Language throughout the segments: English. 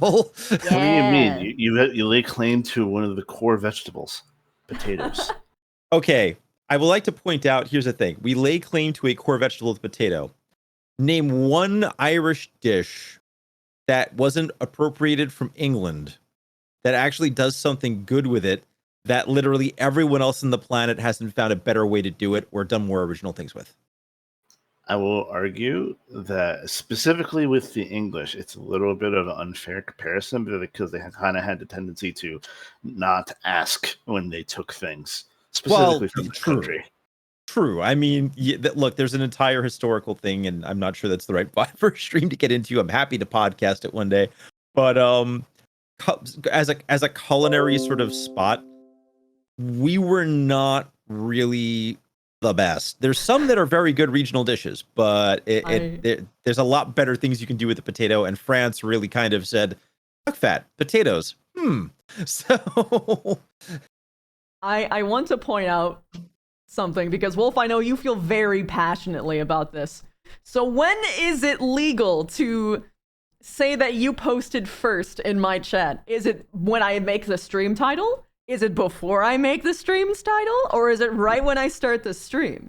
What do you mean? Yeah. You lay claim to one of the core vegetables, potatoes. Okay, I would like to point out, here's the thing. We lay claim to a core vegetable, the potato. Name one Irish dish that wasn't appropriated from England that actually does something good with it that literally everyone else on the planet hasn't found a better way to do it or done more original things with. I will argue that specifically with the English, it's a little bit of an unfair comparison because they kind of had the tendency to not ask when they took things, specifically from the country. True. I mean, look, there's an entire historical thing, and I'm not sure that's the right vibe for a stream to get into. I'm happy to podcast it one day, but as a culinary sort of spot, we were not really the best. There's some that are very good regional dishes, but there's a lot better things you can do with the potato. And France really kind of said, "Fuck fat potatoes." So I want to point out something because Wolf, I know you feel very passionately about this. So when is it legal to say that you posted first in my chat? Is it when I make the stream title? Is it before I make the stream's title, or is it right when I start the stream?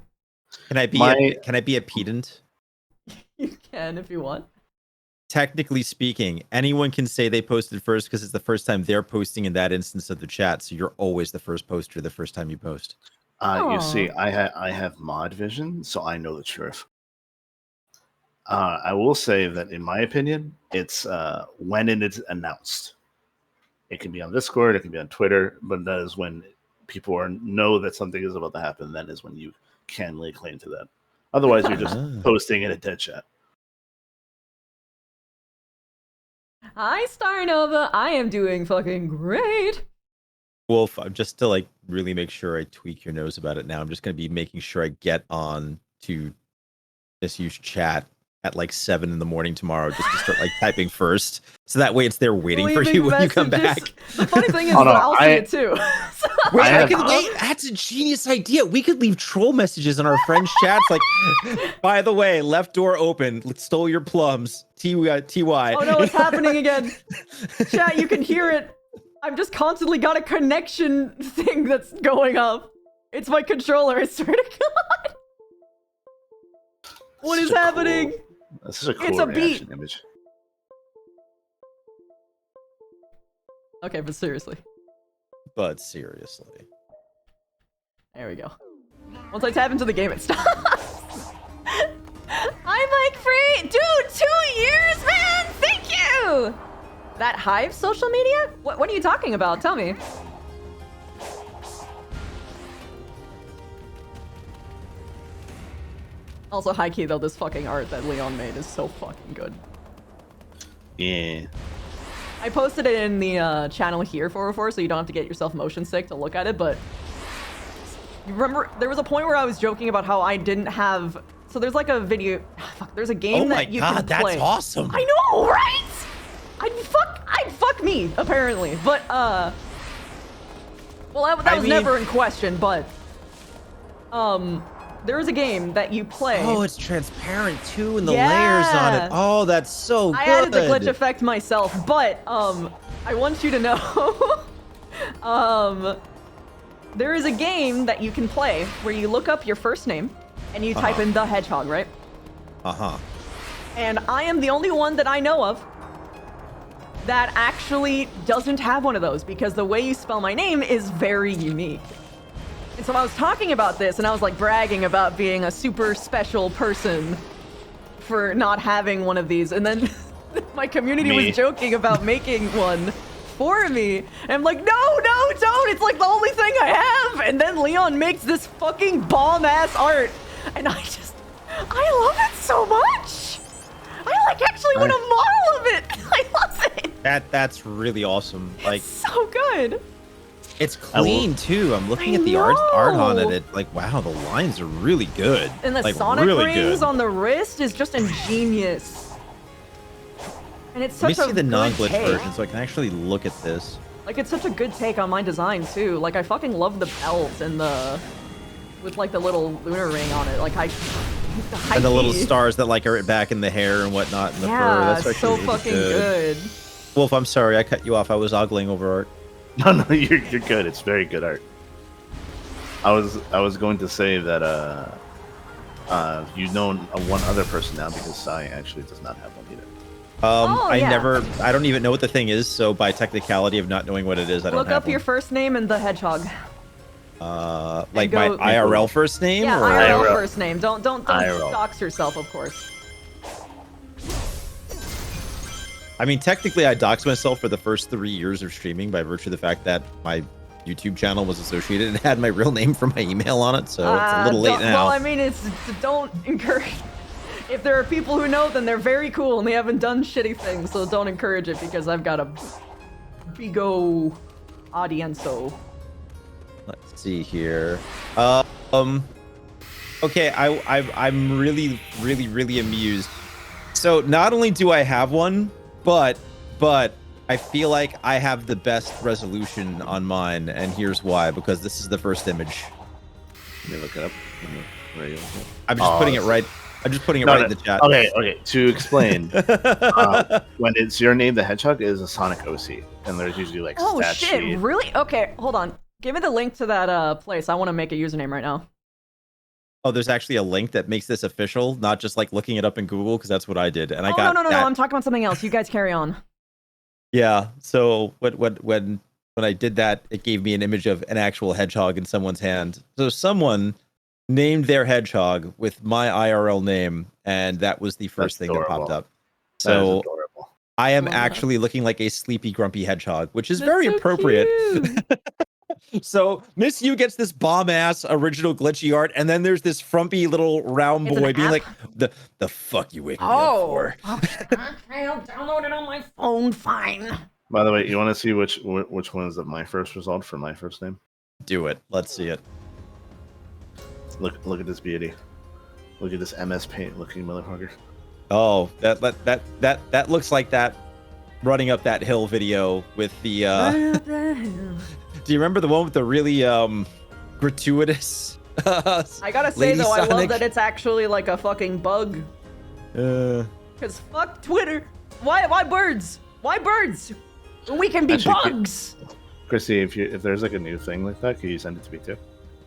Can I be a pedant? You can if you want. Technically speaking, anyone can say they posted first because it's the first time they're posting in that instance of the chat. So you're always the first poster the first time you post. You see, I have mod vision, so I know the truth. I will say that, in my opinion, it's when it is announced. It can be on Discord, it can be on Twitter, but that is when people know that something is about to happen. That is when you can lay claim to that. Otherwise, you're just posting in a dead chat. Hi, Starnova. I am doing fucking great. Wolf, I'm just to like really make sure I tweak your nose about it now. I'm just going to be making sure I get on to this huge chat at like 7 a.m. tomorrow just to start like typing first. So that way it's there waiting for you when you come back. The funny thing is I'll see it too. Wait, that's a genius idea. We could leave troll messages in our friends' chats like, by the way, left door open, stole your plums, TY. Oh no, it's happening again. Chat, you can hear it. I've just constantly got a connection thing that's going up. It's my controller, I swear to God. What is happening? This is a cool reaction image. Okay, but seriously. But seriously. There we go. Once I tap into the game, it stops. I'm like free. Dude, 2 years, man. Thank you. That Hive social media? What are you talking about? Tell me. Also, high key though, this fucking art that Leon made is so fucking good. Yeah. I posted it in the channel here, 404, so you don't have to get yourself motion sick to look at it, but you remember there was a point where I was joking about how I didn't have. So there's like a video. Fuck, there's a game that you can play. Oh my god, that's awesome! I know, right? I'd fuck me apparently, but well, that was never in question, but there is a game that you play. Oh, it's transparent too, and the layers on it. Oh, that's so good. I added the glitch effect myself, but I want you to know, there is a game that you can play where you look up your first name and you type in the hedgehog, right? And I am the only one that I know of that actually doesn't have one of those because the way you spell my name is very unique. And so I was talking about this and I was like bragging about being a super special person for not having one of these. And then my community was joking about making one for me. And I'm like, no, don't. It's like the only thing I have. And then Leon makes this fucking bomb ass art. And I love it so much. I like actually want a model of it. I love it. That's really awesome. Like, it's so good. It's clean too. I'm looking at the art on it. It like, wow, the lines are really good. And the like, Sonic really rings good. on the wrist is just ingenious. And it's such a Let me see the non-glitch take. version so I can actually look at this. Like, it's such a good take on my design too. Like, I fucking love the belt and with like the little lunar ring on it. Like, and the little stars that like are back in the hair and whatnot in the fur. That's so really fucking good. Wolf, I'm sorry, I cut you off. I was ogling over art. No, you're good. It's very good art. I was going to say that you know one other person now because Sai actually does not have one either. I don't even know what the thing is, so by technicality of not knowing what it is, I don't Look have up your first name and the hedgehog. like my IRL first name? Yeah, or? IRL first name. Don't IRL. dox yourself, of course. I mean, technically, I doxed myself for the first 3 years of streaming by virtue of the fact that my YouTube channel was associated and had my real name for my email on it, so it's a little late now. Well, I mean, don't encourage. If there are people who know, then they're very cool and they haven't done shitty things, so don't encourage it because I've got a big-o audience-o. Let's see here. Okay, I'm really amused. So not only do I have one, but I feel like I have the best resolution on mine, and here's why. Because this is the first image. Let me look it up. Where are you? I'm just putting it right. I'm just putting it right in the chat. Okay. To explain, when it's your name, the hedgehog is a Sonic OC, and there's usually like stat shit! sheet. Really? Okay, hold on. Give me the link to that place. I want to make a username right now. Oh, there's actually a link that makes this official, not just like looking it up in Google, because that's what I did, and I got. No. I'm talking about something else. You guys carry on. Yeah. So when I did that, it gave me an image of an actual hedgehog in someone's hand. So someone named their hedgehog with my IRL name, and that was the first thing that popped up. So I am actually looking like a sleepy, grumpy hedgehog, which is very appropriate. So Miss U gets this bomb-ass original glitchy art, and then there's this frumpy little round boy being like, the fuck you waking me up for? Okay, I'll download it on my phone, fine. By the way, you want to see which one is my first result for my first name? Do it. Let's see it. Look at this beauty. Look at this MS Paint looking motherfucker. Oh, that looks like that running up that hill video with the Do you remember the one with the really gratuitous I gotta say though, Sonic? I love that it's actually like a fucking bug. Cause fuck Twitter. Why birds? Why birds? We can be bugs. Chrissy, if there's like a new thing like that, can you send it to me too?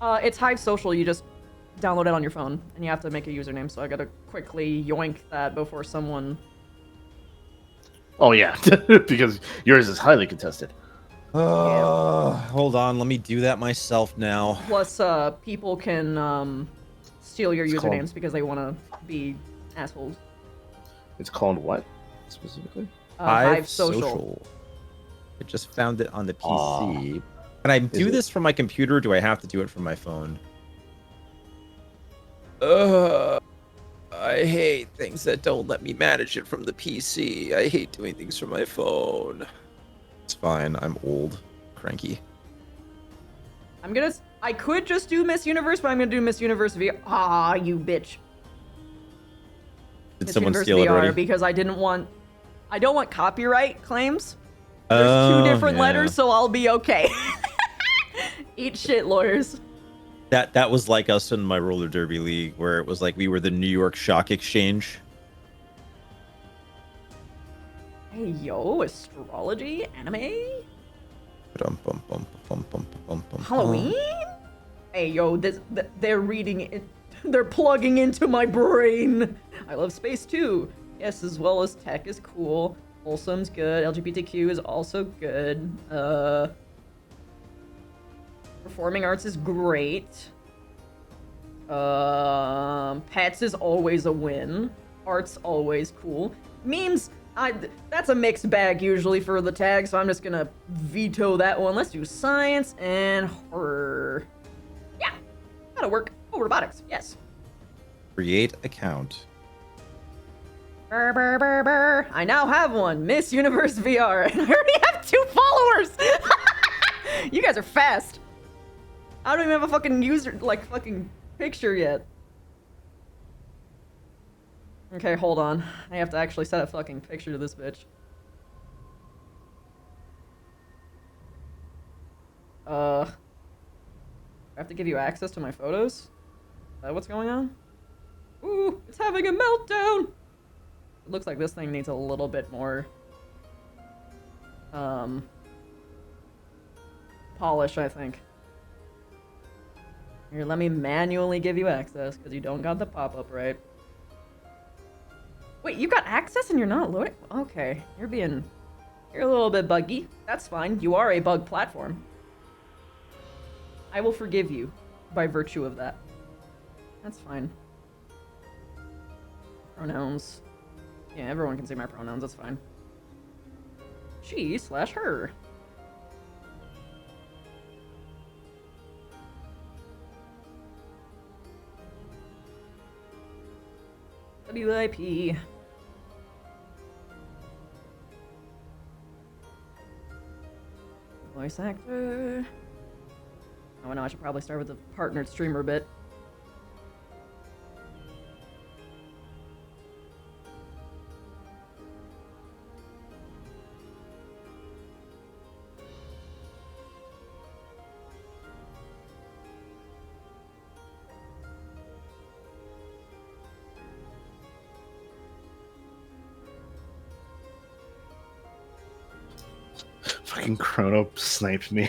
It's Hive Social. You just download it on your phone, and you have to make a username. So I gotta quickly yoink that before someone. Oh yeah, because yours is highly contested. Hold on, let me do that myself now. Plus, people can steal your usernames because they want to be assholes. It's called what specifically? Hive Social. I just found it on the PC. Can I do this from my computer, or do I have to do it from my phone? I hate things that don't let me manage it from the PC. I hate doing things from my phone. It's fine. I'm old. Cranky. I could just do Miss Universe, but I'm gonna do Miss Universe VR. Ah, you bitch. Did Miss someone Universe steal it VR already? because I don't want copyright claims. There's 2 different letters, so I'll be okay. Eat shit, lawyers. That was like us in my roller derby league, where it was like we were the New York Stock Exchange. Hey yo, astrology, anime, Halloween. Hey yo, they're reading it. They're plugging into my brain. I love space too. Yes, as well as tech is cool. Wholesome's good. LGBTQ is also good. Performing arts is great. Pets is always a win. Art's always cool. Memes, that's a mixed bag usually for the tag, so I'm just gonna veto that one. Let's do science and horror. Yeah, that'll work. Oh, robotics, yes. Create account. Brr. I now have one, Miss Universe VR, and I already have 2 followers. You guys are fast. I don't even have a fucking fucking picture yet. Okay, hold on. I have to actually set a fucking picture to this bitch. I have to give you access to my photos? Is that what's going on? Ooh, it's having a meltdown! It looks like this thing needs a little bit more polish, I think. Here, let me manually give you access, because you don't got the pop-up right. Wait, you got access and you're not loading? Okay, you're a little bit buggy. That's fine. You are a bug platform. I will forgive you by virtue of that. That's fine. Pronouns. Yeah, everyone can say my pronouns, that's fine. She/her. WIP. Voice actor. Oh no, I should probably start with the partnered streamer bit. Fucking Chrono sniped me.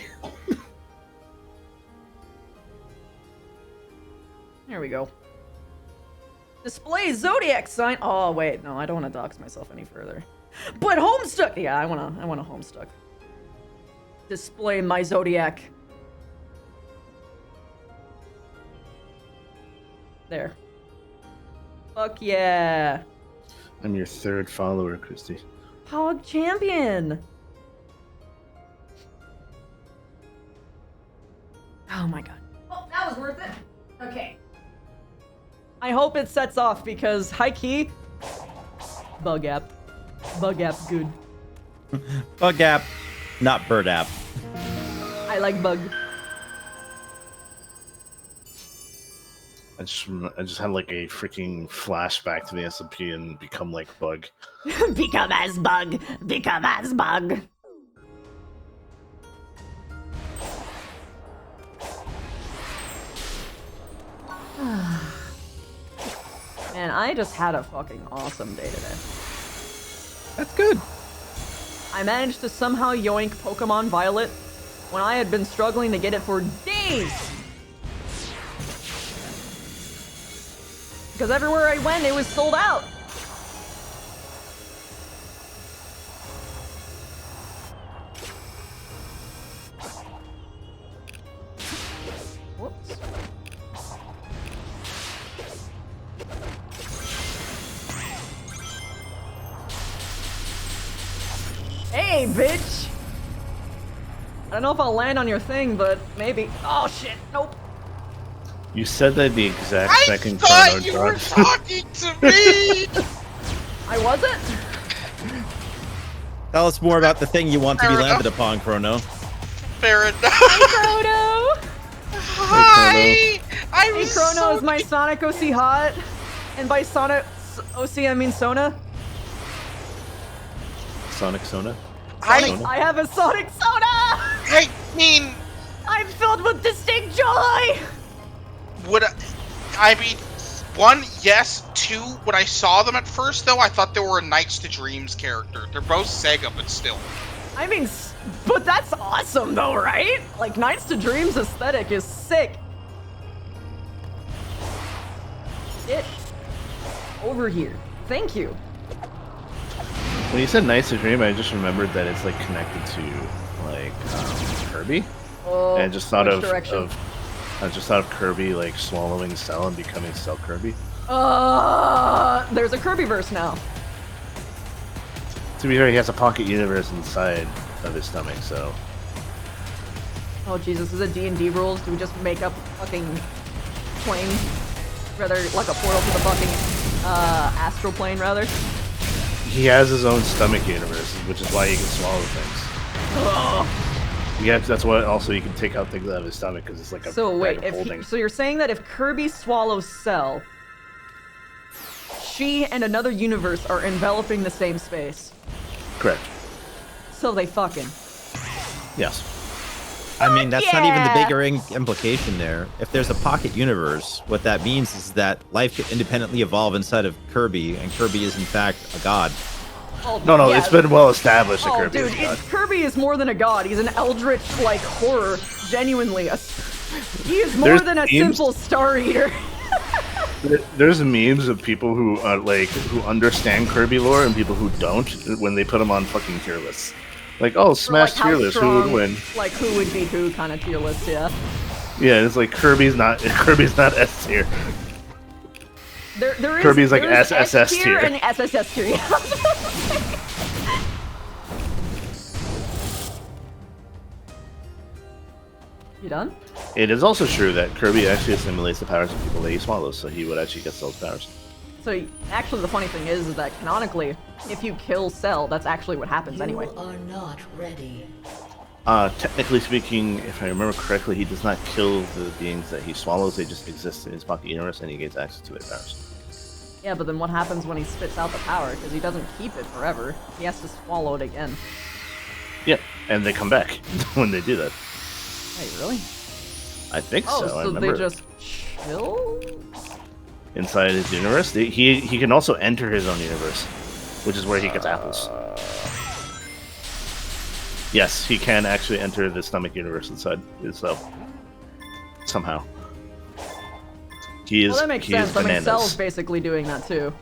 There we go. Display zodiac sign. Oh wait, no, I don't want to dox myself any further. But Homestuck. Yeah, I want a Homestuck. Display my zodiac. There. Fuck yeah. I'm your third follower, Christy. Pog champion. Oh my god. Oh, that was worth it. Okay. I hope it sets off because high key. Bug app. Bug app's good. Bug app, not bird app. I like bug. I just had like a freaking flashback to the SMP and become like Bug. Become as bug. Become as bug. Man, I just had a fucking awesome day today. That's good. I managed to somehow yoink Pokemon Violet when I had been struggling to get it for days. Because everywhere I went, it was sold out. Whoops. Hey, bitch! I don't know if I'll land on your thing, but maybe. Oh shit, nope. You said that the exact I second thought Chrono you were dropped. talking to me! I wasn't? Tell us more about the thing you want to be Fair landed enough. upon, Chrono. Fair enough. Chrono! Hi! I Hey, was Chrono so is my Sonic OC hot. And by Sonic OC, I mean Sona. Sonic Sona? I have a Sonic Sona! I mean, I'm filled with distinct joy! I mean, one, yes. Two, when I saw them at first, though, I thought they were a Knights to Dreams character. They're both Sega, but still. I mean, but that's awesome though, right? Like, Knights to Dreams aesthetic is sick. Get over here. Thank you. When you said Nice to Dream, I just remembered that it's like connected to like Kirby. Oh, And I just thought which of direction? I just thought of Kirby like swallowing Cell and becoming Cell Kirby. There's a Kirby verse now. To be fair, he has a pocket universe inside of his stomach, so Oh Jesus, is it D&D rules? Do we just make up fucking plane? Rather, like a portal to the fucking astral plane, rather? he has his own stomach universe, which is why he can swallow things. Yeah, that's why also you can take out things out of his stomach because it's like a So wait, bag of holding. so you're saying that if Kirby swallows Cell, she and another universe are enveloping the same space. Correct. So they fucking. Yes. I mean, that's not even the yeah! bigger implication there. If there's a pocket universe, what that means is that life could independently evolve inside of Kirby, and Kirby is in fact a god. Well, No, yeah. it's been well established that Oh, Kirby dude, is a god. Kirby is more than a god. He's an eldritch, like, horror. Genuinely. He is more There's than a memes- simple Star Eater. There's memes of people who who understand Kirby lore and people who don't when they put him on fucking tier lists. Like, oh, Or, Smash like, how tier list, who strong, would win? Like, who would beat who kind of tier list, yeah. Yeah, it's like Kirby's not S tier. There is Kirby's like there's SSS tier. and SSS tier. Yeah. You done? It is also true that Kirby actually assimilates the powers of people that he swallows, so he would actually get those powers. So actually, the funny thing is that canonically, if you kill Cell, that's actually what happens anyway. You are not ready. Technically speaking, if I remember correctly, he does not kill the beings that he swallows. They just exist in his pocket universe, and he gains access to their powers. Yeah, but then what happens when he spits out the power? Because he doesn't keep it forever. He has to swallow it again. Yeah, and they come back when they do that. Wait, really? I think Oh, so. I so remember. they just chill? Inside his universe, he can also enter his own universe, which is where he gets apples. Yes, he can actually enter the stomach universe inside himself. Somehow. He is. Well, that makes he is sense. I mean, bananas. Cell's basically doing that too.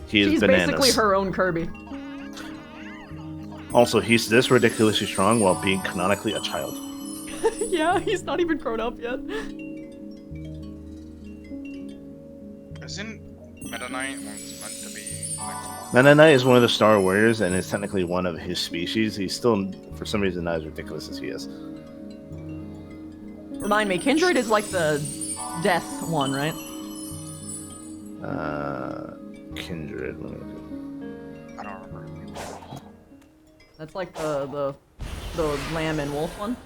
He is She's bananas. basically her own Kirby. Also, he's this ridiculously strong while being canonically a child. Yeah, he's not even grown up yet. Isn't Meta Knight meant to be like... Meta Knight is one of the Star Warriors and is technically one of his species. He's still, for some reason, not as ridiculous as he is. Remind me, Kindred is like the death one, right? Kindred. Let me look I don't remember. That's like the lamb and wolf one.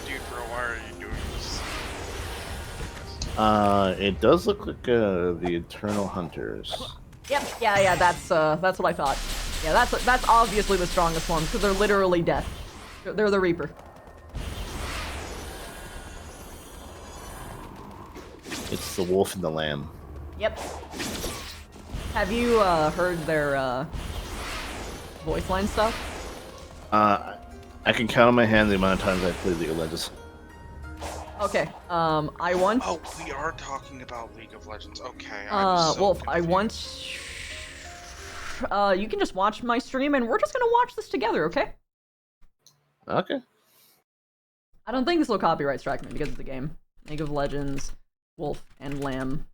Dude, bro, why are you doing this? It does look like the Eternal Hunters. Yep, yeah, that's what I thought. Yeah, that's obviously the strongest one because they're literally death. They're the Reaper. It's the wolf and the lamb. Yep. Have you heard their voice line stuff? I can count on my hand the amount of times I've played League of Legends. Okay. I once. Oh, we are talking about League of Legends. Okay. I'm so Wolf, I confused. once. You can just watch my stream, and we're just gonna watch this together, okay? Okay. I don't think this will copyright strike me because it's a game. League of Legends, Wolf, and Lamb.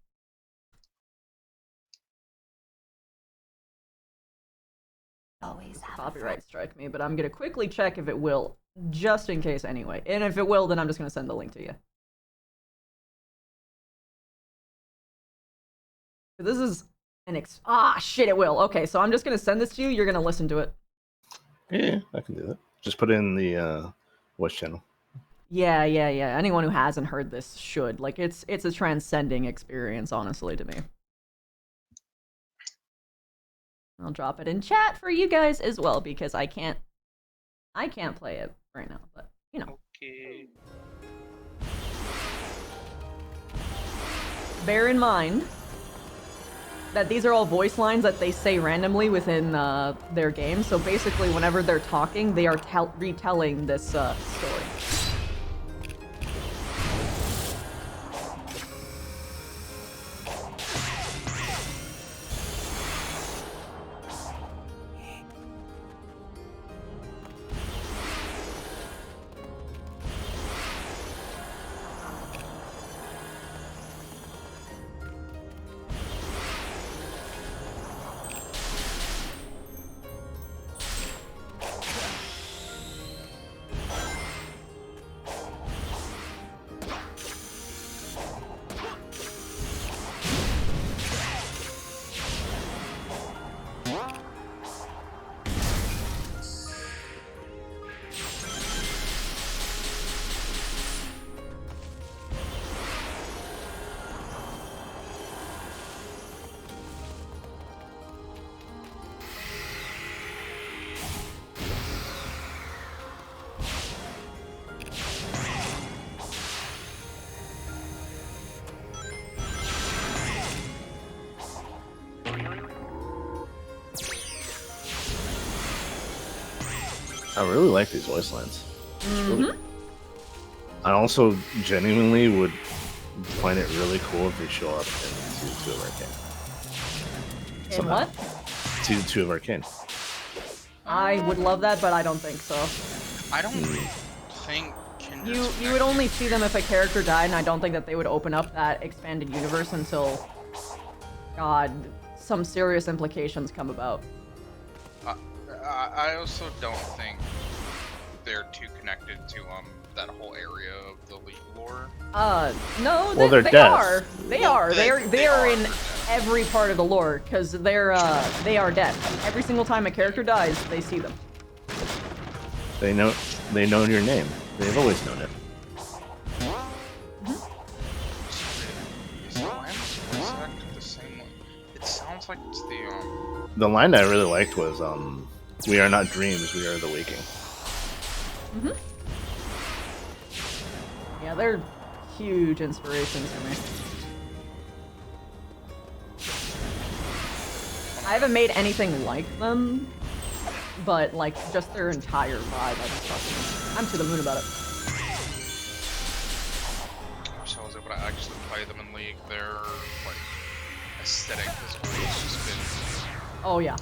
Always have Copyright strike me, but I'm gonna quickly check if it will, just in case anyway. And if it will, then I'm just gonna send the link to you. This is an shit, it will. Okay, so I'm just gonna send this to you. You're gonna listen to it. Yeah, I can do that. Just put it in the voice channel. Yeah. Anyone who hasn't heard this should. Like, it's a transcending experience, honestly, to me. I'll drop it in chat for you guys as well because I can't play it right now, but you know. Okay. Bear in mind that these are all voice lines that they say randomly within their game. So basically, whenever they're talking, they are retelling this story. I really like these voice lines. I also genuinely would find it really cool if they show up in Season 2 of Arcane. In Somehow. what? Season 2 of Arcane. I would love that, but I don't think so. I don't think Kindred's You would only see them if a character died, and I don't think that they would open up that expanded universe until, God, some serious implications come about. I also don't think they're too connected to that whole area of the League lore. No, Well, they're they death. are. They Well, are. they They are are in death. every part of the lore because they are dead. Every single time a character dies, they see them. They know your name. They've always known it. Is the Lamb's voice acted the same way? It sounds like it's the The line that I really liked was, "We are not dreams, we are the waking." Yeah, they're huge inspirations for me. I haven't made anything like them, but like just their entire vibe, I'm to the moon about it. I wish I was able to actually play them in League. Their like aesthetic has always just been. Oh yeah.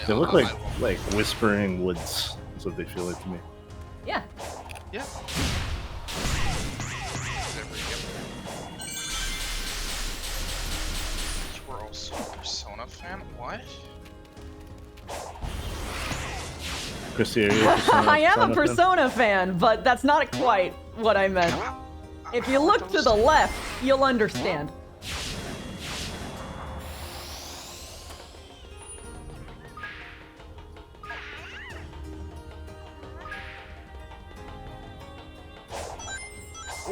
They look I love them. like whispering woods. That's what they feel like to me. Yeah. Yeah. You were also a Persona fan? What? Christy, are you a Persona, I am a fan? Persona fan, but that's not quite what I meant. If you look to the left, you'll understand.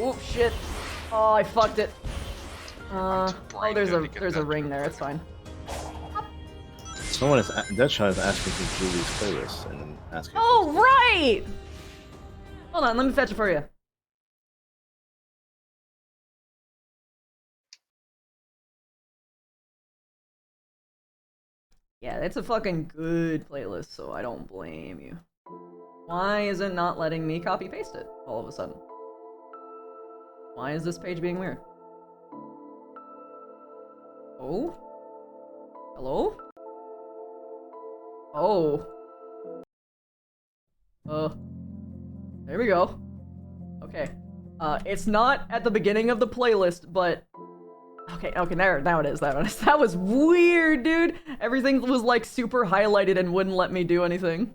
Oh shit. Oh, I fucked it. Oh, there's a ring there. It's fine. Someone is Deadshot is asking for Julie's playlist and asking. Oh right. Hold on, let me fetch it for you. Yeah, it's a fucking good playlist, so I don't blame you. Why is it not letting me copy paste it all of a sudden? Why is this page being weird? Oh? Hello? Oh. There we go. Okay. It's not at the beginning of the playlist, but... Okay, now it is, That was weird, dude! Everything was, like, super highlighted and wouldn't let me do anything.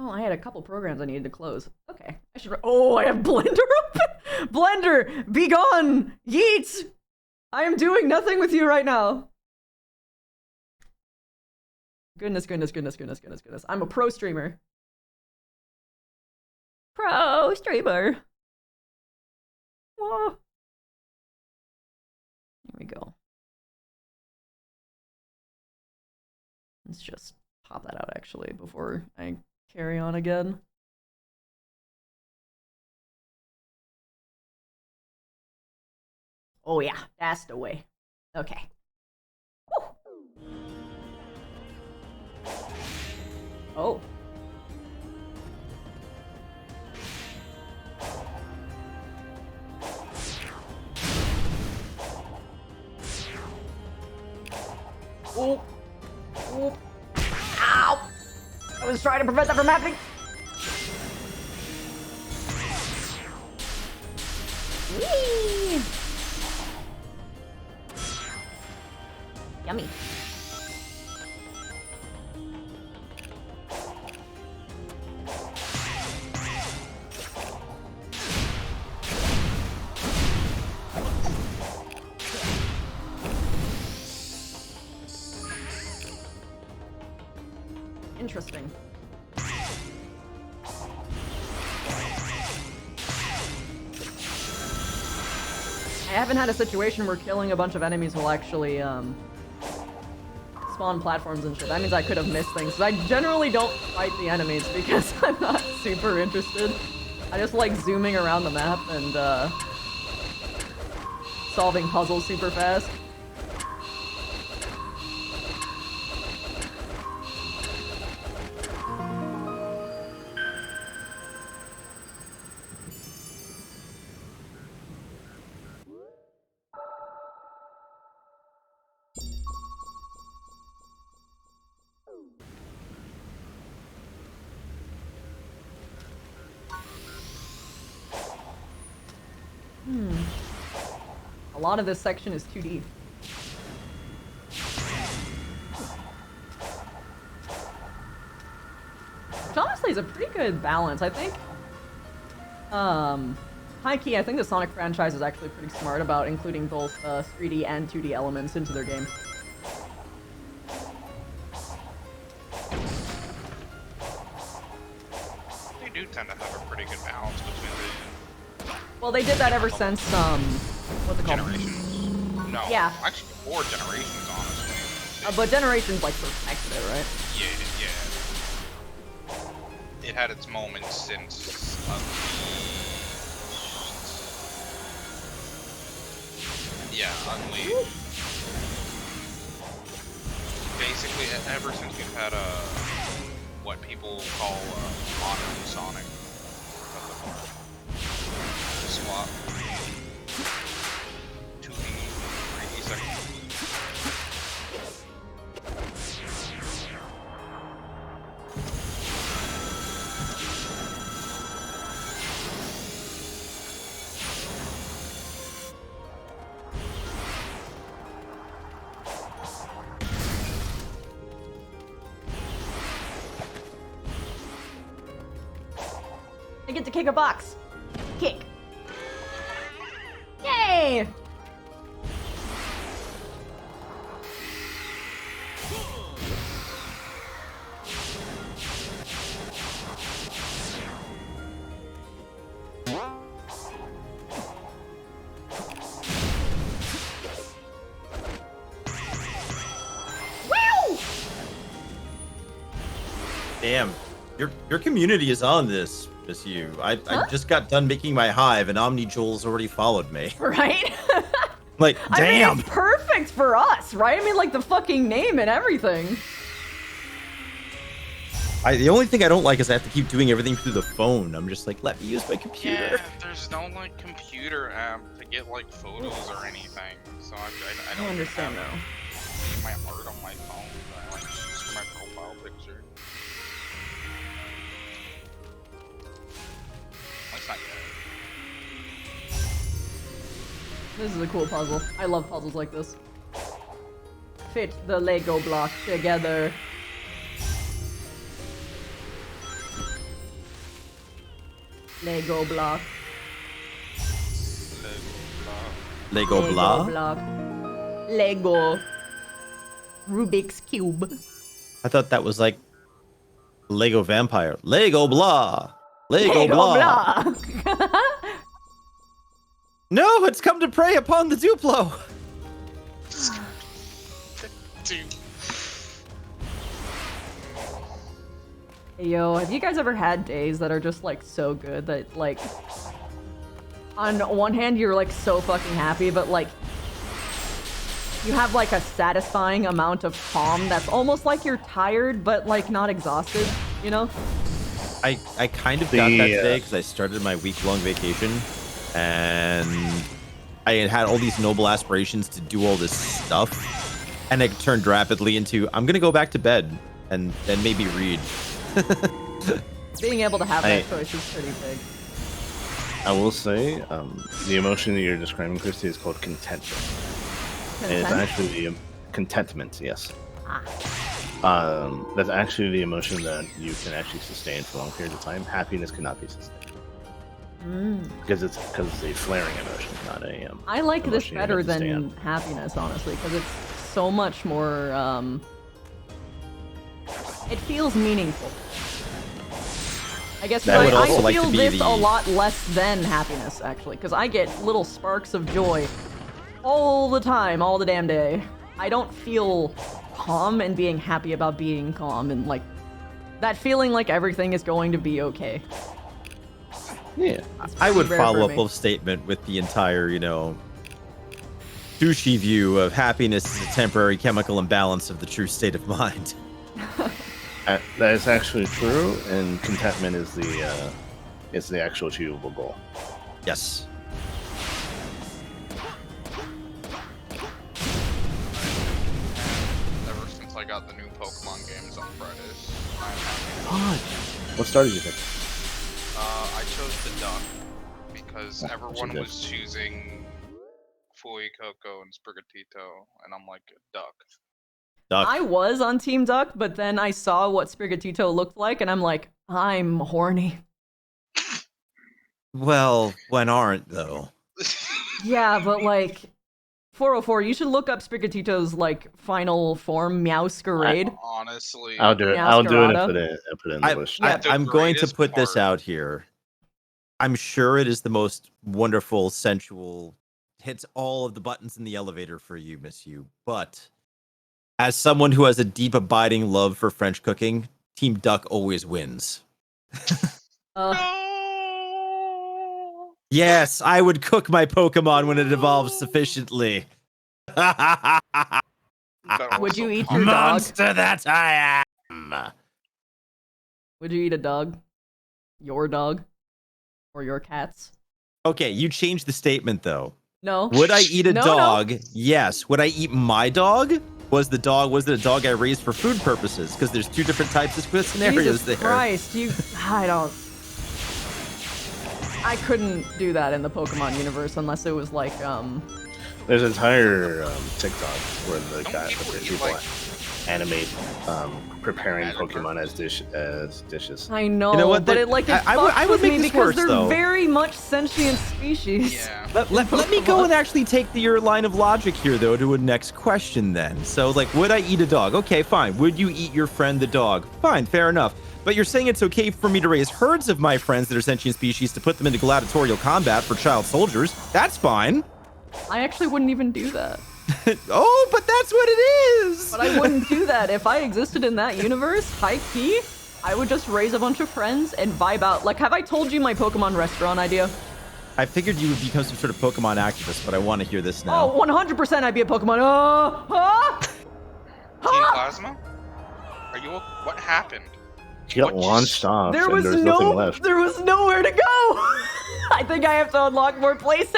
Oh, I had a couple programs I needed to close. Okay, I should... Oh, I have Blender open! Blender! Be gone! Yeet! I am doing nothing with you right now! Goodness. I'm a pro streamer. Pro streamer! Whoa. Here we go. Let's just pop that out, actually, before I carry on again. Oh yeah, that's the way. Okay. Woo. Oh. Oh. Oh. Ow! I was trying to prevent that from happening. Whee! Yummy. Interesting. I haven't had a situation where killing a bunch of enemies will actually, spawn platforms and shit. That means I could have missed things. I generally don't fight the enemies because I'm not super interested. I just like zooming around the map and, solving puzzles super fast. A lot of this section is 2D. Which honestly is a pretty good balance, I think. High key, I think the Sonic franchise is actually pretty smart about including both 3D and 2D elements into their game. They do tend to have a pretty good balance between Well, they did that ever since, what's it the called? generations. No, Yeah. actually 4 generations, honestly. But Generations, like, perfected it, right? Yeah. It had its moments since Unleashed. Basically, ever since we've had what people call modern Sonic, the swap 2D, 3D section. I get to kick a box. Kick. Yay! Woo! Damn, your community is on this. You. I just got done making my hive, and Omni Joel's already followed me. Right? Like, I mean, damn. it's perfect for us, right? I mean, like, the fucking name and everything. The only thing I don't like is I have to keep doing everything through the phone. I'm just like, let me use my computer. Yeah, there's no like computer app to get like photos or anything, so I don't understand, have though. my art on my phone. I like use for my profile picture. That's not yet. This is a cool puzzle. I love puzzles like this. Fit the Lego block together. Lego block. Lego blah. block. Lego. Rubik's Cube. I thought that was like Lego vampire. Lego blah. Lego blah. block. No, it's come to prey upon the Duplo. Dude. Yo, have you guys ever had days that are just like so good that like on one hand you're like so fucking happy, but like you have like a satisfying amount of calm that's almost like you're tired but like not exhausted, you know? I kind of got that today because I started my week-long vacation and I had all these noble aspirations to do all this stuff, and it turned rapidly into I'm gonna go back to bed and then maybe read. Being able to have that choice is pretty big. I will say, the emotion that you're describing, Christy, is called contentment. And it's actually the contentment, yes. That's actually the emotion that you can actually sustain for long periods of time. Happiness cannot be sustained. Because it's a flaring emotion, not a. I like this emotion you better have to stay than on. happiness, honestly, because it's so much more. It feels meaningful. I guess That would I also like feel to be this the- a lot less than happiness, actually, because I get little sparks of joy all the time, all the damn day. I don't feel calm and being happy about being calm and like that feeling like everything is going to be okay. Yeah. I would rare for follow up me. both statement with the entire, douchey view of happiness is a temporary chemical imbalance of the true state of mind. That is actually true, and contentment is the actual achievable goal. Yes. Ever since I got the new Pokemon games on Fridays, What star did you pick? I chose the duck because Ah, everyone good. was choosing Fuecoco and Sprigatito, and I'm like, duck. Duck. I was on Team Duck, but then I saw what Sprigatito looked like, and I'm like, I'm horny. Well, when aren't though? Yeah, but like 404, you should look up Sprigatito's like final form, Meowscarade. Honestly, I'll do it. I'll do it and Meowscarada. put it in the list. Yeah. The I'm going to greatest put this part- out here. I'm sure it is the most wonderful, sensual, hits all of the buttons in the elevator for you, Miss You. But as someone who has a deep, abiding love for French cooking, Team Duck always wins. No! Yes, I would cook my Pokemon when it evolves sufficiently. But Would you also eat your dog? Monster that I am. Would you eat a dog? Your dog? Or your cat's? Okay, you changed the statement though. No. Would I eat a No, dog? Yes. Would I eat my dog? Was it a dog I raised for food purposes? Because there's two different types of scenarios Jesus there. Christ, I couldn't do that in the Pokemon universe unless it was like, There's an entire TikTok where the guy, people the eat, people like, animate preparing Magic Pokemon as dishes. I know, You know what, but that- it like it I would fucks with make me this because worse, they're though. very much sentient species. Yeah. Let me go and actually take your line of logic here, though, to a next question then. So, like, would I eat a dog? Okay, fine. Would you eat your friend the dog? Fine, fair enough. But you're saying it's okay for me to raise herds of my friends that are sentient species to put them into gladiatorial combat for child soldiers. That's fine. I actually wouldn't even do that. Oh, but that's what it is. But I wouldn't do that. If I existed in that universe, high key, I would just raise a bunch of friends and vibe out. Like, have I told you my Pokemon restaurant idea? I figured you would become some sort of Pokemon activist, but I want to hear this now. Oh, 100% I'd be a Pokemon. Team Plasma? Are you? What happened? He got What just- launched off, There and was there's nothing left. there was nowhere to go. I think I have to unlock more places.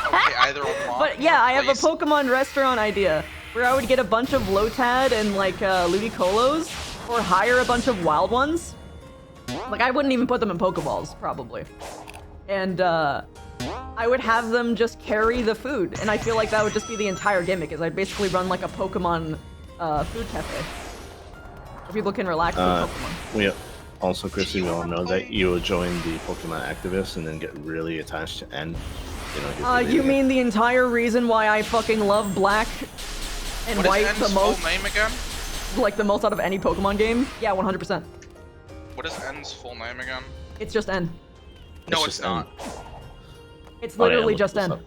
Okay, either unlock But yeah, I have a place- Pokemon restaurant idea where I would get a bunch of Lotad and like Ludicolo's, or hire a bunch of wild ones. Like I wouldn't even put them in Pokeballs, probably. And I would have them just carry the food, and I feel like that would just be the entire gimmick. Is I'd basically run like a Pokemon food cafe where people can relax with Pokemon. We also, Chrissy, we all know that you will join the Pokemon activists and then get really attached to N. You mean the entire reason why I fucking love Black and What is White N's the most? full name again? Like the most out of any Pokemon game? Yeah, 100%. What is N's full name again? It's just N. No, just it's not. It's Oh, yeah, literally look just this N. up.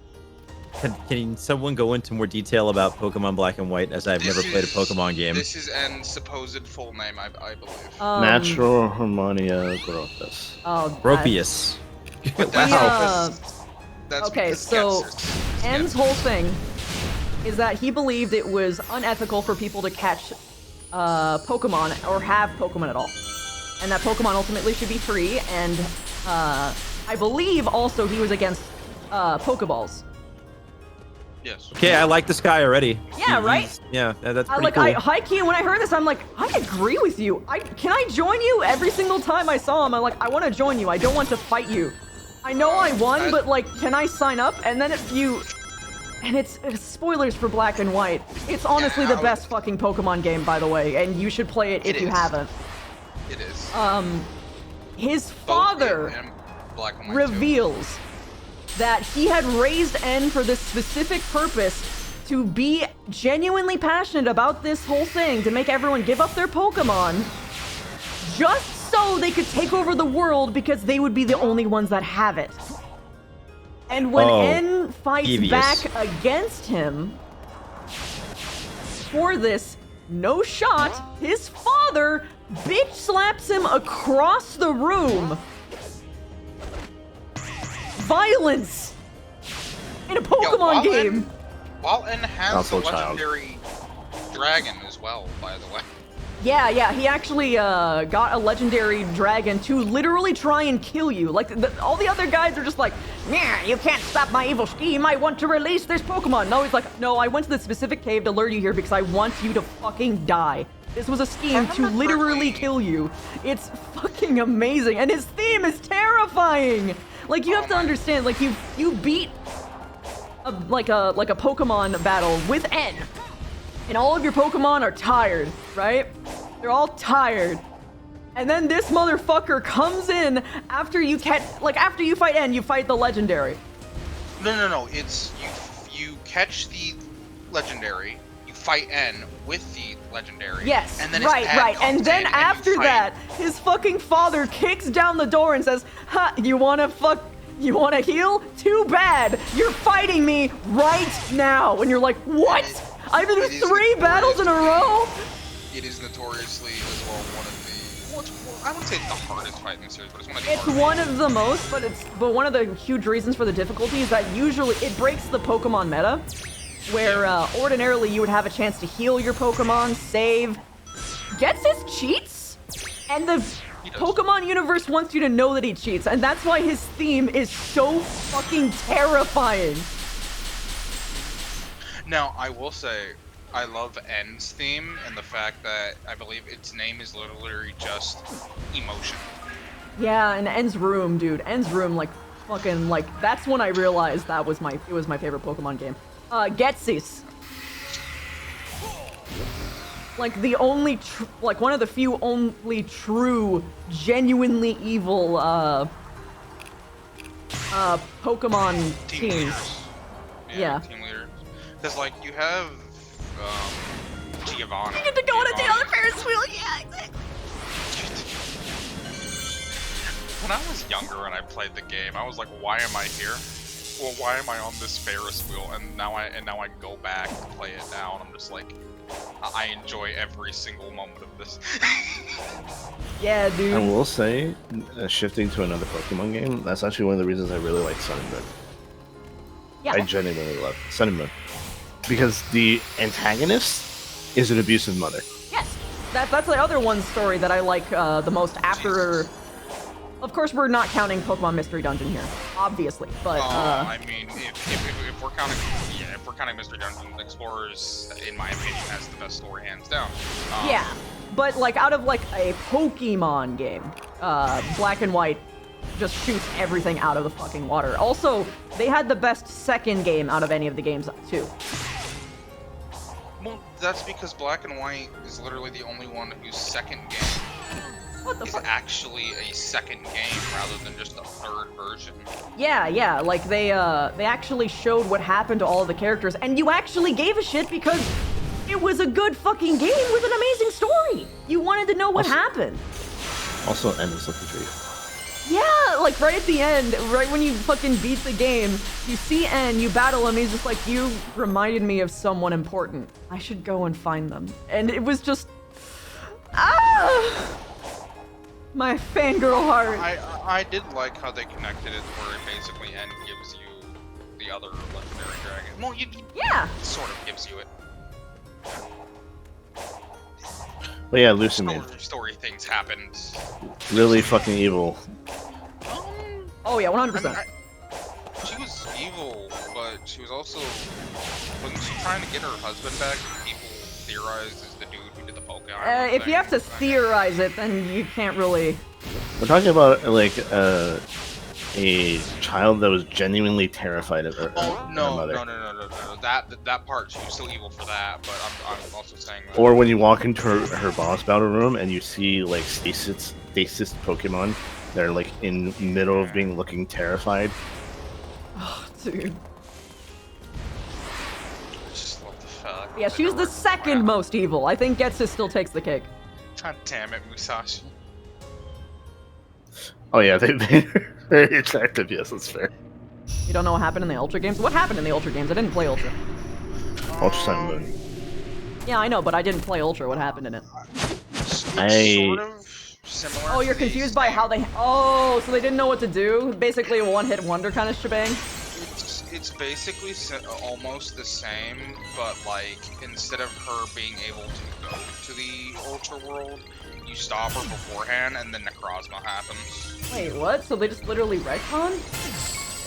Can someone go into more detail about Pokemon Black and White, as I've never played a Pokemon game? This is N's supposed full name, I believe. Natural Harmonia Growthus. Oh, Gropius. But that's Wow. that's Okay, because so guessers. N's whole thing is that he believed it was unethical for people to catch Pokemon or have Pokemon at all. And that Pokemon ultimately should be free, and I believe also he was against Pokeballs. Yes. Okay, I like this guy already. Yeah, right? Yeah, that's I pretty like cool. high key, when I heard this, I'm like, I agree with you. Can I join you? Every single time I saw him, I'm like, I want to join you. I don't want to fight you. I know I won, but like, can I sign up? And then if you, and it's spoilers for Black and White. It's honestly the best fucking Pokemon game, by the way, and you should play it if you is. haven't. It is. His Both father and Black and White too. reveals that he had raised N for this specific purpose, to be genuinely passionate about this whole thing, to make everyone give up their Pokemon, just so they could take over the world because they would be the only ones that have it. And when N fights devious. back against him for this no shot, his father bitch slaps him across the room. Violence in a Pokemon game. While N has Also a a child. legendary dragon as well, by the way. Yeah, he actually got a legendary dragon to literally try and kill you. Like, all the other guys are just like, yeah, you can't stop my evil scheme. I want to release this Pokemon. No, he's like, no, I went to the specific cave to lure you here because I want you to fucking die. This was a scheme to literally kill you. It's fucking amazing. And his theme is terrifying. Like, you have to understand, like, you beat like a Pokemon battle with N, and all of your Pokemon are tired, right? They're all tired. And then this motherfucker comes in after you after you fight N, you fight the legendary. No. It's you catch the legendary, you fight N with the legendary. Yes, and then right. And then after you that, his fucking father kicks down the door and says, "Ha, you wanna heal? Too bad. You're fighting me right now." And you're like, "What? I've been through 3 battles in a row?" It is notoriously as well one of the. I wouldn't say it's the hardest fight in the series, but it's one of the It's hardest. one of the most, but one of the huge reasons for the difficulty is that usually it breaks the Pokemon meta, where ordinarily you would have a chance to heal your Pokemon, save. Gets his cheats, and the Pokemon universe wants you to know that he cheats, and that's why his theme is so fucking terrifying. Now, I will say, I love N's theme and the fact that I believe its name is literally just emotion. Yeah, and N's Room, dude. N's Room, fucking, that's when I realized it was my favorite Pokemon game. Getsis. Like, the only, one of the few only true, genuinely evil, Pokemon Team teams. leaders. Yeah. Team leaders. Because, you have, Giovanni. You get to go on a day on the Ferris wheel, yeah, exactly. When I was younger and I played the game, I was like, why am I here? Well, why am I on this Ferris wheel? And now I can go back and play it now, and I'm just like, I enjoy every single moment of this. Yeah, dude. I will say, shifting to another Pokemon game, that's actually one of the reasons I really like Sun and Moon. Yeah. I genuinely love Sun and Moon. Because the antagonist is an abusive mother. Yes, that's the other one story that I like the most after. Jesus. Of course, we're not counting Pokemon Mystery Dungeon here, obviously, but. I mean, if we're counting Mystery Dungeon, Explorers, in my opinion, has the best story hands down. Yeah, but out of a Pokemon game, Black and White just shoots everything out of the fucking water. Also, they had the best second game out of any of the games too. Well, that's because Black and White is literally the only one whose second game What the is fuck? actually a second game rather than just a third version. Yeah, they actually showed what happened to all of the characters, and you actually gave a shit because it was a good fucking game with an amazing story. You wanted to know what happened. Also, N is looking for you. Yeah, right at the end, right when you fucking beat the game, you see N, you battle him, and he's just like, you reminded me of someone important. I should go and find them. And it was just... My fangirl heart. I did like how they connected it where basically N gives you the other legendary dragon. Well, Yeah. it sort of gives you it. But yeah, Lucimine. Story things happened. Really fucking evil. Oh yeah, 100%. She was evil, but she was also... Wasn't she trying to get her husband back? People theorized is the dude who did the Pokemon. If you have to theorize it, then you can't really... We're talking about, a child that was genuinely terrified of her, Oh, her no. mother. That part, she was still evil for that, but I'm also saying that... Or when you walk into her boss battle room and you see, stasis Pokemon that are, in middle of being looking terrified. Oh, dude. I just love the fact Yeah, that she was they the were second crap. most evil. I think Getsu still takes the cake. God damn it, Musashi. Oh yeah, they're very attractive, yes, that's fair. You don't know what happened in the Ultra games? What happened in the Ultra games? I didn't play Ultra. Ultra Sun and Moon. Yeah, I know, but I didn't play Ultra. What happened in it? Sort of similar. Oh, you're to these confused by how they... Oh, so they didn't know what to do? Basically a one-hit wonder kind of shebang? It's basically almost the same, but instead of her being able to go to the Ultra World, you stop her beforehand, and then Necrozma happens. Wait, what? So they just literally retcon?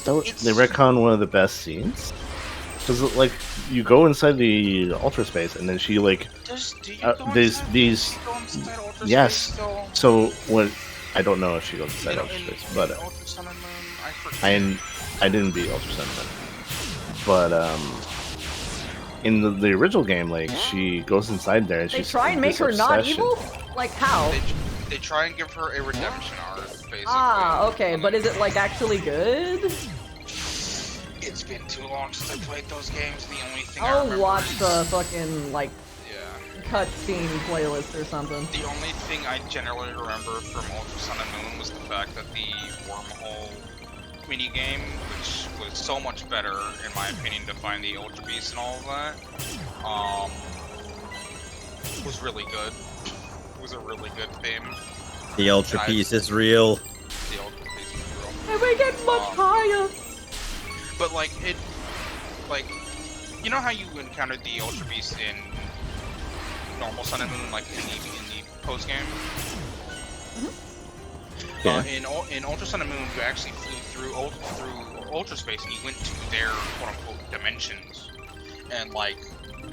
They retcon one of the best scenes. Because, you go inside the Ultra Space, and then she, Do you go there's inside- these... do you go inside Ultra Yes. Space still? So, what... I don't know if she goes inside In Ultra Space, but Ultra Sun and Moon, I forget. I didn't beat Ultra Sun and Moon. but in the original game, like she goes inside there and They she's try and make her not evil? Like how? They try and give her a redemption arc, basically. Ah, okay, but is it like actually good? It's been too long since I played those games. The only thing I I'll remember watch is, the fucking like yeah. cutscene playlist or something. The only thing I generally remember from Ultra Sun and Moon was the fact that the wormhole minigame, which was so much better, in my opinion, to find the Ultra Beast and all of that, was really good. It was a really good theme. The Ultra Piece is real. The Ultra Beast was real. And we get much higher. But like, you know how you encountered the Ultra Beast in normal Sun and Moon, like in the post game? Yeah. In Ultra Sun and Moon, you actually flew through Ultra Space and you went to their quote unquote dimensions. And like,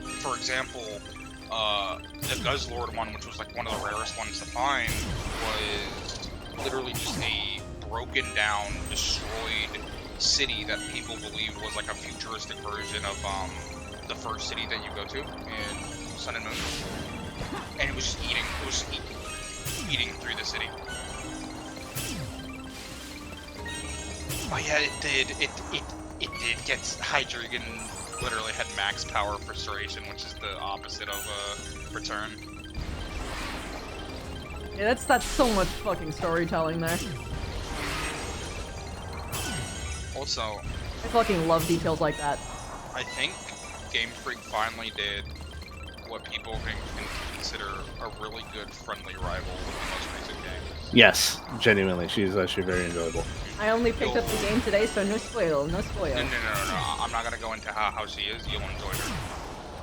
for example, the Guzzlord one, which was like one of the rarest ones to find, was literally just a broken down, destroyed city that people believed was like a futuristic version of the first city that you go to in Sun and Moon. And it was just eating through the city. Oh yeah, it did get Hydreigon literally had max power frustration, which is the opposite of return. Yeah, that's so much fucking storytelling there. Also, I fucking love details like that. I think Game Freak finally did what people can consider a really good friendly rival with the most recent games. Yes, genuinely, she's actually very enjoyable. I only picked up the game today, so no spoil, no spoil. No. I'm not gonna go into how she is. You'll enjoy her.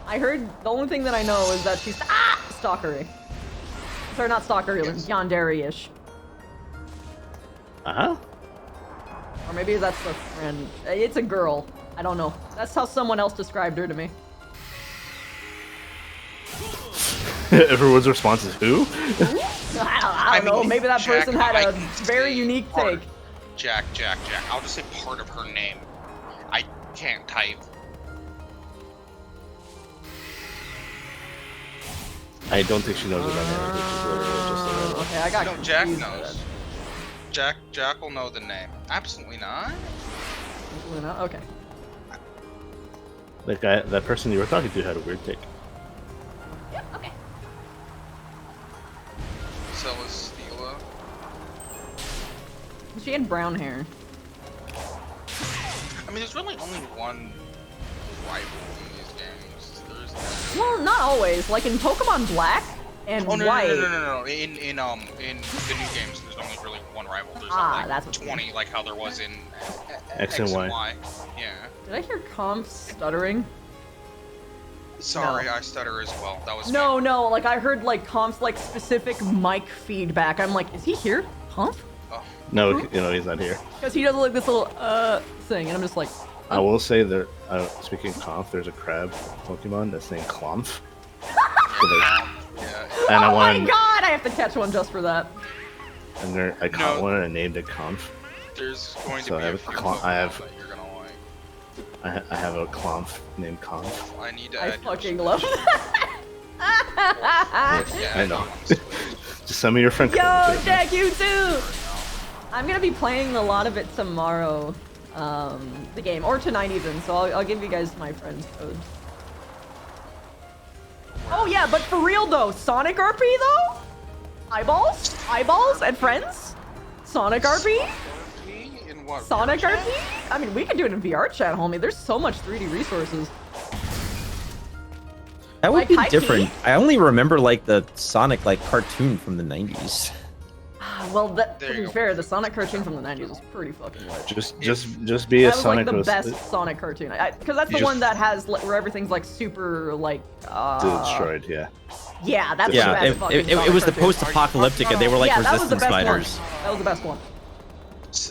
I heard the only thing that I know is that she's stalkery. Sorry, not stalkery, Yes. yandere-ish. Uh-huh. Or maybe that's the friend. It's a girl. I don't know. That's how someone else described her to me. Everyone's response is who? I don't know. mean, Maybe that Jack, person had I a can very say unique part- take. Jack. I'll just say part of her name. I can't type. I don't think she knows what that name is. She's literally just a Okay, I got No, Jack confused knows. with Jack will know the name. Absolutely not. that. Luna, okay. that person you were talking to had a weird take. Yeah, okay. Celesteela. She had brown hair. I mean, there's really only one rival in these games. There's Well, not always. Like in Pokemon Black and no. White. No. In the new games, there's only really one rival. There's not like that's what's 20 like how there was in X and Y. Yeah. Did I hear Comp stuttering? Sorry, No. I stutter as well. That was No, like I heard like Comp's like specific mic feedback. I'm like, is he here? Comp? Oh, No, he's not here. Because he does like this little thing, and I'm just like, I will say that, speaking of Conf, there's a crab Pokemon that's named Clomf. yeah. And oh I my wanted, god, I have to catch one just for that. and I caught No. one and I named it Conf. There's going to So be I a have few a Pokemon I have- that you're gonna like. I have a Clomf named Conf. I need to I add fucking yours. love that. Yeah, I know. you Just send me your friend Yo, code. Jack, you too! I'm gonna be playing a lot of it tomorrow, the game, or tonight even, so I'll give you guys my friend's code. Oh yeah, but for real though, Sonic RP though? Eyeballs and friends? Sonic RP? In what? Sonic VR RP? chat? I mean, we can do it in VR chat, homie. There's so much 3D resources. That would Like, be high different. key? I only remember like the Sonic like cartoon from the 90s. Well, that, There to you be go. fair, the Sonic cartoon from the 90s was pretty fucking lit. Just be a That was Sonic. like the best Sonic cartoon. Because that's You the one just- that has where everything's like super like destroyed. Yeah. Yeah, that's the Yeah, best fucking it Sonic was the cartoon. post-apocalyptic, and they were like Yeah, that was the resistance best fighters. one. That was the best one.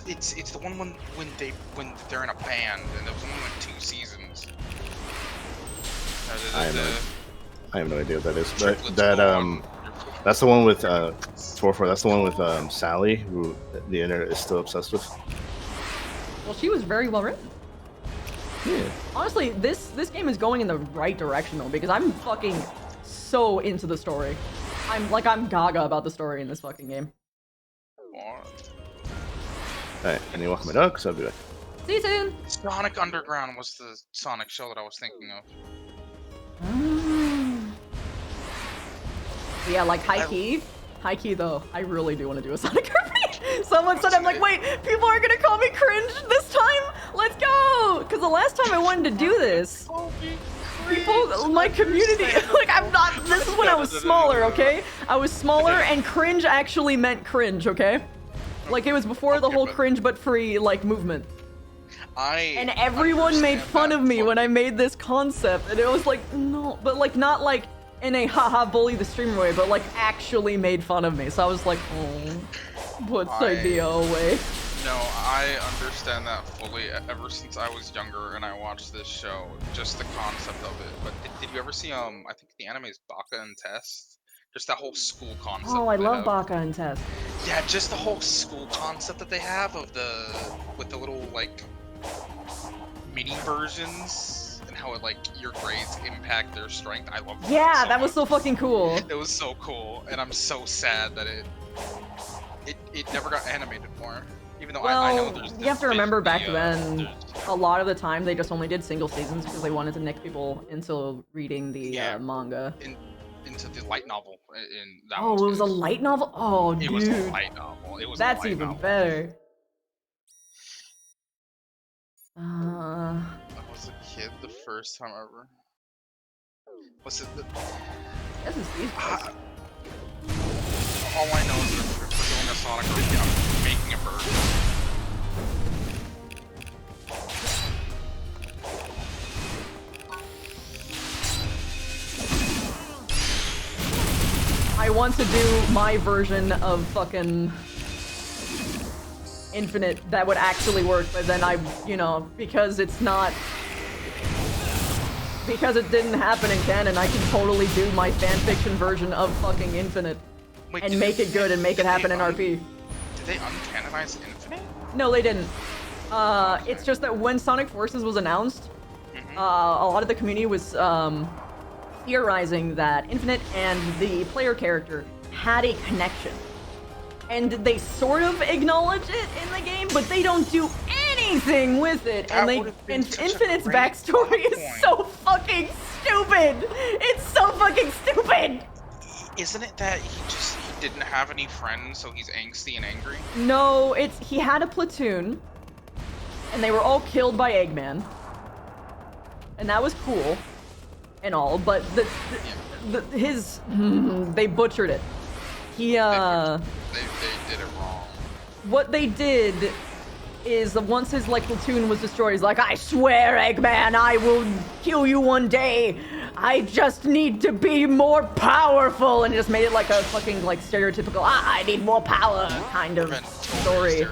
It's the one when they're in a band and there was only like 2 seasons. I have no idea what that is, but Triplets that go on. that's the one with 4-4. That's the one with Sally, who the internet is still obsessed with. Well, she was very well written. Yeah. Honestly, this game is going in the right direction though, because I'm fucking so into the story. I'm gaga about the story in this fucking game. Alright, I need to walk my dog, so I'll be back. See you soon. Sonic Underground was the Sonic show that I was thinking of. Yeah, like high key though. I really do want to do a Sonic RPG. Someone said, I'm like, wait, people are gonna call me cringe this time. Let's go. Because the last time I wanted to do this, people, my community, like I'm not. This is when I was smaller, okay? I was smaller, and cringe actually meant cringe, okay? Like it was before the whole cringe but free like movement. And everyone made fun of me when I made this concept, and it was like, no, but like not like in a haha bully the streamer way, but like actually made fun of me. So I was like, oh, put the idea away. No, I understand that fully. Ever since I was younger and I watched this show, just the concept of it. But did you ever see I think the anime is Baka and Test? Just that whole school concept. Oh, I love Baka and Test. Yeah, just the whole school concept that they have of with the little like mini versions and how it like your grades impact their strength. I love that. Yeah, that was so fucking cool. It was so cool, and I'm so sad that it never got animated more. Even though I know there's you have to remember back then, a lot of the time they just only did single seasons because they wanted to nick people into reading the manga. Into the light novel. In that it was a light novel? Oh, dude. It was a light novel. It was That's a light even novel. better. I was a kid the first time ever. Was it the... This is these guys. All I know is that if we're doing a Sonic RPG, I'm making a bird. I want to do my version of fucking Infinite that would actually work, but then because it's not... Because it didn't happen in canon, I can totally do my fanfiction version of fucking Infinite. Wait, and make it good and make it happen in RP. Did they uncanonize Infinite? No, they didn't. It's just that when Sonic Forces was announced, a lot of the community was theorizing that Infinite and the player character had a connection. And they sort of acknowledge it in the game, but they don't do anything with it. That And Infinite's backstory is so fucking stupid! It's so fucking stupid! Isn't it that he didn't have any friends, so he's angsty and angry? No, he had a platoon, and they were all killed by Eggman. And that was cool, and all, but they butchered it. They did it wrong. What they did is once his platoon was destroyed, he's like, I swear, Eggman, I will kill you one day. I just need to be more powerful, and just made it like a fucking stereotypical I need more power kind of story.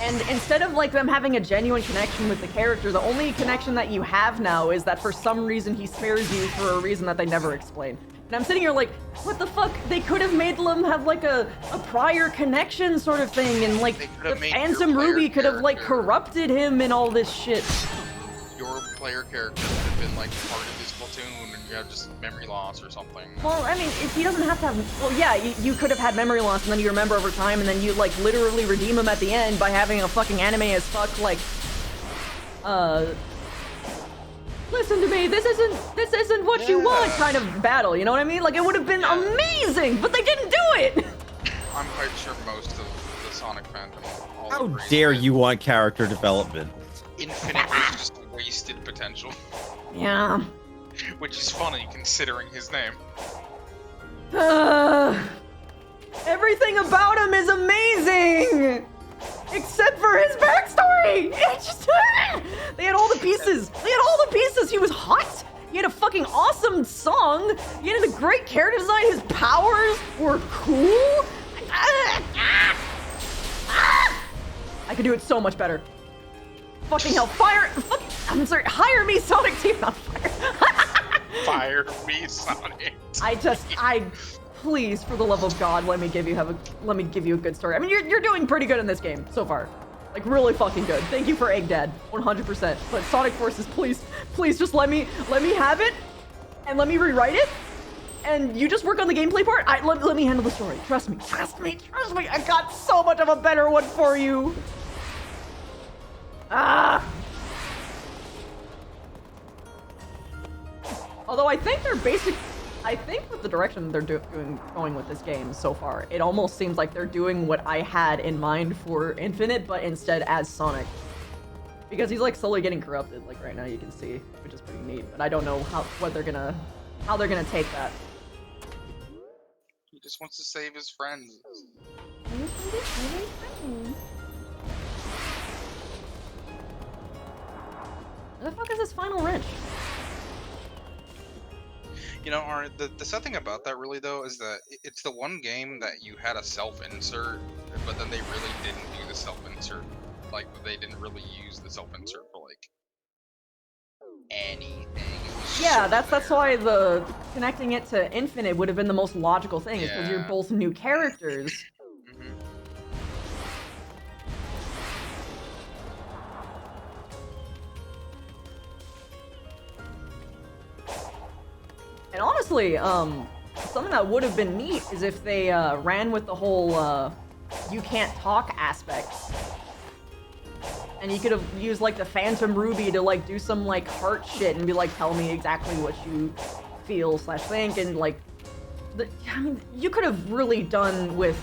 And instead of them having a genuine connection with the character, the only connection that you have now is that for some reason he spares you for a reason that they never explain. And I'm sitting here like, what the fuck? They could have made them have a prior connection sort of thing, and the Phantom Ruby could have corrupted him and all this shit. Your player character would have been part of his platoon, and you have just memory loss or something. Well, I mean, if he doesn't have to have... Well, yeah, you could have had memory loss, and then you remember over time, and then you literally redeem him at the end by having a fucking anime as fuck listen to me, this isn't what you want kind of battle, you know what I mean? It would have been amazing, but they didn't do it! I'm quite sure most of the Sonic fandom... How dare you want character development? Infinite was just wasted potential. Yeah. Which is funny, considering his name. Everything about him is amazing! Except for his backstory! They had all the pieces! He was hot! He had a fucking awesome song! He had a great character design! His powers were cool! I could do it so much better. Fucking hell, I'm sorry, hire me, Sonic Team, not fire. Fire me, Sonic. Please, for the love of God, let me give you a good story. I mean, you're doing pretty good in this game so far. Like, really fucking good. Thank you for Egg Dad, 100%. But Sonic Forces, please, please just let me have it, and let me rewrite it, and you just work on the gameplay part. Let me handle the story. Trust me, trust me, trust me. I got so much of a better one for you. Ah. Although I think I think with the direction they're going with this game so far, it almost seems like they're doing what I had in mind for Infinite, but instead as Sonic. Because he's like slowly getting corrupted, like right now you can see, which is pretty neat. But I don't know how they're gonna take that. He just wants to save his friends. Where the fuck is this final wrench? You know, Aaron, the sad thing about that really though is that it's the one game that you had a self-insert, but then they really didn't do the self-insert. Like, they didn't really use the self-insert for like anything. Yeah, that's why the connecting it to Infinite would have been the most logical thing, is because you're Yeah. both new characters. Mhm. And honestly, something that would have been neat is if they ran with the whole you can't talk aspect. And you could have used like the Phantom Ruby to like do some like heart shit and be like, tell me exactly what you feel / think, and like I mean, you could have really done with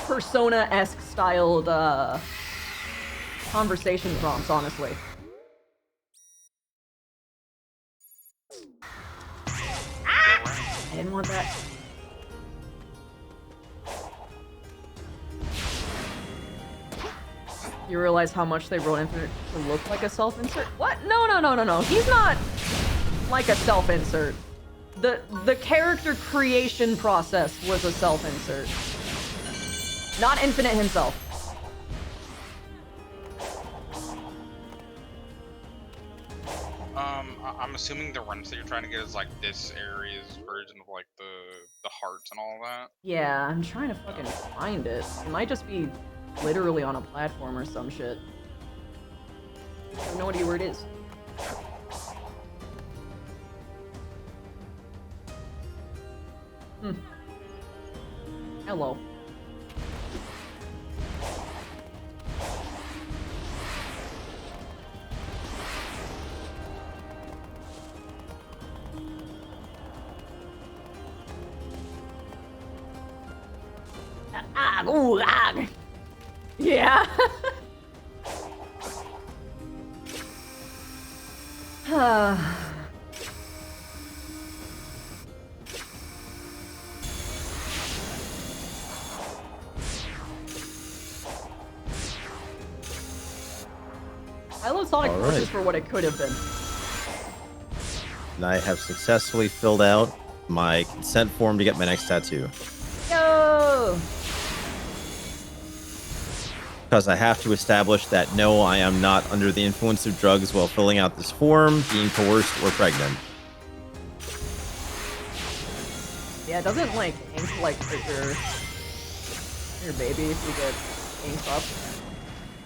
Persona-esque styled conversation prompts, honestly. I didn't want that. You realize how much they wrote Infinite to look like a self-insert? What? No. He's not like a self-insert. The character creation process was a self-insert. Not Infinite himself. I'm assuming the wrench that you're trying to get is like this area's version of like the hearts and all that. Yeah, I'm trying to fucking find it. It might just be literally on a platform or some shit. I have no idea where it is. Hello. Ooh, ah. Yeah. I love Sonic Forces for what it could have been. And I have successfully filled out my consent form to get my next tattoo. Yo! Because I have to establish that no, I am not under the influence of drugs while filling out this form, being coerced, or pregnant. Yeah, it doesn't like ink like hurt your baby if you get inked up.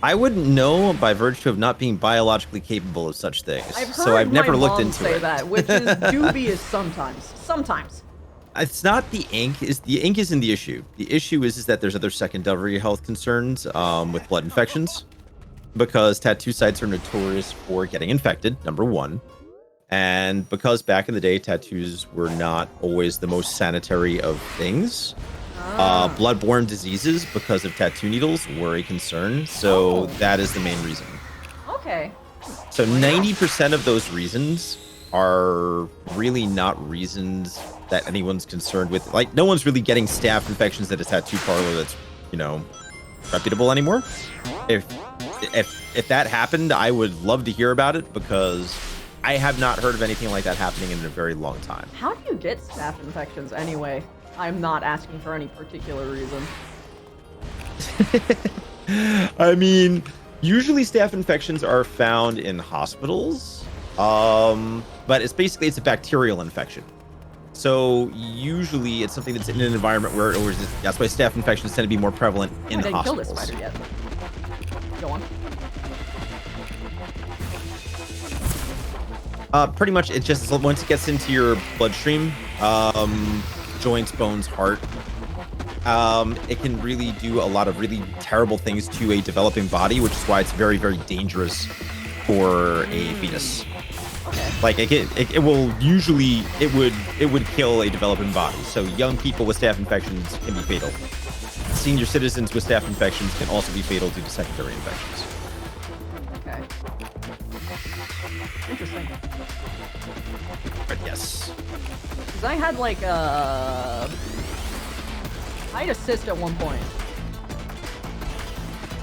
I wouldn't know by virtue of not being biologically capable of such things. So I've never looked into say it. that, which is dubious sometimes. Sometimes. It's not the ink. The ink isn't the issue. The issue is that there's other secondary health concerns with blood infections, because tattoo sites are notorious for getting infected, number one. And because back in the day, tattoos were not always the most sanitary of things. Bloodborne diseases, because of tattoo needles, were a concern. So that is the main reason. Okay. So 90% of those reasons are really not reasons that anyone's concerned with. Like, no one's really getting staph infections at a tattoo parlor that's, you know, reputable anymore. If that happened, I would love to hear about it, because I have not heard of anything like that happening in a very long time. How do you get staph infections anyway? I'm not asking for any particular reason. I mean, usually staph infections are found in hospitals, but it's a bacterial infection. So usually it's something that's in an environment where that's why staph infections tend to be more prevalent in I didn't kill hospitals. this spider yet. Go on. Pretty much, it just once it gets into your bloodstream, joints, bones, heart, it can really do a lot of really terrible things to a developing body, which is why it's very, very dangerous for a fetus. Okay. Like it will usually it would kill a developing body. So young people with staph infections can be fatal. Senior citizens with staph infections can also be fatal due to secondary infections. Okay. Interesting. But yes. Because I had like I had a cyst at one point.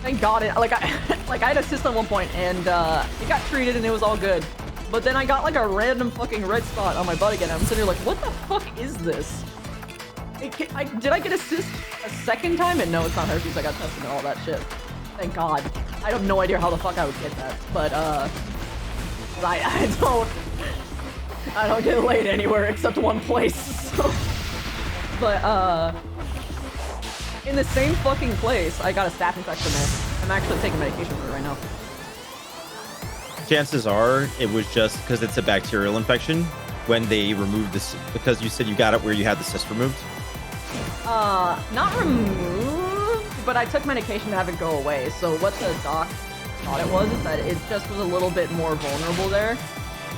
Thank God it like I like I had a cyst at one point and it got treated and it was all good. But then I got like a random fucking red spot on my butt again. I'm sitting here like, what the fuck is this? Did I get a cyst a second time? And no, it's not herpes. I got tested and all that shit. Thank God. I have no idea how the fuck I would get that. But I don't get laid anywhere except one place. So. But in the same fucking place, I got a staph infection there. I'm actually taking medication for it right now. Chances are it was just because it's a bacterial infection when they removed this, because you said you got it where you had the cyst removed. Not removed, but I took medication to have it go away. So what the doc thought it was is that it just was a little bit more vulnerable there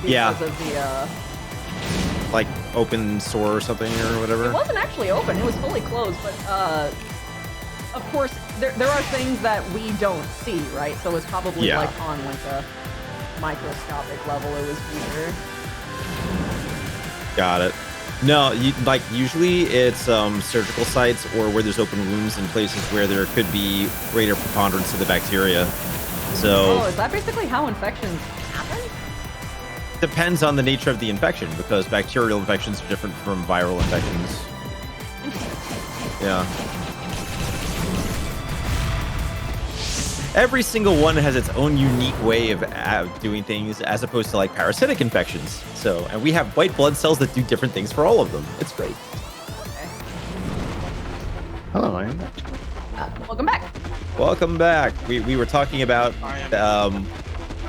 because of the like open sore or something or whatever. It wasn't actually open, it was fully closed, but of course there are things that we don't see, right? So it's probably like on like a microscopic level it was weaker. Got it. No, like usually it's surgical sites or where there's open wounds in places where there could be greater preponderance of the bacteria. So is that basically how infections happen? Depends on the nature of the infection, because bacterial infections are different from viral infections. Yeah. Every single one has its own unique way of doing things, as opposed to like parasitic infections. So, and we have white blood cells that do different things for all of them. It's great. Okay. Hello, I am. Welcome back. Welcome back. We were talking about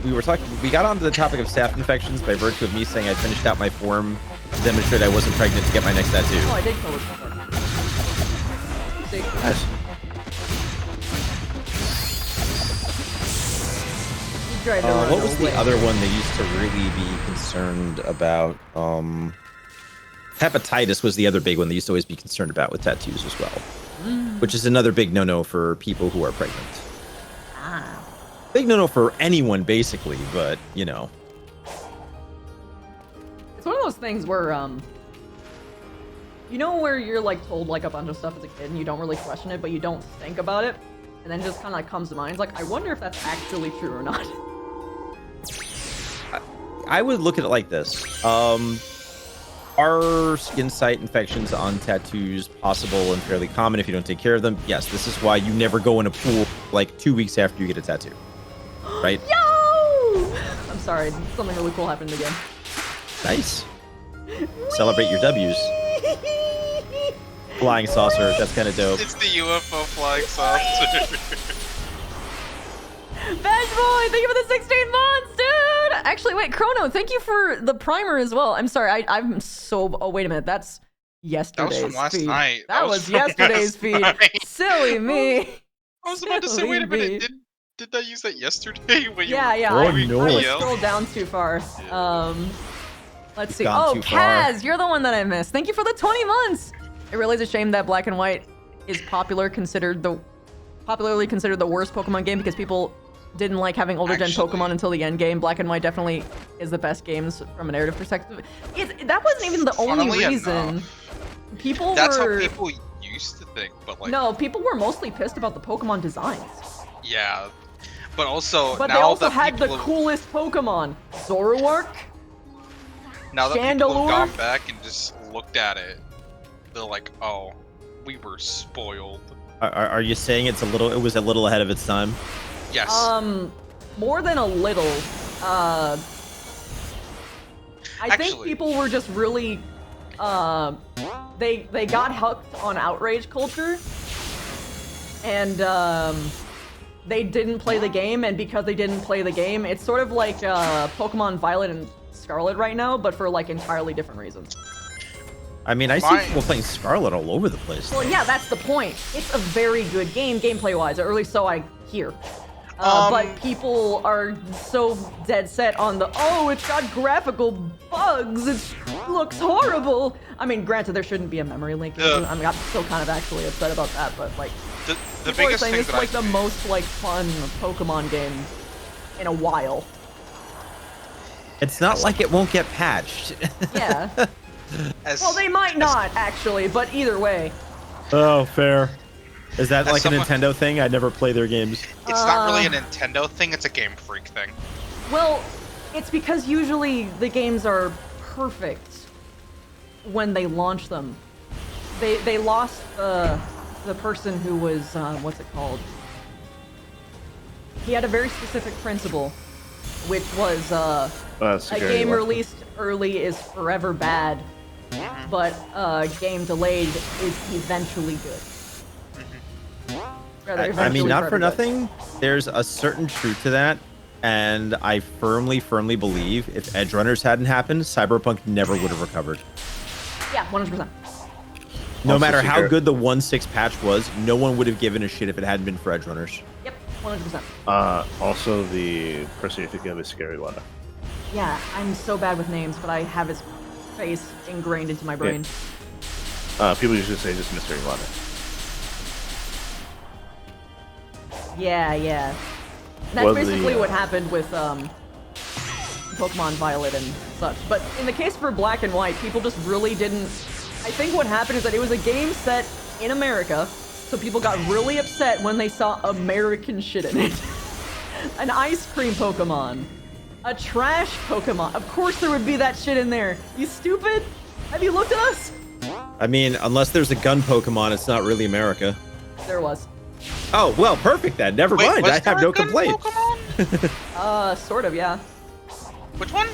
we got onto the topic of staph infections by virtue of me saying I finished out my form to demonstrate I wasn't pregnant to get my next tattoo. Oh, I did kill this before. See? Nice. What was the other one they used to really be concerned about? Hepatitis was the other big one they used to always be concerned about with tattoos as well, which is another big no-no for people who are pregnant. Big no-no for anyone, basically, but, you know. It's one of those things where, you know where you're, like, told, like, a bunch of stuff as a kid and you don't really question it, but you don't think about it, and then just kind of, like, comes to mind. It's like, I wonder if that's actually true or not. I would look at it like this. Are skin site infections on tattoos possible and fairly common if you don't take care of them? Yes, this is why you never go in a pool, like, 2 weeks after you get a tattoo. Right? Yo! I'm sorry, something really cool happened again. Nice. Celebrate your W's. Flying saucer, that's kind of dope. It's the UFO flying saucer. Badge Boy, thank you for the 16 months, dude! Actually, wait, Chrono, thank you for the primer as well. I'm sorry, I'm so... Oh, wait a minute, that's yesterday's That was from last feed. night. That was yesterday's feed. Silly me. I was about to say, wait a minute, did I use that yesterday? When Yeah, you yeah, Oh, I no. scrolled down too far. Let's see. Gone Oh, too far. Kaz, you're the one that I missed. Thank you for the 20 months. It really is a shame that Black and White is popularly considered the worst Pokemon game because people didn't like having older gen Pokemon until the end game. Black and White definitely is the best games from a narrative perspective. That wasn't even the only Funnily reason. enough, People that's were... how people used to think, but like... No, people were mostly pissed about the Pokemon designs. Yeah, but also But now they also that had the people have- coolest Pokemon. Zoroark? Now that people Chandelure? have gone back and just looked at it, they're like, "Oh, we were spoiled." Are you saying it was a little ahead of its time? Yes. More than a little. I think Actually- people were just really, they got hooked on outrage culture, and they didn't play the game, and because they didn't play the game, it's sort of like Pokemon Violet and Scarlet right now, but for like entirely different reasons. I mean, I see people playing Scarlet all over the place. Well, yeah, that's the point. It's a very good game, gameplay-wise, or at least so I hear. But people are so dead set on it's got graphical bugs, it looks horrible. I mean, granted, there shouldn't be a memory link. I mean, I'm still kind of actually upset about that, but like, the people are biggest saying thing it's that like the most like fun Pokemon game in a while. It's not like it won't get patched. Yeah. Well, they might not actually, but either way. Oh, fair. Is that like a Nintendo thing? I never play their games. It's not really a Nintendo thing, it's a Game Freak thing. Well, it's because usually the games are perfect when they launch them. They lost the person who was, what's it called? He had a very specific principle, which was, a game released early is forever bad, but a game delayed is eventually good. I mean, not for nothing, there's a certain truth to that, and I firmly believe if Edge Runners hadn't happened, Cyberpunk never would have recovered. Yeah, 100%. No matter how good the 1.6 patch was, no one would have given a shit if it hadn't been for Edge Runners. Yep, 100%. Also, the person you're thinking of is Scary Wada. Yeah, I'm so bad with names, but I have his face ingrained into my brain. Yeah. People usually say just Mystery Wada. Yeah. That's basically what happened with Pokemon Violet and such. But in the case for Black and White, people just really didn't... I think what happened is that it was a game set in America, so people got really upset when they saw American shit in it. An ice cream Pokemon. A trash Pokemon. Of course there would be that shit in there. You stupid? Have you looked at us? I mean, unless there's a gun Pokemon, it's not really America. There was. Oh, well, perfect then. Never mind. I have no complaints. Sort of, yeah. Which one?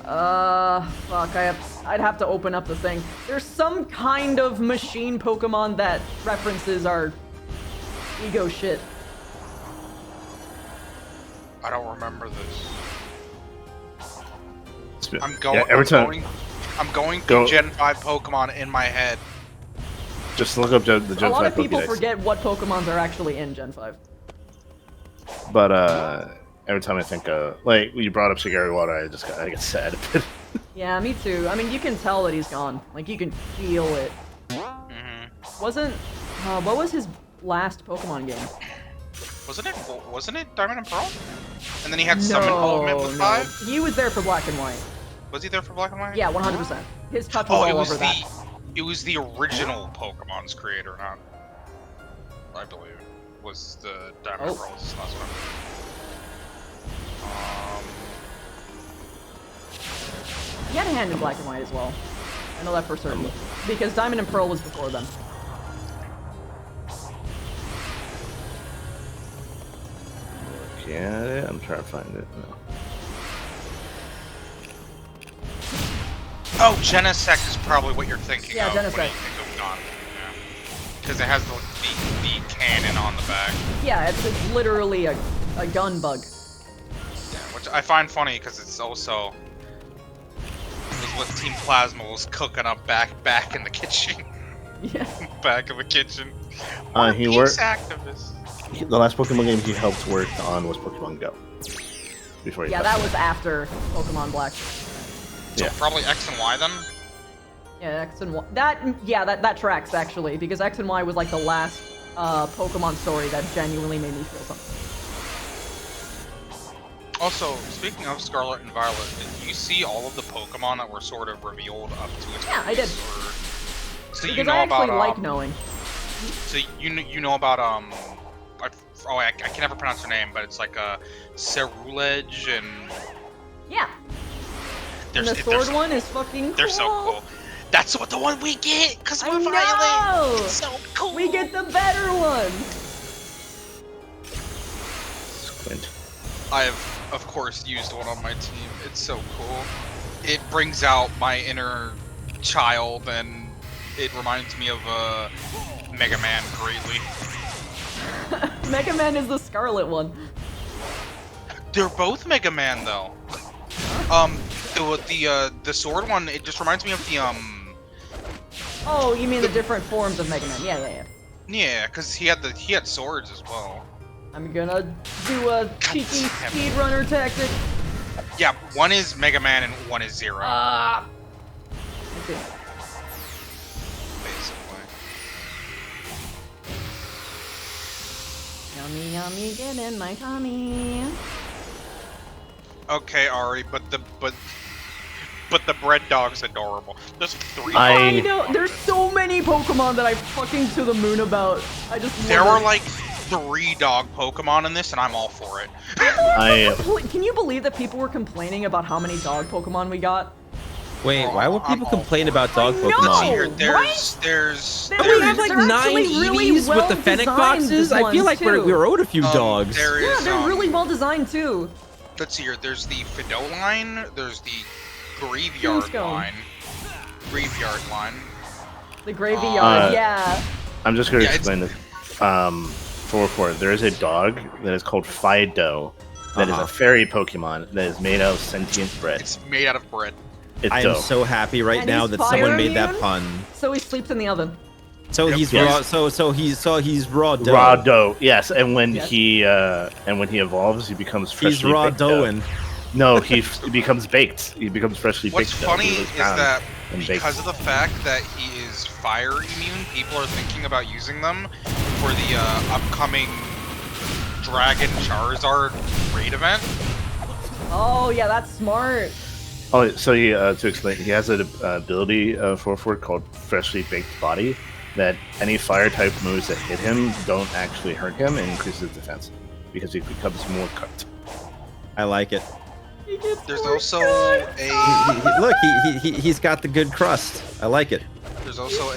Fuck, I'd have to open up the thing. There's some kind of machine Pokemon that references our ego shit. I don't remember this. I'm going through Gen 5 Pokemon in my head. Just look up the Gen 5 Pokédex. A lot of people forget what Pokemons are actually in Gen 5. But every time I think like when you brought up Shigari Water, I get sad a bit. Yeah, me too. I mean, you can tell that he's gone. Like, you can feel it. Wasn't what was his last Pokemon game? Wasn't it Diamond and Pearl? And then he had some involvement with 5? He was there for Black and White. Was he there for Black and White? Yeah, 100%. His touch was all over that. It was the original Pokemon's creator, not, I believe, was the Diamond and Pearl's last one. He had a hand in Black and White as well. I know that for certain. Because Diamond and Pearl was before them. Yeah, I'm trying to find it. No. Oh, Genesect is probably what you're thinking of. Yeah, Genesect. When you think of Gun. Yeah. Because it has the cannon on the back. Yeah, it's literally a gun bug. Yeah, which I find funny because it's also was what Team Plasma was cooking up back in the kitchen. Yeah. Back in the kitchen. He worked. Activist. The last Pokemon game he helped work on was Pokemon Go. Before he that was after Pokemon Black. So probably X and Y then? Yeah, X and Y. That tracks actually, because X and Y was like the last Pokemon story that genuinely made me feel something. Also, speaking of Scarlet and Violet, did you see all of the Pokemon that were sort of revealed up to its I did. So because you know I actually about like knowing. So you know about I can never pronounce her name, but it's like a Cerulege and yeah. And the sword one is fucking cool. They're so cool. That's what the one we get, because we're Violet. It's so cool. We get the better one. Squint. I have, of course, used one on my team. It's so cool. It brings out my inner child, and it reminds me of Mega Man greatly. Mega Man is the scarlet one. They're both Mega Man though. The sword one, it just reminds me of the Oh, you mean the different forms of Mega Man? Yeah. Yeah, because he had swords as well. I'm gonna do a cheeky speedrunner tactic. Yeah, one is Mega Man and one is Zero. Okay. Basically. Yummy, yummy, get in my tummy. Okay, Ari, but the bread dog's adorable. There's 3. I know. There's so many Pokemon that I'm fucking to the moon about. I just. There love were like 3 dog Pokemon in this, and I'm all for it. Can you believe that people were complaining about how many dog Pokemon we got? Wait, why would people complain about dog I know! Pokemon? There's We have like They're 9 actually really Eevees with the Fennec well-designed boxes. I feel like ones, too. we're owed a few dogs. There Yeah, is, they're really well designed too. Let's see here. There's the Fido line. There's the Graveyard Tombstone. line. Graveyard line. The graveyard, yeah. I'm just going to Yeah, explain this. For there is a dog that is called Fido. That is a fairy Pokemon that is made out of sentient bread. It's made out of bread. It's I am dope. so happy right And now he's that fire someone made that immune? pun. So he sleeps in the oven. So Yep. he's Yes. raw. So he's raw dough. Raw dough, yes. And when Yes. he evolves, he becomes freshly He's raw baked dough. doughing. No, he becomes baked. He becomes freshly What's baked. dough. funny He was is ground that and baked. because of the fact that he is fire immune, people are thinking about using them for the upcoming Dragon Charizard raid event. Oh yeah, that's smart. Oh, so he to explain, he has an ability for called Freshly Baked Body that any fire type moves that hit him don't actually hurt him and increases his defense because he becomes more cooked. I like it. He gets There's more also good. Look, he's got the good crust. I like it. There's also a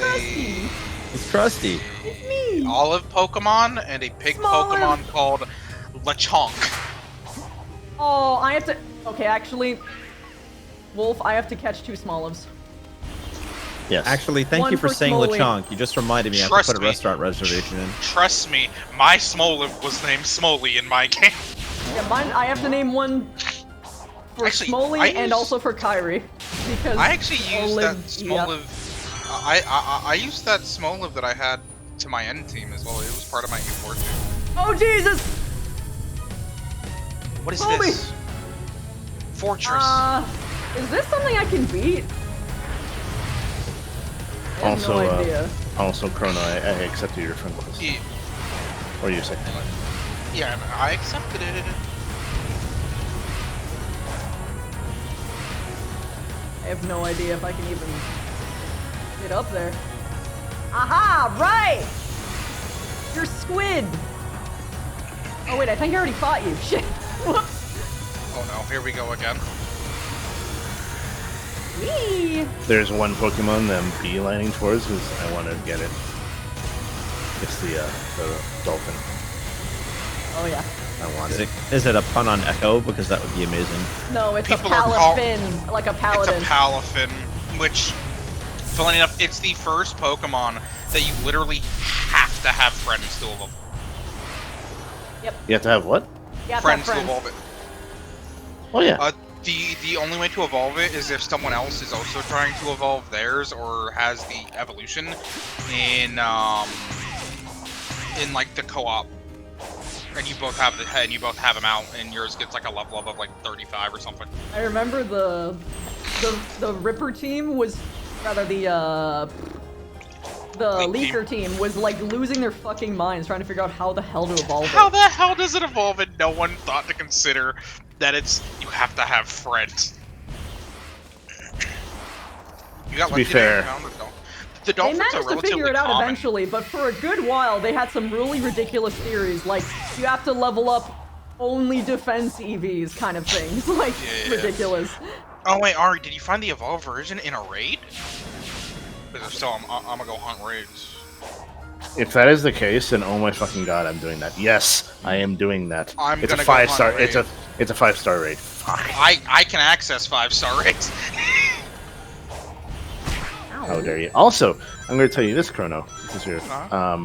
It's crusty. It's me. olive Pokemon and a pig Smoliv. Pokemon called Lechonk. Oh, I have to. Okay, actually, Wolf, I have to catch 2 Smolives. Yes. Actually, thank One you for for saying Smoley. LeChonk. You just reminded me I have to Trust put a me. restaurant reservation in. Trust me, my Smoliv was named Smoley in my game. Yeah, mine. I have to name one for Actually, Smoley I and used- also for Kyrie because I actually used that Olivia- Smoliv. I used that Smoliv that I had to my end team as well. It was part of my E4 team. Oh Jesus! What is Smoley! this? Fortress. Is this something I can beat? I have Also, no idea. Also, Chrono, I accepted your friend request. Yeah, Or you say? yeah, I accepted it. I have no idea if I can even get up there. Aha! Right! You're squid! Oh wait, I think I already fought you. Shit! Whoops! Oh no, here we go again. Whee! There's one Pokemon that I'm beelining towards because I want to get it. It's the dolphin. Oh yeah. I want Is it. it a pun on Echo? Because that would be amazing. No, it's People a are call- Palafin, like a It's paladin. a Palafin, which, funny enough, it's the first Pokemon that you literally have to have friends to evolve. You have to have what? Yeah, Friends to friends. evolve it. Oh yeah. The only way to evolve it is if someone else is also trying to evolve theirs or has the evolution in like the co-op, and you both have them out, and yours gets like a level up of like 35 or something. I remember the Ripper team was, rather the Leak Leaker team was like losing their fucking minds trying to figure out how the hell to evolve How it. the hell does it evolve? And no one thought to consider that you have to have friends. You got To be lucky there, fair. found it, though. The They dolphins are managed to relatively figure it out common. eventually, but for a good while they had some really ridiculous theories, like you have to level up only defense EVs kind of things. Like Yeah. ridiculous. Oh wait, Ari, did you find the evolved version in a raid? Because if so, I'm gonna go hunt raids. If that is the case, then oh my fucking god, I'm doing that. Yes, I am doing that. I'm it's a gonna go 5-star. hunt It's a 5-star raid. Fuck. I can access 5-star raids. How dare you? Also, I'm going to tell you this, Chrono. This is your, Huh?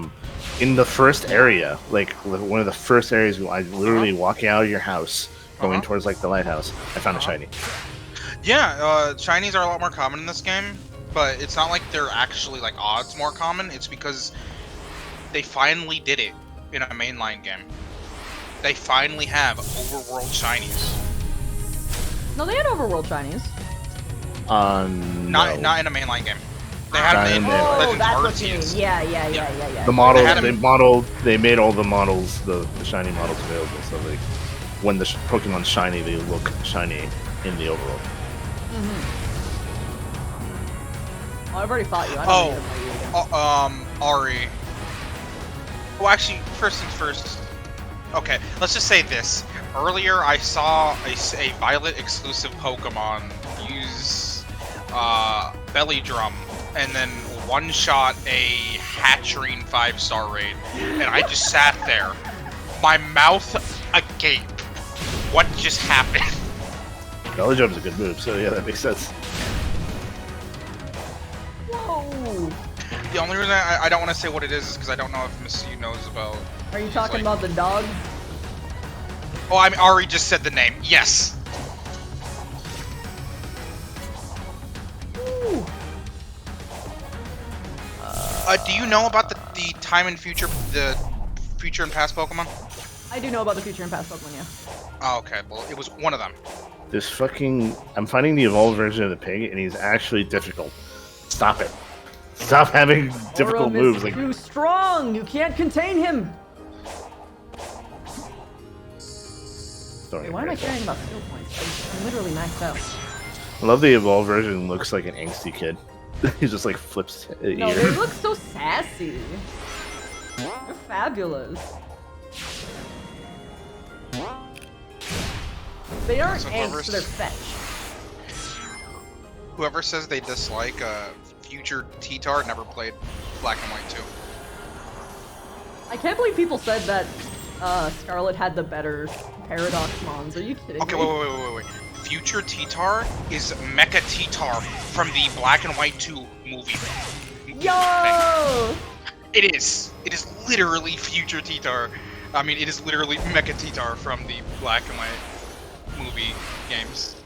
in the first area, like one of the first areas, I literally walking out of your house, going towards like the lighthouse, I found a shiny. Yeah, shinies are a lot more common in this game, but it's not like they're actually like odds more common. It's because they finally did it in a mainline game. They finally have overworld shinies. No, they had overworld shinies. Not in a mainline game. They had them in Oh, Legends that's what you mean. Arceus. Yeah. The models They had they made all the models, the shiny models available. So like when the Pokemon's shiny, they look shiny in the overworld. Oh, I've already fought you. I don't need to fight you again. Ari. Well, actually, first things first. Okay, let's just say this. Earlier, I saw a Violet exclusive Pokemon use Belly Drum and then one-shot a Hatcherene 5-star raid, and I just sat there, my mouth agape. What just happened? Belly Drum's a good move, so yeah, that makes sense. Whoa! The only reason I don't want to say what it is because I don't know if Miss U knows about. Are you talking about the dog? Oh, I already just said the name. Yes. Ooh. Do you know about the time and future, the future and past Pokemon? I do know about the future and past Pokemon, yeah. Oh, okay. Well, it was one of them. This fucking... I'm finding the evolved version of the pig, and he's actually difficult. Stop it. Stop having difficult Aurum moves. is Like, too strong! You can't contain him! Wait, why am I caring about skill points? I'm literally maxed out. I love the evolved version. Looks like an angsty kid. He just like flips his No, ear. they look so sassy. They're fabulous. They aren't So angst, they're fetch. Whoever says they dislike future T-Tar never played Black and White 2. I can't believe people said that Scarlet had the better Paradox Mons. Are you kidding Okay, me? wait. Future T-Tar is Mecha T-Tar from the Black and White 2 movie. Yo! It is. It is literally Future T-Tar. I mean, it is literally Mecha T-Tar from the Black and White movie games.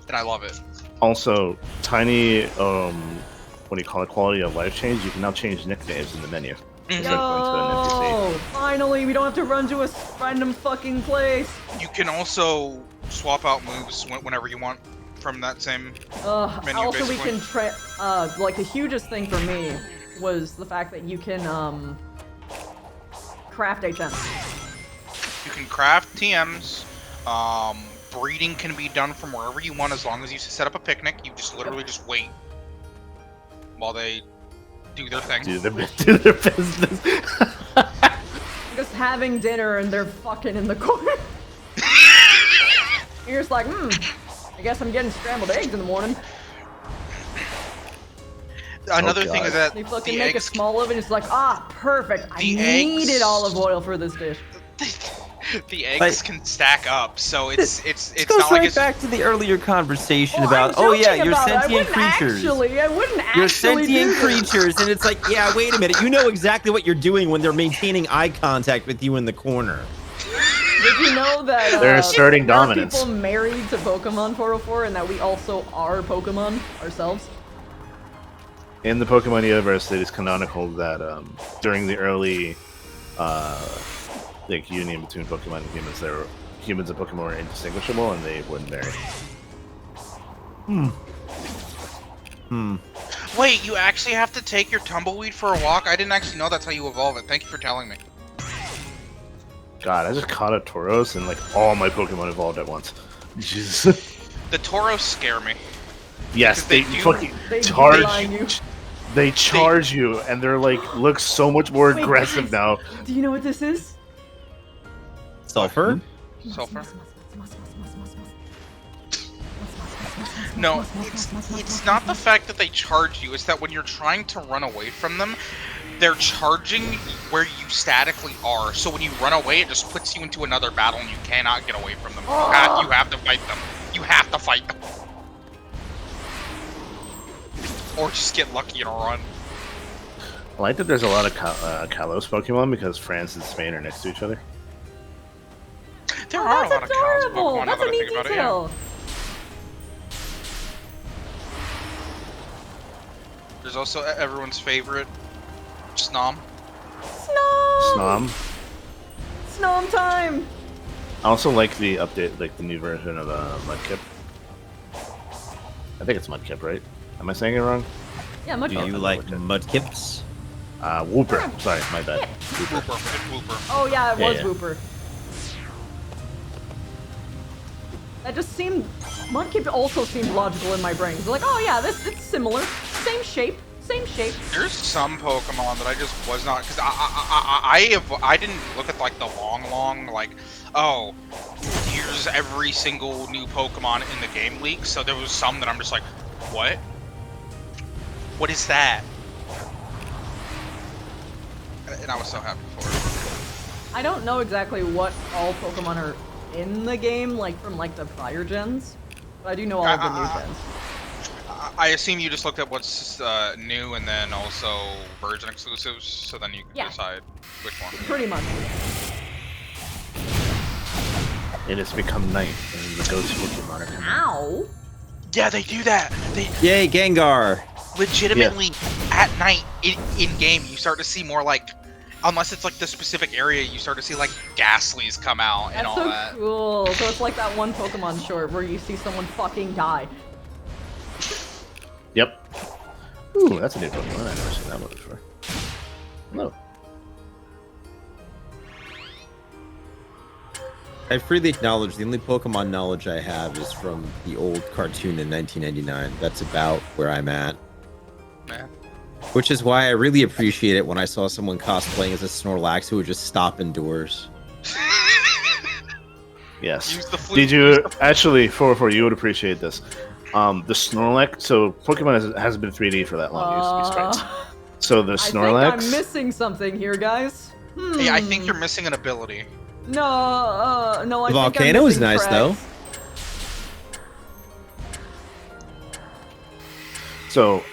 And I love it. Also, tiny, what do you call it, quality of life change? You can now change nicknames in the menu. Instead of going to an NPC. Yo! Finally, we don't have to run to a random fucking place. You can also swap out moves whenever you want from that same menu, Also, basically. we can like the hugest thing for me was the fact that you can craft HMs. You can craft TMs. Breeding can be done from wherever you want as long as you set up a picnic. You just literally just wait while they do their thing. Do their business. Just having dinner and they're fucking in the corner. You're just like, I guess I'm getting scrambled eggs in the morning. Another thing is that They fucking the make eggs, a small oven. It's like, perfect. I The needed eggs- olive oil for this dish. the eggs can stack up, so it's This not goes like right it's back to the earlier conversation I'm about, joking you're about it. sentient creatures. I wouldn't You're actually sentient do this. creatures, and it's like, yeah, wait a minute. You know exactly what you're doing when they're maintaining eye contact with you in the corner. Did you know that They're asserting there are dominance. people married to Pokemon 404 and that we also are Pokemon ourselves? In the Pokemon universe, it is canonical that during the early like union between Pokemon and humans, humans and Pokemon were indistinguishable, and they wouldn't marry. Wait, you actually have to take your tumbleweed for a walk? I didn't actually know that's how you evolve it. Thank you for telling me. God, I just caught a Tauros, and like all my Pokemon evolved at once. Jesus. The Tauros scare me. Yes, They they do- fucking They charge line you. They charge you, and they're like look so much more Wait, aggressive guys. now. Do you know what this is? Sulfur? Sulfur? No, it's not the fact that they charge you, it's that when you're trying to run away from them, they're charging where you statically are. So when you run away, it just puts you into another battle and you cannot get away from them. You have to fight them. You have to fight them. Or just get lucky and run. I like that there's a lot of Kalos Pokemon because France and Spain are next to each other. There are a lot That's of cows adorable. Pokemon now That's that a I neat think about it. Yeah. detail. There's also everyone's favorite Snom. Snom. Snom. Snom time. I also like the update, like the new version of Mudkip. I think it's Mudkip, right? Am I saying it wrong? Yeah, much Do you better. like mudkips? Whooper. Sorry, my bad. Whooper. It's Whooper. Oh yeah, it was Yeah. Whooper. That just seemed. Mudkip also seemed logical in my brain. Like, oh yeah, it's similar, same shape, same shape. There's some Pokemon that I just was not, because I didn't look at like the long like, oh, here's every single new Pokemon in the game leak. So there was some that I'm just like, what? What is that? And I was so happy for it. I don't know exactly what all Pokemon are in the game, like from like the prior gens, but I do know all of the new gens. I assume you just looked at what's new and then also version exclusives, so then you can decide which one. Pretty much. It has become night, and the ghost Pokemon are coming. Ow! Yeah, they do that. They Yay, Gengar! legitimately at night in game you start to see more like, unless it's like the specific area, you start to see like Ghastlies come out and That's all so that. cool. So it's like that one Pokemon short where you see someone fucking die. Yep. Ooh, that's a new Pokemon. I've never seen that one before. No. I freely acknowledge the only Pokemon knowledge I have is from the old cartoon in 1999. That's about where I'm at. Man. Which is why I really appreciate it when I saw someone cosplaying as a Snorlax who would just stop indoors. Yes. Use the flute. Did you actually? For you would appreciate this. The Snorlax. So Pokemon hasn't been 3D for that long. It used to be sprites. So the I Snorlax. think I'm missing something here, guys. Hey, I think you're missing an ability. No, no, I The think I'm volcano is missing nice, though. tracks. So,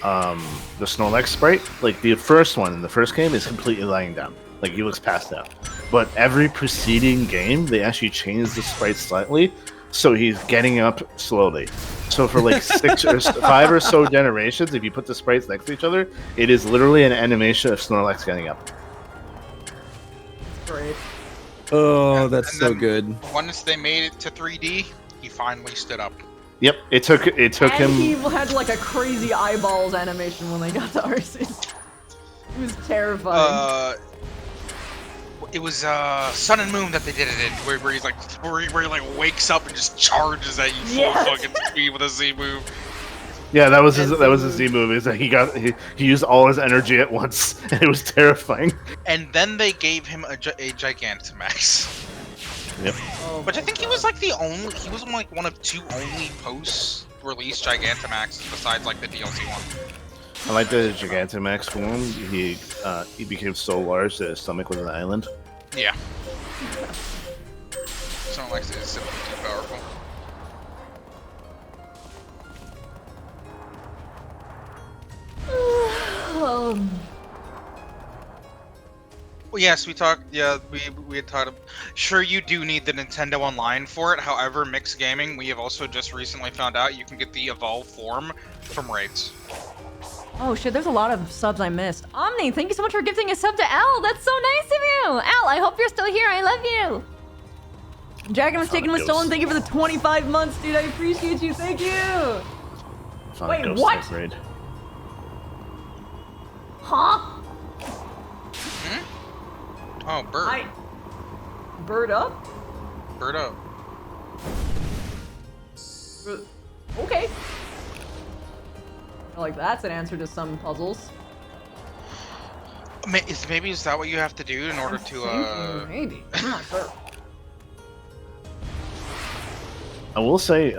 the Snorlax sprite, like the first one in the first game, is completely lying down. Like, he looks passed out. But every preceding game, they actually changed the sprite slightly, so he's getting up slowly. So for like 6 or 5 or so generations, if you put the sprites next to each other, it is literally an animation of Snorlax getting up. Great. Oh, that's And so then good. Once they made it to 3D, he finally stood up. Yep, it took And him. he had like a crazy eyeballs animation when they got to Arceus. It was terrifying. It was Sun and Moon that they did it in, where he's like, where he like wakes up and just charges at you full Yes. fucking speed with a Z move. Yeah, that was his Z move. Is that he used all his energy at once, and it was terrifying. And then they gave him a Gigantamax. Yep. Oh Which I my think he God. was like he was like one of 2 only post-release Gigantamaxes besides like the DLC one. I like the Gigantamax form. He became so large that his stomach was an island. Yeah. Someone likes it, it's simply too powerful. Well, yes, we talked. Yeah, we had talked. Sure, you do need the Nintendo Online for it. However, mixed gaming, we have also just recently found out you can get the Evolve form from raids. Oh shit, there's a lot of subs I missed. Omni, thank you so much for gifting a sub to Al. That's so nice of you. Al, I hope you're still here. I love you. Dragon was taken was stolen. Thank you for the 25 months, dude. I appreciate you. Thank you. Sonic Wait, Ghost what? Upgrade. Huh? Oh, bird. Bird up? Bird up. Okay. Like that's an answer to some puzzles. Maybe is that what you have to do in order to Maybe. I'm not sure. I will say,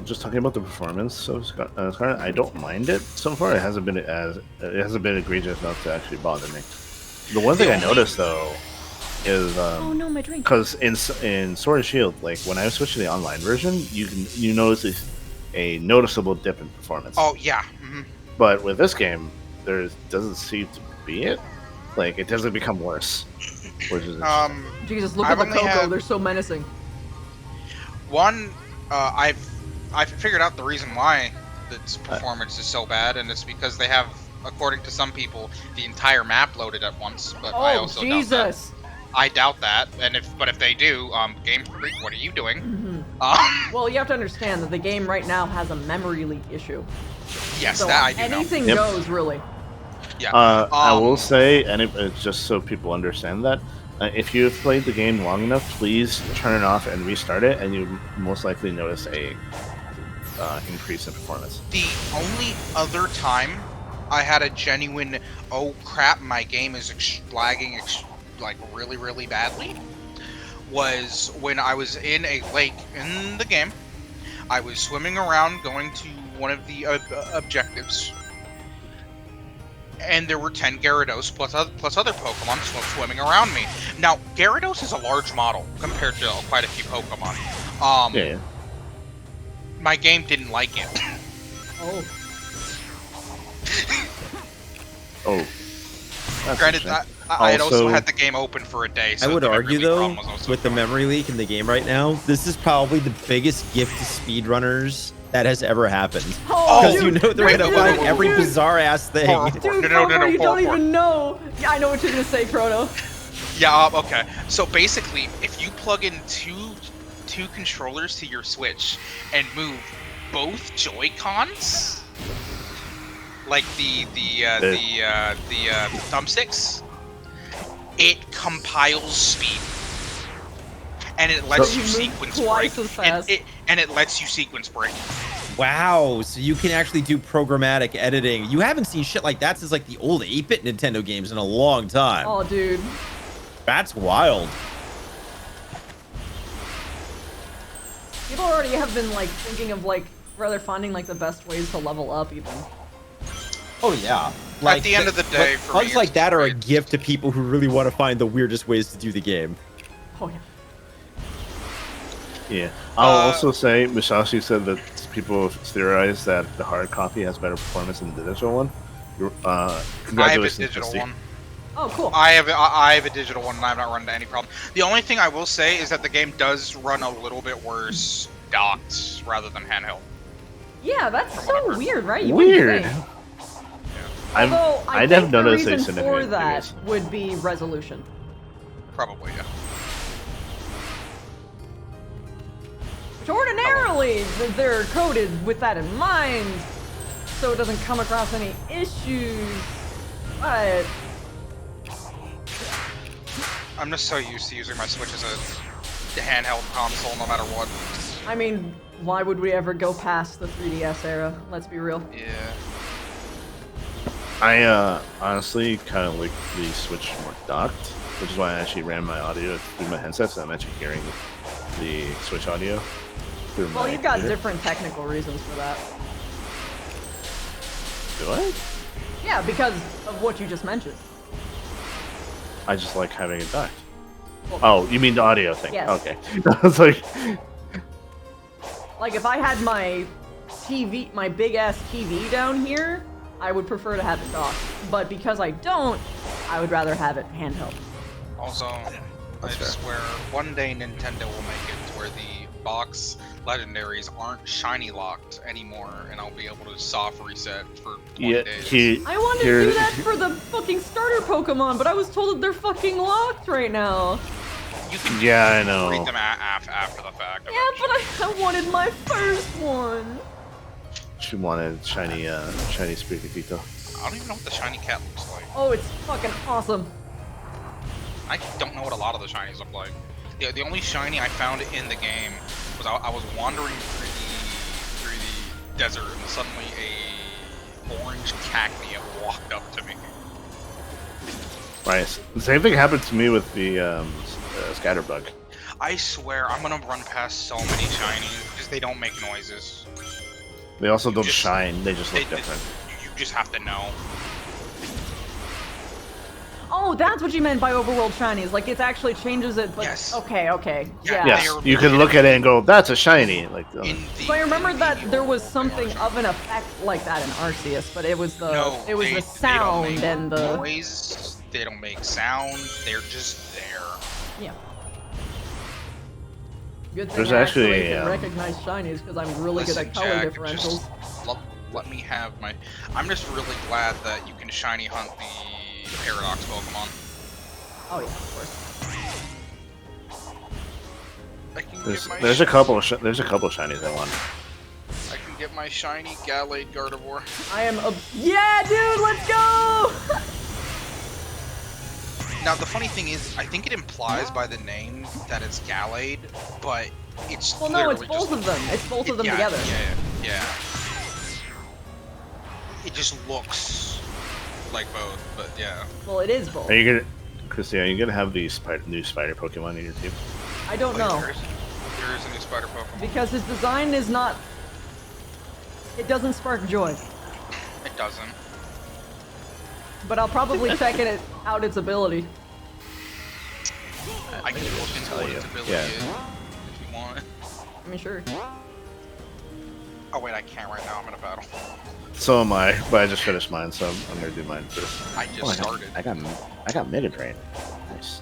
just talking about the performance of Scarlet, I don't mind it so far. It hasn't been egregious enough to actually bother me. The one thing I noticed though is Oh no, my drink. because in Sword and Shield, like when I switched to the online version, you notice a noticeable dip in performance. Oh yeah. But with this game, there doesn't seem to be it. Like it doesn't become worse. Which is Jesus, look I've at the only Coco. had- They're so menacing. One, I've figured out the reason why its performance is so bad, and it's because they have, according to some people, the entire map loaded at once. But I Oh, also doubt Jesus. that. I doubt that. And if they do, Game Freak, what are you doing? Well, you have to understand that the game right now has a memory leak issue. Yes, So that I do know. anything Yep. goes, really. Yeah. I will say, and just so people understand that, if you have played the game long enough, please turn it off and restart it, and you most likely notice a increase in performance. The only other time I had a genuine, oh crap, my game is lagging like really, really badly, was when I was in a lake in the game. I was swimming around going to one of the objectives, and there were 10 Gyarados plus other Pokemon swimming around me. Now, Gyarados is a large model compared to quite a few Pokemon. Yeah. My game didn't like it. Oh. Oh. That's Granted, interesting. I had also Also- had the game open for a day. So I would the memory argue leak though, problem was also with the memory leak in the game right now, this is probably the biggest gift to speedrunners that has ever happened. Oh, Because you dude, know they're wait, gonna wait, find wait, every dude. bizarre ass thing. Horror. Dude, No, Chrono, you don't forward. even know. Yeah, I know what you're gonna say, Chrono. Yeah, okay. So basically, if you plug in two controllers to your Switch and move both Joy-Cons, like the thumbsticks, it compiles speed, and it lets So- you You move sequence twice break. as fast. And it lets you sequence break. Wow, so you can actually do programmatic editing. You haven't seen shit like that since like the old 8-bit Nintendo games in a long time. Oh, dude. That's wild. People already have been like thinking of like rather finding like the best ways to level up even. Oh yeah. At the end of the day, for me, bugs like it's that are a great. gift to people who really want to find the weirdest ways to do the game. Oh yeah. Yeah. I'll also say, Musashi said that people theorize that the hard copy has better performance than the digital one. I have a Congratulations, digital Christy. one. Oh, cool. I have a digital one, and I've not run into any problem. The only thing I will say is that the game does run a little bit worse docked rather than handheld. Yeah, that's so whatever. weird, right? You wouldn't Weird. think. I've Although I never think the noticed a reason for significant that difference. would be resolution. Probably, yeah. Which ordinarily they're coded with that in mind, so it doesn't come across any issues. But I'm just so used to using my Switch as a handheld console, no matter what. I mean, why would we ever go past the 3DS era? Let's be real. Yeah. I honestly kind of like the Switch more docked, which is why I actually ran my audio through my headset, so I'm actually hearing the Switch audio through my Well, you've got computer. different technical reasons for that. Do I? Yeah, because of what you just mentioned. I just like having it docked. Well, Oh, you mean the audio thing? Yes. Okay. I was like, Like if I had my TV, my big ass TV down here, I would prefer to have it docked. But because I don't, I would rather have it handheld. Also, I That's fair. swear, one day Nintendo will make it to where the box legendaries aren't shiny locked anymore, and I'll be able to soft reset for 20 yeah, days. I wanted to do that for the fucking starter Pokemon, but I was told that they're fucking locked right now. You can Yeah, I know. read them after the fact. Yeah, but I wanted my first one. She wanted shiny Spirigatito. I don't even know what the shiny cat looks like. Oh, it's fucking awesome. I don't know what a lot of the shinies look like. The only shiny I found in the game was I was wandering through the desert, and suddenly a orange cacnea walked up to me. Right. The same thing happened to me with the Scatterbug. I swear, I'm gonna run past so many shinies because they don't make noises. They also don't just- shine. They just look They- different. You just have to know. Oh, that's what you meant by overworld shinies. Like it actually changes it, but Yes. okay. Yeah, Yeah. Yes, they are you can look at it and go, "That's a shiny." Like, In the, So I remember in that the there was overworld, something they are of an effect like that in Arceus, but it was the No, it was they the don't sound make and the noise. They don't make sound. They're just there. Yeah. Good thing There's I actually actually, can recognize shinies because I'm really good Listen, at color Jack, differentials. just let me have my. I'm just really glad that you can shiny hunt the Paradox Pokemon. Oh yeah, of course. I can There's get my there's a couple of shinies I want. I can get my shiny Gallade Gardevoir. I am yeah, dude, let's go! Now the funny thing is, I think it implies by the name that it's Gallade, but it's Well, no, it's literally both just, of them. It's both of them yeah, together. Yeah. It just looks like both, but yeah. Well, it is both. Are you gonna, Christy? Are you gonna have the new spider Pokemon in your team? I don't know. There is a new spider Pokemon. Because his design is not... It doesn't spark joy. It doesn't. But I'll probably check it out its ability. I can look into tell what you. its ability Yeah. is if you want. I mean, sure. Oh wait, I can't right now. I'm in a battle. So am I, but I just finished mine, so I'm gonna do mine first. I just started. I got Mega Drain. Nice.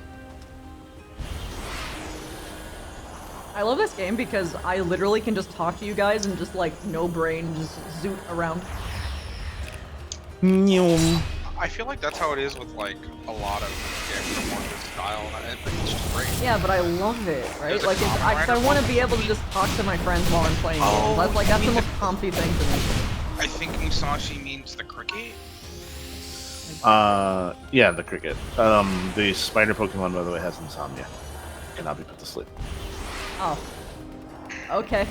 I love this game because I literally can just talk to you guys and just like no brain, just zoot around. I feel like that's how it is with like a lot of games that want this style, and it's just great. Yeah, but I love it, right? There's a Like, it's, Kamen Rider I want to be able to just talk to my friends while I'm playing games. That's like, that's the most comfy thing to me. I think Musashi means the cricket. Yeah, the cricket. The spider Pokemon, by the way, has insomnia. Cannot be put to sleep. Oh. Okay.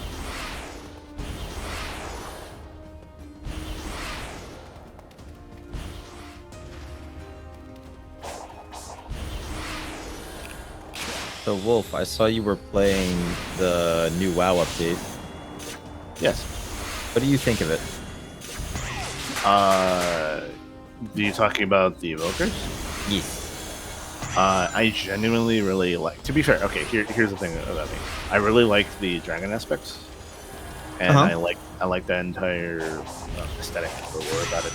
So Wolf, I saw you were playing the new WoW update. Yes. What do you think of it? Are you talking about the Evokers? Yes. I genuinely really like. To be fair, okay. Here's the thing about me. I really like the dragon aspects, and I like that entire aesthetic or word about it.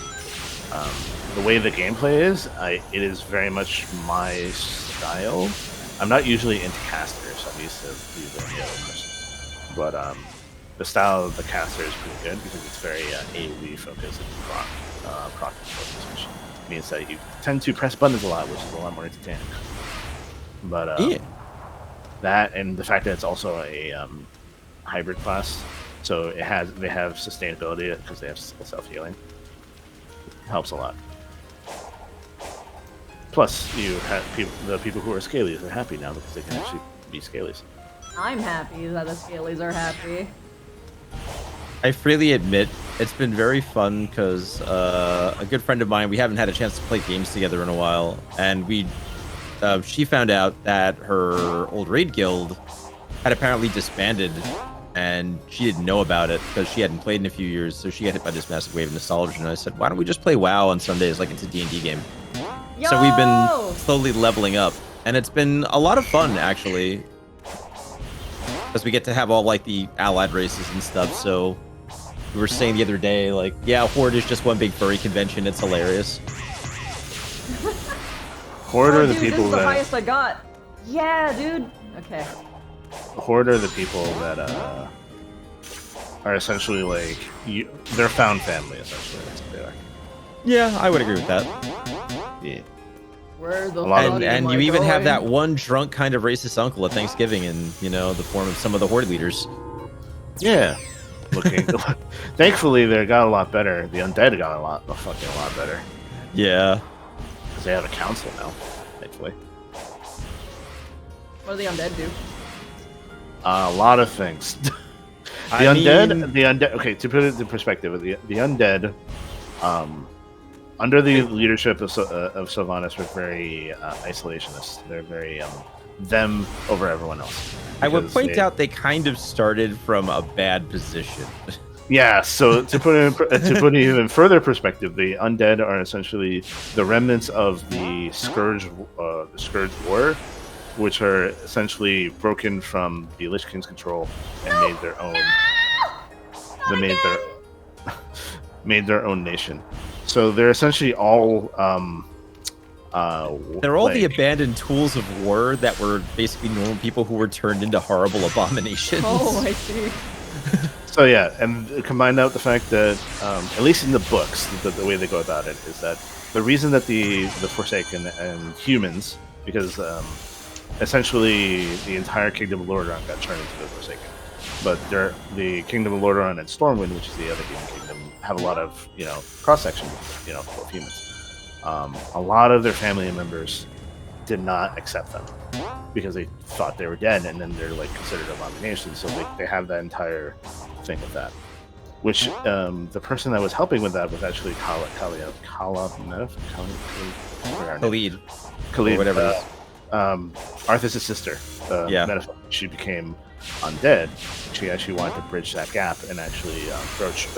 The way the gameplay is, it is very much my style. I'm not usually into casters. I'm used to using the other person, but the style of the caster is pretty good because it's very AoE focused and proc focused, which means that you tend to press buttons a lot, which is a lot more entertaining. But Yeah. that and the fact that it's also a hybrid class, so they have sustainability because they have self healing, helps a lot. Plus, you have the people who are scalies are happy now because they can actually be scalies. I'm happy that the Scalies are happy. I freely admit it's been very fun because a good friend of mine, we haven't had a chance to play games together in a while, and she found out that her old raid guild had apparently disbanded, and she didn't know about it because she hadn't played in a few years, so she got hit by this massive wave of nostalgia, and I said, why don't we just play WoW on Sundays like it's a D&D game? Yo! So we've been slowly leveling up, and it's been a lot of fun, actually. Because we get to have all, like, the allied races and stuff, so... We were saying the other day, like, yeah, Horde is just one big furry convention, it's hilarious. Horde Oh, are the dude, people this is the that highest I got. Yeah, dude. Okay. Horde are the people that are essentially like they're found family essentially. That's what they are. Yeah, I would agree with that. Yeah. Where the lot of- fuck And am you I even have going? that one drunk kind of racist uncle at Thanksgiving in, you know, the form of some of the Horde leaders. Yeah. Looking. Thankfully, they got a lot better. The undead got a fucking lot better Yeah. because they have a council now. Thankfully, What do the undead do? a lot of things. the I undead. mean- Okay, to put it into perspective, the undead, under the leadership of Sylvanas, were very isolationist. They're very them over everyone else. I would Because point out they kind of started from a bad position. Yeah, so to put it even further perspective, the undead are essentially the remnants of the Scourge War, which are essentially broken from the Lich King's control and made their own. They made their own nation. So they're essentially all They're all the abandoned tools of war that were basically normal people who were turned into horrible abominations. Oh, I see. So yeah, and combine that with the fact that, at least in the books, the way they go about it is that the reason that the Forsaken and humans, because essentially the entire Kingdom of Lordaeron got turned into the Forsaken, but the Kingdom of Lordaeron and Stormwind, which is the other demon kingdom, have a lot of cross section, of humans. A lot of their family members did not accept them because they thought they were dead, and then they're like considered abominations. So they have that entire thing with that. Which the person that was helping with that was actually Khalid, or whatever it is. Arthas' sister. She became undead. She actually wanted to bridge that gap and actually broach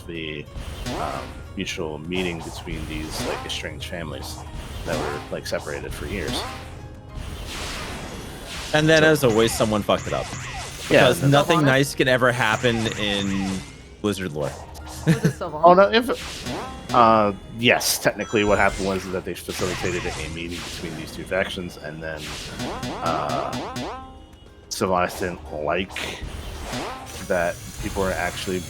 the mutual meeting between these like estranged families that were like separated for years. And then, as always, someone fucked it up. Because nothing nice can ever happen in Blizzard lore. Oh no! Yes, technically, what happened was that they facilitated a meeting between these two factions, and then Sylvanas didn't like that people were actually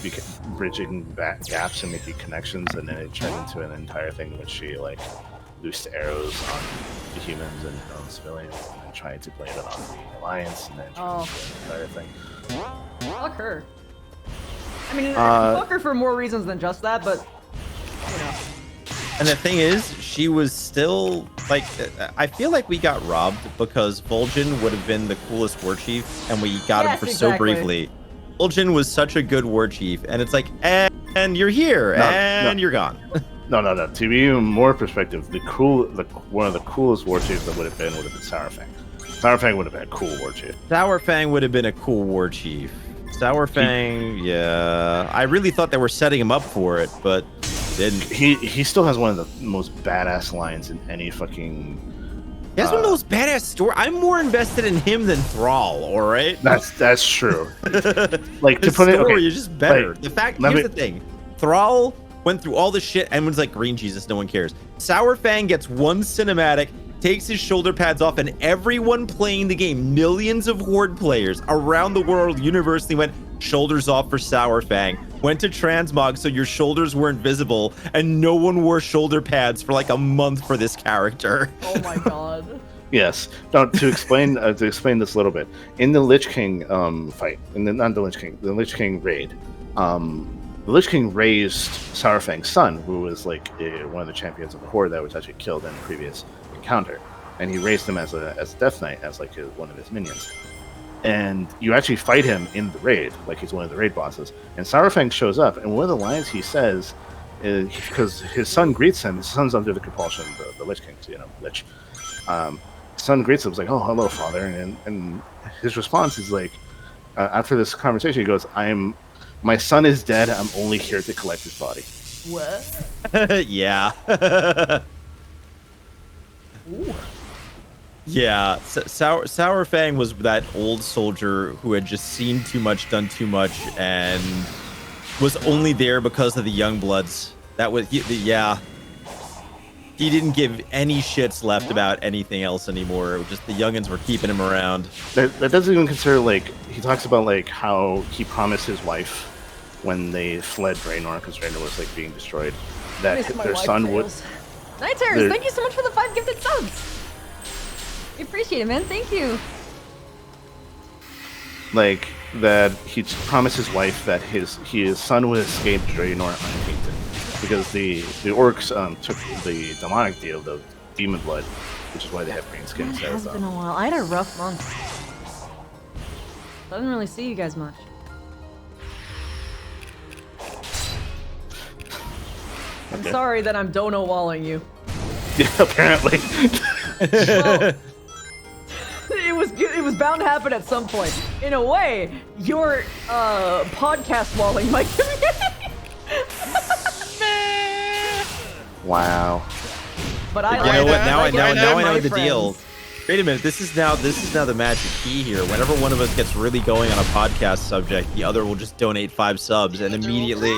bridging back gaps and making connections, and then it turned into an entire thing in which she like loosed arrows on the humans and on civilians, and then tried to blame it on the Alliance, and then turned into an entire thing. Fuck her. I mean, fuck her for more reasons than just that, but And the thing is, she was still like, I feel like we got robbed because Vol'jin would have been the coolest war chief, and we got him for so briefly. Vol'jin was such a good war chief, and it's like, and you're here, you're gone. No. To be even more perspective, one of the coolest war chiefs that would have been Sourfang. Sourfang would have been a cool war chief. Sourfang would have been a cool war chief. Sourfang, yeah. I really thought they were setting him up for it, but didn't. He still has one of the most badass lines in any fucking. He has one of those badass stories. I'm more invested in him than Thrall. All right. That's true. Like His to put it, story is just better. Like, the fact here's the thing, Thrall went through all this shit and was like, green Jesus, no one cares. Sourfang gets one cinematic, takes his shoulder pads off, and everyone playing the game, millions of Horde players around the world universally went, shoulders off for Sourfang. Went to transmog so your shoulders weren't visible, and no one wore shoulder pads for like a month for this character. Oh my god. Yes. Now, to explain this a little bit, in the Lich King fight, the Lich King raid, the Lich King raised Sourfang's son, who was like one of the champions of the Horde that was actually killed in a previous encounter, and he raised him as a Death Knight, as like one of his minions. And you actually fight him in the raid, like he's one of the raid bosses. And Sourfang shows up, and one of the lines he says is, because his son greets him, his son's under the compulsion of the Lich King, Lich. Son greets him, like, "Oh, hello, father," and his response is like, after this conversation, he goes, my son is dead. I'm only here to collect his body." What? Yeah. Ooh. Yeah, Sourfang was that old soldier who had just seen too much, done too much, and was only there because of the young bloods. That was, yeah. He didn't give any shits left about anything else anymore. It was just the youngins were keeping him around. That doesn't even consider, like, he talks about, like, how he promised his wife when they fled Draenor, because Draenor was, like, being destroyed, that their son would... Night Terrors, thank you so much for the 5 gifted subs! We appreciate it, man. Thank you. Like, that he promised his wife that his son would escape Draenor untainted. Because the orcs took the demonic deal, the demon blood, which is why they have green skin. It has been a while. I had a rough month. I didn't really see you guys much. I'm sorry that I'm dono-walling you. Yeah, apparently. Well, it was bound to happen at some point. In a way, you're podcast walling my community. Wow. But I You know what? like Now I know the my deal. friends. Wait a minute. This is now the magic key here. Whenever one of us gets really going on a podcast subject, the other will just donate 5 subs and immediately.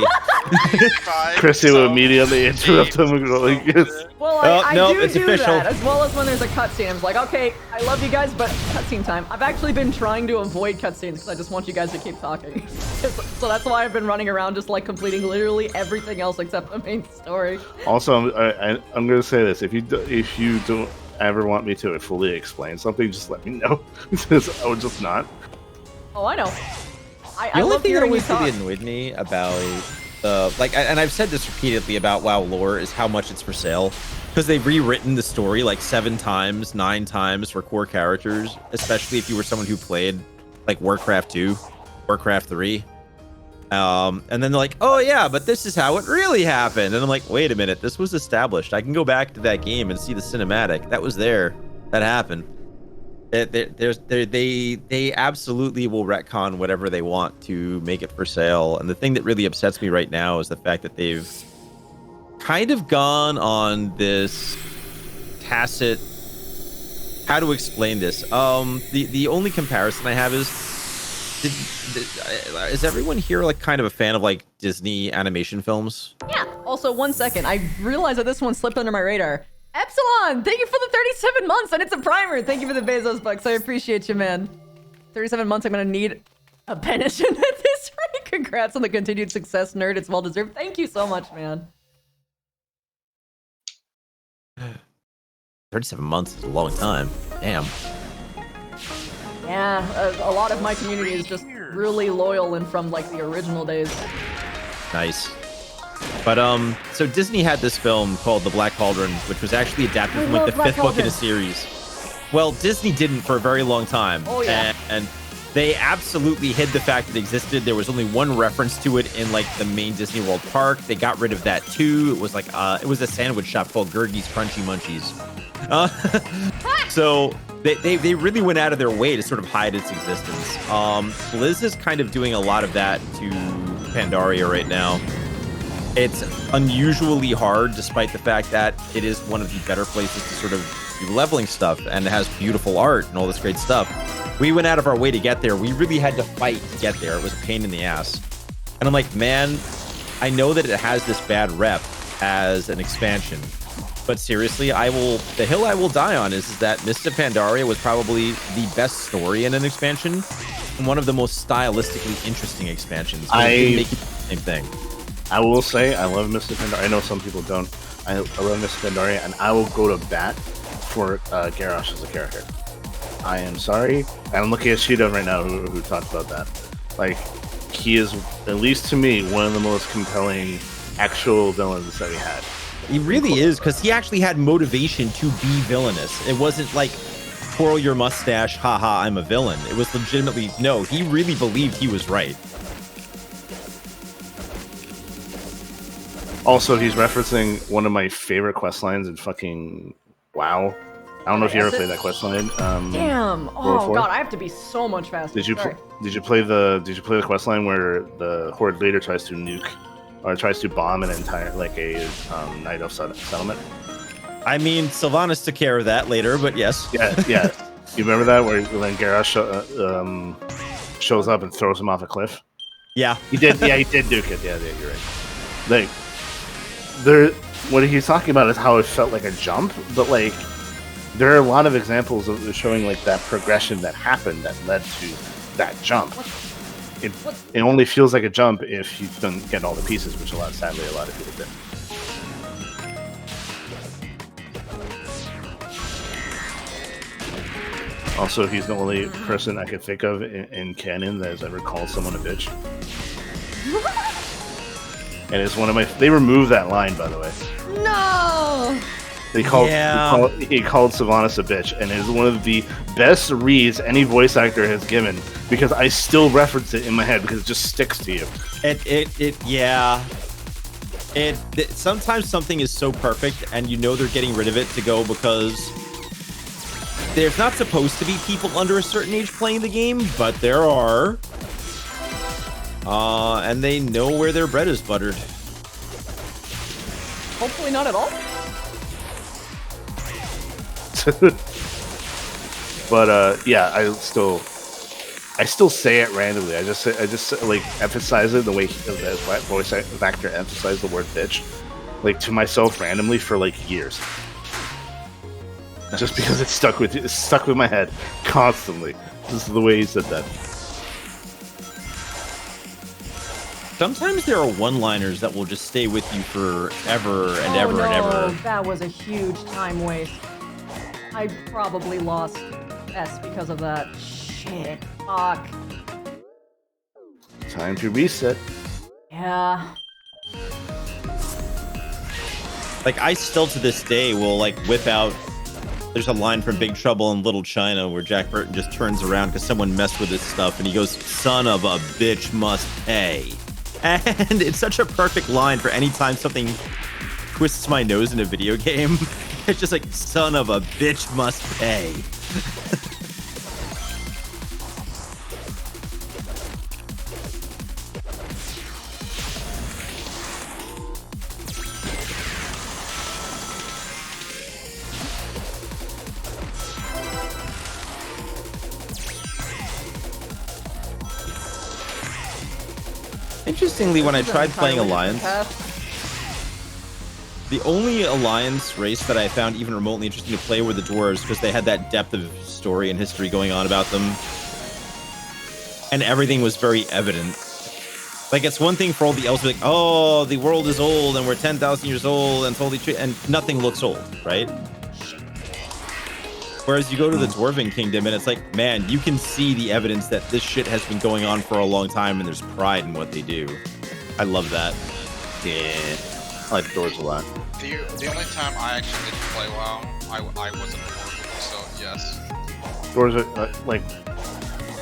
Chrissy will immediately interrupt him and go like this. Well, Oh, I no, do it's do official. that, as well as when there's a cutscene. I'm like, okay, I love you guys, but cutscene time. I've actually been trying to avoid cutscenes because I just want you guys to keep talking. So that's why I've been running around just like completing literally everything else except the main story. Also, I'm going to say this: if you don't ever want me to fully explain something, just let me know, because I would just not. Oh, I know. The I only love thing that hearing you always really talk. annoyed me about and I've said this repeatedly about WoW lore is how much it's for sale, because they've rewritten the story like 7 times, 9 times for core characters, especially if you were someone who played like Warcraft 2, Warcraft 3. And then they're like, oh yeah, but this is how it really happened. And I'm like, wait a minute, this was established. I can go back to that game and see the cinematic. That was there. That happened. They absolutely will retcon whatever they want to make it for sale. And the thing that really upsets me right now is the fact that they've kind of gone on this tacit. How to explain this? The only comparison I have is everyone here like kind of a fan of like Disney animation films? Yeah. Also, 1 second. I realized that this one slipped under my radar. Epsilon, thank you for the 37 months, and it's a primer. Thank you for the Bezos bucks. I appreciate you, man. 37 months, I'm gonna need a pension at this rate. Congrats on the continued success, nerd. It's well deserved. Thank you so much, man. 37 months is a long time. Damn. Yeah, a lot of my community is just really loyal and from like the original days. Nice. But so Disney had this film called The Black Cauldron, which was actually adapted from like the 5th book in a series. Well, Disney didn't for a very long time. Oh yeah. And they absolutely hid the fact it existed. There was only one reference to it in like the main Disney World park. They got rid of that too. It was like it was a sandwich shop called Gurgi's Crunchy Munchies. So they really went out of their way to sort of hide its existence. Blizz is kind of doing a lot of that to Pandaria right now. It's unusually hard, despite the fact that it is one of the better places to sort of do leveling stuff, and it has beautiful art and all this great stuff. We went out of our way to get there. We really had to fight to get there. It was a pain in the ass. And I'm like, man, I know that it has this bad rep as an expansion, but seriously, the hill I will die on is that Mists of Pandaria was probably the best story in an expansion and one of the most stylistically interesting expansions. It didn't make it the same thing. I will say I love Mr. Pandaria. I know some people don't. I love Mr. Pandaria, and I will go to bat for Garrosh as a character. I am sorry. I'm looking at Sheeta right now who talked about that. Like, he is, at least to me, one of the most compelling actual villains that we had. He really is, because he actually had motivation to be villainous. It wasn't like, twirl your mustache, haha, I'm a villain. It was legitimately, no, he really believed he was right. Also, he's referencing one of my favorite quest lines in fucking WoW. I don't know if you ever played that quest line. Damn! Oh god, I have to be so much faster. Did you play the quest line where the Horde leader tries to nuke or tries to bomb an entire like a Night Elf settlement? I mean, Sylvanas took care of that later, but yes. Yeah. You remember that where when Garrosh shows up and throws him off a cliff? Yeah. He did. Yeah, he did nuke it. Yeah, you're right. Like, what he's talking about is how it felt like a jump, but like there are a lot of examples of showing like that progression that happened that led to that jump. It only feels like a jump if you don't get all the pieces, which sadly a lot of people did. Also, he's the only person I could think of in canon that has ever called someone a bitch. And it's one of my. They removed that line, by the way. No. He called Sylvanas a bitch, and it is one of the best reads any voice actor has given because I still reference it in my head because it just sticks to you. Sometimes something is so perfect, and you know they're getting rid of it to go because there's not supposed to be people under a certain age playing the game, but there are. And they know where their bread is buttered. Hopefully not at all. But yeah, I still say it randomly. I just like emphasize it the way the voice actor emphasized the word bitch, like to myself randomly for like years. Just because it's stuck with my head constantly. This is the way he said that. Sometimes there are one-liners that will just stay with you forever and ever and ever. That was a huge time waste. I probably lost S because of that. Shit. Fuck. Time to reset. Yeah. Like, I still to this day will like whip out. There's a line from Big Trouble in Little China where Jack Burton just turns around because someone messed with his stuff and he goes, "Son of a bitch must pay." And it's such a perfect line for any time something twists my nose in a video game. It's just like, "Son of a bitch must pay." Interestingly, when I tried playing Alliance, the only Alliance race that I found even remotely interesting to play were the Dwarves, because they had that depth of story and history going on about them. And everything was very evident. Like, it's one thing for all the elves to be like, "Oh, the world is old and we're 10,000 years old and totally true," and nothing looks old, right? Whereas you go to the Dwarven Kingdom and it's like, man, you can see the evidence that this shit has been going on for a long time and there's pride in what they do. I love that. Yeah, I like Dwarves a lot. The only time I actually didn't play WoW, I wasn't Dwarven, so yes. Dwarves are, like,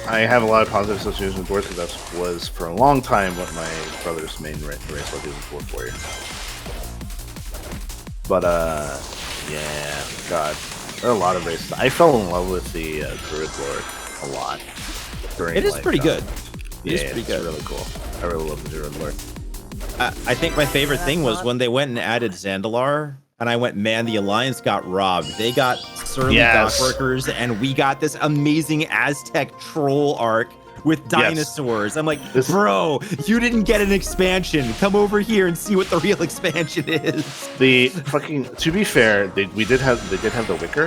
I have a lot of positive associations with Dwarves because that was for a long time what my brother's main race was. He was a Dwarf warrior. But yeah, God. There are a lot of races. I fell in love with the Druid lore a lot. It is pretty good. Yeah, it's pretty good. Really cool. I really love the Druid lore. I think my favorite thing was when they went and added Zandalar, and I went, man, the Alliance got robbed. They got surly dockworkers, and we got this amazing Aztec troll arc with dinosaurs. I'm like, bro, you didn't get an expansion. Come over here and see what the real expansion is. The fucking, to be fair, they did have the Wicker,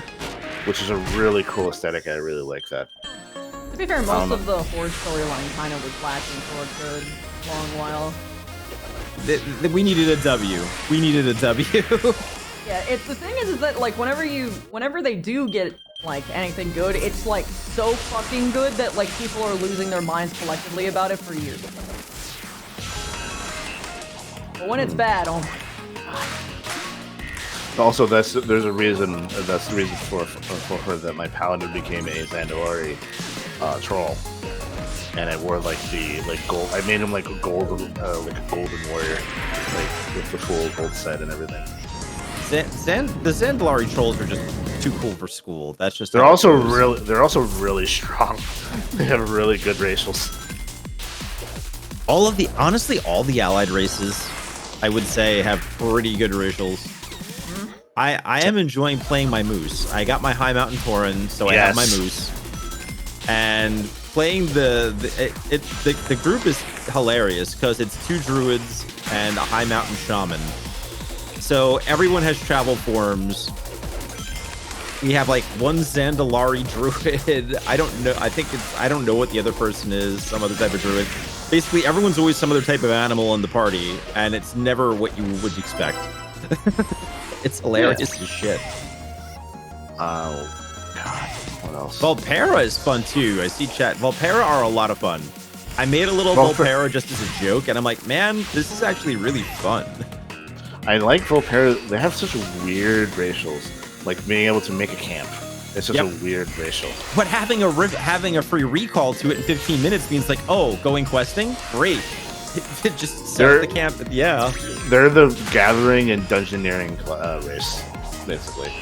which is a really cool aesthetic. I really like that. To be fair, most of the Horde storyline kind of was lacking for a good long while. We needed a W. We needed a W. Yeah, it's the thing is that like whenever they do get like anything good, it's like so fucking good that like people are losing their minds collectively about it for years. But when it's bad, oh my god. Also, there's a reason. That's the reason for her that my paladin became a Zandalari troll, and I wore like gold. I made him like a golden warrior, like with the full gold set and everything. The Zandalari trolls are just too cool for school. That's just they're also really strong. They have really good racials. Honestly, all the allied races, I would say, have pretty good racials. I am enjoying playing my moose. I got my High Mountain Tauren, so I have my moose. And playing the group is hilarious because it's 2 druids and a High Mountain Shaman. So everyone has travel forms. We have like one Zandalari druid. I don't know. I don't know what the other person is. Some other type of druid. Basically, everyone's always some other type of animal in the party, and it's never what you would expect. It's hilarious as shit. Oh God, what else? Volpera is fun too. I see chat. Volpera are a lot of fun. I made a little Volpera just as a joke, and I'm like, man, this is actually really fun. I like Volpera. They have such weird racials. Like being able to make a camp. It's just a weird racial. But having a free recall to it in 15 minutes means like, oh, going questing? Great. It just sets the camp. Yeah. They're the gathering and dungeoneering race, basically.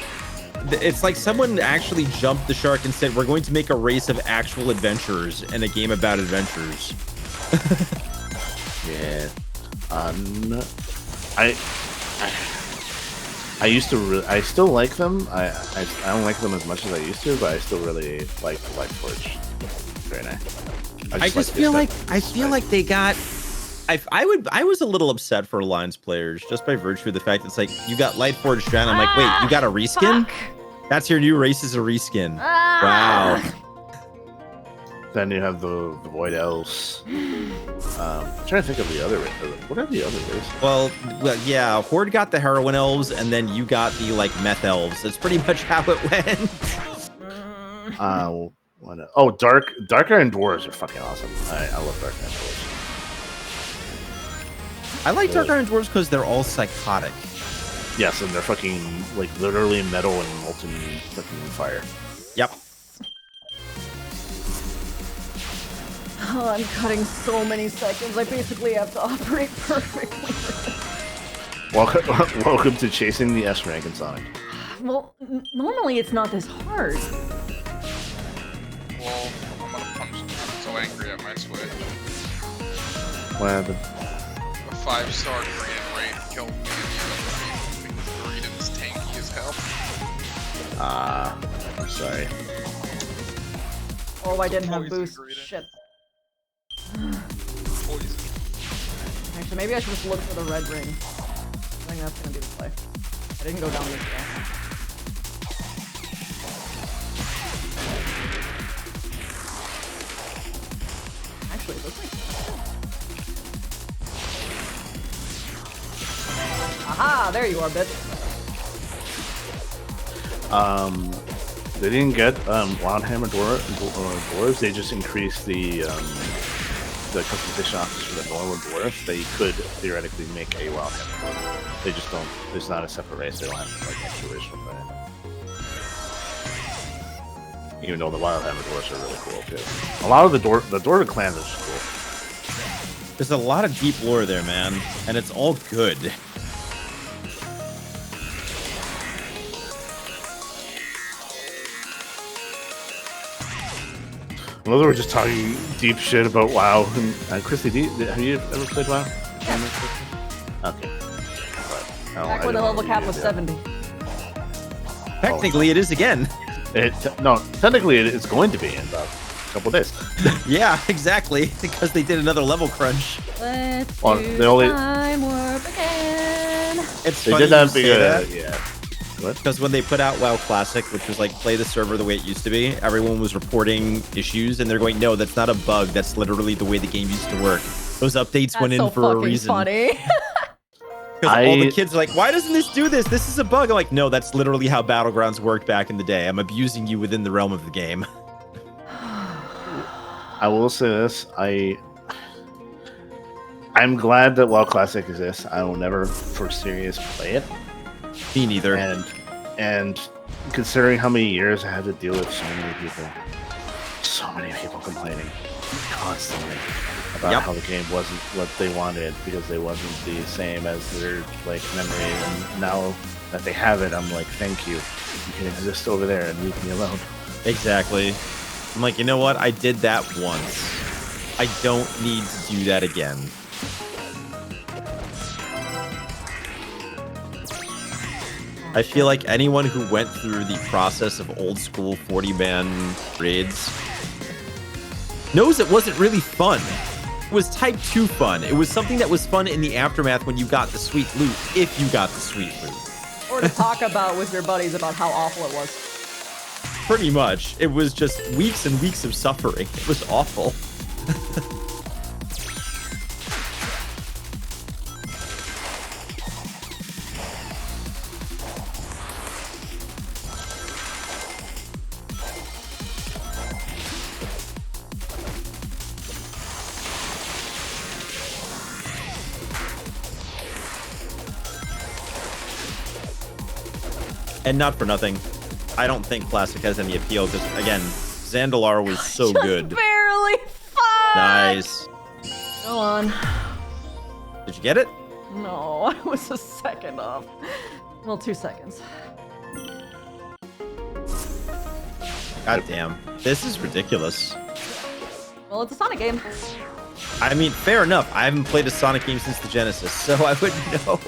It's like someone actually jumped the shark and said, we're going to make a race of actual adventurers and a game about adventures. Yeah. I used to. I still like them. I don't like them as much as I used to, but I still really like the Light Forge. Very nice. I just feel like they got. I was a little upset for Alliance players just by virtue of the fact that it's like you got Light Forge Dren. I'm like, wait, you got a reskin? Fuck. That's your new race is a reskin. Ah. Wow. Then you have the Void Elves. I'm trying to think of the other. What are the other races? Well, yeah, Horde got the Heroine Elves, and then you got the like Meth Elves. That's pretty much how it went. Dark Iron Dwarves are fucking awesome. I love Dark Iron Dwarves. I like Dark Iron Dwarves because they're all psychotic. Yes, and they're fucking like literally metal and molten fucking fire. Yep. Oh, I'm cutting so many seconds. I basically have to operate perfectly. Welcome to chasing the S rank in Sonic. Well, normally it's not this hard. Well, I'm gonna punch. I'm so angry at my Switch. What happened? A 5-star Greedent raid killed me because Greedent's tanky as hell. I'm sorry. Oh, I didn't have Poison boost. Greedent. Shit. Poison. Actually, maybe I should just look for the red ring. I think that's gonna be the play. I didn't go down this way. Actually, it looks like. Aha! There you are, bitch. They didn't get Wildhammer dwarves. They just increased the customization options for the normal dwarf. They could theoretically make a Wildhammer dwarf. They just don't. There's not a separate race. They don't have like extra race for that. Even though the Wildhammer dwarves are really cool too. A lot of the Dwarven clans are just cool. There's a lot of deep lore there, man, and it's all good. I know they were just talking deep shit about WoW. And Christy, have you ever played WoW? Yeah. Okay. Back when the level cap was 70. Technically, it is again. Technically it's going to be in about a couple days. Yeah, exactly, because they did another level crunch. Let's Well, do they only- time warp again. It's They funny did that you say that. yeah. What? Because when they put out WoW Classic, which was like play the server the way it used to be, everyone was reporting issues, and they're going, "No, that's not a bug. That's literally the way the game used to work." Those updates went in so for a fucking reason. funny. Because all the kids are like, "Why doesn't this do this? This is a bug." I'm like, "No, that's literally how Battlegrounds worked back in the day. I'm abusing you within the realm of the game." I will say this: I'm glad that WoW Classic exists. I will never, for serious, play it. Me neither. And considering how many years I had to deal with so many people complaining constantly about how the game wasn't what they wanted because they wasn't the same as their like memory. And now that they have it, I'm like, thank you. You can exist over there and leave me alone. Exactly. I'm like, you know what? I did that once. I don't need to do that again. I feel like anyone who went through the process of old school 40-man raids knows it wasn't really fun. It was type 2 fun. It was something that was fun in the aftermath when you got the sweet loot, if you got the sweet loot. Or to talk about with your buddies about how awful it was. Pretty much. It was just weeks and weeks of suffering. It was awful. And not for nothing, I don't think Classic has any appeal because, again, Zandalar was so Just good. barely. Fuck. Nice. Go on. Did you get it? No, I was a second off. Well, 2 seconds. God damn. This is ridiculous. Well, it's a Sonic game. I mean, fair enough. I haven't played a Sonic game since the Genesis, so I wouldn't know.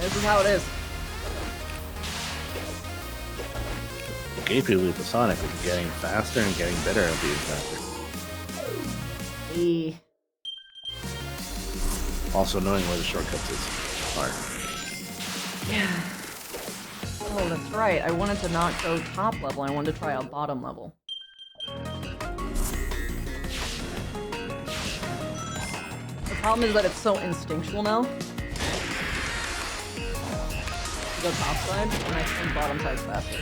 This is how it is. The gameplay loop of Sonic is getting faster and getting better and being faster. E. Also knowing where the shortcuts are. Yeah. Oh, that's right. I wanted to not go top level. I wanted to try out bottom level. The problem is that it's so instinctual now. You go top side, and I think bottom side's faster.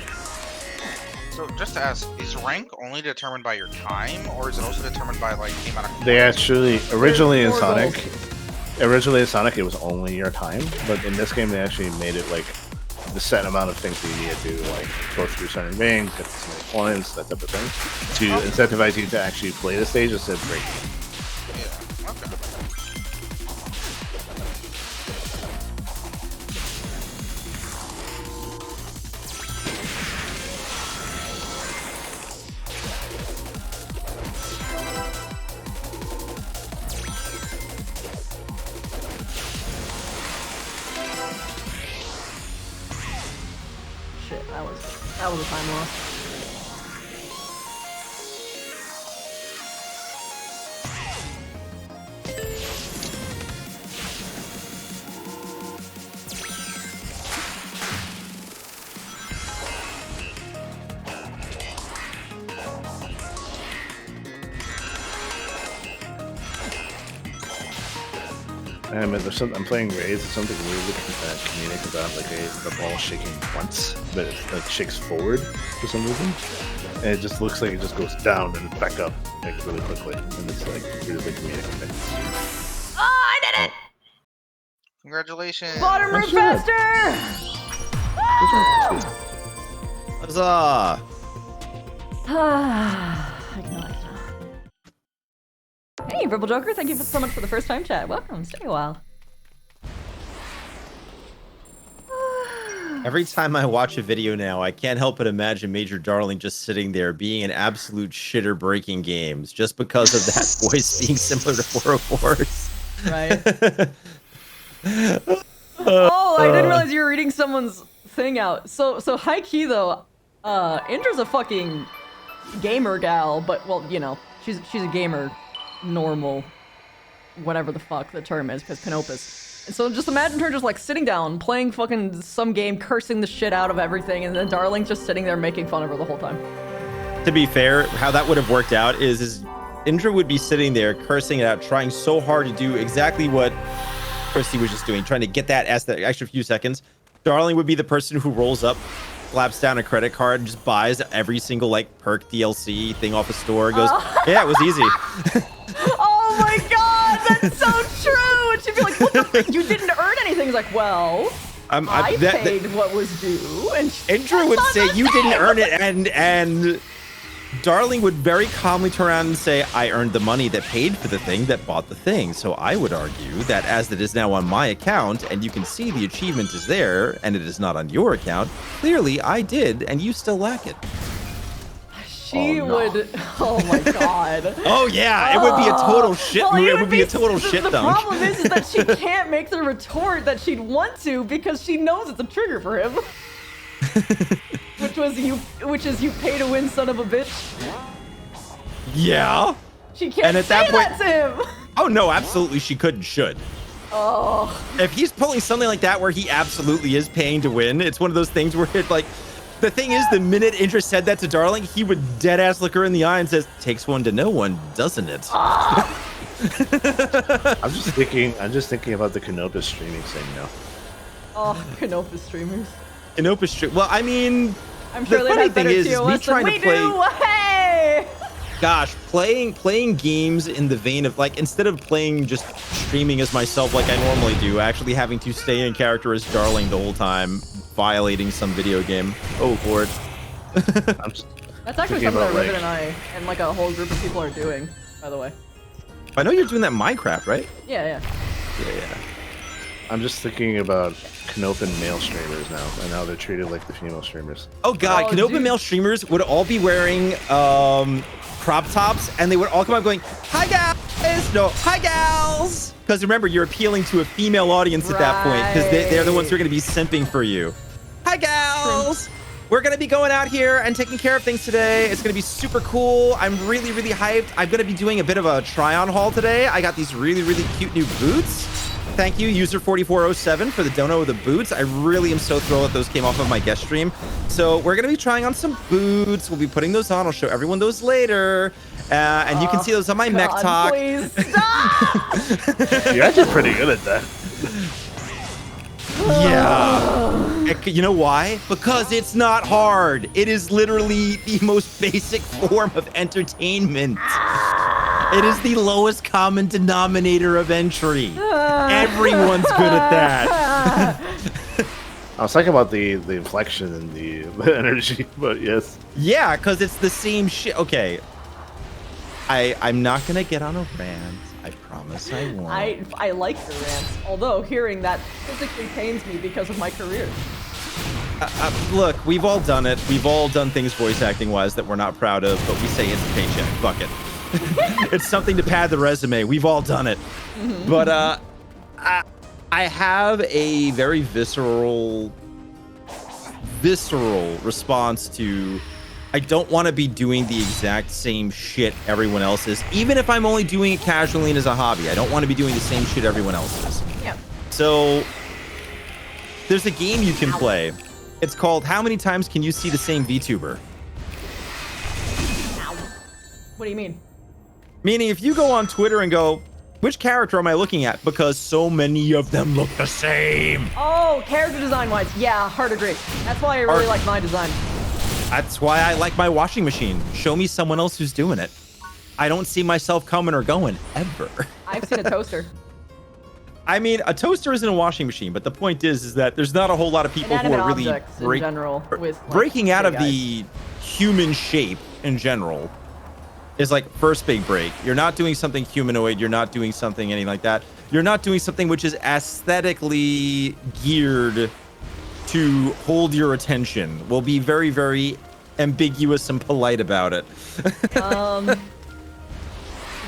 So just to ask, is rank only determined by your time, or is it also determined by like the amount of? They actually originally in More Sonic, goals. it was only your time, but in this game they actually made it like the set amount of things that you need to do, like go through certain rings, get so many points, that type of thing, to incentivize you to actually play the stage instead of breaking it. Yeah. Okay. Shit, that was a time loss. I'm playing Raids. There's something weird with that communique about the ball shaking once, but it like shakes forward for some reason, and it just looks like it just goes down and back up like really quickly, and it's like really big comedic thing. Oh, I did it! Congratulations. Bottom room Good job. faster! Huzzah! Ignite. Hey, Purple Joker, thank you so much for the first time chat. Welcome, stay a while. Every time I watch a video now, I can't help but imagine Major Darling just sitting there being an absolute shitter breaking games just because of that voice being similar to 404's. Right. Oh, I didn't realize you were reading someone's thing out. So high key though, Indra's a fucking gamer gal, but well, you know, she's a gamer, normal, whatever the fuck the term is, because Canopus. And so just imagine her just like sitting down, playing fucking some game, cursing the shit out of everything, and then Darling just sitting there making fun of her the whole time. To be fair, how that would have worked out is Indra would be sitting there cursing it out, trying so hard to do exactly what Christy was just doing, trying to get that as the extra few seconds. Darling would be the person who rolls up, slaps down a credit card, and just buys every single like perk DLC thing off a store. Goes, yeah, it was easy. Oh my god, that's so true! And she'd be like, what the f- you didn't earn anything. He's like, well, I paid what was due. And Indra would say, you didn't earn it, and Darling would very calmly turn around and say, I earned the money that paid for the thing that bought the thing. So I would argue that as it is now on my account, and you can see the achievement is there, and it is not on your account, clearly I did, and you still lack it. she would. Oh my god. Oh yeah, it would be a total shit. Well, it would be a total the, shit The dunk. problem is that she can't make the retort that she'd want to because she knows it's a trigger for him. Which is you pay to win, son of a bitch. Yeah. She can't And at say that point- that to him. Oh no, absolutely she could and should. Oh. If he's pulling something like that where he absolutely is paying to win, it's one of those things where it like, the thing is, the minute Indra said that to Darling, he would dead ass look her in the eye and says, takes one to know one, doesn't it? I'm just thinking about the Canopus streaming thing now. Oh, Canopus streamers. Canopus, well, I mean, I'm sure the they funny have thing better is me TOS than trying we to play. do. Hey! Gosh, playing games in the vein of like, instead of playing just streaming as myself like I normally do, actually having to stay in character as Darling the whole time, violating some video game. Oh Lord. I'm just That's actually thinking something that about, Riven like- and I and like a whole group of people are doing, by the way. I know you're doing that in Minecraft, right? Yeah. Yeah. I'm just thinking about Canopin male streamers now, and how they're treated like the female streamers. Oh God, Oh, Canopin dude. male streamers would all be wearing crop tops, and they would all come out going, "Hi guys. No, hi, gals. Because remember, you're appealing to a female audience at that point because they're the ones who are going to be simping for you. Hi, gals. We're going to be going out here and taking care of things today. It's going to be super cool. I'm really, really hyped. I'm going to be doing a bit of a try-on haul today. I got these really, really cute new boots. Thank you, user4407, for the dono of the boots. I really am so thrilled that those came off of my guest stream. So we're going to be trying on some boots. We'll be putting those on. I'll show everyone those later. And you can see those on my Mech Talk. Please stop! You're actually pretty good at that. Yeah. You know why? Because it's not hard. It is literally the most basic form of entertainment. It is the lowest common denominator of entry. Everyone's good at that. I was talking about the inflection and the energy, but yes. Yeah, because it's the same shit. Okay. I'm not going to get on a rant. I promise I won't. I like your rants, although hearing that physically pains me because of my career. Look, we've all done it. We've all done things voice acting wise that we're not proud of, but we say it's a paycheck. Fuck it. It's something to pad the resume. We've all done it. But I have a very visceral response to I don't want to be doing the exact same shit everyone else is, even if I'm only doing it casually and as a hobby. I don't want to be doing the same shit everyone else is. Yeah. So there's a game you can play. It's called How Many Times Can You See the Same VTuber? What do you mean? Meaning if you go on Twitter and go, which character am I looking at? Because so many of them look the same. Oh, character design wise. Yeah, hard agree. That's why I really like my design. That's why I like my washing machine. Show me someone else who's doing it. I don't see myself coming or going ever. I've seen a toaster. I mean, a toaster isn't a washing machine, but the point is that there's not a whole lot of people who Inanimate are really objects in general with, like, breaking out of big eyes. the human shape in general is like first big break. You're not doing something humanoid. You're not doing something anything like that. You're not doing something which is aesthetically geared to hold your attention. We'll be very, very ambiguous and polite about it.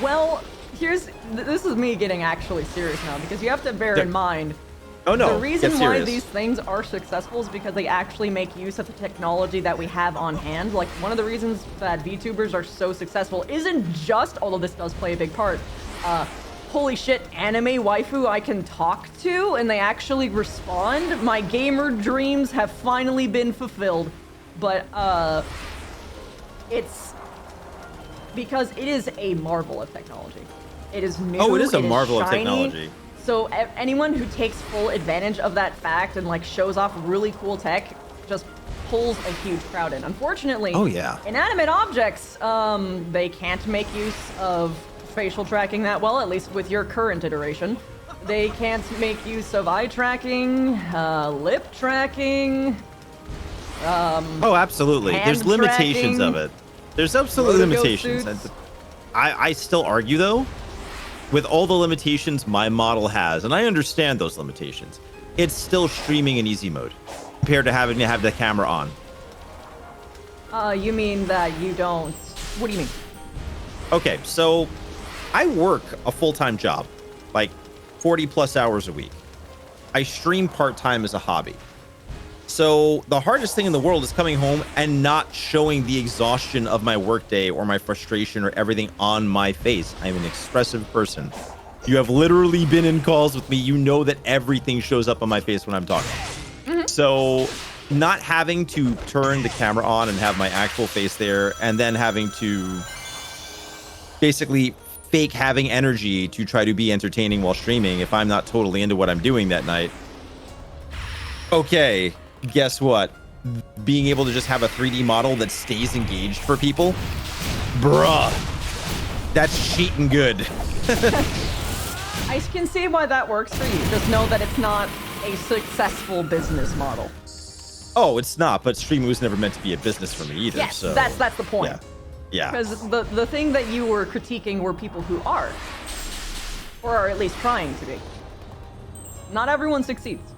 Well, this is me getting actually serious now, because you have to bear in mind Oh no, the reason get why serious. these things are successful is because they actually make use of the technology that we have on hand. Like, one of the reasons that VTubers are so successful isn't just, although this does play a big part, holy shit, anime waifu I can talk to and they actually respond. My gamer dreams have finally been fulfilled. But it's because it is a marvel of technology. It is new. Oh, it is a it marvel of shiny. technology. So anyone who takes full advantage of that fact and like shows off really cool tech just pulls a huge crowd in. Unfortunately, Oh, yeah. inanimate objects, they can't make use of facial tracking that well, at least with your current iteration. They can't make use of eye tracking, lip tracking. Oh, absolutely. hand There's limitations tracking, of it. There's absolutely logo limitations. suits. And I still argue, though, with all the limitations my model has, and I understand those limitations, it's still streaming in easy mode compared to having to have the camera on. You mean that you don't... What do you mean? Okay, so I work a full-time job, like 40 plus hours a week. I stream part-time as a hobby. So the hardest thing in the world is coming home and not showing the exhaustion of my workday or my frustration or everything on my face. I'm an expressive person. You have literally been in calls with me. You know that everything shows up on my face when I'm talking. So not having to turn the camera on and have my actual face there, and then having to basically fake having energy to try to be entertaining while streaming if I'm not totally into what I'm doing that night. Okay, guess what? Being able to just have a 3D model that stays engaged for people? Bruh. That's cheating good. I can see why that works for you. Just know that it's not a successful business model. Oh, it's not, but streaming was never meant to be a business for me either. Yes, so that's the point. Yeah. Yeah. Because the thing that you were critiquing were people who are. Or are at least trying to be. Not everyone succeeds.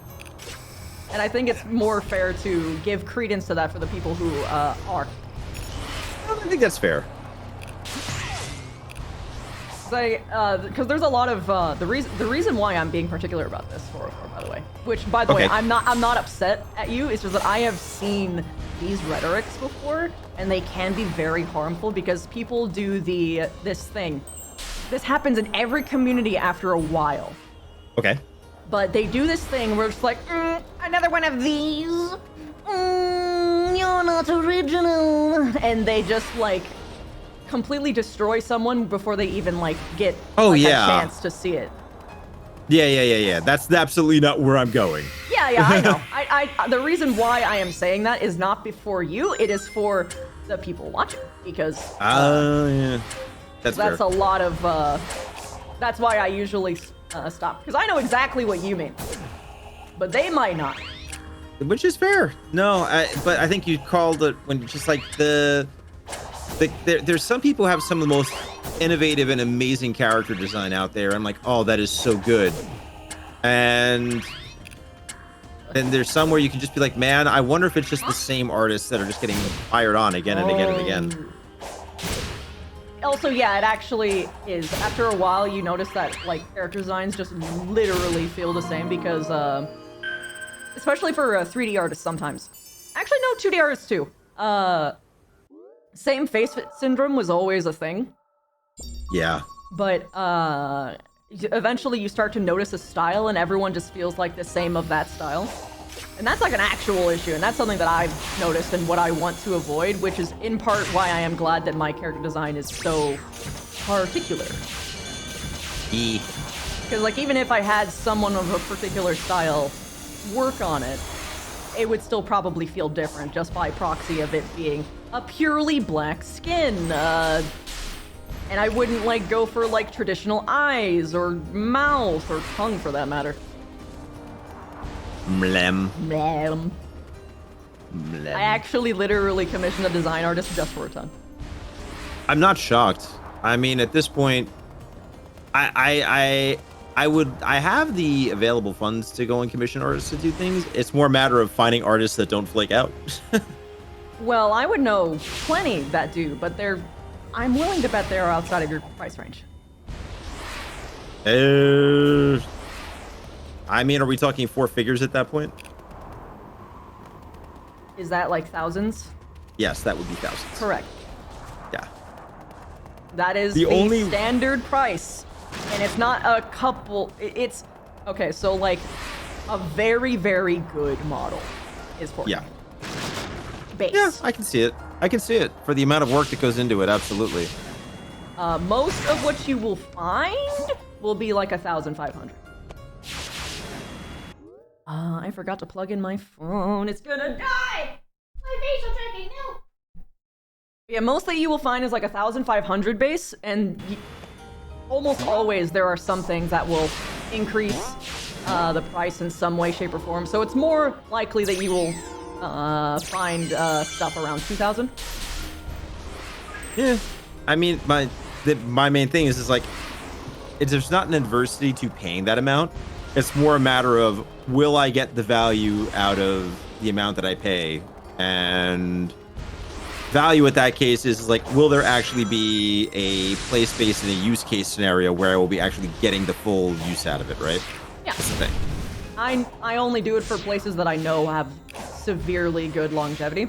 And I think it's more fair to give credence to that for the people who are. I think that's fair. Because there's a lot of the reason why I'm being particular about this, by the way, which by the way I'm not upset at you. It's just that I have seen these rhetorics before, and they can be very harmful because people do this thing. This happens in every community after a while. Okay. But they do this thing where it's like, another one of these. You're not original, and they just like completely destroy someone before they even like get a chance to see it. Yeah. That's absolutely not where I'm going. Yeah, I know. I the reason why I am saying that is not for you. It is for the people watching because yeah, that's fair. a lot of. That's why I usually stop because I know exactly what you mean, but they might not. Which is fair. No, but I think you called it when just like there's some people who have some of the most innovative and amazing character design out there. I'm like, oh, that is so good. And then there's some where you can just be like, man, I wonder if it's just the same artists that are just getting fired on again and again and again. Also, yeah, it actually is. After a while, you notice that like character designs just literally feel the same because, especially for 3D artists sometimes. Actually, no, 2D artists too. Same face fit syndrome was always a thing. Yeah. But eventually you start to notice a style and everyone just feels like the same of that style. And that's like an actual issue, and that's something that I've noticed and what I want to avoid, which is in part why I am glad that my character design is so particular. Because like even if I had someone of a particular style work on it, it would still probably feel different just by proxy of it being a purely black skin. And I wouldn't like go for like traditional eyes or mouth or tongue for that matter. Mlem. Mlem. I actually literally commissioned a design artist just for a tongue. I'm not shocked. I mean, at this point, I have the available funds to go and commission artists to do things. It's more a matter of finding artists that don't flake out. Well, I would know plenty that do, but I'm willing to bet they're outside of your price range. I mean, are we talking 4 figures at that point? Is that like thousands? Yes, that would be thousands. Correct. Yeah. That is the only standard price. And it's not a couple, it's, okay, so like a very, very good model is for yeah. Base. Yeah, I can see it. I can see it for the amount of work that goes into it, absolutely. Most of what you will find will be like 1,500. I forgot to plug in my phone. It's gonna die! My facial tracking, no! Yeah, most that you will find is like 1,500 base, and almost always there are some things that will increase the price in some way, shape, or form. So it's more likely that you will find stuff around 2,000. Yeah, I mean, my main thing is like, there's not an adversity to paying that amount. It's more a matter of, will I get the value out of the amount that I pay? And value at that case is like, will there actually be a play space in a use case scenario where I will be actually getting the full use out of it, right? Yeah. That's the thing. I only do it for places that I know have severely good longevity.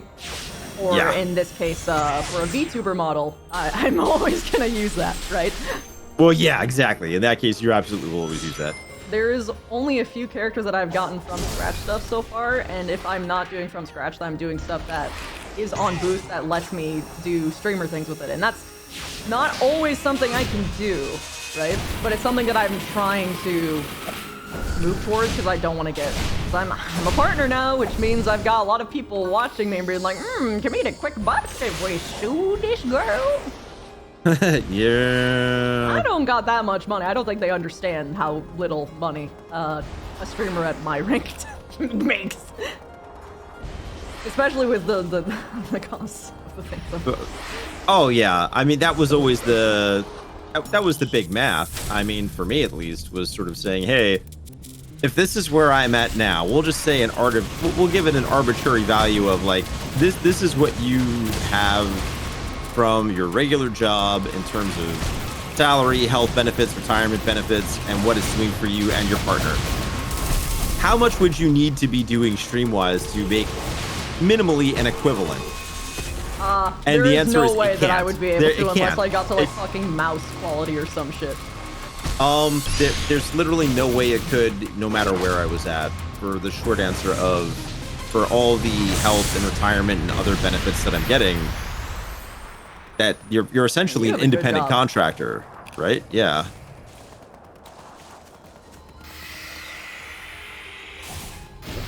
Or in this case, for a VTuber model, I'm always gonna use that, right? Well, yeah, exactly. In that case, you absolutely will always use that. There is only a few characters that I've gotten from scratch stuff so far, and if I'm not doing from scratch, then I'm doing stuff that is on Boost that lets me do streamer things with it. And that's not always something I can do, right? But it's something that I'm trying to move towards because I don't want to get... I'm a partner now, which means I've got a lot of people watching me and being like, can we eat a quick butt if we sue this girl? Yeah. I don't got that much money. I don't think they understand how little money a streamer at my rank makes. Especially with the costs of the things. Oh yeah, I mean that was always the big math. I mean, for me at least, was sort of saying, hey, if this is where I'm at now, we'll just say we'll give it an arbitrary value of like this is what you have from your regular job in terms of salary, health benefits, retirement benefits, and what it's doing for you and your partner. How much would you need to be doing stream-wise to make minimally an equivalent? And the there is answer no is it way that I can't. would be able to unless can't. I got to like fucking mouse quality or some shit. There's literally no way it could, no matter where I was at, for the short answer of, for all the health and retirement and other benefits that I'm getting, that you're essentially You an have a good independent job. contractor, right? Yeah.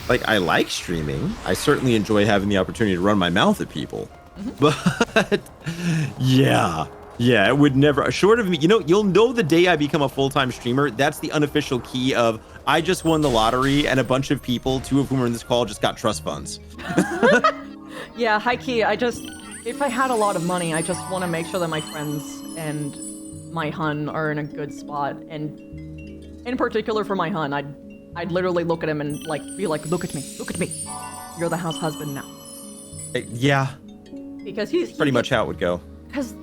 Like, I like streaming. I certainly enjoy having the opportunity to run my mouth at people. But yeah, it would never, short of me, you'll know the day I become a full-time streamer, that's the unofficial key of, I just won the lottery and a bunch of people, 2 of whom are in this call, just got trust funds. Yeah, high key, if I had a lot of money, I just want to make sure that my friends and my hun are in a good spot. And in particular for my hun, I'd literally look at him and like be like, look at me. You're the house husband now. Yeah, Because he's pretty much how it would go. Because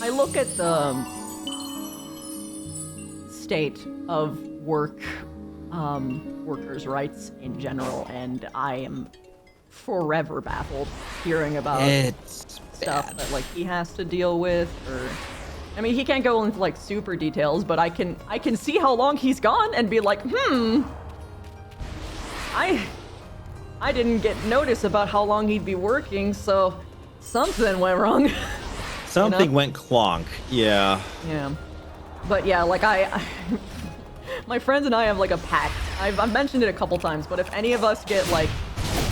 I look at the state of workers' rights in general, and I am forever baffled hearing about It's stuff that like he has to deal with, or I mean, he can't go into like super details, but I can see how long he's gone and be like, I didn't get notice about how long he'd be working, so something went wrong. Something went clonk. Yeah. Yeah. But yeah, like my friends and I have like a pact. I've mentioned it a couple times, but if any of us get like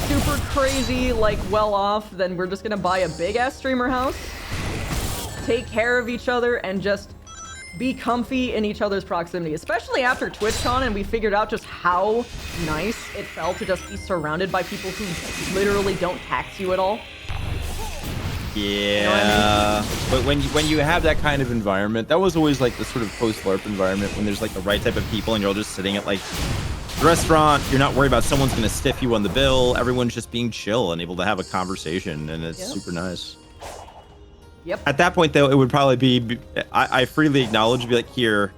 super crazy, like well off, then we're just gonna buy a big ass streamer house, take care of each other, and just be comfy in each other's proximity, especially after TwitchCon and we figured out just how nice it felt to just be surrounded by people who literally don't tax you at all. Yeah, You know what I but when you have that kind of environment, that was always like the sort of post-LARP environment when there's like the right type of people and you're all just sitting at like the restaurant, you're not worried about someone's gonna stiff you on the bill, everyone's just being chill and able to have a conversation, and it's super nice. Yep. At that point, though, it would probably be, I freely acknowledge, be like, here,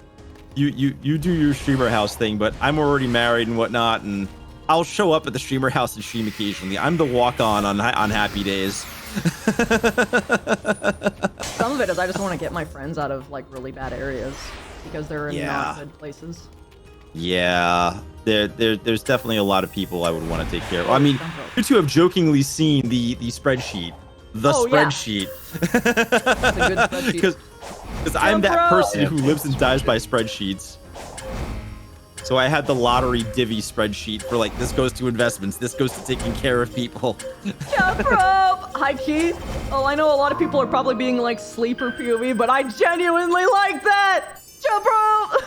you do your streamer house thing, but I'm already married and whatnot, and I'll show up at the streamer house and stream occasionally. I'm the walk-on on happy days. Some of it is I just want to get my friends out of like really bad areas because they're in not good places. Yeah, there's definitely a lot of people I would want to take care of. I mean, you two have jokingly seen the spreadsheet. Spreadsheet. That's a good spreadsheet. Because I'm that person who lives and dies by spreadsheets. So I had the lottery divvy spreadsheet for like, this goes to investments, this goes to taking care of people. Jump rope! High key. Oh, I know a lot of people are probably being like sleeper POV, but I genuinely like that! Jump rope!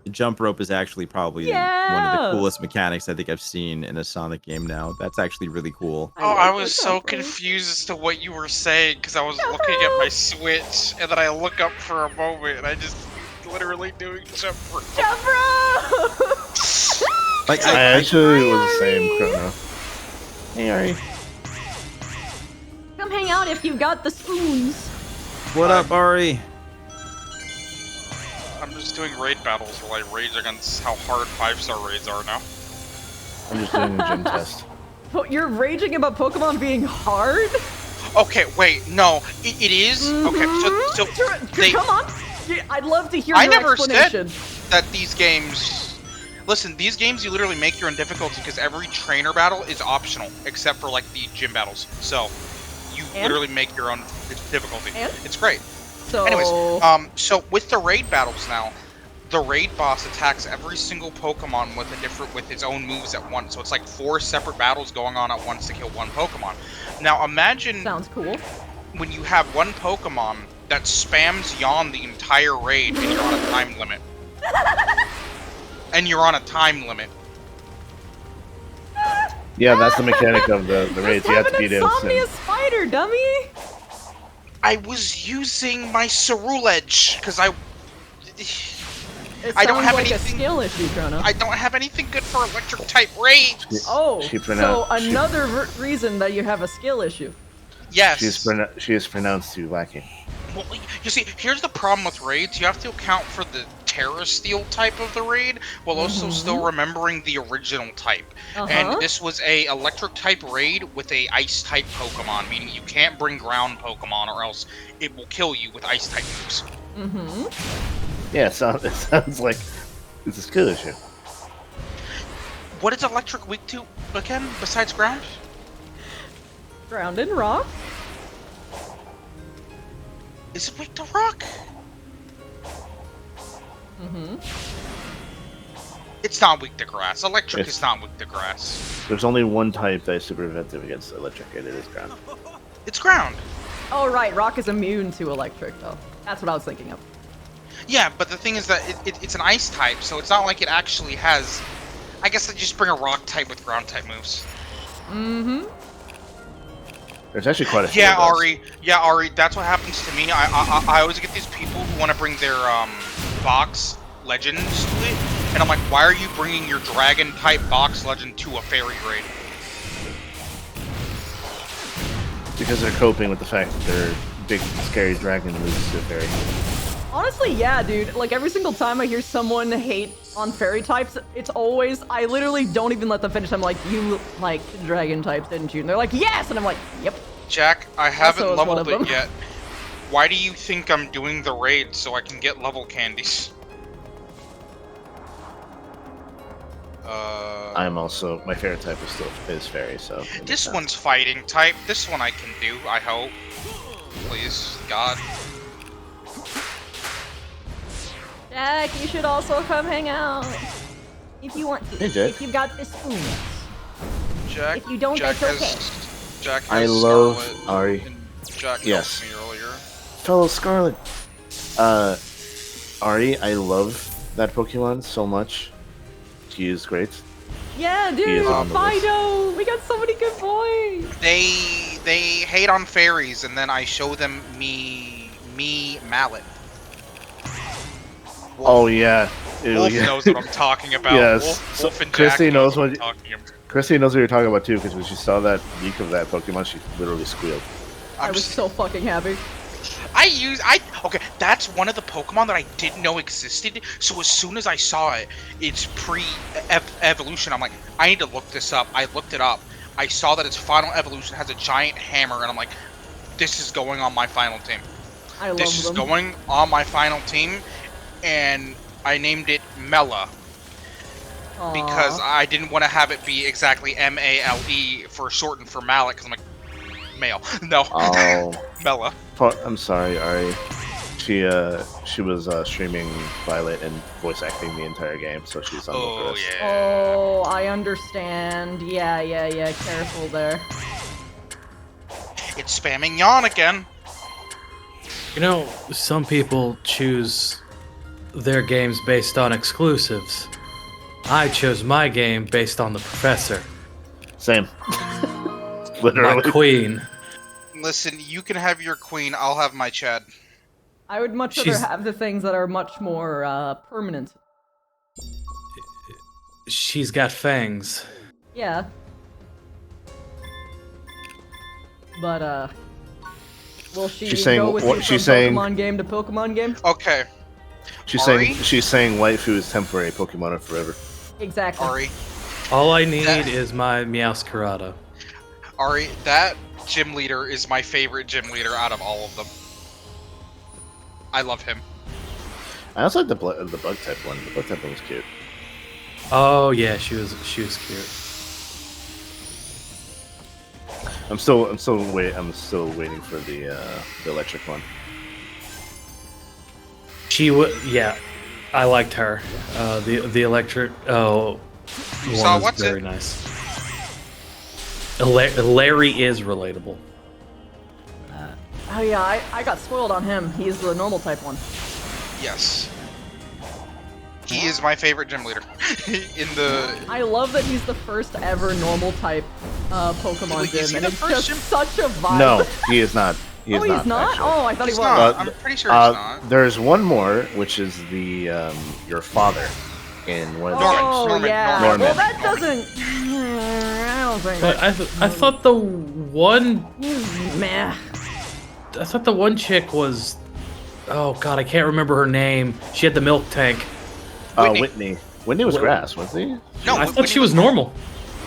The jump rope is actually probably one of the coolest mechanics I think I've seen in a Sonic game now. That's actually really cool. I was so confused as to what you were saying because I was looking at my Switch and then I look up for a moment and I just literally doing jump rope. Jump rope! Like I actually was the same, Chrono. Hey, Ari. Come hang out if you got the spoons. What up, Ari? I'm just doing raid battles while I rage against how hard 5-star raids are now. I'm just doing a gym test. You're raging about Pokemon being hard? Okay, wait, no, it is. Okay, so Come on. I'd love to hear I your never explanation. said that these games. Listen, these games you literally make your own difficulty because every trainer battle is optional except for like the gym battles. So you literally make your own difficulty. It's great. So... Anyways, so with the raid battles now, the raid boss attacks every single Pokemon with its own moves at once. So it's like 4 separate battles going on at once to kill one Pokemon. Now imagine sounds cool. When you have one Pokemon that spams Yawn the entire raid and you're on a time limit. And you're on a time limit. Yeah, that's the mechanic of the raids. You have to beat him. Insomnia spider, dummy! I was using my Ceruledge because I I don't have like anything. A skill issue, Chrono. I don't have anything good for electric type raids. So another reason that you have a skill issue. Yes. She is pronounced too lacking. Well, you see, here's the problem with raids. You have to account for the Terra Steel type of the raid, while also still remembering the original type. And this was a electric type raid with a ice type Pokemon, meaning you can't bring ground Pokemon or else it will kill you with ice type moves. Yeah, it sounds like it's a skill issue. What is electric weak to again, besides ground? Ground and rock. Is it weak to rock? It's not weak to grass. Electric is not weak to grass. There's only one type that is super effective against electric, and it is ground. It's ground. Oh, right. Rock is immune to electric, though. That's what I was thinking of. Yeah, but the thing is that it's an ice type, so it's not like it actually has... I guess they just bring a rock type with ground type moves. There's actually quite a few. Yeah, Ari. Yeah, Ari. That's what happens to me. I always get these people who want to bring their box legends to it, and I'm like, why are you bringing your dragon type box legend to a fairy raid? Because they're coping with the fact that their big scary dragon loses to a fairy. Honestly, yeah, dude. Like, every single time I hear someone hate on fairy types, it's always... I literally don't even let them finish. I'm like, you like dragon types, didn't you? And they're like, yes! And I'm like, yep. Jack, I haven't Also is one leveled of them. it yet. Why do you think I'm doing the raid so I can get level candies? I'm also... My favorite type is fairy, so... This one's fighting type. This one I can do, I hope. Please, God. Jack, you should also come hang out. If you want to. Hey, Jack. If you've got the spoon. Jack, If you don't, Jack that's okay. Jack has I love Scarlet, Ari. and Jack Yes. helped me earlier. Fellow Scarlet! Ari, I love that Pokemon so much. He is great. Yeah, He dude, is on the list. Fido! We got so many good boys! They hate on fairies, and then I show them me Mallet. Oh, yeah. Ew, Wolf yeah. knows what I'm talking about. Yes. Wolf and Christy Jack knows what what I'm talking about. Christy knows what you're talking about, too, because when she saw that leak of that Pokemon, she literally squealed. I was so fucking happy. Okay, that's one of the Pokemon that I didn't know existed. So as soon as I saw it, it's pre-evolution. I'm like, I need to look this up. I looked it up. I saw that its final evolution has a giant hammer, and I'm like, this is going on my final team. I love This is them. going on my final team, and I named it Mela because Aw. I didn't want to have it be exactly M-A-L-E for shortened for Mallet, because I'm like, male. No. Oh. Mela. I'm sorry, Ari. She was streaming Violet and voice acting the entire game, so she's on the Oh, list. yeah. Oh, I understand. Yeah. Careful there. It's spamming yawn again. You know, some people choose their games based on exclusives. I chose my game based on the professor, Same. my Literally. queen. Listen, you can have your queen, I'll have my Chad. I would much rather She's- have the things that are much more permanent. She's got fangs. Yeah. But will she She's saying- go with what- you she's from saying- Pokemon game to Pokemon game? Okay, She's Ari? saying waifu is temporary, Pokemon are forever. Exactly. Ari. All I need That- is my Meowscarada. Ari, that gym leader is my favorite gym leader out of all of them. I love him. I also like the bug type one. The bug type one was cute. Oh yeah, she was cute. I'm still waiting for the electric one. She would, yeah. I liked her. The electric. Oh, You saw one was what's very it? nice. Larry is relatable. Oh yeah, I got spoiled on him. He's the normal type one. Yes. He is my favorite gym leader. In the... I love that he's the first ever normal type Pokemon Wait, is gym, he and the it's first just gym- such a vibe. No, he is not. He is oh, he's not? actually. Oh, I thought He's he was. not. Uh, I'm pretty sure he's not. There's one more, which is the your father in one of the Norman, Oh, Norman, yeah. Norman. Well, that doesn't... I don't think. But I thought the one Meh. I thought the one chick was, oh god, I can't remember her name. She had the milk tank. Whitney. Whitney was grass, wasn't he? No, I thought she was normal.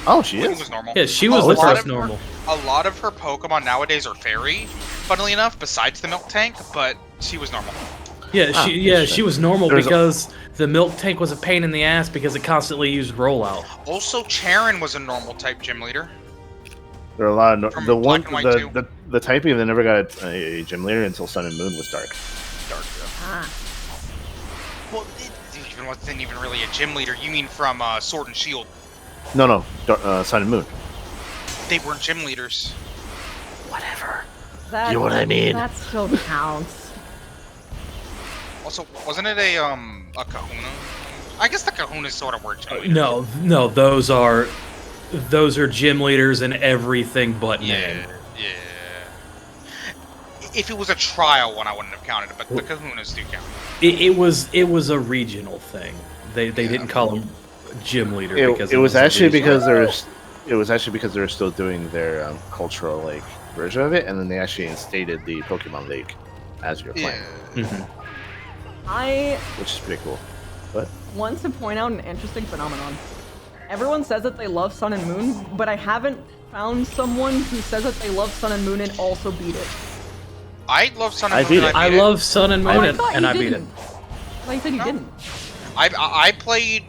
Oh, she Whitney is. was normal. Yeah, she was A the lot first of her- normal. A lot of her Pokemon nowadays are fairy, funnily enough, besides the milk tank, but she was normal. Yeah, she interesting. was normal There's a- because the milk tank was a pain in the ass because it constantly used rollout. Also, Charon was a normal type gym leader. There are a lot of From the one Black and White the typing that never got a gym leader until Sun and Moon was dark. Dark. Ah. Well, it even wasn't even really a gym leader. You mean from Sword and Shield? No, Sun and Moon. They weren't gym leaders. Whatever. That, You know what I mean? That still counts. Also, wasn't it a Kahuna? I guess the Kahunas sort of were gym leaders. No, those are gym leaders and everything but name. Yeah. If it was a trial one, I wouldn't have counted it, but the Kahunas do count. It was a regional thing. They didn't call them gym leader because It was a actually regional. because they were still doing their cultural version of it, and then they actually instated the Pokemon League as you're playing, Mhm. I which is pretty cool. But want to point out an interesting phenomenon. Everyone says that they love Sun and Moon, but I haven't found someone who says that they love Sun and Moon and also beat it. I love Sun and I Moon. beat and it. I beat love Sun and Moon, I and, thought and you I beat it. didn't. I thought you said you No. didn't. I played.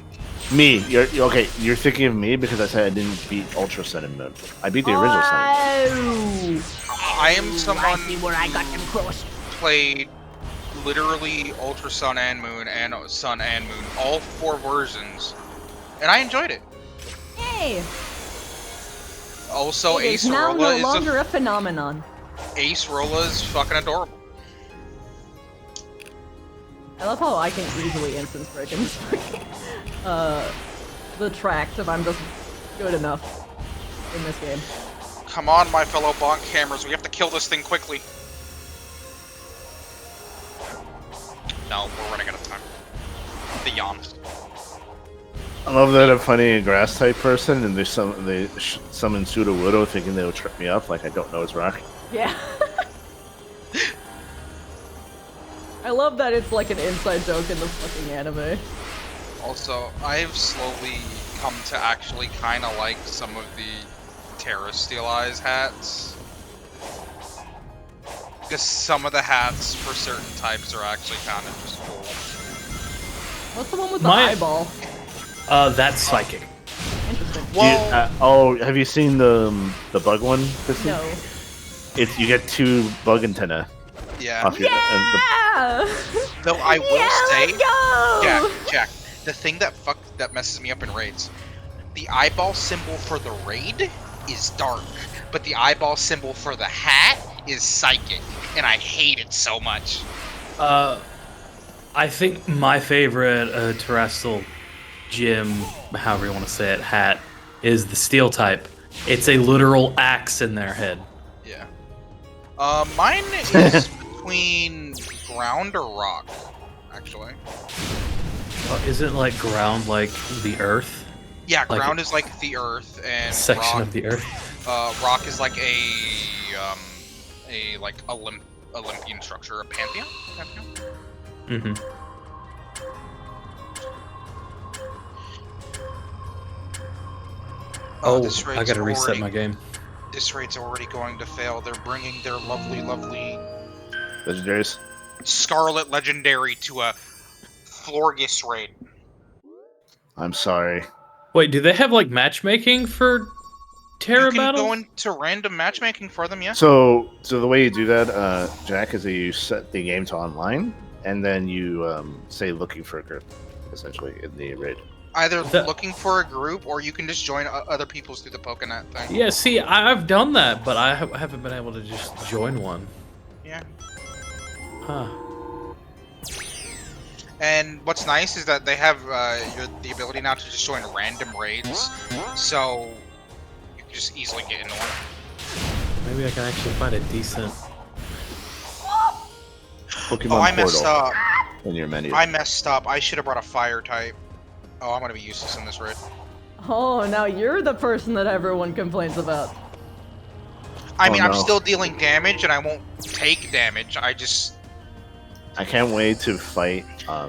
me, you're okay. You're thinking of me because I said I didn't beat Ultra Sun and Moon. I beat the original Sun. I am someone where I got them crossed. played literally Ultra Sun and Moon, all 4 versions, and I enjoyed it. Hey, Also, it is Ace now Rolla no longer a phenomenon. Ace Rolla is fucking adorable. I love how I can easily instance break in this the tracks if I'm just good enough in this game. Come on, my fellow bonk hammers, we have to kill this thing quickly. No, we're running out of time. The yawns. I love that I'm fighting a grass type person, and they summon Sudowoodo thinking they will trip me up, like I don't know his rock. Yeah. I love that it's like an inside joke in the fucking anime. Also, I've slowly come to actually kind of like some of the Terra Steel Eyes hats. Because some of the hats for certain types are actually kind of just cool. What's the one with the My- eyeball? That's psychic. Interesting. Well, Have you seen the bug one? Kristen? No. You get 2 bug antenna yeah. off your. Though I will say, let's go! Jack, the thing that messes me up in raids, the eyeball symbol for the raid is dark, but the eyeball symbol for the hat is psychic, and I hate it so much. I think my favorite terrestrial gym, however you want to say it, hat, is the steel type. It's a literal axe in their head. Yeah. Mine is between ground or rock, actually. Isn't like ground like the earth? Yeah, Like ground is like the earth, and Section rock, of the earth. rock is like a Olympian structure, a pantheon. Mm-hmm. Oh, this I raid's gotta reset already- my game. This raid's already going to fail. They're bringing their lovely Legendaries. Scarlet Legendary to a Florgus raid. I'm sorry. Wait, do they have like matchmaking for Terra You can battles? go into random matchmaking for them, yeah? So the way you do that, Jack, is that you set the game to online, and then you say looking for a group, essentially in the raid. Either The- looking for a group, or you can just join other people's through the Pokenet thing. Yeah, see, I've done that, but I haven't been able to just join one. Yeah. Huh. And what's nice is that they have the ability now to just join random raids, so you can just easily get into one. Maybe I can actually find a decent. Pokemon Oh, I Portal messed up. in your menu. I messed up. I should have brought a fire type. Oh, I'm gonna be useless in this raid. Oh, now you're the person that everyone complains about. I mean, Oh, I'm no. still dealing damage, and I won't take damage. I can't wait to fight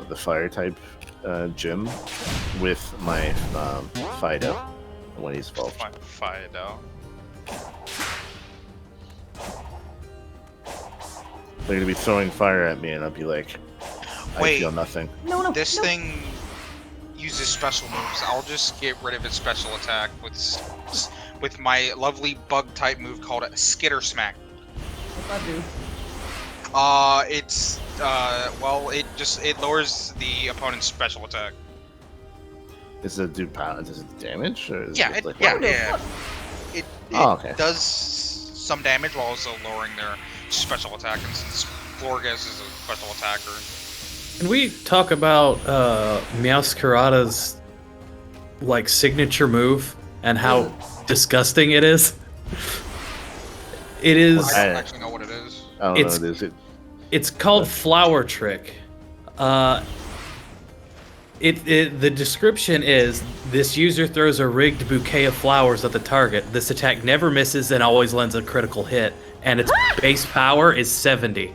the fire type gym with my Fido when he's evolved. Fido. They're gonna be throwing fire at me, and I'll be like, I Wait. feel nothing. No, This no. thing uses special moves. I'll just get rid of its special attack with my lovely bug type move called Skitter Smack. What's that do? Well, it lowers the opponent's special attack. Does it do power? Does it do damage? Or is Yeah, it like It Oh, okay. does some damage while also lowering their special attack, and since Florges is a special attacker. Can we talk about Meowscarada's like signature move and how disgusting it is? It is. I don't actually know what it is. I don't It's- know. Is it? It's called Flower Trick. The description is this user throws a rigged bouquet of flowers at the target. This attack never misses and always lands a critical hit, and its base power is 70.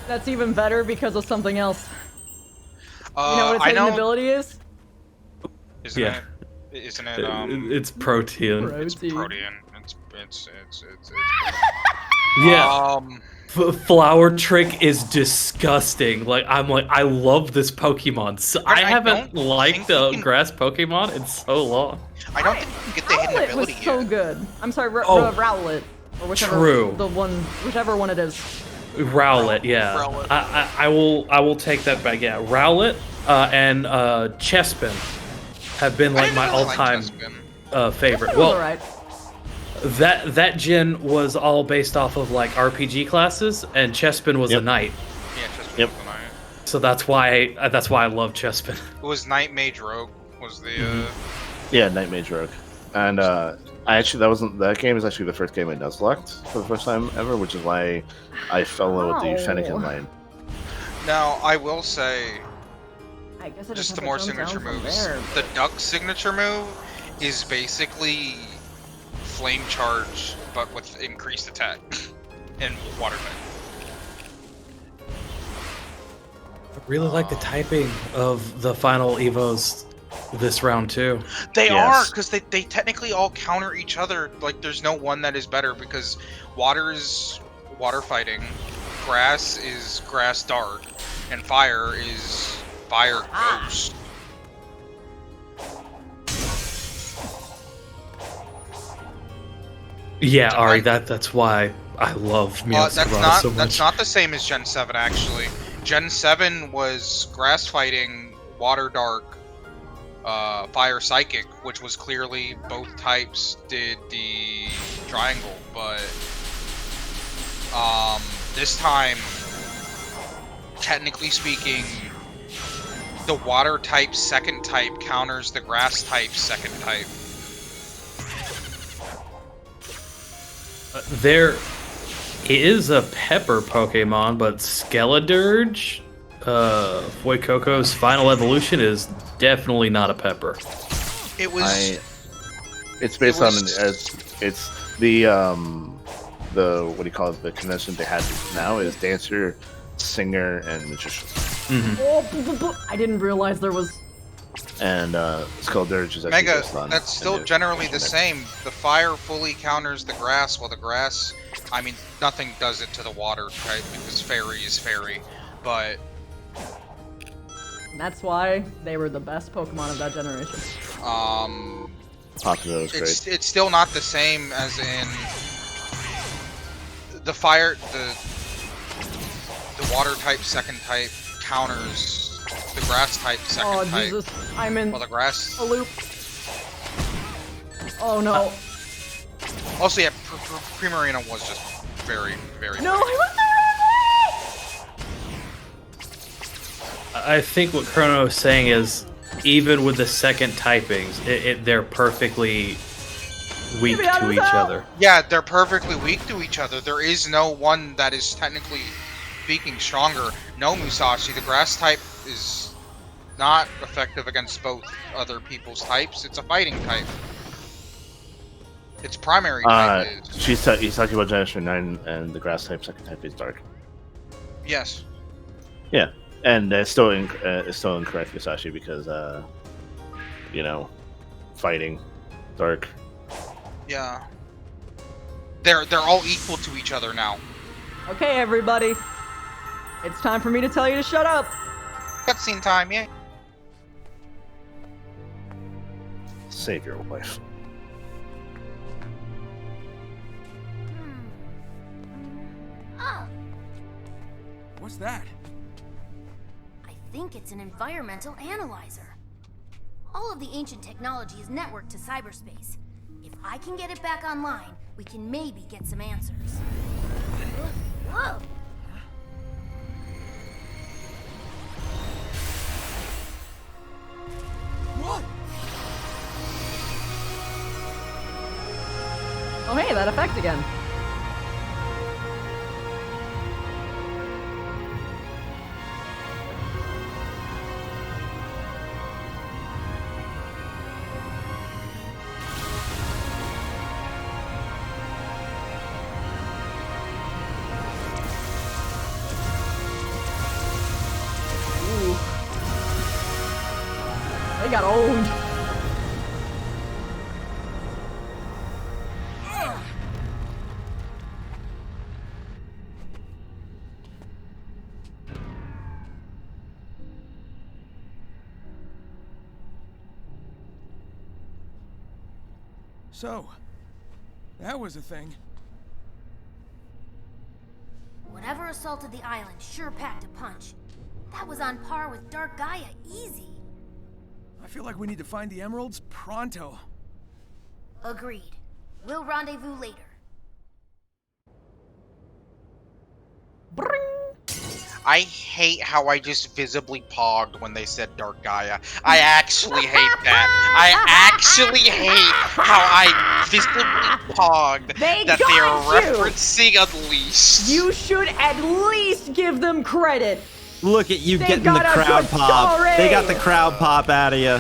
That's even better because of something else. You know what its I hidden know. ability is? Isn't Yeah. it? Isn't it? It's protein. It's protein. It's Yeah. Flower Trick is disgusting. I love this Pokemon. So I I haven't don't liked think you a can- grass Pokemon in so long. I don't think you can get the hidden Rowlet was ability so yet. good. I'm sorry, Oh. Rowlet. Or whichever True. whichever one it is. Rowlet, yeah. Rowlet. I will take that back. Yeah, Rowlet and Chespin have been I like didn't my really like all-time Chespin. favorite. It was Well, alright. that gen was all based off of like RPG classes, and Chespin was a Yep. knight. Yeah, Chespin Yep. was the knight. So that's why I love Chespin. It was Knight Mage Rogue. Was the Yeah, Night Mage Rogue. And that game is actually the first game I Nuzlocked for the first time ever, which is why I fell in with the Wow. Fennekin line. Now I will say, I guess I just have the to more jump down signature from moves. there, The but- Duck signature move is basically Flame Charge, but with increased attack and water type. I really like the typing of the final Evos this round too. They Yes. are, because they technically all counter each other. Like, there's no one that is better, because water is water fighting, grass is grass dark, and fire is fire ghost. Yeah, Ari, that's why I love Meowscarada so much. That's not the same as Gen 7, actually. Gen 7 was grass fighting, water dark, fire psychic, which was clearly both types did the triangle, but this time, technically speaking, the water type second type counters the grass type second type. There is a pepper Pokemon, but Skeledirge, Fuecoco's final evolution is definitely not a pepper. It was It's based It on was- it's the what do you call it? The convention they had now is dancer, singer, and magician. I didn't realize there was. And Skeledirge is actually Mega, based on. that's still generally the same. The fire fully counters the grass, while the grass, I mean, nothing does it to the water type because fairy is fairy. But That's why they were the best Pokemon of that generation. Popular was great. it's still not the same as in the fire. The water type second type counters the grass type second Oh type. Jesus! I'm in Well, the grass. a loop. Oh no! Also, yeah, Primarina was just very, very. No, I was I think what Chrono is saying is, even with the second typings, they're perfectly weak Get me out to of each this other. Yeah, they're perfectly weak to each other. There is no one that is technically speaking stronger. No Musashi, the grass type is not effective against both other people's types. It's a fighting type. Its primary type is... He's talking about Generation 9, and the grass type second type is dark. Yes. Yeah, and it's still incorrect, Musashi, because fighting, dark. Yeah. They're all equal to each other now. Okay, everybody. It's time for me to tell you to shut up. Cutscene time, yeah. Save your wife. Oh, What's that? I think it's an environmental analyzer. All of the ancient technology is networked to cyberspace. If I can get it back online, we can maybe get some answers. Whoa! What? Oh, hey, that effect again. Ooh. They got owned. So, that was a thing. Whatever assaulted the island sure packed a punch. That was on par with Dark Gaia, easy. I feel like we need to find the emeralds pronto. Agreed. We'll rendezvous later. Bring. I hate how I just visibly pogged when they said Dark Gaia. I actually hate that. I actually hate how I visibly pogged They that got they are you! referencing Unleashed. You should at least give them credit. Look at you They getting the got a crowd good pop. story. They got the crowd pop out of you.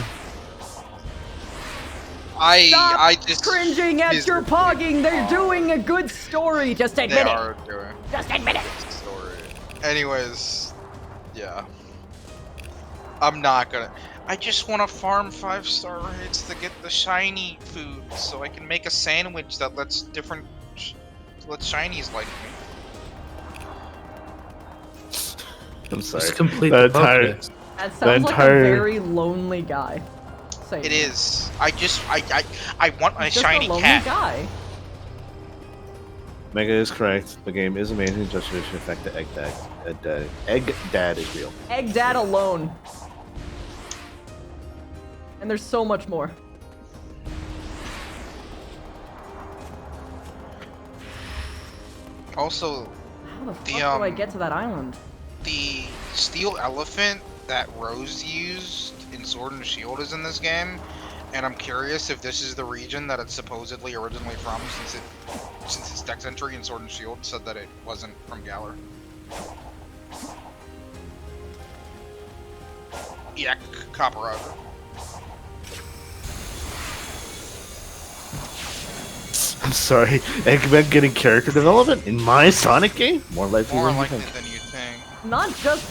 Stop I just cringing at your visibly pogging. They're pogged. doing a good story. Just They admit it. are doing Just admit it. a story. Anyways, yeah. I'm not gonna. I just want to farm 5-star rates to get the shiny food, so I can make a sandwich that lets shinies like me. I'm sorry. Just complete The the entire- Pokédex. That sounds like a entire- very lonely guy. Say It is. I want a Just shiny a lonely cat. guy. Mega is correct. The game is amazing. Just to affect the egg dad. Egg dad is real. Egg Dad alone. And there's so much more. Also, How the fuck The, do I um, get to that island? the steel elephant that Rose used in Sword and Shield is in this game, and I'm curious if this is the region that it's supposedly originally from, since its text entry in Sword and Shield said that it wasn't from Galar. Yeah, Copper. I'm sorry. Eggman getting character development in my Sonic game? More likely More than you likely think. than you think. Not just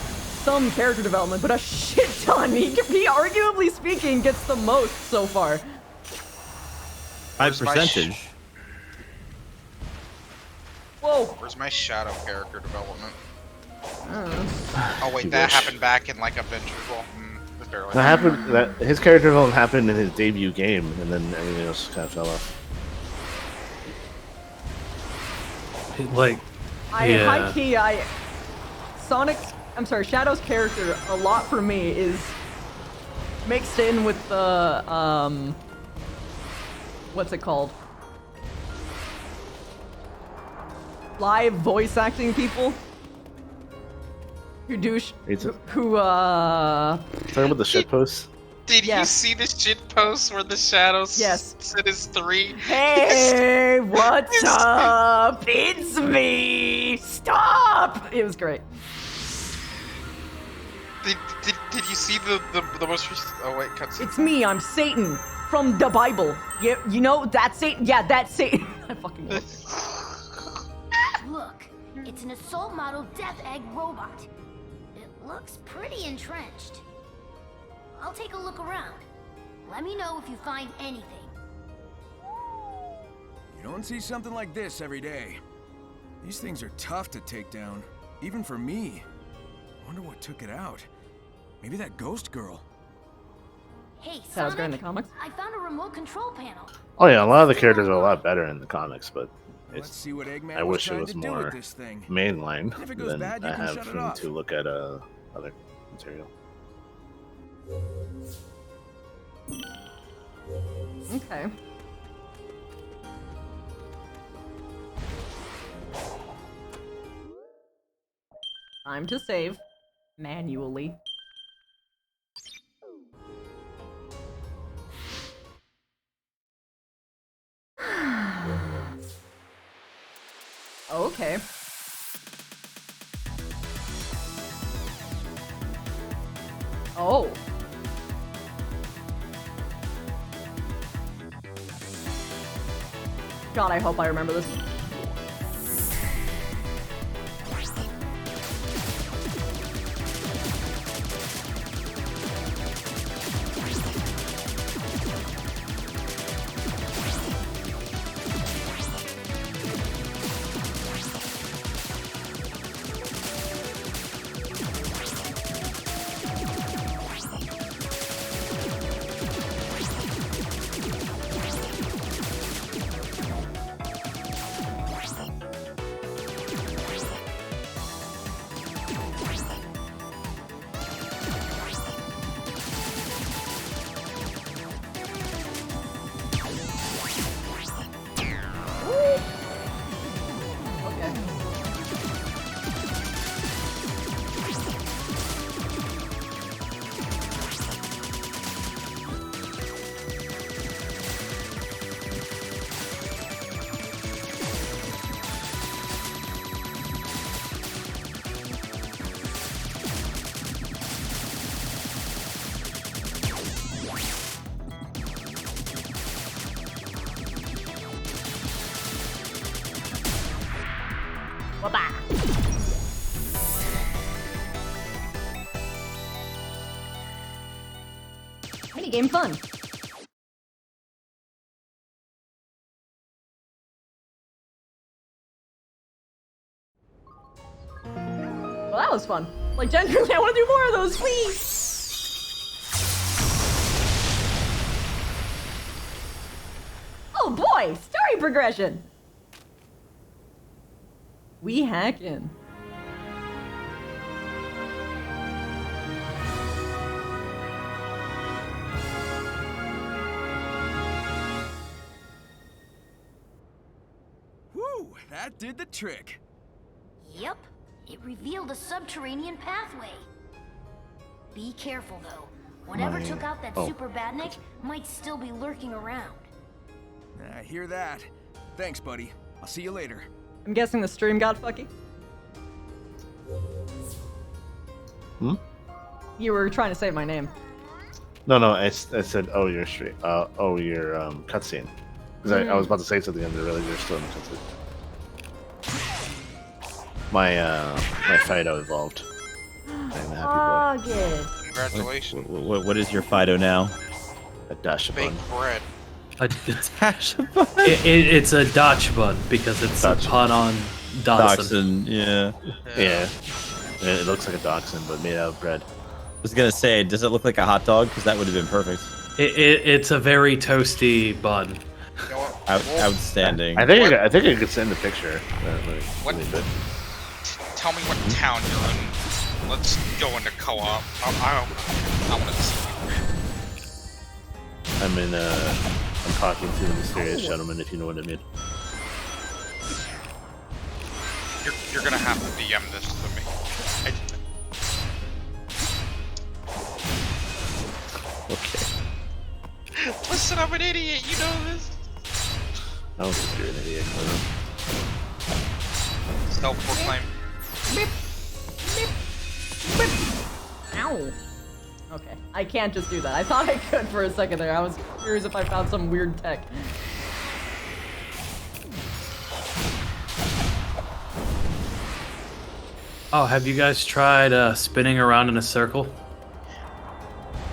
some character development, but a shit ton. He arguably speaking, gets the most so far. High Where's my percentage. Whoa. Where's my Shadow character development? Uh, Oh wait, You that wish. happened back in like Adventure. Well, barely. That happened. That his character development happened in his debut game, and then everything else kind of fell off. Like, high key, Shadow's character, a lot for me is mixed in with the, what's it called? Live voice acting people who do, It's- who, Talking about the shit posts. Did you Yes. see the shit post where the shadows Yes. said is 3? hey, what's up? It's me! Stop! It was great. Did you see the most recent? Oh wait, cutscene. It's me. I'm Satan from the Bible. Yeah, you know that's Satan. Yeah, that's Satan. I fucking love it. Look, it's an assault model Death Egg robot. It looks pretty entrenched. I'll take a look around. Let me know if you find anything. You don't see something like this every day. These things are tough to take down, even for me. Wonder what took it out. Maybe that ghost girl. Hey, That was Sonic, good in the comics. I found a remote control panel. Oh yeah, a lot of the characters are a lot better in the comics, but Let's see what Eggman I was wish it trying was to do more with this thing. mainline If it goes than bad, you I can have shut it room off. to look at other material. Okay. Time to save manually. Okay. Oh. God, I hope I remember this. Minigame fun. Well, that was fun. Like, genuinely, I want to do more of those, please! Oh boy, story progression! We hackin'. Whew, that did the trick. Yep, it revealed a subterranean pathway. Be careful though. Whatever took out that super badnik might still be lurking around. I hear that. Thanks, buddy. I'll see you later. I'm guessing the stream got fucky. Hmm? You were trying to say my name. No, I said, oh, your stream. Oh, your cutscene. Because I was about to say something and I realized you're still in the cutscene. My Fido evolved. I'm a happy Oh, good. Congratulations. What is your Fido now? boy. A dash of Baked bread. It's a Dutch bun because it's Dutch. a pun on Dotson. Dachshund, yeah. Yeah. It looks like a dachshund, but made out of bread. I was gonna say, does it look like a hot dog? Because that would have been perfect. It's a very toasty bun. You know what? Outstanding. I think I could send a picture. What? Tell me what town you're in. Let's go into co-op. I want to see you. I'm talking to the mysterious gentleman, if you know what I mean. You're gonna have to DM this to me. Okay. Listen, I'm an idiot. You know this. I don't think you're an idiot. Self-proclaimed. Ow. Ow. Okay, I can't just do that. I thought I could for a second there. I was curious if I found some weird tech. Oh, have you guys tried spinning around in a circle?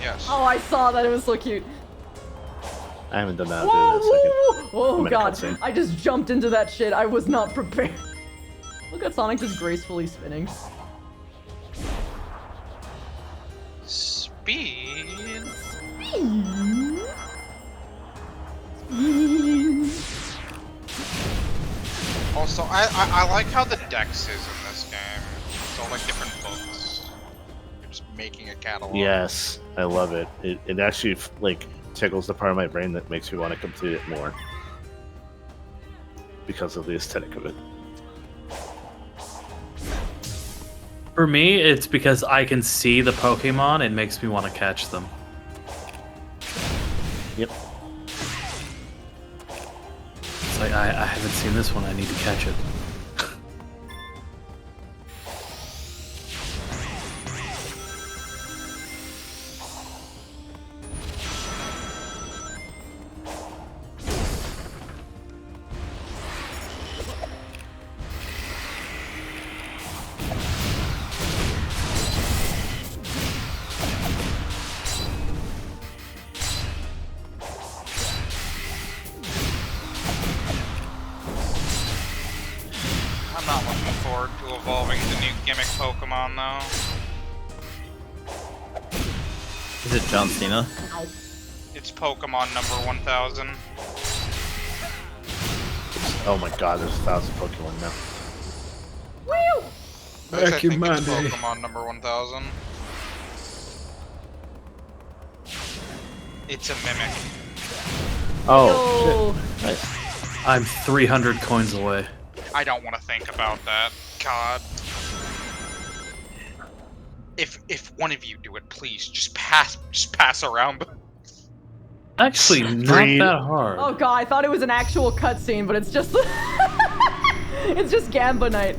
Yes. Oh, I saw that. It was so cute. I haven't done that. Whoa, in a second. whoa, I'm oh in a god. cutscene. I just jumped into that shit. I was not prepared. Look at Sonic just gracefully spinning. Speed. Also, I like how the dex is in this game. It's all like different books. You're just making a catalog. Yes, I love it. It actually like tickles the part of my brain that makes me want to complete it more because of the aesthetic of it. For me, it's because I can see the Pokemon. It makes me want to catch them. Yep. It's like, I haven't seen this one. I need to catch it. I'm not looking forward to evolving the new gimmick Pokemon though. Is it John Cena? It's Pokemon number 1000. Oh my god, there's 1,000 Pokemon now. Woo! I Back in think my it's day. Pokemon number 1000. It's a mimic. Oh, Yo. shit. Nice. I'm 300 coins away. I don't want to think about that. God. If one of you do it, please just pass around. Actually, not Breed. that hard. Oh god, I thought it was an actual cutscene, but it's just it's just Gamba Night.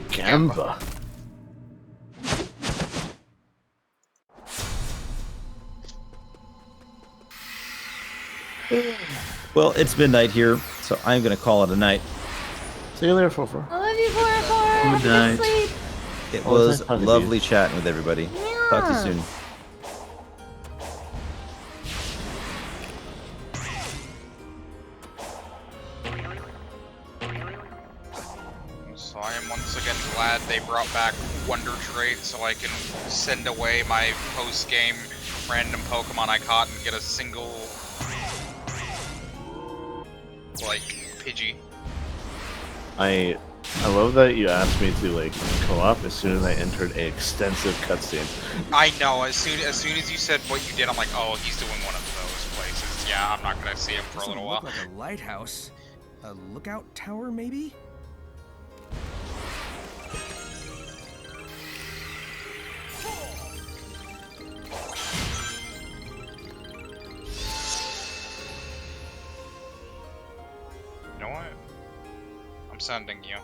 Gamba. Well, it's midnight here, so I'm gonna call it a night. See you later, Fofo. I love you, Flora. Good night. Sleep. It Oh, it's was nice talking to lovely chatting with everybody. Talk to you Yeah. soon. So I am once again glad they brought back Wonder Trait so I can send away my post-game random Pokemon I caught and get a single, like, Pidgey. I love that you asked me to like co-op as soon as I entered a extensive cutscene. I know, as soon as you said what you did, I'm like, oh, he's doing one of those places. Yeah, I'm not gonna see him for a Doesn't little look while. like a lighthouse. A lookout tower, maybe? You know what? I'm sending you.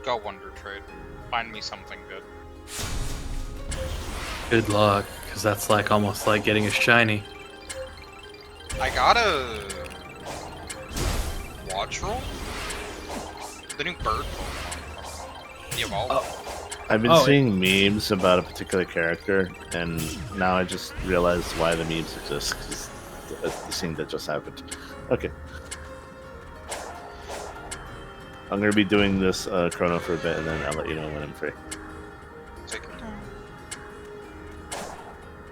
Go Wonder Trade. Find me something good. Good luck, because that's like almost like getting a shiny. I got a watch roll? The new bird Pokemon. The evolve. I've been Oh, seeing memes about a particular character, and now I just realized why the memes exist. 'Cause it's the scene that just happened. Okay. I'm gonna be doing this chrono for a bit, and then I'll let you know when I'm free. Take your time.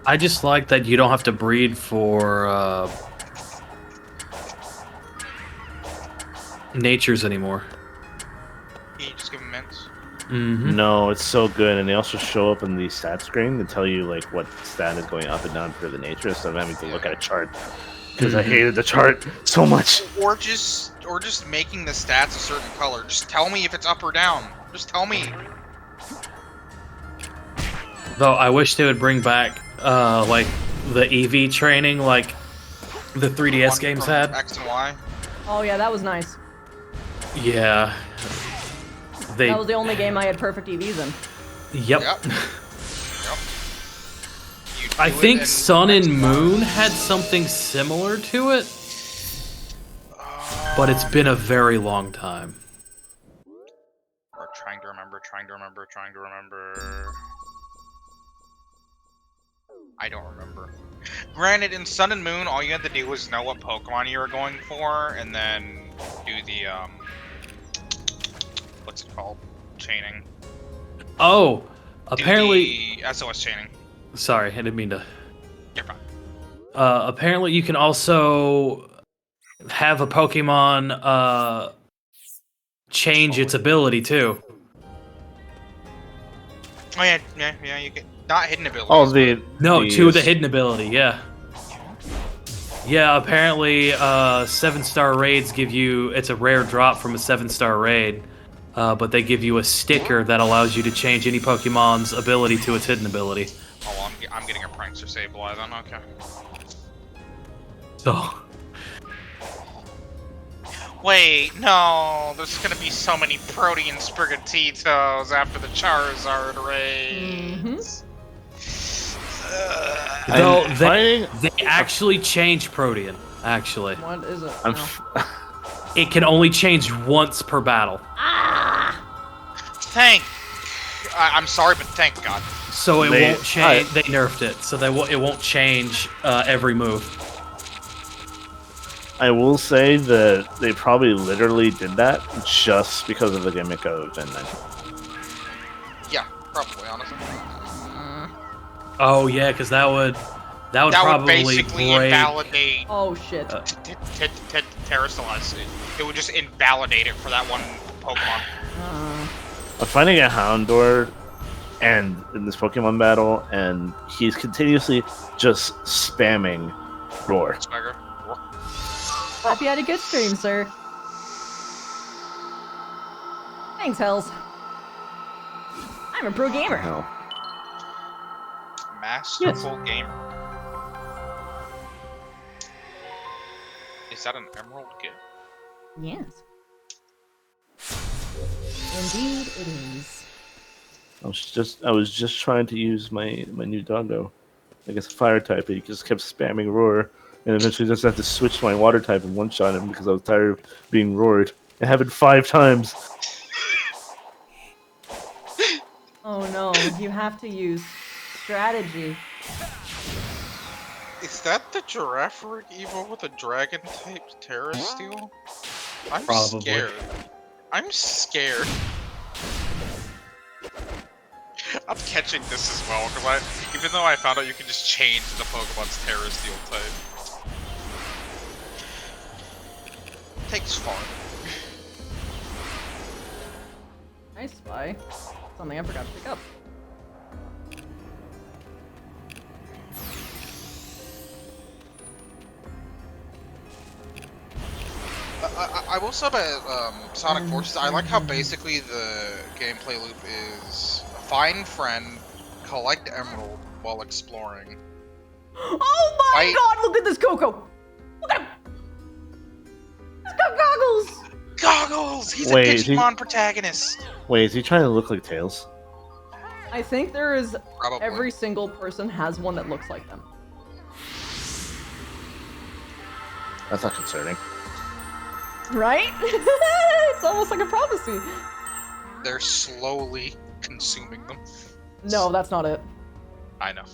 I just like that you don't have to breed for natures anymore. Can you just give him mints? Mm-hmm. No, it's so good, and they also show up in the stat screen to tell you like what stat is going up and down for the nature, so I'm having to look at a chart because I hated the chart so much. Or just making the stats a certain color. Just tell me if it's up or down. Just tell me. Though I wish they would bring back like the EV training like the 3DS One games from had. X and Y. Oh yeah, that was nice. Yeah. They That was the only game I had perfect EVs in. Yep. Yep. You I do it think and Sun next and time- Moon had something similar to it, but it's been a very long time. Or trying to remember. I don't remember. Granted, in Sun and Moon, all you had to do was know what Pokemon you were going for, and then do the what's it called? Chaining. Oh, Do apparently. the SOS chaining. Sorry, I didn't mean to. You're fine. Apparently, you can also have a Pokemon change its ability too. Oh yeah. You get not hidden abilities. Oh, the No, two of the hidden ability, yeah. Yeah, apparently 7-star raids give you, it's a rare drop from a 7-star raid, but they give you a sticker that allows you to change any Pokemon's ability to its hidden ability. Oh, well, I'm getting a Prankster Sableye then, okay. So, Wait, no, there's gonna be so many Protean Sprigatitos after the Charizard raids. though I'm they actually change Protean, actually. What is it? I'm No. It can only change once per battle. I'm sorry, but thank God. So it They- won't change. They nerfed it, so it won't change every move. I will say that they probably literally did that just because of the gimmick of Gen 9. Yeah, probably, honestly. Oh yeah, because that would That would probably basically break. invalidate Oh shit. Terrasilize. It would just invalidate it for that one Pokemon. I'm fighting a Houndour and in this Pokemon battle, and he's continuously just spamming Roar. Swagger. Hope you had a good stream, sir. Thanks, Hells. I'm a pro gamer. Hell. Masterful gamer. Is that an emerald gift? Yes. Indeed, it is. I was just trying to use my new doggo. I guess a fire type, but he just kept spamming Roar, and eventually just had to switch to my water type and one-shot him because I was tired of being roared. It happened 5 times. Oh no, you have to use strategy. Is that the Girafarig Evo with a dragon-type Terra Steel? I'm Probably. scared. I'm scared. I'm catching this as well, because even though I found out you can just change the Pokemon's Terra Steel type. Takes fun. Nice spy. Something I forgot to pick up. I will say about Sonic Forces, I like how basically the gameplay loop is find friend, collect emerald while exploring. Oh my god, look at this Coco! Look at him! He's got goggles! Goggles! He's Wait, a is he- Digimon protagonist! Wait, is he trying to look like Tails? I think there is Probably. every single person has one that looks like them. That's not concerning. Right? It's almost like a prophecy. They're slowly consuming them. No, that's not it. I know.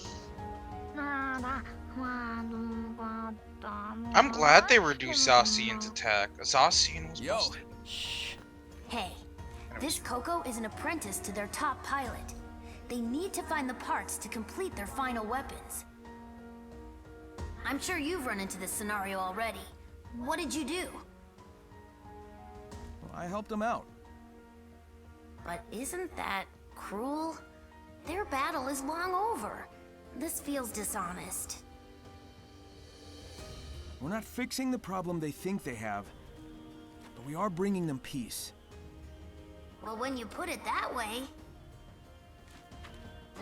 I'm glad they reduced Zacian's attack. Zacian was Yo. busted. Shh. Hey, this Coco is an apprentice to their top pilot. They need to find the parts to complete their final weapons. I'm sure you've run into this scenario already. What did you do? I helped him out. But isn't that cruel? Their battle is long over. This feels dishonest. We're not fixing the problem they think they have, but we are bringing them peace. Well, when you put it that way,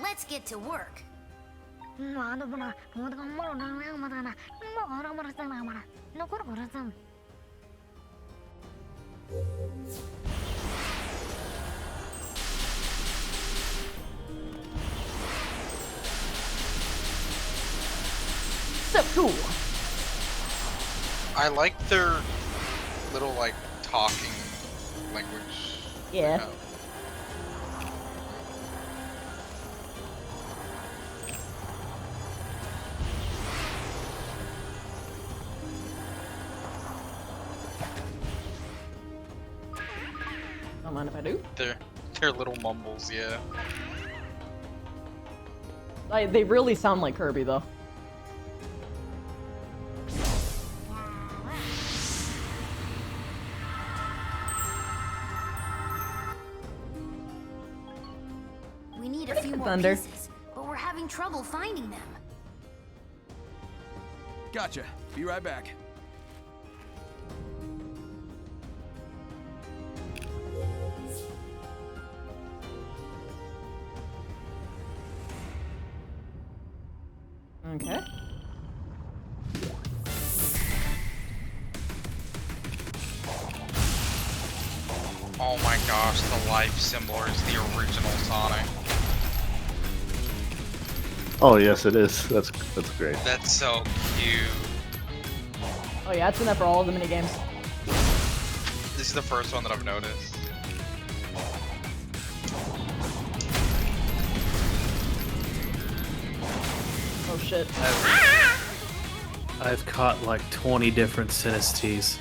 let's get to work. concept cool. I like their little like talking language. Yeah. Don't mind if I do. Their little mumbles, yeah. They really sound like Kirby, though. We need a few more Thunder. pieces, but we're having trouble finding them. Gotcha. Be right back. Okay. Oh my gosh, the life symbol is the original Sonic. Oh yes, it is. That's great. That's so cute. Oh yeah, it's in there for all of the minigames. This is the first one that I've noticed. Oh shit. I've caught like 20 different Sinisties.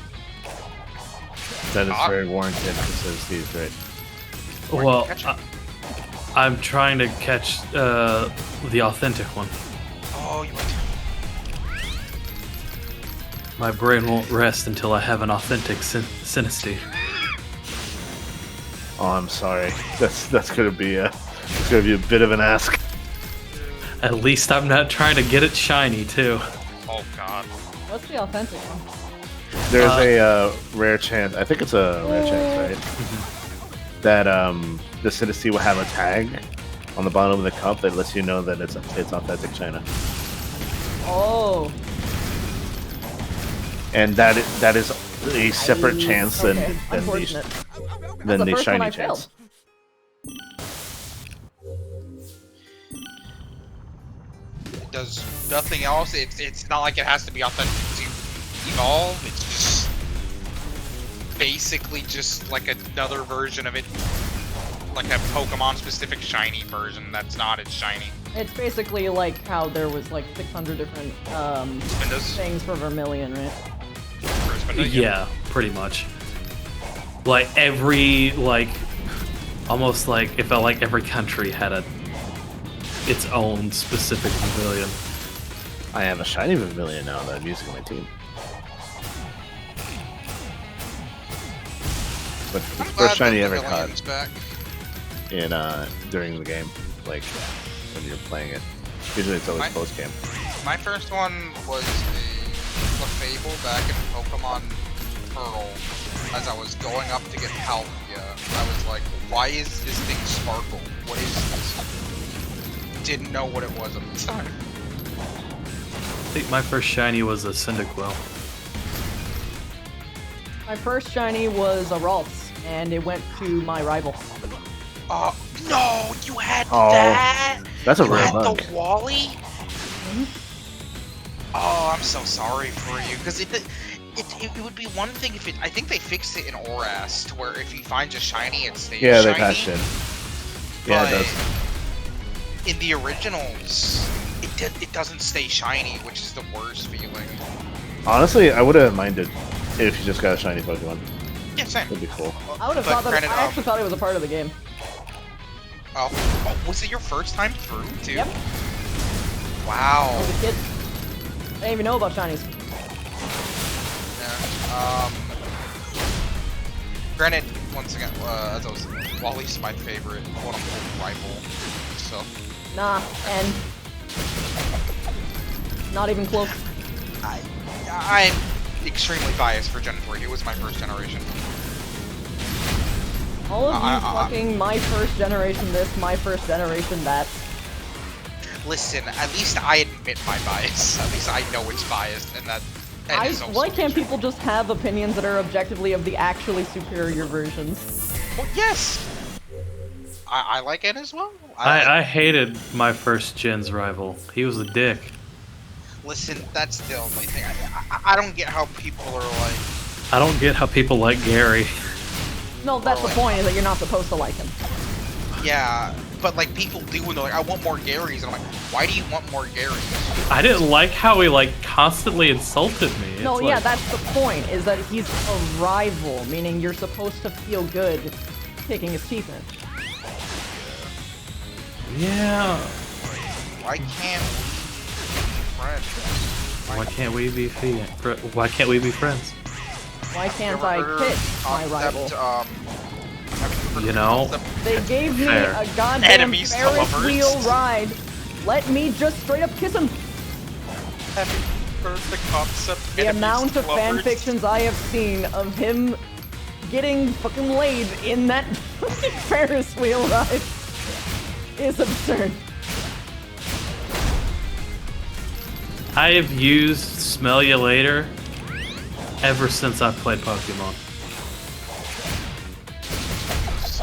That is very warranted. It says Steve's right. Well, I'm trying to catch the authentic one. Oh, you went to... My brain won't rest until I have an authentic Sinisty. Oh, I'm sorry. That's gonna be a bit of an ask. At least I'm not trying to get it shiny too. Oh god. What's the authentic one? There's a rare chance. I think it's a rare chance, right? That the Sinisty will have a tag on the bottom of the cup that lets you know that it's authentic China. Oh. And that is a separate chance than Okay. than Unfortunate. the, That's the first one shiny I chance. It does nothing else. It's not like it has to be authentic to evolve. It's just basically just like another version of it, like a Pokemon specific shiny version that's not as shiny. It's basically like how there was like 600 different Windows. things for Vermilion, right? Yeah, pretty much. Like almost like it felt like every country had its own specific pavilion. I have a shiny Vermilion now that I'm using my team. But it's the first shiny I ever caught Back. in during the game, like when you're playing it. Usually it's always post game. My first one was a Fable back in Pokemon Pearl. As I was going up to get Palkia, I was like, why is this thing sparkle? What is this? Didn't know what it was at the time. I think my first shiny was a Cyndaquil. My first shiny was a Ralts, and it went to my rival. No, you had Oh, that? that's a You rare had bug. the Wally? Oh, I'm so sorry for you, because it would be one thing if it. I think they fixed it in Oras, to where if he finds a shiny, it stays Yeah, shiny. they patched it. Yeah, it But does. in the originals, it doesn't stay shiny, which is the worst feeling. Honestly, I would have minded if you just got a shiny Pokemon. Yeah, same. That'd be cool. I would have But thought that. granted, I actually thought it was a part of the game. Oh, was it your first time through too? Yep. Wow. As a kid, I didn't even know about shinies. Yeah. Granted, once again, as I was, Wally's my favorite quote-unquote rival. So. Nah, and not even close. I'm extremely biased for Gen 3. It was my first generation. All of you fucking my first generation this, my first generation that. Listen, at least I admit my bias. At least I know it's biased, and that. Is also Why can't true. people just have opinions that are objectively of the actually superior versions? Well, yes. I like it as well. I hated my first gen's rival. He was a dick. Listen, that's the only thing. I don't get how people are like. I don't get how people like Gary. No, that's the point, is that you're not supposed to like him. Yeah, but like people do, and they're like, I want more Garys. And I'm like, why do you want more Garys? I didn't like how he like constantly insulted me. No, It's yeah, like, that's the point, is that he's a rival, meaning you're supposed to feel good kicking his teeth in. Yeah. Why can't we be friends? Why can't we be Why can't we be friends? Why can't Ever I heard pit of my rival? have you heard You of know? concept- They gave me Fair. a goddamn Enemies to Ferris lovers. wheel ride. Let me just straight up kiss him. Have you heard the concept? The enemies amount to of fan lovers? fictions I have seen of him getting fucking laid in that fucking Ferris wheel ride is absurd. I have used Smell You Later ever since I've played Pokemon.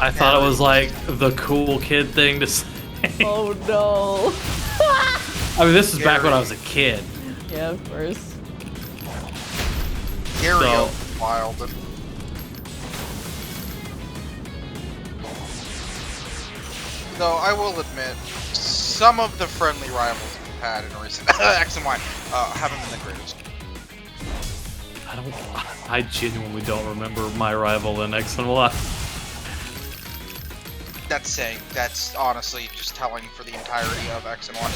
I thought it was like the cool kid thing to say. Oh no. I mean, this is back when I was a kid. Yeah, of course. Gary So- wild. Though I will admit, some of the friendly rivals we've had in recent X and Y haven't been the greatest. I genuinely don't remember my rival in X and Y. That's saying. That's honestly just telling for the entirety of X and Y.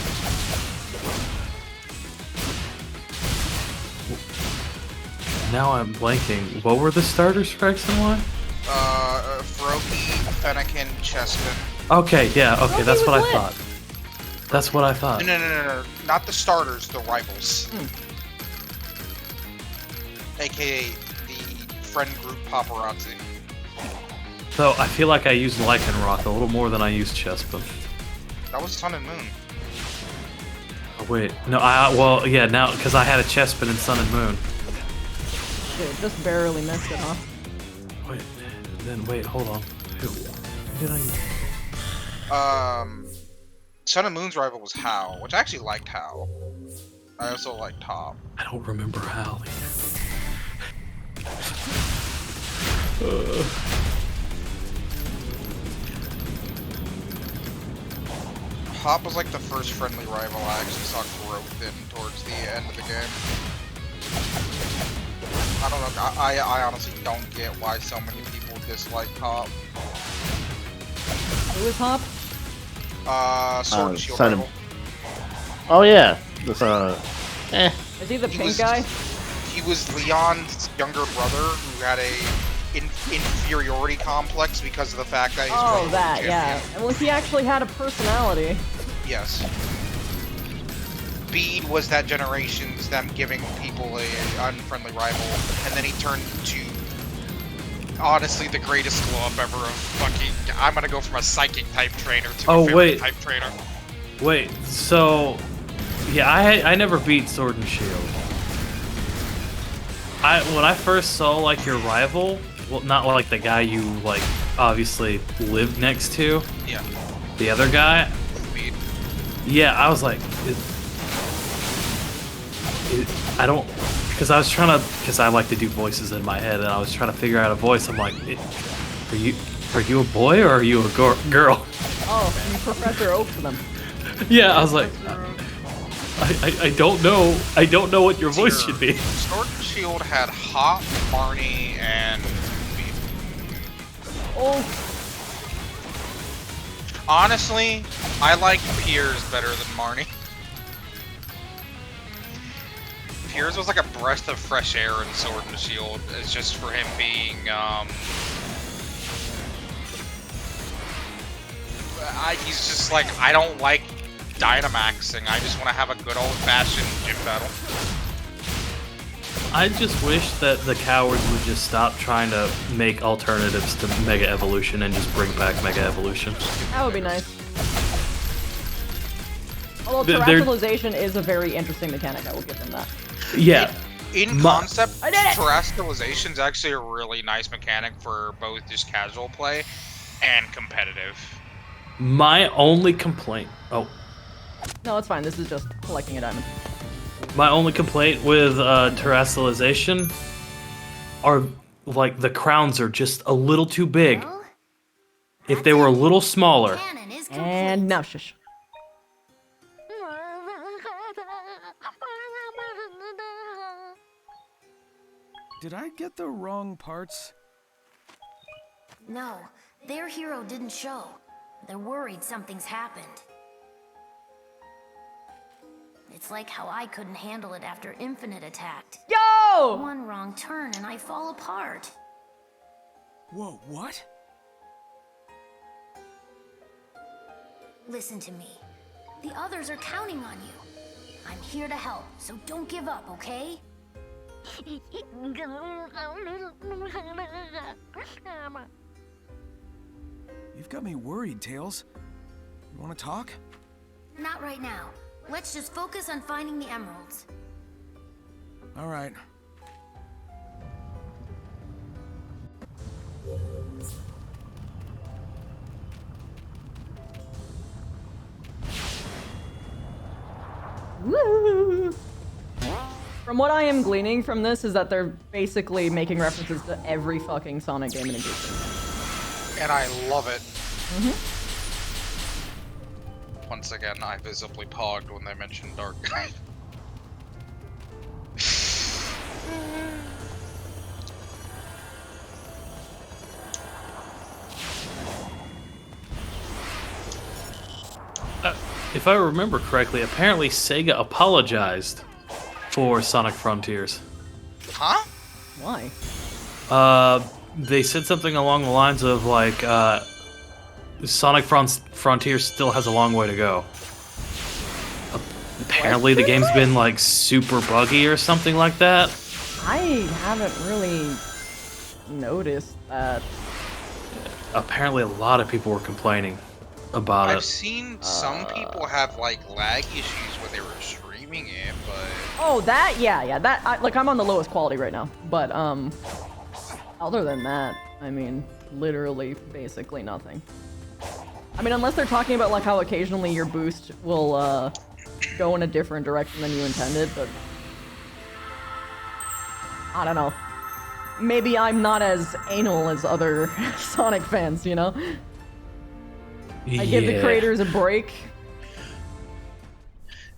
Now I'm blanking. What were the starters for X and Y? Froakie, Fennekin, Chespin. Okay, yeah, okay, Froakie that's what I was lit. thought. That's what I thought. No. Not the starters, the rivals. AKA the friend group paparazzi. So I feel like I used Lycanroc a little more than I used Chespin. That was Sun and Moon. Oh, wait, no, well, yeah, now, because I had a Chespin in Sun and Moon. Shit, just barely missed it, huh? Wait, hold on. Who did I use? Sun and Moon's rival was Hal, which I actually liked Hal. I also liked Top. I don't remember how. Hop was like the first friendly rival I actually saw growth in towards the end of the game. I don't know, I honestly don't get why so many people dislike Hop. Who is Hop? Sword and Shield Sun and- rival. Oh yeah, this Is he the He pink was- guy? He was Leon's younger brother who had a inferiority complex because of the fact that he's Oh, World that, Champion. yeah. Well, he actually had a personality. Yes. Bede was that generation's them giving people a unfriendly rival, and then he turned into honestly the greatest glow up ever of fucking. I'm gonna go from a psychic type trainer to Oh, a fairy wait. type trainer. Wait, so yeah, I never beat Sword and Shield. When I first saw like your rival, well, not like the guy you like obviously lived next to, Yeah. the other guy. Bede. Yeah, I was like, I don't, because I was trying to, because I like to do voices in my head, and I was trying to figure out a voice. I'm like, are you a boy or are you a girl? Oh, you Professor Oak for them. Yeah, I was like, I don't know. I don't know what your voice should be. Sword and Shield had Hop, Marnie, and Bede. Oh, Honestly, I like Piers better than Marnie. Piers was like a breath of fresh air in Sword and Shield. It's just for him being, he's just like, I don't like Dynamaxing. I just want to have a good old-fashioned gym battle. I just wish that the cowards would just stop trying to make alternatives to Mega Evolution and just bring back Mega Evolution. that would be nice. Although They're- terrestrialization is a very interesting mechanic, I will give them that. Yeah, In Ma- concept, I did it! terrestrialization is actually a really nice mechanic for both just casual play and competitive. my only complaint. Oh, No, it's fine. This is just collecting a diamond. My only complaint with terrestrialization are like the crowns are just a little too big. Well, If they were a little smaller. cannon is complete. And now shush. Did I get the wrong parts? No, their hero didn't show. They're worried something's happened. It's like how I couldn't handle it after Infinite attacked. Yo! One wrong turn and I fall apart. Whoa, what? Listen to me. The others are counting on you. I'm here to help, so don't give up, okay? You've got me worried, Tails. You want to talk? Not right now. Let's just focus on finding the emeralds. All right. Woo! From what I am gleaning from this is that they're basically making references to every fucking Sonic game in existence. And I love it. Mm-hmm. Once again, I visibly pogged when they mentioned Dark Knight. If I remember correctly, apparently Sega apologized for Sonic Frontiers. Huh? Why? They said something along the lines of like, Sonic Frontiers still has a long way to go. Apparently the game's been like super buggy or something like that. I haven't really noticed that. Apparently a lot of people were complaining about I've it. seen some people have like lag issues when they were streaming it, but Oh, that, yeah, that, like, I'm on the lowest quality right now, but, other than that, I mean, literally, basically nothing. I mean, unless they're talking about, like, how occasionally your boost will, go in a different direction than you intended, but... I don't know. Maybe I'm not as anal as other Sonic fans, you know? I give the creators a break.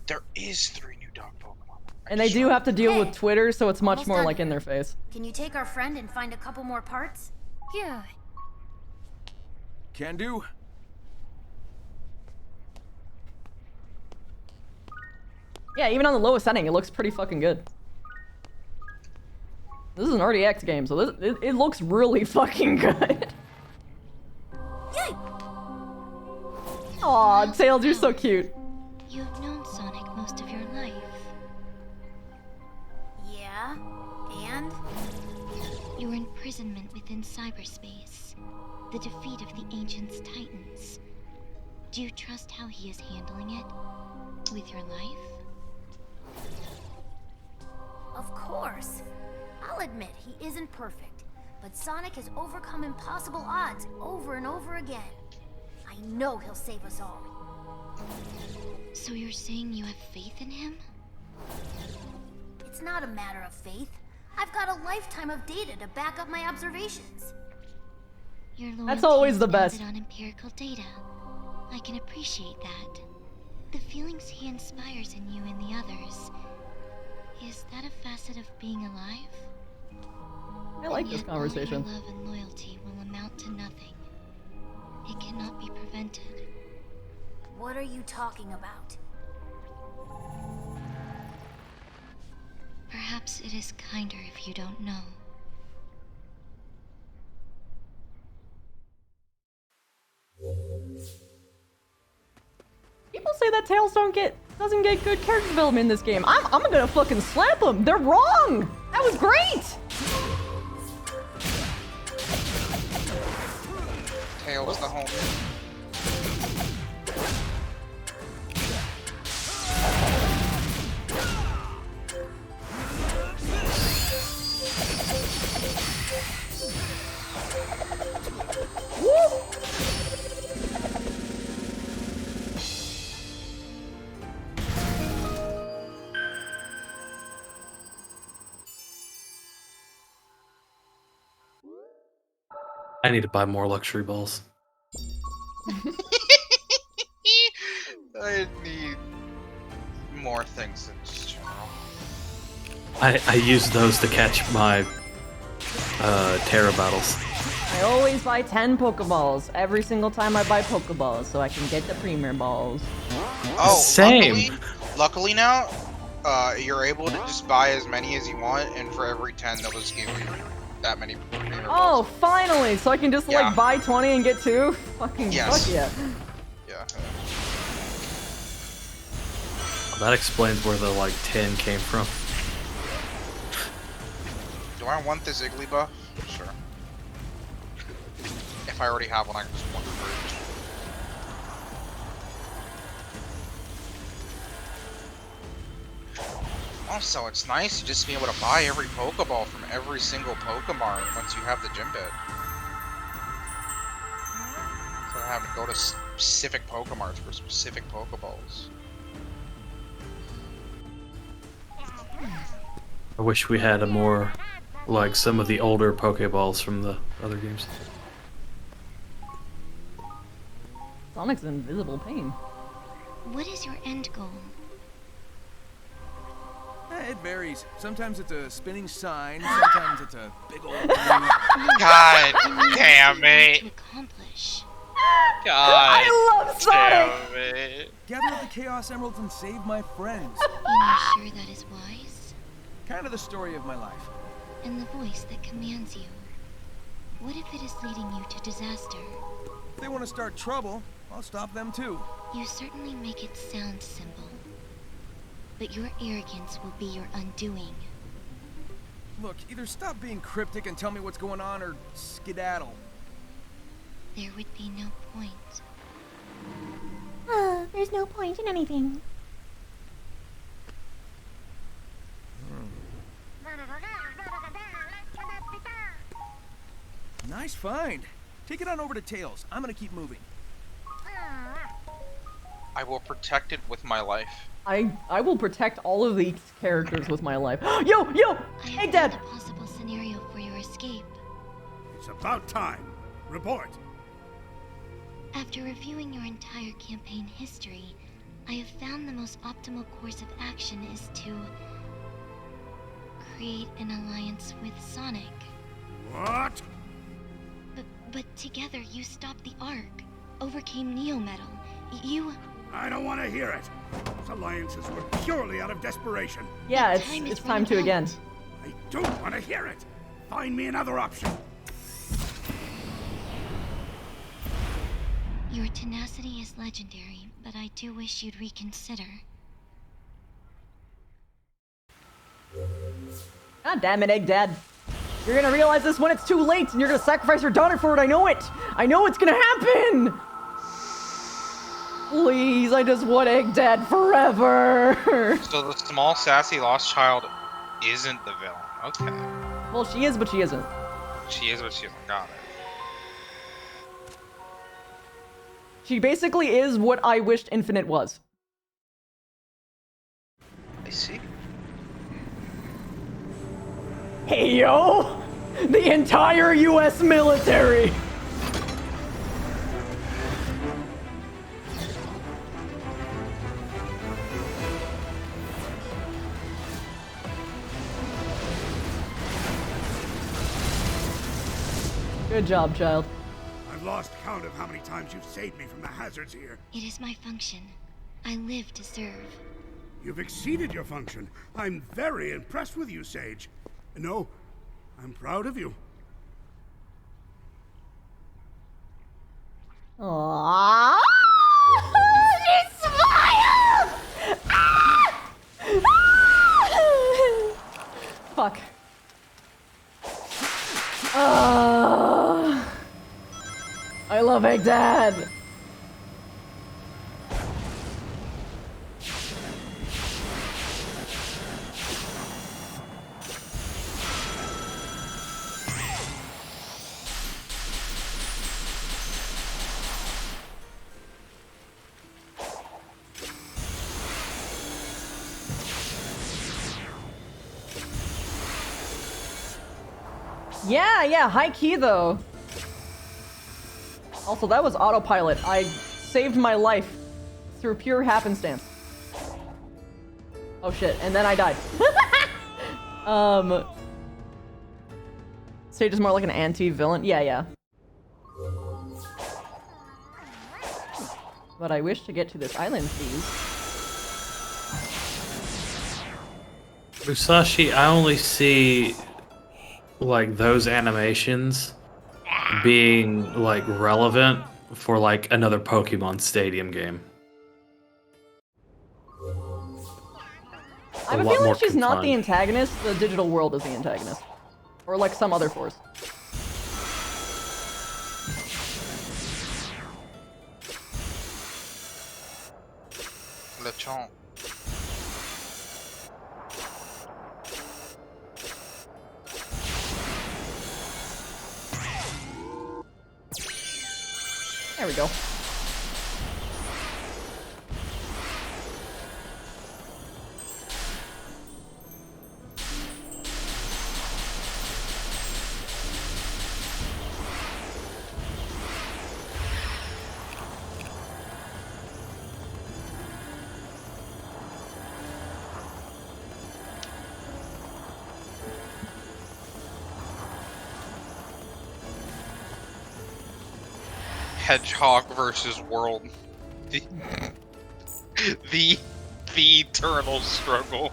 there is 3 new dog Pokemon. And they do have to deal with Twitter, so it's much Almost more done like in here. their face. Can you take our friend and find a couple more parts? Yeah. Can do. Yeah, even on the lowest setting, it looks pretty fucking good. This is an RDX game, so it looks really fucking good. Yay! Aw, Tails, you're so cute. You've known Sonic most of your life. Yeah, and? Your imprisonment within cyberspace. The defeat of the Ancients' Titans. Do you trust how he is handling it? With your life? Of course. I'll admit he isn't perfect, but Sonic has overcome impossible odds over and over again. I know he'll save us all. So you're saying you have faith in him? It's not a matter of faith. I've got a lifetime of data to back up my observations. Your That's loyalty always is the best. founded on empirical data. I can appreciate that. The feelings he inspires in you and the others. Is that a facet of being alive? I like And this yet all your conversation. love and loyalty will amount to nothing. It cannot be prevented. What are you talking about? Perhaps it is kinder if you don't know. People say that Tails doesn't get good character development in this game. I'm gonna fucking slap them. They're wrong. That was great. Tails the homie. I need to buy more luxury balls. I need more things in just general. I use those to catch my Terra battles. I always buy 10 Pokeballs every single time I buy Pokeballs so I can get the Premier Balls. Oh, Same. Luckily now, you're able to just buy as many as you want, and for every 10, they'll just give you that many Premier Oh, Balls. finally! So I can just Yeah. like buy 20 and get 2? Fucking Yes. fuck yeah. Yeah. That explains where the like 10 came from. Do I want this Iggly buff? Sure. If I already have one, I can just want the fruit. Also, it's nice to just be able to buy every Pokeball from every single Pokemon once you have the gym bit. So I have to go to specific Pokemarts for specific Pokeballs. I wish we had a more like some of the older Pokeballs from the other games. Sonic's invisible pain. What is your end goal? It varies. Sometimes it's a spinning sign, sometimes it's a big old God damn To it! accomplish. God I love Sonic! damn it! gather up the Chaos Emeralds and save my friends. Are you sure that is wise? Kind of the story of my life. And the voice that commands you. What if it is leading you to disaster? If they want to start trouble, I'll stop them too. You certainly make it sound simple. But your arrogance will be your undoing. Look, either stop being cryptic and tell me what's going on, or skedaddle. There would be no point. There's no point in anything. Nice find. Take it on over to Tails. I'm gonna keep moving. I will protect it with my life. I will protect all of these characters with my life. Yo! I Hey, have Dad! found a possible scenario for your escape. It's about time. Report. After reviewing your entire campaign history, I have found the most optimal course of action is to create an alliance with Sonic. What? But together you stopped the Ark, overcame Neo-Metal. You... I don't want to hear it. Those alliances were purely out of desperation. Yeah, The time is it's time to running again. out. I don't want to hear it. Find me another option. Your tenacity is legendary, but I do wish you'd reconsider. God damn it, Egg Dad. You're gonna realize this when it's too late, and you're gonna sacrifice your daughter for it. I know it. I know it's gonna happen. Please, I just want Egg Dad forever. So the small, sassy, lost child isn't the villain. Okay. Well, she is, but she isn't. She is what she isn't. Got it. She basically is what I wished Infinite was. I see. Hey, yo! The entire US military! Good job, child. I've lost count of how many times you've saved me from the hazards here. It is my function. I live to serve. You've exceeded your function. I'm very impressed with you, Sage. No, I'm proud of you. Aww. She smiled! Ah! Ah! Fuck. I love Egg Dad. Yeah, high key though. Also, that was autopilot. I saved my life through pure happenstance. Oh shit, and then I died. Sage is more like an anti-villain. Yeah. But I wish to get to this island, please. Musashi, I only see like those animations being like relevant for like another Pokemon Stadium game. I have a feeling she's not the antagonist, the digital world is the antagonist. Or like some other force. Lechon. There we go. Hedgehog versus World. The eternal struggle.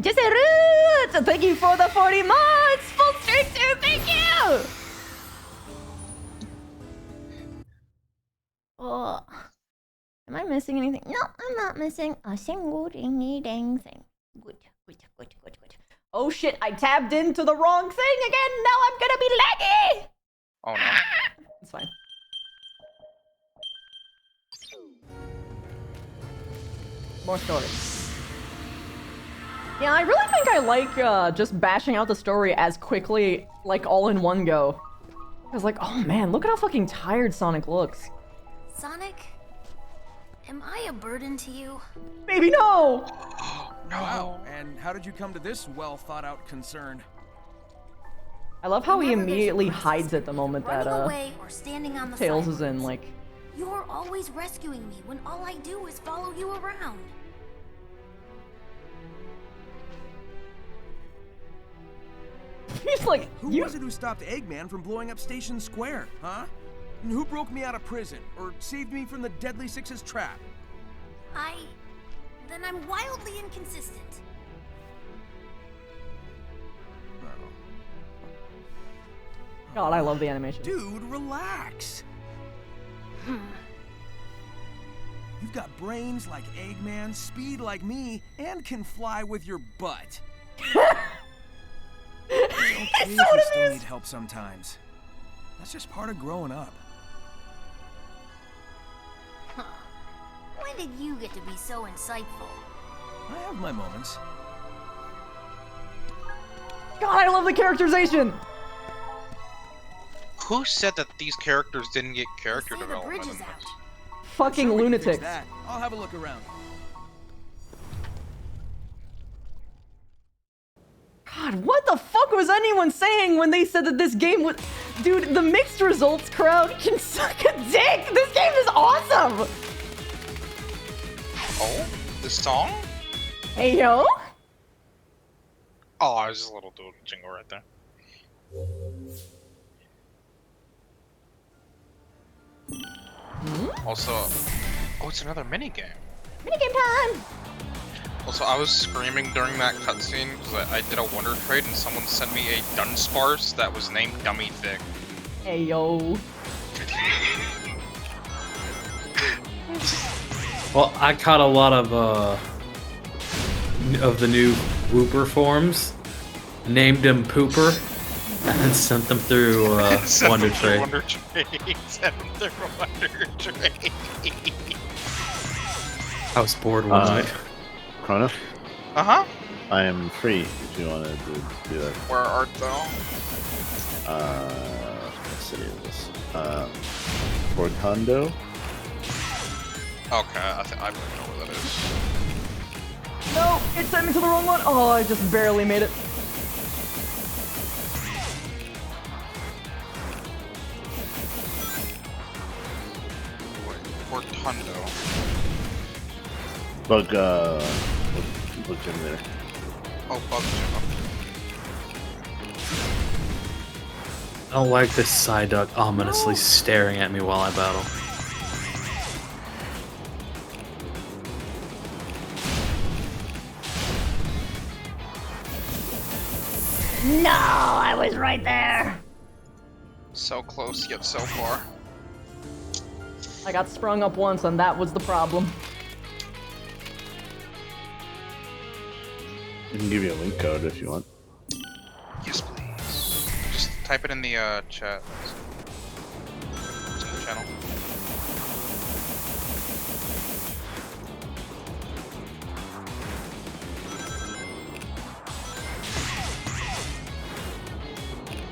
Just a root! Thank you for the 40 months! Full streak too, thank you! Oh. Am I missing anything? No, I'm not missing a single dingy dang thing. Good. Oh shit, I tabbed into the wrong thing again! Now I'm gonna be laggy! Oh no. It's fine. More stories. Yeah, I really think I like just bashing out the story as quickly, like all in one go. Cause like, oh man, look at how fucking tired Sonic looks. Sonic, am I a burden to you? Baby, no! Wow, and how did you come to this well-thought-out concern? I love how he Whenever there's a immediately crisis, hides it the moment that running away or standing on the Tails is in, sidelines. like... You're always rescuing me when all I do is follow you around. He's like, Who was it who stopped Eggman from blowing up Station Square, huh? And who broke me out of prison, or saved me from the Deadly Six's trap? Then I'm wildly inconsistent. God, I love the animation. Dude, relax. You've got brains like Eggman, speed like me, and can fly with your butt. It's okay if you still need help sometimes. That's just part of growing up. Huh. When did you get to be so insightful? I have my moments. God, I love the characterization! Who said that these characters didn't get character Say the development bridge in is out. this? Fucking Sure, we can fix lunatics. that. I'll have a look around. God, what the fuck was anyone saying when they said that this game was... Dude, the mixed results crowd can suck a dick! This game is awesome! Oh, the song? Hey, yo! Oh, I was just a little dude jingle right there. Also, oh, it's another minigame. Minigame time! Also, I was screaming during that cutscene because I did a Wonder Trade and someone sent me a Dunsparce that was named Dummy Thick. Hey, yo. Well, I caught a lot of the new Whooper forms, named him Pooper, and sent them through Wonder Trade. Wonder Trade. Sent them through Wonder Trade. I was bored one night. Chrono, Uh-huh. I am free if you want to do that. Where art thou? What city is this? Portando? Okay, I really know where that is. No, it sent me to the wrong one. Oh, I just barely made it. Rotundo. Bug Jim there. Oh, Bug Jim. I don't like this Psyduck ominously staring at me while I battle. No, I was right there. So close, yet so far. I got sprung up once, and that was the problem. I can give you a link code if you want. Yes, please. Just type it in the chat. It's in the channel.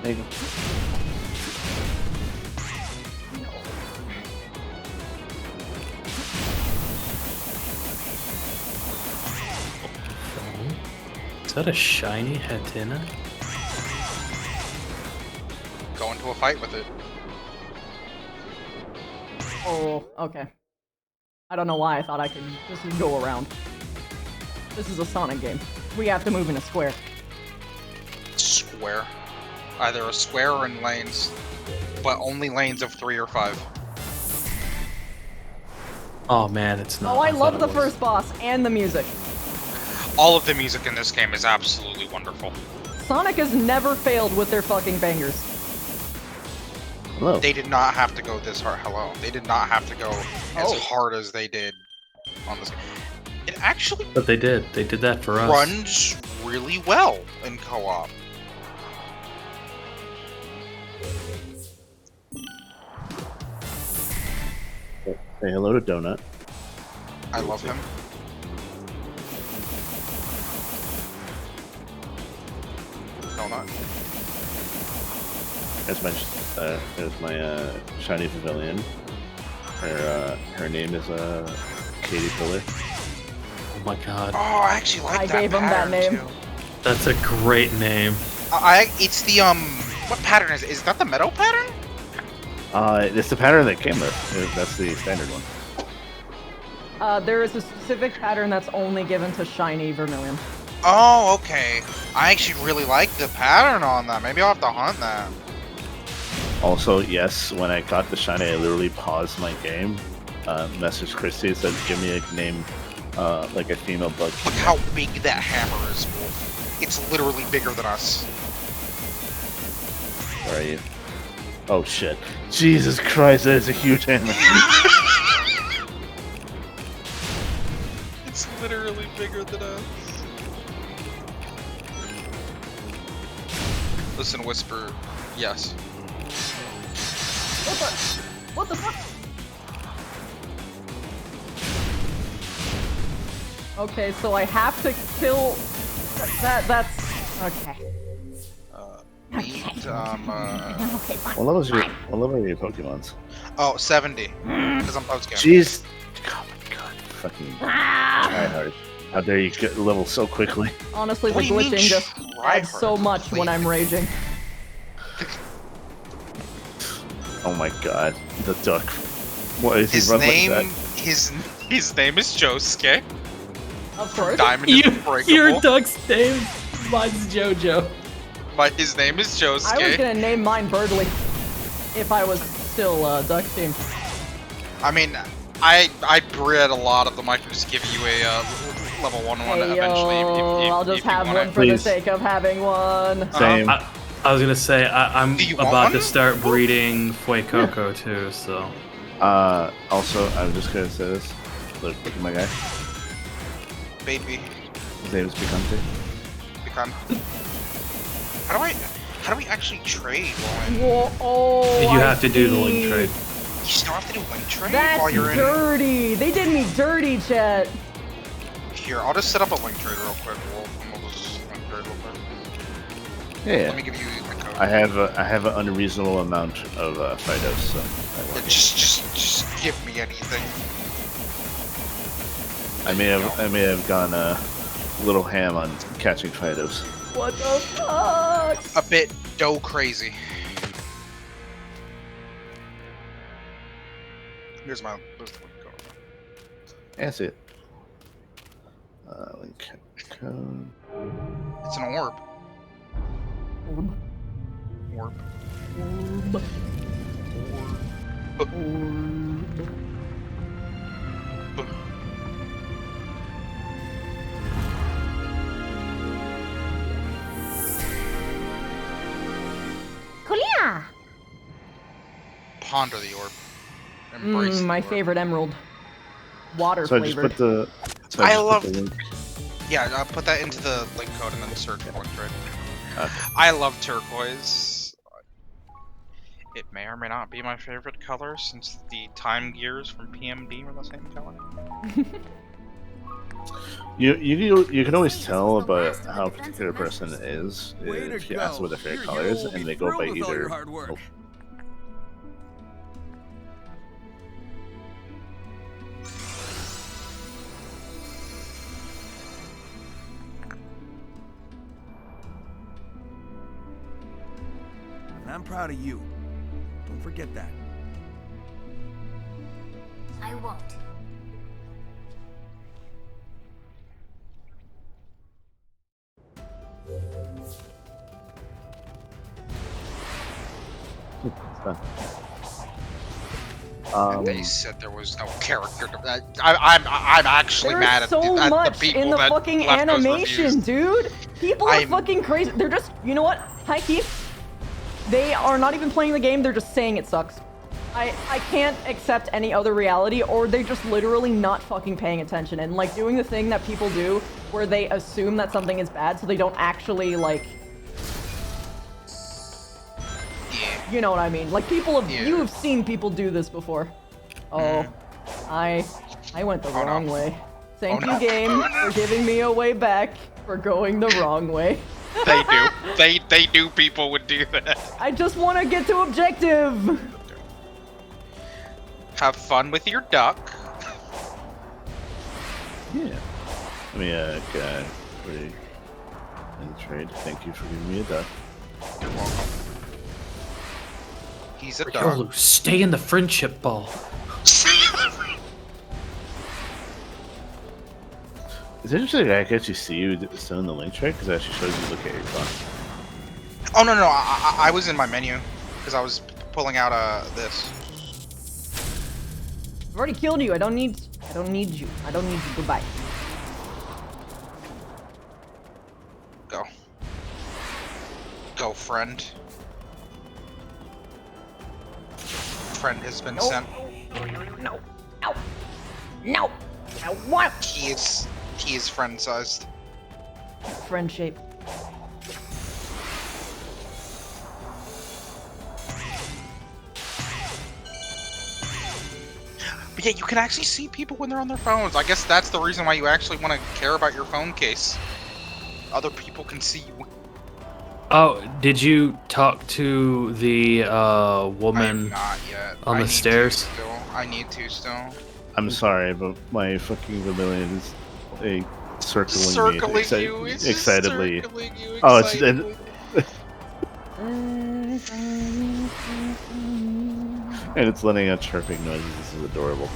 There you go. Is that a shiny Hatenna? Go into a fight with it. Oh, okay. I don't know why I thought I could just go around. This is a Sonic game. We have to move in a square. Square. Either a square or in lanes. But only lanes of 3 or 5. Oh man, it's not. Oh, I thought love it the was. first boss and the music. All of the music in this game is absolutely wonderful. Sonic has never failed with their fucking bangers. Hello. They did not have to go this hard. Hello. They did not have to go as hard as they did on this game. It actually But they did. They did that for us. runs really well in co-op. Say hello to Donut. I love him. Donut. There's my shiny pavilion. Her name is Katie Pillar. Oh my god. Oh, I actually like I that gave him that pattern, name. too. That's a great name. It's the what pattern is it? Is that the meadow pattern? It's the pattern that came with. That's the standard one. There is a specific pattern that's only given to shiny Vermilion. Oh, okay. I actually really like the pattern on that. Maybe I'll have to hunt that. Also, yes, when I got the shiny, I literally paused my game. Messaged Christy, said, "Give me a name, like a female bug." Look how big that hammer is, Wolf. It's literally bigger than us. Where are you? Oh shit! Jesus Christ, that is a huge hammer. It's literally bigger than us. Listen, Whisper. Yes. What the fuck? Okay, so I have to kill... That's... Okay. Meet, Okay, fine. What level are your Pokemon's? Oh, 70. Because I'm post game. Jeez! Oh my god! Fucking tryhard! How dare you get level so quickly? Honestly, the What do you mean glitching just try adds so hard? much when I'm raging. Oh my god, the duck. What is His he run name, like his name is Josuke. Of course. Diamond is unbreakable. Your duck's name, mine's JoJo. But his name is Josuke. I was gonna name mine Birdly if I was still Duck Team. I mean, I bred a lot of them. I can just give you a level 1 one Hey, eventually. If I'll just if you have want one it. for the Please. sake of having one. Same. I was gonna say I'm Do you want about to one? start breeding Fuecoco too, so Also, I'm just gonna say this. Look at my guy. Baby, His name is Picante. become. How do we actually trade while in? Whoa, oh, you I have to do the link see. trade. You still have to do link trade That's while you're in. dirty. They did me dirty, Chet. Here, I'll just set up a link trade real quick. We'll just link trade real quick. Yeah. Let me give you the code. I have an unreasonable amount of Fidos, so I want. Just give me anything. I may have gone a little ham on catching Fidos. What the fuck? A bit dough crazy. There's the link code. Yeah, I see it. Link code. It's an orb. Orb. Orb. Orb. Orb. Kulia! Ponder the orb. Embrace the My orb. favorite emerald. Water So I just flavored. put the. So I just put love- the link. Yeah, I'll put that into the link code and then search for it, right? Okay. I love turquoise. It may or may not be my favorite color since the time gears from PMD were the same color. You can always tell about how a particular person is Way to if you ask go. what their favorite Your color hero is, will be and they go by thrilled with all your either. hard work. Oh, And I'm proud of you. Don't forget that. I won't. it's done. And they said there was no character. I'm actually There's mad at so the much people in the that fucking left those animation, reviews. dude. People are I'm- fucking crazy. They're just, you know what? Hi, Keith. They are not even playing the game. They're just saying it sucks. I can't accept any other reality, or they're just literally not fucking paying attention and like doing the thing that people do where they assume that something is bad so they don't actually like, Yeah. you know what I mean? Like people have, Yeah. you have seen people do this before. Oh, I went the Oh, no. wrong way. Thank Oh, you, no. game, for giving me a way back for going the wrong way. They do. They do. People would do that. I just want to get to objective. Have fun with your duck. Yeah. Let me pretty in trade. Thank you for giving me a duck. You're welcome. He's a Riolu, duck. stay in the friendship ball. Is it interesting that I can actually see you still in the link trade? Because it actually shows you look at your phone. Oh no, I was in my menu because I was pulling out this. I've already killed you. I don't need you. I don't need you. Goodbye. Go. Go, friend. Friend has been sent. No. No. No. I want He is friend sized. friend shape. But yeah, you can actually see people when they're on their phones. I guess that's the reason why you actually want to care about your phone case. Other people can see you. Oh, did you talk to the I am woman not yet. on I the need to stairs? still. I need to still. I'm sorry, but my fucking Vermilion is circling Circling me you. It's just excitedly. circling you Oh, it's excitedly. And it's letting out chirping noises. This is adorable.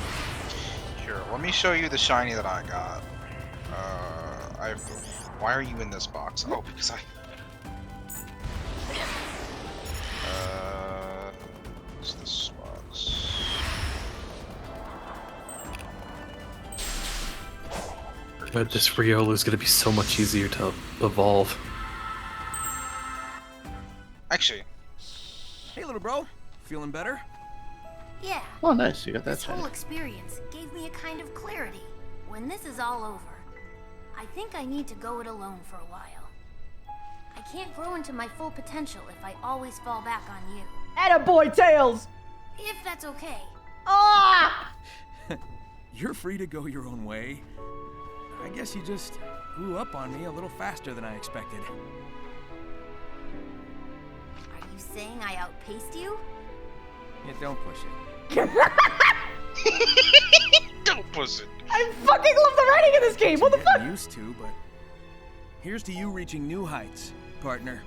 Here, let me show you the shiny that I got. Why are you in this box? Oh, because what's this box? But this Riolu is gonna be so much easier to evolve. Actually, Hey, little bro. Feeling better? Yeah. Oh, nice. You got that This whole shiny. experience gave me a kind of clarity. When this is all over, I think I need to go it alone for a while. I can't grow into my full potential if I always fall back on you. Attaboy, Tails! If that's okay. Ah! You're free to go your own way. I guess you just grew up on me a little faster than I expected. Are you saying I outpaced you? Yeah, don't push it. don't push it. I fucking love the writing in this game. What the fuck? I'm used to, but here's to you reaching new heights, partner.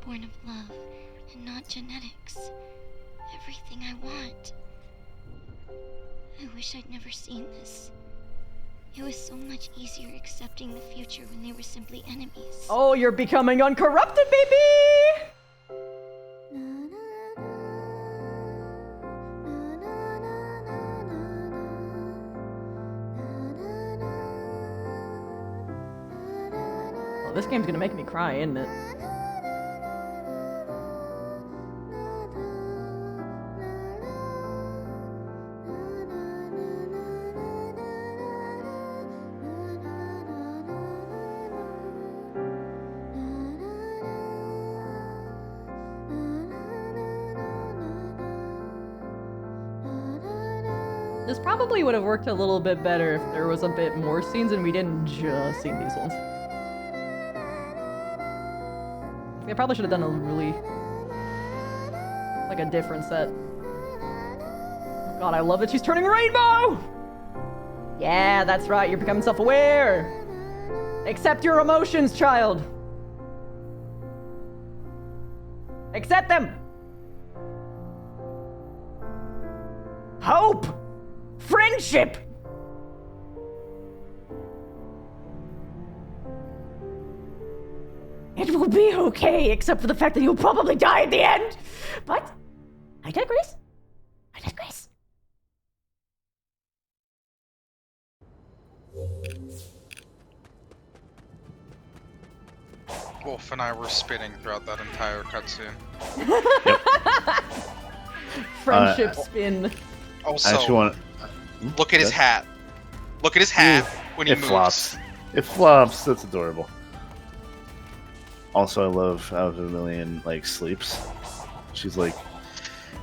born of love and not genetics. Everything I want. I wish I'd never seen this. It was so much easier accepting the future when they were simply enemies. Oh, you're becoming uncorrupted, baby! Oh, this game's gonna make me cry, isn't it? This probably would have worked a little bit better if there was a bit more scenes and we didn't just see these ones. They probably should have done a really, like a different set. God, I love that she's turning rainbow! Yeah, that's right, you're becoming self-aware. Accept your emotions, child. Accept them. Hope. Friendship! It will be okay, except for the fact that you'll probably die at the end! But, I digress. I digress. Wolf and I were spinning throughout that entire cutscene. Friendship spin. Also, I actually want look at his hat. Look at his hat when he it moves. flops. It flops. That's adorable. Also, I love how Vermilion like sleeps. She's like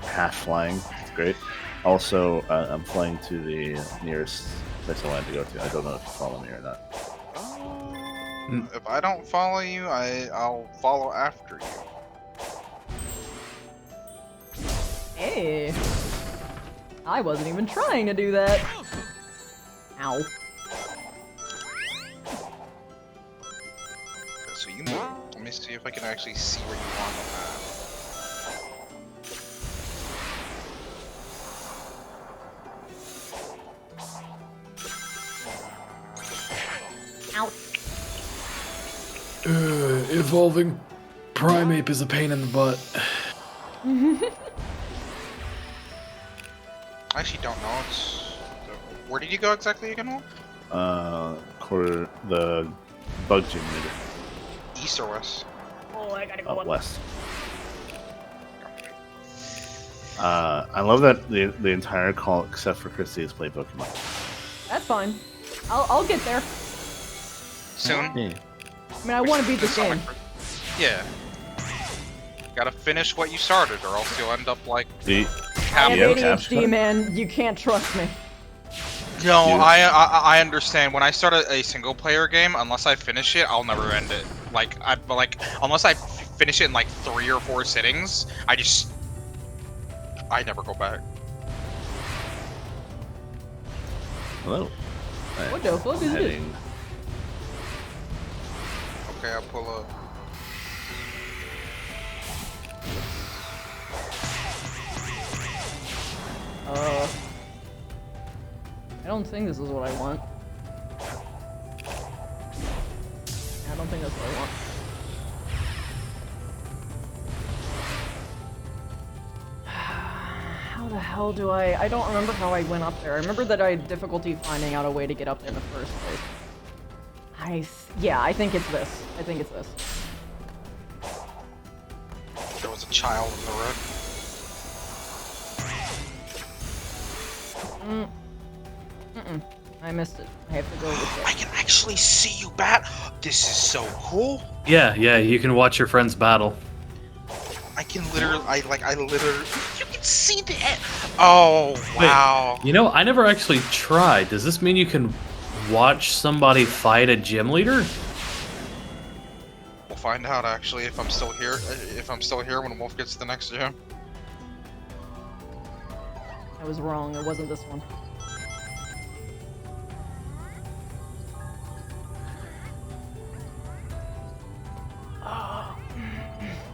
half flying. It's great. Also, I'm flying to the nearest place I wanted to go to. I don't know if you follow me or not. If I don't follow you, I'll follow after you. Hey. I wasn't even trying to do that. Ow. Okay, so you move. Let me see if I can actually see where you are on the map. Ow. Evolving Primeape is a pain in the butt. I actually don't know. Where did you go exactly again, Wolf? The bug gym leader. East or west? Oh, I gotta go up. West. I love that the entire call, except for Christy, is play Pokemon. That's fine. I'll get there. Soon. Yeah. I mean, I want to beat this game. Yeah. Gotta finish what you started, or else you'll end up like. The I have Yeah, ADHD, man. You can't trust me. No, Dude. I understand. When I start a single player game, unless I finish it, I'll never end it. Unless I finish it in like 3 or 4 sittings, I never go back. Hello. What the fuck is this? Heading- Okay, I'll pull up. I don't think this is what I want. I don't think that's what I want. How the hell do I don't remember how I went up there. I remember that I had difficulty finding out a way to get up there in the first place. Yeah, I think it's this. I think it's this. There was a child in the road. I missed it. I have to go this way. I can actually see you, Bat. This is so cool. Yeah, you can watch your friends battle. I can literally, you can see the end. Oh, wow. Wait, you know, I never actually tried. Does this mean you can watch somebody fight a gym leader? We'll find out, actually, if I'm still here. If I'm still here when Wolf gets to the next gym. I was wrong. It wasn't this one.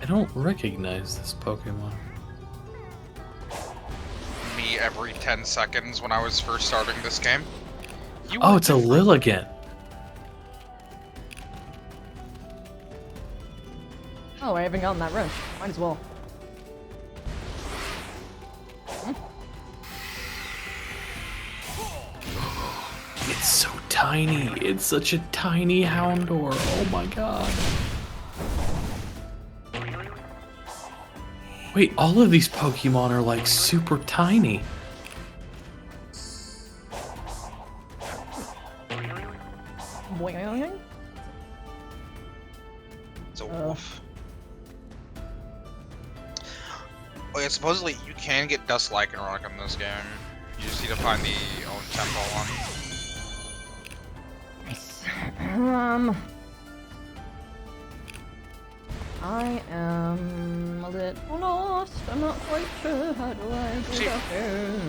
I don't recognize this Pokemon. Me every 10 seconds when I was first starting this game. You Oh, were it's a different. Lilligant. Oh, I haven't gotten that wrench. Might as well. It's so tiny. It's such a tiny Houndour. Oh my god. Wait, all of these Pokemon are like super tiny. Boing. It's a wolf. Oh yeah, supposedly you can get Dust Lycanroc in this game. You just need to find the own tempo one. I am a little lost. I'm not quite sure. How do I get up there?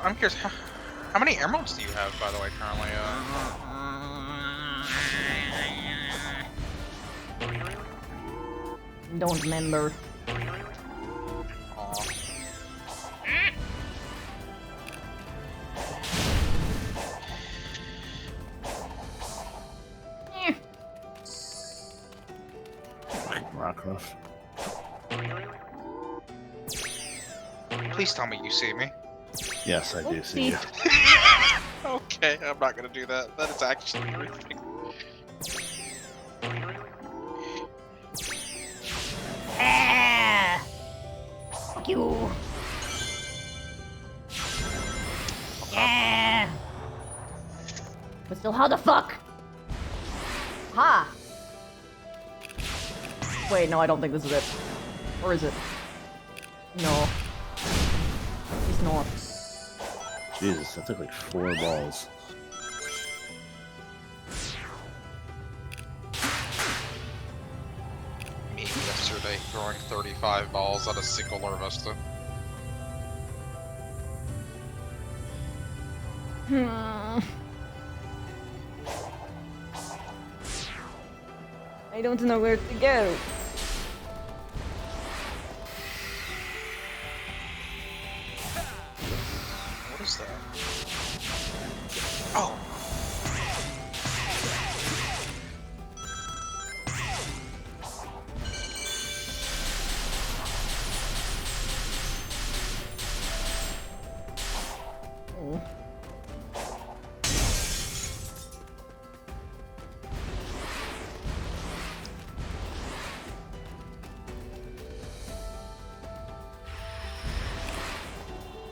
I'm curious, how many emeralds do you have, by the way, currently? Don't remember. Aw. Rockruff. Please tell me you see me. Yes, I do see you. Okay, I'm not gonna do that. That is actually horrific. Fuck you. Yeah. But still, how the fuck? Ha! Wait, no, I don't think this is it. Or is it? No. It's not. Jesus, that took like 4 balls. Me yesterday throwing 35 balls at a single Larvesta. I don't know where to go. What is that? Oh! Oh.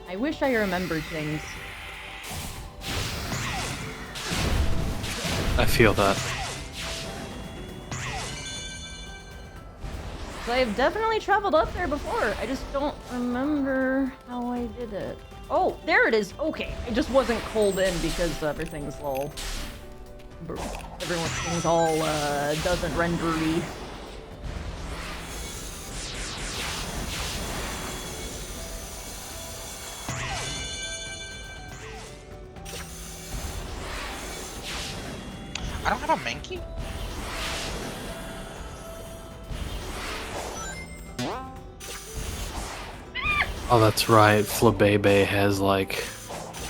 I wish I remembered things. I feel that. So I've definitely traveled up there before. I just don't remember how I did it. Oh, there it is. Okay, I just wasn't called in because everything's all... Everything's all, doesn't render-y. I don't have a Mankey? Oh, that's right. Flabebe has like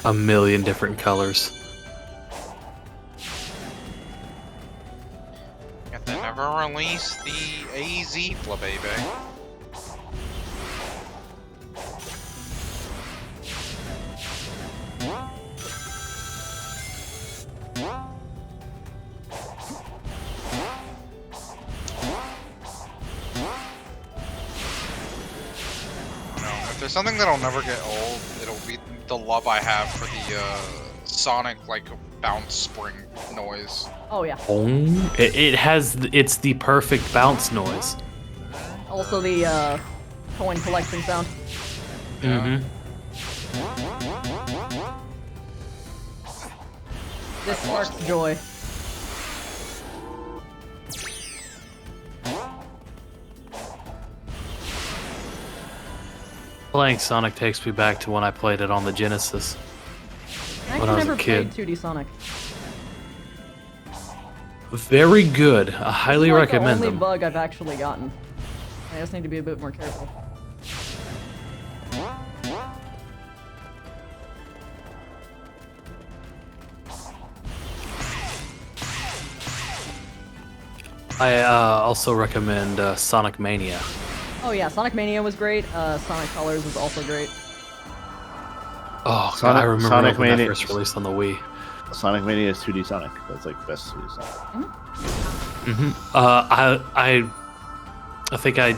a million different colors. Yet they never released the AZ Flabebe. If there's something that'll never get old, it'll be the love I have for the Sonic like bounce spring noise. Oh yeah. It's the perfect bounce noise. Also the, coin collection sound. Mm-hmm. This sparks joy. Playing Sonic takes me back to when I played it on the Genesis. I When I was a never kid. played 2D Sonic. Very good. I highly It's like recommend the only them. bug I've actually gotten. I just need to be a bit more careful. I also recommend Sonic Mania. Oh yeah, Sonic Mania was great. Sonic Colors was also great. Oh, God, Sonic- I remember Sonic when that Mania- first released on the Wii. Sonic Mania is 2D Sonic. That's like the best 2D Sonic. I think I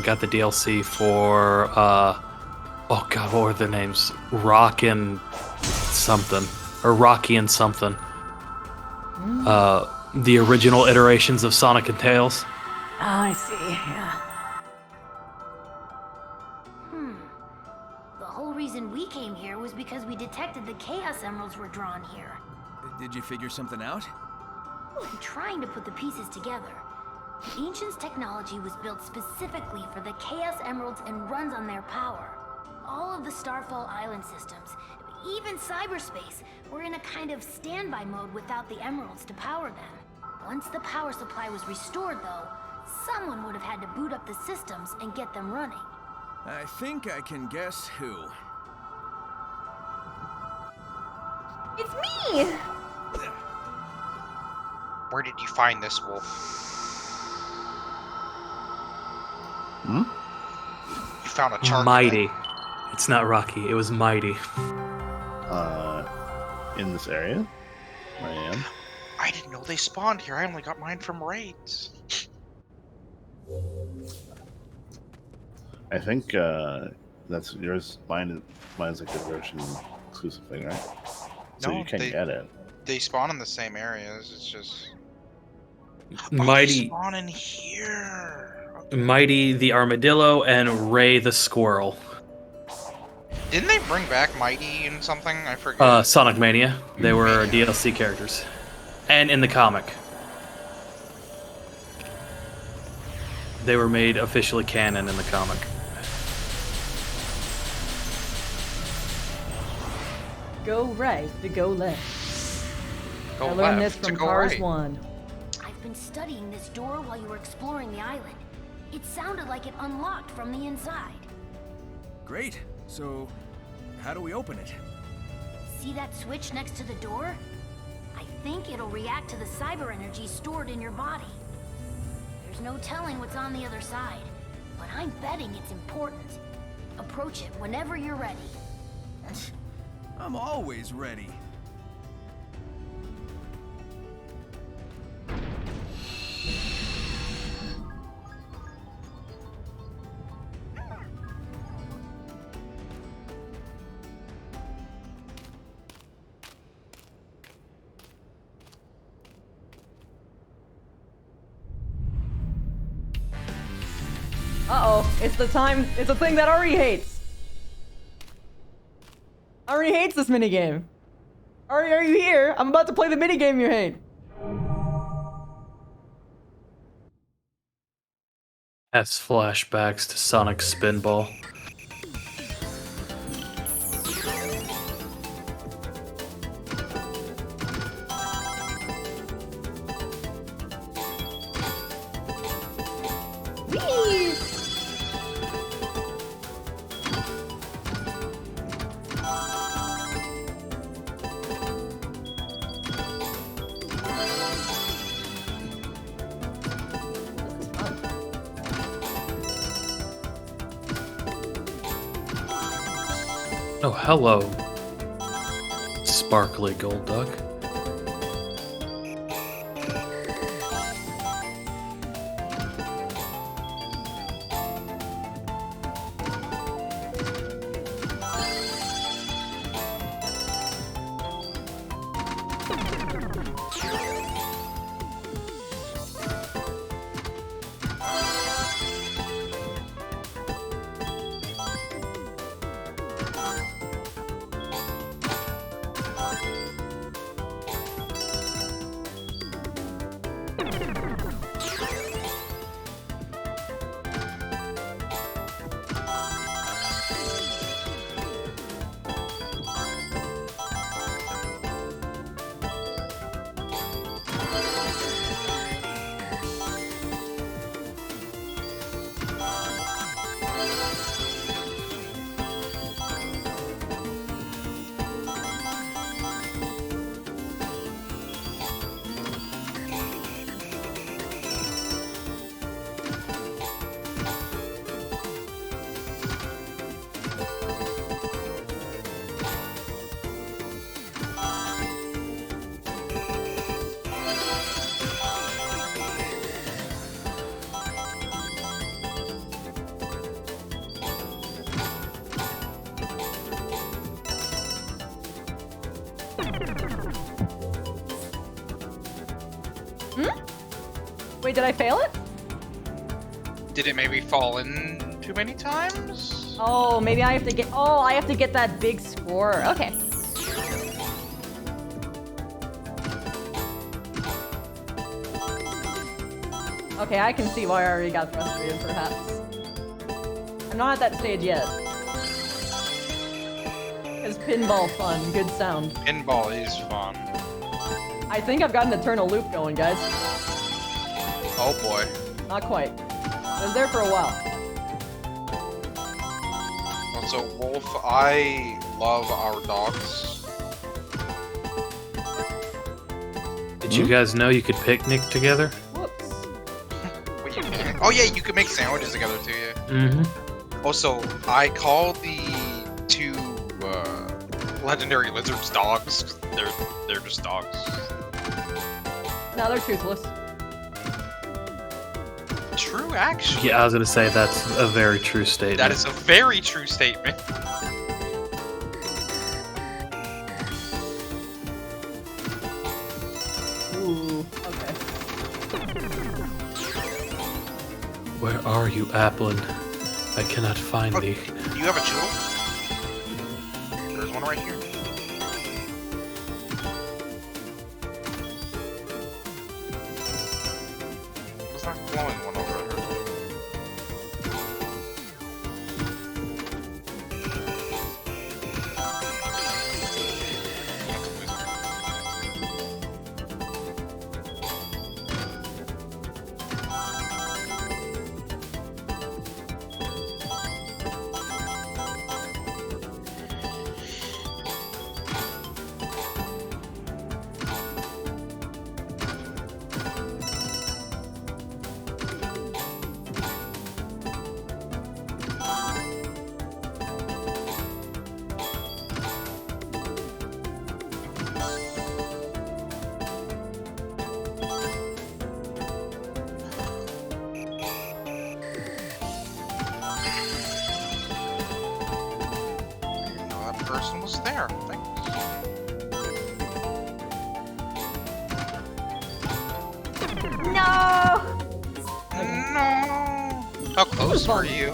got the DLC for oh God, what were the names? Rockin' something or Rocky and something. The original iterations of Sonic and Tails. Oh, I see. Yeah. The whole reason we came here was because we detected the Chaos Emeralds were drawn here. Did you figure something out? I'm trying to put the pieces together. The Ancients' technology was built specifically for the Chaos Emeralds and runs on their power. All of the Starfall Island systems, even cyberspace, were in a kind of standby mode without the emeralds to power them. Once the power supply was restored, though, someone would have had to boot up the systems and get them running. I think I can guess who. It's me! Where did you find this wolf? Hmm? You found a charger. Mighty. It's not Rocky. It was Mighty. In this area where I am. I didn't know they spawned here. I only got mine from raids. I think that's yours. Mine's like the version exclusive thing, right? So No, you can get it. They spawn in the same areas. It's just they Mighty, spawn in here. Mighty the Armadillo, and Ray the Squirrel. Didn't they bring back Mighty and something? I forget. Sonic Mania. They were DLC characters. And in the comic. They were made officially canon in the comic. Go right to go left. Go I learned this left to from go Cars right. 1. I've been studying this door while you were exploring the island. It sounded like it unlocked from the inside. Great. So, how do we open it? See that switch next to the door? I think it'll react to the cyber energy stored in your body. There's no telling what's on the other side, but I'm betting it's important. Approach it whenever you're ready. I'm always ready. Uh-oh, it's the time, it's a thing that Ari hates. Ari hates this minigame. Ari, are you here? I'm about to play the minigame you hate. Has flashbacks to Sonic Spinball. Whee! Oh, hello. Sparkly gold duck. Wait, did I fail it? Did it maybe fall in too many times? Oh, maybe I have to get... Oh, I have to get that big score. Okay. Okay, I can see why I already got frustrated, perhaps. I'm not at that stage yet. Because pinball fun, good sound. Pinball is fun. I think I've got an eternal loop going, guys. Oh boy. Not quite. I was there for a while. So, Wolf, I love our dogs. Did you guys know you could picnic together? Whoops. What you mean? Oh yeah, you can make sandwiches together too, yeah. Mm-hmm. Also, I call the two legendary lizards dogs. They're just dogs. No, they're toothless. True, actually. Yeah, I was gonna say that's a very true statement. That is a very true statement. Ooh, okay. Where are you, Applin? I cannot find thee. Do you have a jewel? There's one right here. What's that glowing one over here? Person was there. Thanks. No! No. How close were you?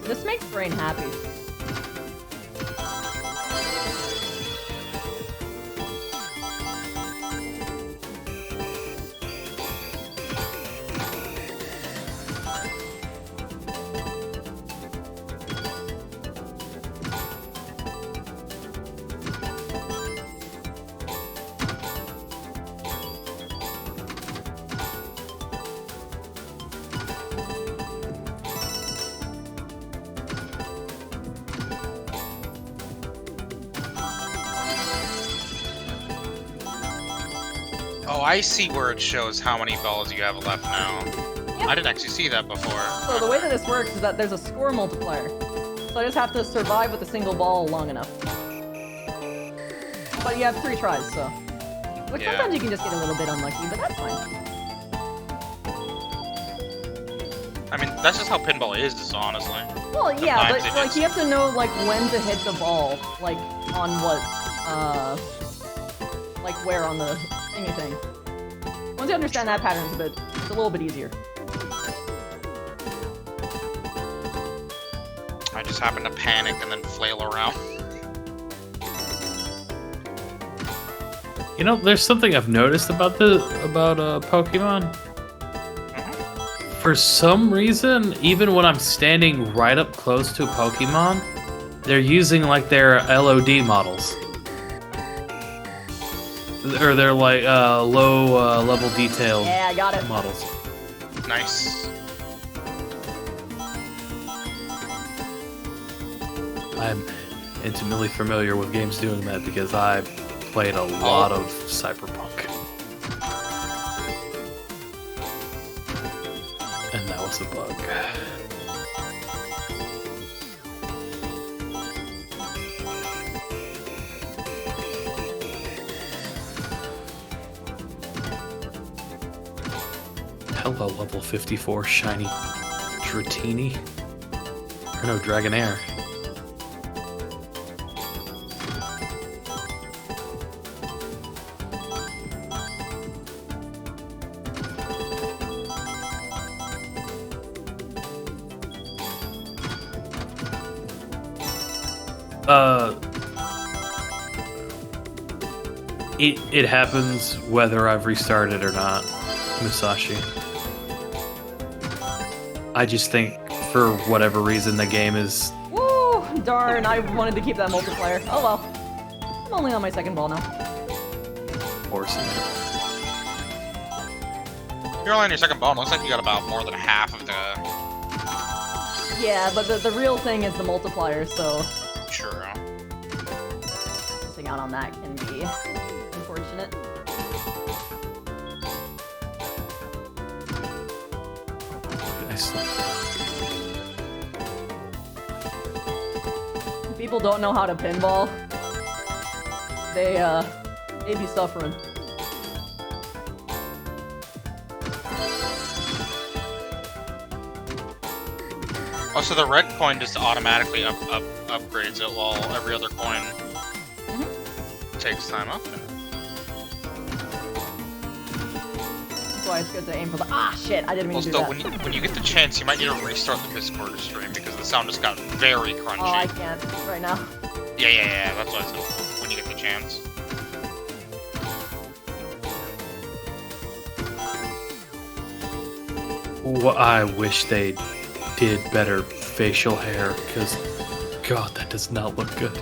This makes Brain happy. Oh, I see where it shows how many balls you have left now. Yeah. I didn't actually see that before. So the way that this works is that there's a score multiplier. So I just have to survive with a single ball long enough. But you have 3 tries, so... Like, Yeah. sometimes you can just get a little bit unlucky, but that's fine. I mean, that's just how pinball is, honestly. Well, yeah, Sometimes but it like just- you have to know like when to hit the ball, like on what, like where on the thingy thing. Once you understand that pattern, it's a little bit easier. I just happen to panic and then flail around. You know, there's something I've noticed about Pokemon. For some reason, even when I'm standing right up close to a Pokemon, they're using like their LOD models. or they're like low level detail Yeah, I got it. models. Nice. I'm intimately familiar with games doing that because I played a lot of Cyberpunk. And that was a bug. Hello, level 54 shiny Dratini. Or no, Dragonair. It happens whether I've restarted or not, Musashi. I just think for whatever reason the game is... Woo! Darn, I wanted to keep that multiplier. Oh well. I'm only on my second ball now. forcing it. You're only on your second ball. Looks like you got about more than half of the... Yeah, but the real thing is the multiplier, so... Sure. Missing out on that can be unfortunate. Nice. People don't know how to pinball. They be suffering. Oh, so the red coin just automatically upgrades it, while every other coin takes time up. That's why it's good to aim for the— ah, shit, I didn't mean Well, to do still, that. when you get the chance, you might need to restart the Discord stream because the sound just got very crunchy. Oh, I can't right now. Yeah, that's what I said. When you get the chance. Well, I wish they did better facial hair, because, God, that does not look good.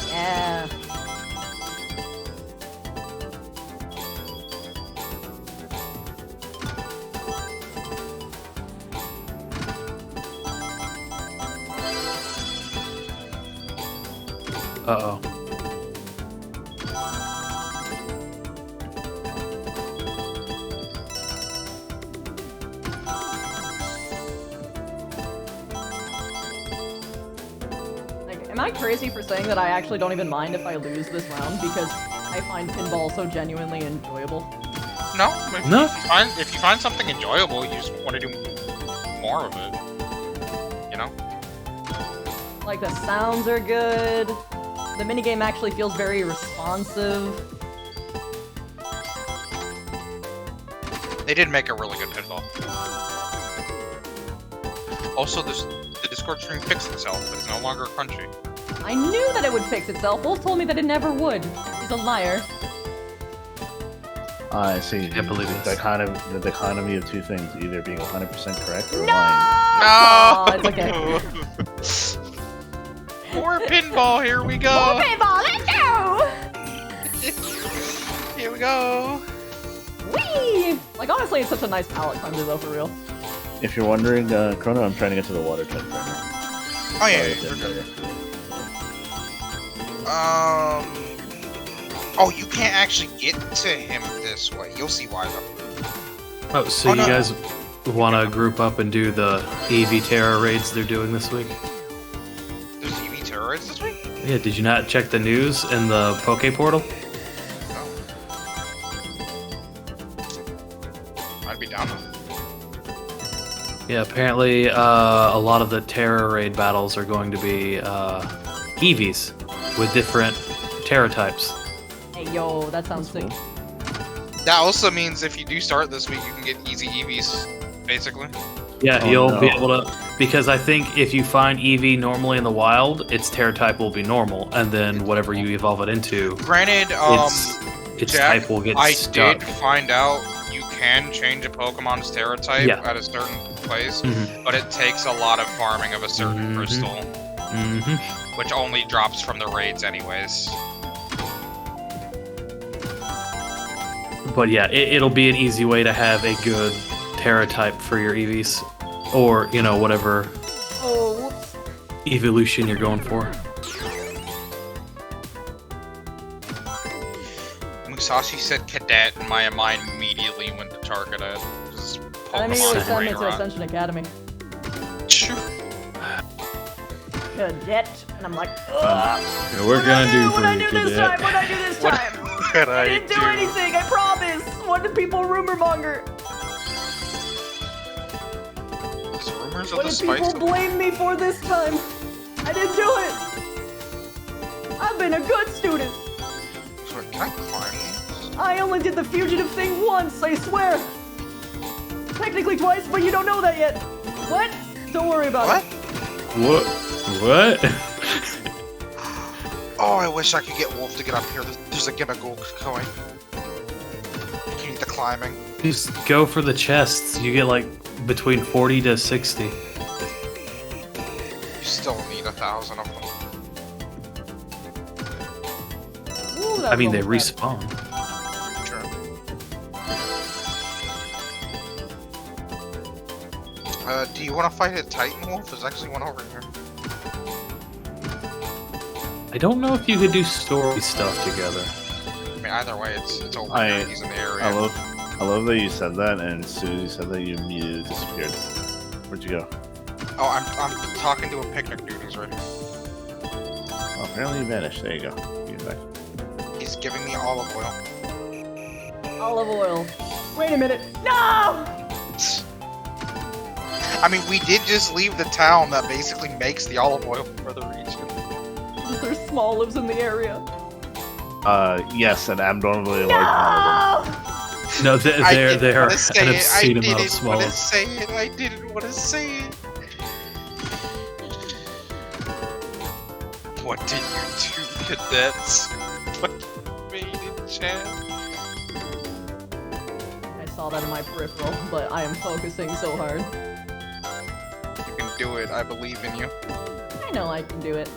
Yeah. Uh-oh. Like, am I crazy for saying that I actually don't even mind if I lose this round because I find pinball so genuinely enjoyable? No, No. If you find something enjoyable, you just want to do more of it. You know? Like, the sounds are good. The minigame actually feels very responsive. They did make a really good pinball. Also, the Discord stream fixed itself. It's no longer crunchy. I knew that it would fix itself. Wolf told me that it never would. He's a liar. I see. Can't believe the this. dichotomy of two things, either being 100% correct or No! lying. No! Oh, it's okay. More pinball, here we go! More pinball, let's go! Here we go! Whee! Like, honestly, it's such a nice palette cleanser, though, for real. If you're wondering, Chrono, I'm trying to get to the water type right now. Oh, yeah, you're good. Oh, you can't actually get to him this way. You'll see why, though. Oh, so Oh, you no. guys want to group up and do the EV Terror raids they're doing this week? There's EV terrorists this week? Yeah, did you not check the news in the Poke Portal? No. I'd be down with it. Yeah, apparently a lot of the Terror raid battles are going to be EVs with different Terror types. Hey, yo, that sounds sick. That also means if you do start this week, you can get easy EVs, basically. Yeah, Oh, you'll no. be able to, because I think if you find EV normally in the wild, its Terror type will be normal, and then whatever you evolve it into, Granted, its Jack, type will get I stuck. did find out you can change a Pokemon's Terra type Yeah. at a certain place, Mhm. but it takes a lot of farming of a certain Mhm. crystal. Mm-hmm. which only drops from the raids anyways. But yeah, it'll be an easy way to have a good Terra type for your EVs, or whatever Oh, whoops. evolution you're going for. Musashi said cadet, and my mind immediately went to Targeted. I immediately Pokemon sent me to Great Ascension Academy. Sure. Cadet, and I'm like, ugh. Yeah, we're gonna do for What I you, do this cadet. time? What I do this time? What I didn't do anything. I promise. What did people rumor monger? These rumors What of the did people spice. blame me for this time? I didn't do it. I've been a good student. Sorry, can I climb these? I only did the fugitive thing once, I swear. Technically twice, but you don't know that yet. What? Don't worry about What? it. What? Oh, I wish I could get Wolf to get up here. There's a gimmickle going. You need the climbing. Just go for the chests. You get like between 40 to 60. You still need 1,000 of them. Ooh, I mean, they almost bad. respawn. Sure. Do you want to fight a Titan Wolf? There's actually one over here. I don't know if you could do story stuff together. I mean, either way, it's over I- here. He's in the area. I love that you said that, and as soon as you said that, you immediately disappeared. Where'd you go? Oh, I'm talking to a picnic dude who's right here. Oh, apparently you vanished. There you go. You're back. He's giving me olive oil. Olive oil. Wait a minute. No! I mean, we did just leave the town that basically makes the olive oil for the region. Their small lives in the area. Yes, an abnormally large amount of them. No, they're wanna an say it. obscene amount of I didn't want to swallows. say it. I didn't want to say it. What did you do, cadets? What you made in chat? I saw that in my peripheral, but I am focusing so hard. You can do it. I believe in you. I know I can do it.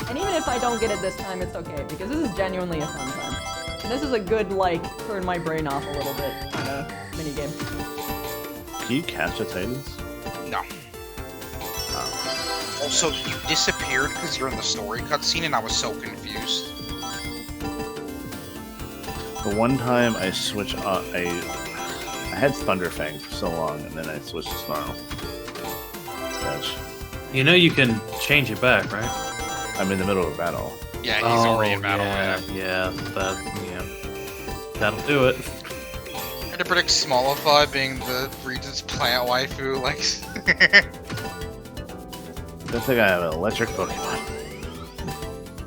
And even if I don't get it this time, it's okay, because this is genuinely a fun time. And this is a good, turn my brain off a little bit kind of minigame. Can you catch the Titans? No. Also, you disappeared because you're in the story cutscene, and I was so confused. The one time I switched I had Thunderfang for so long, and then I switched to Snarl. Edge. You know you can change it back, right? I'm in the middle of a battle. Yeah, he's already in battle. Yeah, that'll do it. I had to predict Smallify being the region's plant waifu, Good thing I have an electric Pokemon.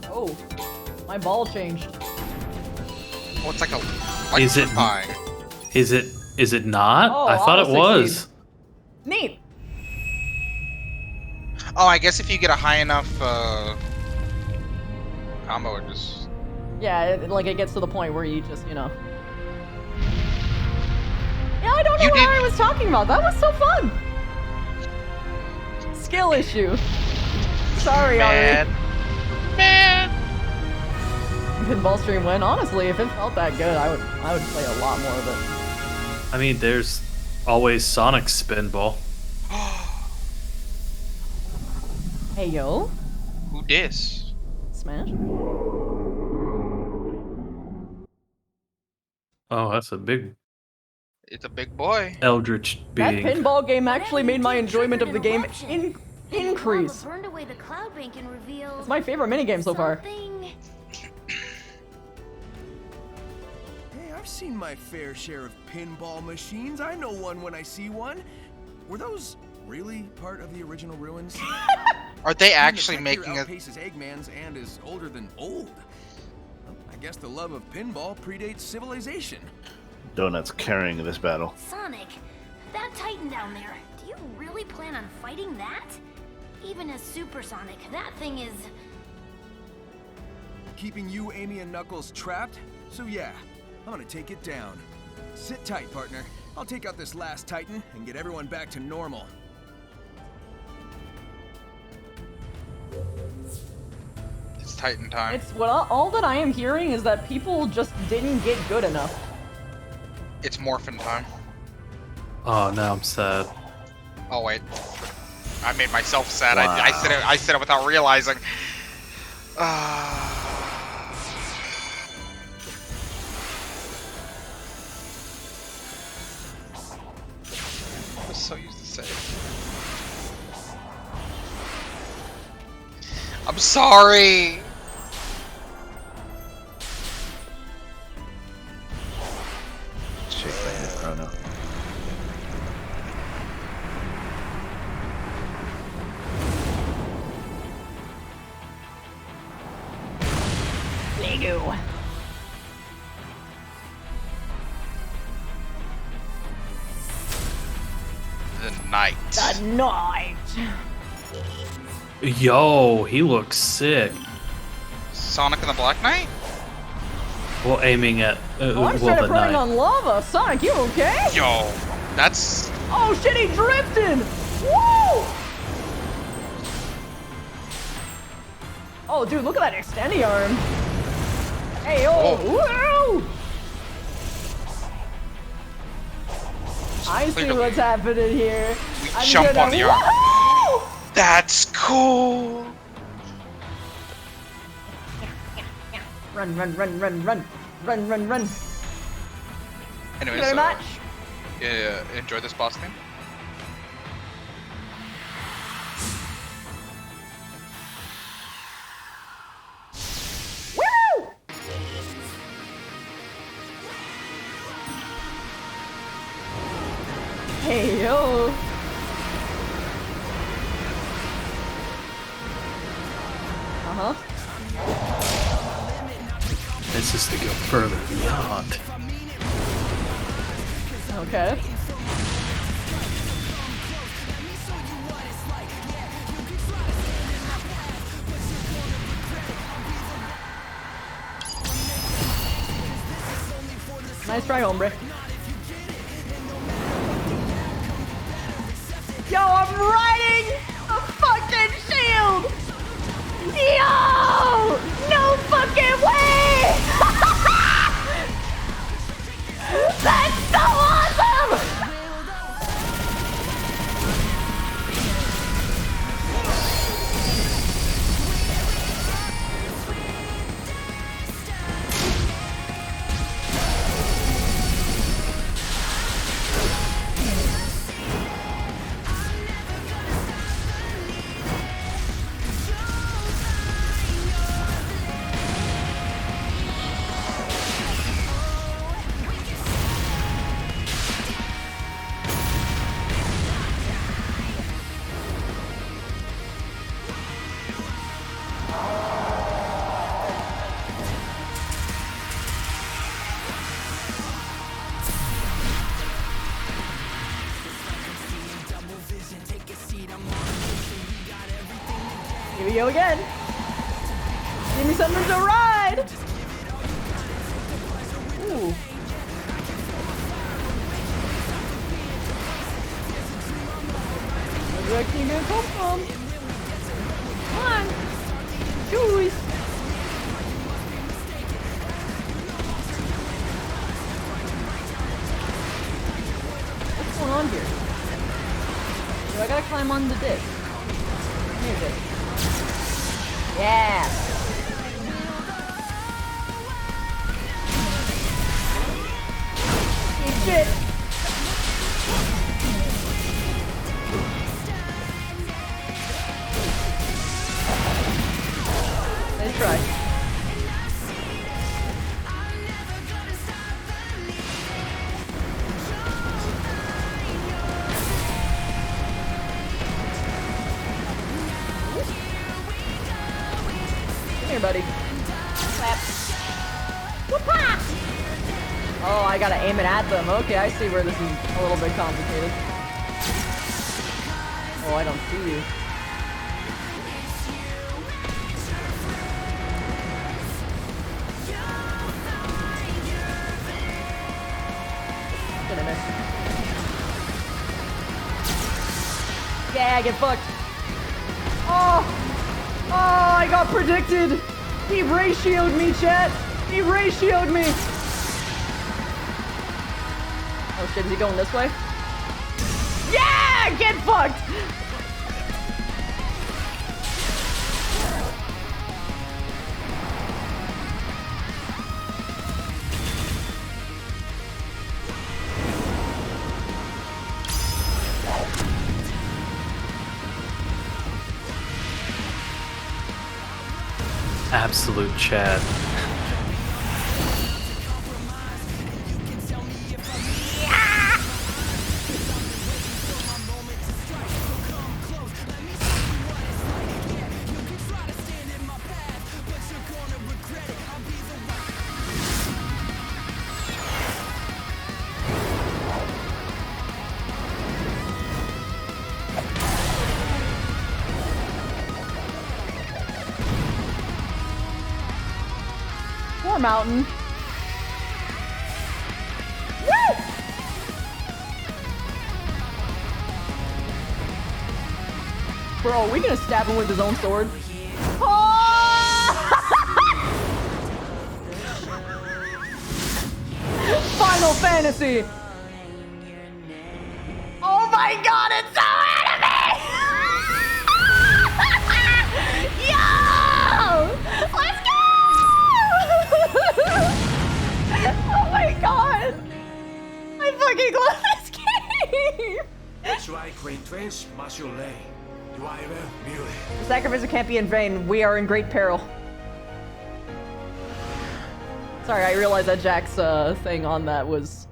Oh, my ball changed. Well, it's like a Is it- electrifying. Is it not? Oh, I thought it opposite was. seed. Neat. Oh, I guess if you get a high enough combo, it just... Yeah, it gets to the point where you just, Yeah, I don't know You what did- I was talking about. That was so fun. Skill issue. Sorry, Man. Man. Ari. Pinball stream win. Honestly, if it felt that good, I would play a lot more of it. I mean, there's always Sonic Spinball. Hey yo, Who dis? Smash. Oh, that's a big It's a big boy. eldritch That being. pinball game actually Whatever made my did enjoyment of the triggered an game eruption. Then the increase. lava burned away the cloud bank and revealed It's my favorite minigame so far. something. Hey, I've seen my fair share of pinball machines. I know one when I see one. Were those really part of the original ruins? Are they The actually tech making here a... outpaces Eggman's and is older than old. Well, I guess the love of pinball predates civilization. Donut's carrying this battle. Sonic, that Titan down there, do you really plan on fighting that? Even as Super Sonic, that thing is... Keeping you, Amy, and Knuckles trapped? So yeah, I'm gonna take it down. Sit tight, partner. I'll take out this last Titan and get everyone back to normal. Titan time. It's all that I am hearing is that people just didn't get good enough. It's morphin time. Oh, now I'm sad. Oh wait, I made myself sad. Wow. I said it without realizing. I was so used to saying. I'm sorry. Shaped by the chrono. Lego. The night. The night. Yo, he looks sick. Sonic and the Black Knight? Well, aiming at Oh, I'm well, straight the up running night. on lava. Sonic, you okay? Yo, that's... Oh shit, he drifted! Woo! Oh, dude, look at that extendy arm. Hey, yo! Oh. Woo! I see Clearly. what's happening here. We I'm jump gonna- on the arm. Woohoo! That's cool! Run, run, run, run, run. Run, run, run. Anyways, Very much. yeah, enjoy this boss thing. Woo! Hey, yo. Uh-huh. This is to go further beyond. Okay. Nice try, hombre. Yo, I'm riding a fucking shield! Yo! No fucking way! That's so awesome! Here we go again. Give me something to ride. Ooh. Where can you come from? Come on. Choose. What's going on here? Do I gotta climb on the disc? Here it is. Yeah. Eat shit. Nice try. Come here, buddy. Clap. Whoop-ha! Oh, I gotta aim it at them. Okay, I see where this is a little bit complicated. Oh, I don't see you. Gonna miss. Yeah, get fucked. Oh! Oh, I got predicted! He ratioed me, chat. He ratioed me. Oh shit, is he going this way? Yeah! Get fucked! Absolute Chad. Poor Mountain. Woo! Bro, are we gonna stab him with his own sword? Oh! Final Fantasy! Oh my god, it's so anime! Yo! Let's go! Oh my god! I fucking love this game! The sacrifice can't be in vain. We are in great peril. Sorry, I realized that Jack's thing on that was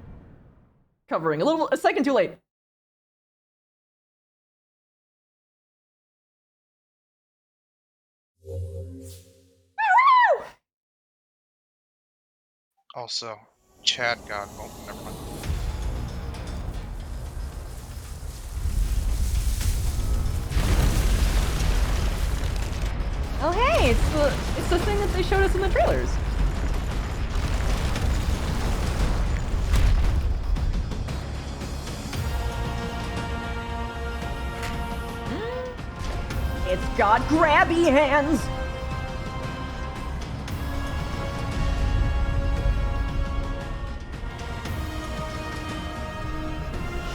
covering a second too late. Also, Chad got. Oh, never mind. Oh hey, it's the thing that they showed us in the trailers. It's got grabby hands.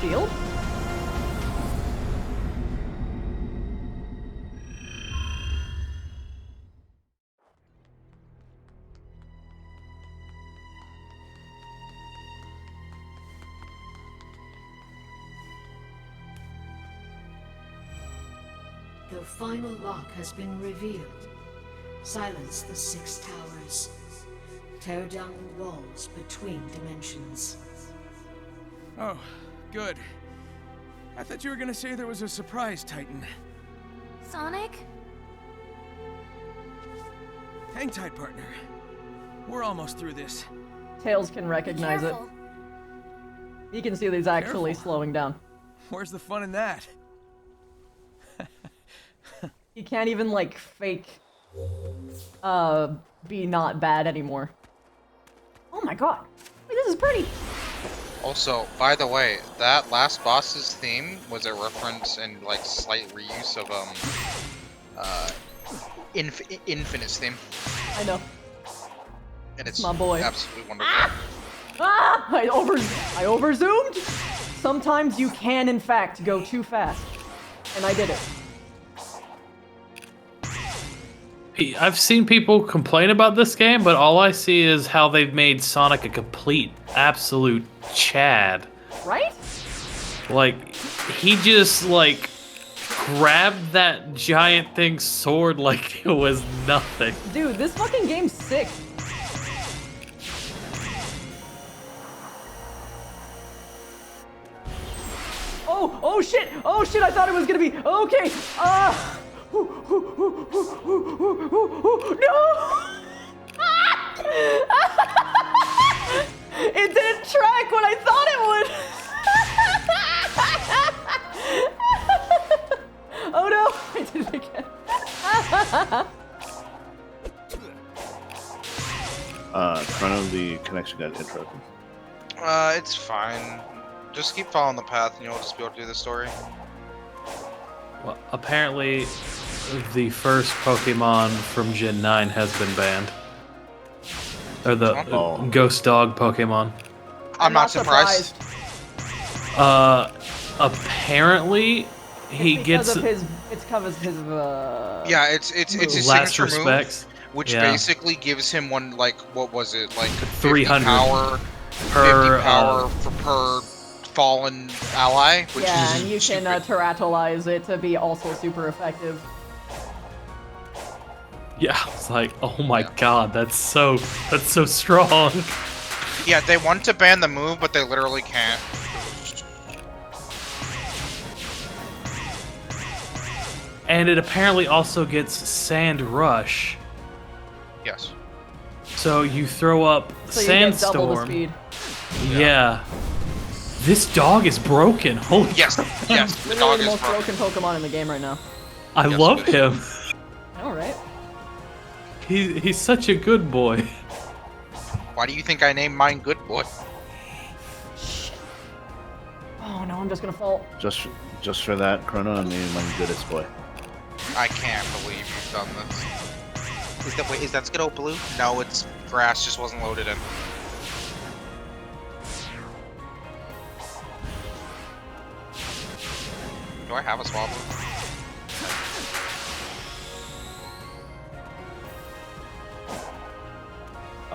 Shield? The final lock has been revealed. Silence the 6 towers. Tear down the walls between dimensions. Oh, good. I thought you were gonna say there was a surprise, Titan. Sonic? Hang tight, partner. We're almost through this. Tails can recognize it. He can see that he's actually slowing down. Where's the fun in that? He can't even, like, fake, be not bad anymore. Oh my god. Wait, this is pretty. Also, by the way, that last boss's theme was a reference and like slight reuse of Infinite's theme. I know. And it's my boy. Absolutely wonderful. Ah! I overzoomed! Sometimes you can, in fact, go too fast. And I did it. I've seen people complain about this game, but all I see is how they've made Sonic a complete, absolute Chad. Right? Like, he just, like, grabbed that giant thing's sword like it was nothing. Dude, this fucking game's sick. Oh shit! Oh shit, I thought it was gonna be, okay, no! It didn't track what I thought it would! Oh no, I did it again. Chrono, the connection got interrupted. It's fine. Just keep following the path and you'll just be able to do the story. Well, apparently, the first Pokemon from Gen 9 has been banned. Or the Ghost Dog Pokemon. I'm not surprised. Apparently, he gets it's because of his Yeah, it's his last signature respects, move, which basically gives him one, like, what was it, like 300 power per 50 power per fallen ally, which is and you can Terratolize it to be also super effective. Yeah, it's like, oh my god, that's so strong. Yeah, they want to ban the move, but they literally can't. And it apparently also gets Sand Rush. Yes. So you throw up So you get double the Sandstorm. speed. Yeah. This dog is broken. Holy yes, crap. yes, the Literally dog the is most broken Pokemon in the game right now. I love him. All right. He's such a good boy. Why do you think I named mine Good Boy? Oh no, I'm just gonna fall. Just for that, Chrono, I mean, my goodest boy. I can't believe you've done this. Is that Skittle blue? No, it's grass, just wasn't loaded in. Do I have a Swablu?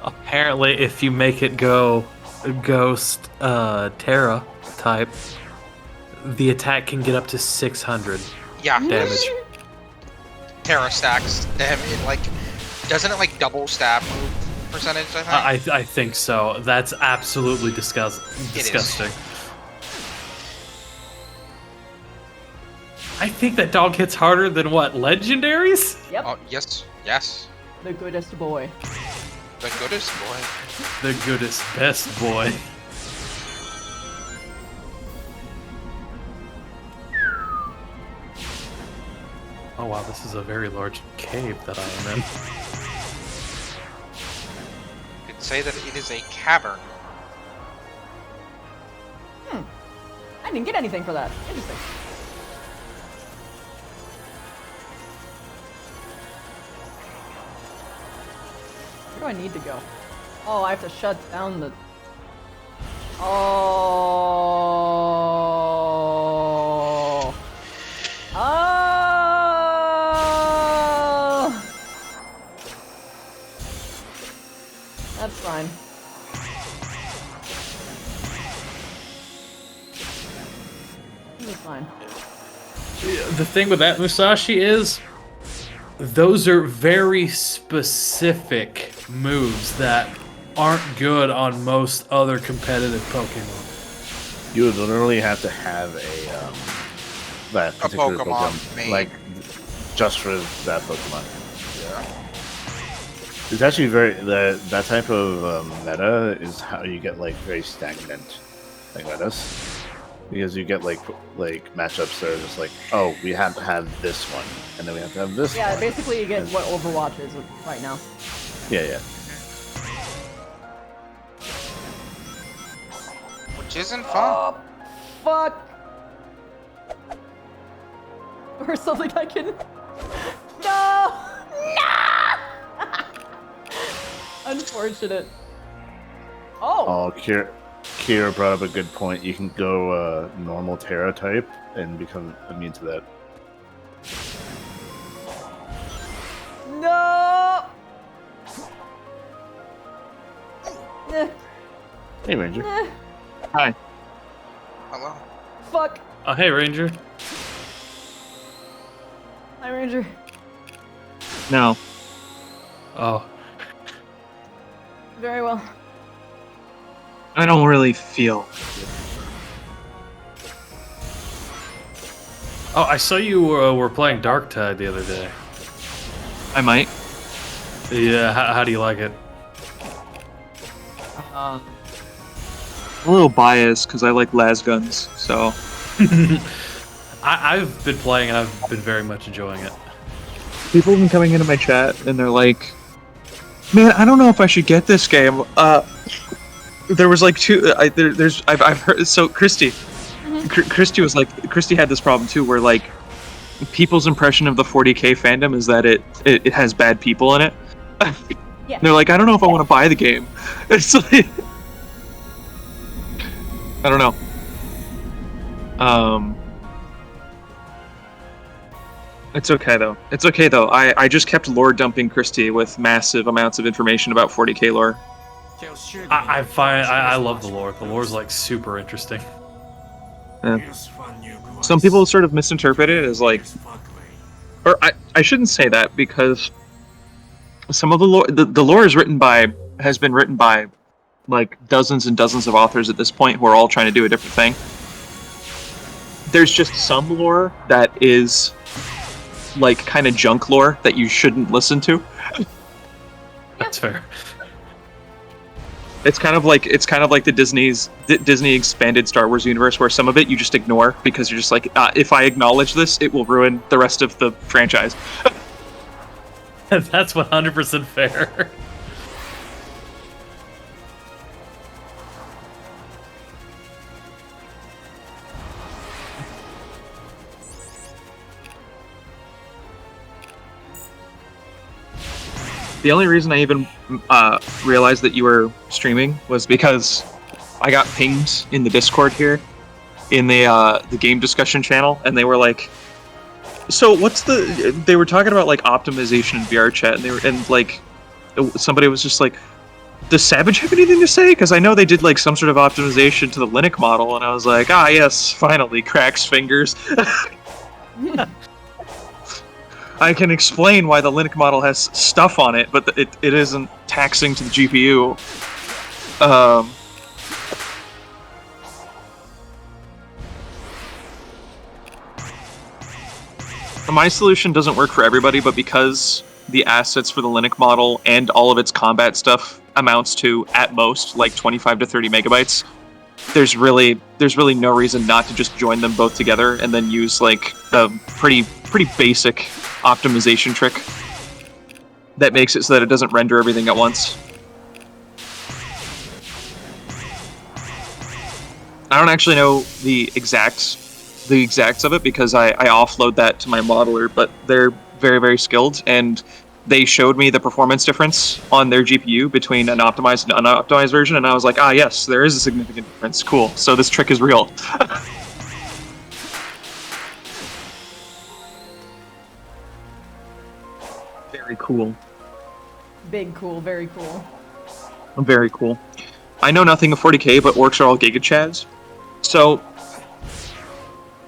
Apparently, if you make it go Ghost Terra type, the attack can get up to 600 damage. Terra stacks. Damn it, like, doesn't it like double stab move percentage, I think? I think so. That's absolutely disgusting. I think that dog hits harder than what, legendaries? Yep. Oh, yes, yes. The goodest boy. The goodest boy. The goodest, best boy. Oh wow, this is a very large cave that I am in. You could say that it is a cavern. I didn't get anything for that. Interesting. Where do I need to go? Oh, I have to shut down the... Oh. Oh. That's fine. It's fine. The thing with that Musashi is, those are very specific moves that aren't good on most other competitive Pokemon. You would literally have to have that particular Pokemon made. like just for that Pokemon. Yeah. It's actually that type of meta is how you get like very stagnant like metas. Because you get like matchups that are just like, oh, we have to have this one, and then we have to have this one. Yeah, basically you get what Overwatch is right now. Yeah. Which isn't fun. Oh, fuck! Or something I can... No! No! Unfortunate. Oh! Oh, Kira brought up a good point. You can go normal Terra type and become immune to that. No! Hey, Ranger. Hi. Hello. Fuck. Oh, hey, Ranger. Hi, Ranger. No. Oh. Very well. I don't really feel. Oh, I saw you were playing Darktide the other day. I might. Yeah, how do you like it? A little biased because I like las guns, so. I've been playing and I've been very much enjoying it. People have been coming into my chat and they're like, "Man, I don't know if I should get this game." There was like two. I've heard. So Christy, Christy was like, Christy had this problem too, where like people's impression of the 40K fandom is that it has bad people in it. Yeah. They're like, I don't know if I want to buy the game. It's like, I don't know. It's okay though. It's okay though. I just kept lore dumping Christy with massive amounts of information about 40K lore. I love the lore. The lore's like super interesting. Yeah. Some people sort of misinterpret it as like, or I shouldn't say that, because some of the lore, the lore has been written by like dozens and dozens of authors at this point who are all trying to do a different thing. There's just some lore that is like kind of junk lore that you shouldn't listen to. That's fair. It's kind of like the Disney expanded Star Wars universe, where some of it you just ignore because you're just like, if I acknowledge this, it will ruin the rest of the franchise. That's 100% fair. The only reason I even realized that you were streaming was because I got pinged in the Discord here, in the game discussion channel, and they were like, "So what's the?" They were talking about like optimization in VR chat, and like somebody was just like, "Does Savage have anything to say?" Because I know they did like some sort of optimization to the Linux model, and I was like, "Ah, yes, finally, cracks fingers." I can explain why the Linux model has stuff on it, but it isn't taxing to the GPU. My solution doesn't work for everybody, but because the assets for the Linux model and all of its combat stuff amounts to, at most, like 25 to 30 megabytes, there's really no reason not to just join them both together and then use like a pretty basic optimization trick that makes it so that it doesn't render everything at once. I don't actually know the exacts of it because I offload that to my modeler, but they're very, very skilled, and they showed me the performance difference on their GPU between an optimized and unoptimized version, and I was like, ah, yes, there is a significant difference. Cool. So this trick is real. Very cool. Big cool, very cool. Very cool. I know nothing of 40K, but orcs are all Giga Chads. So,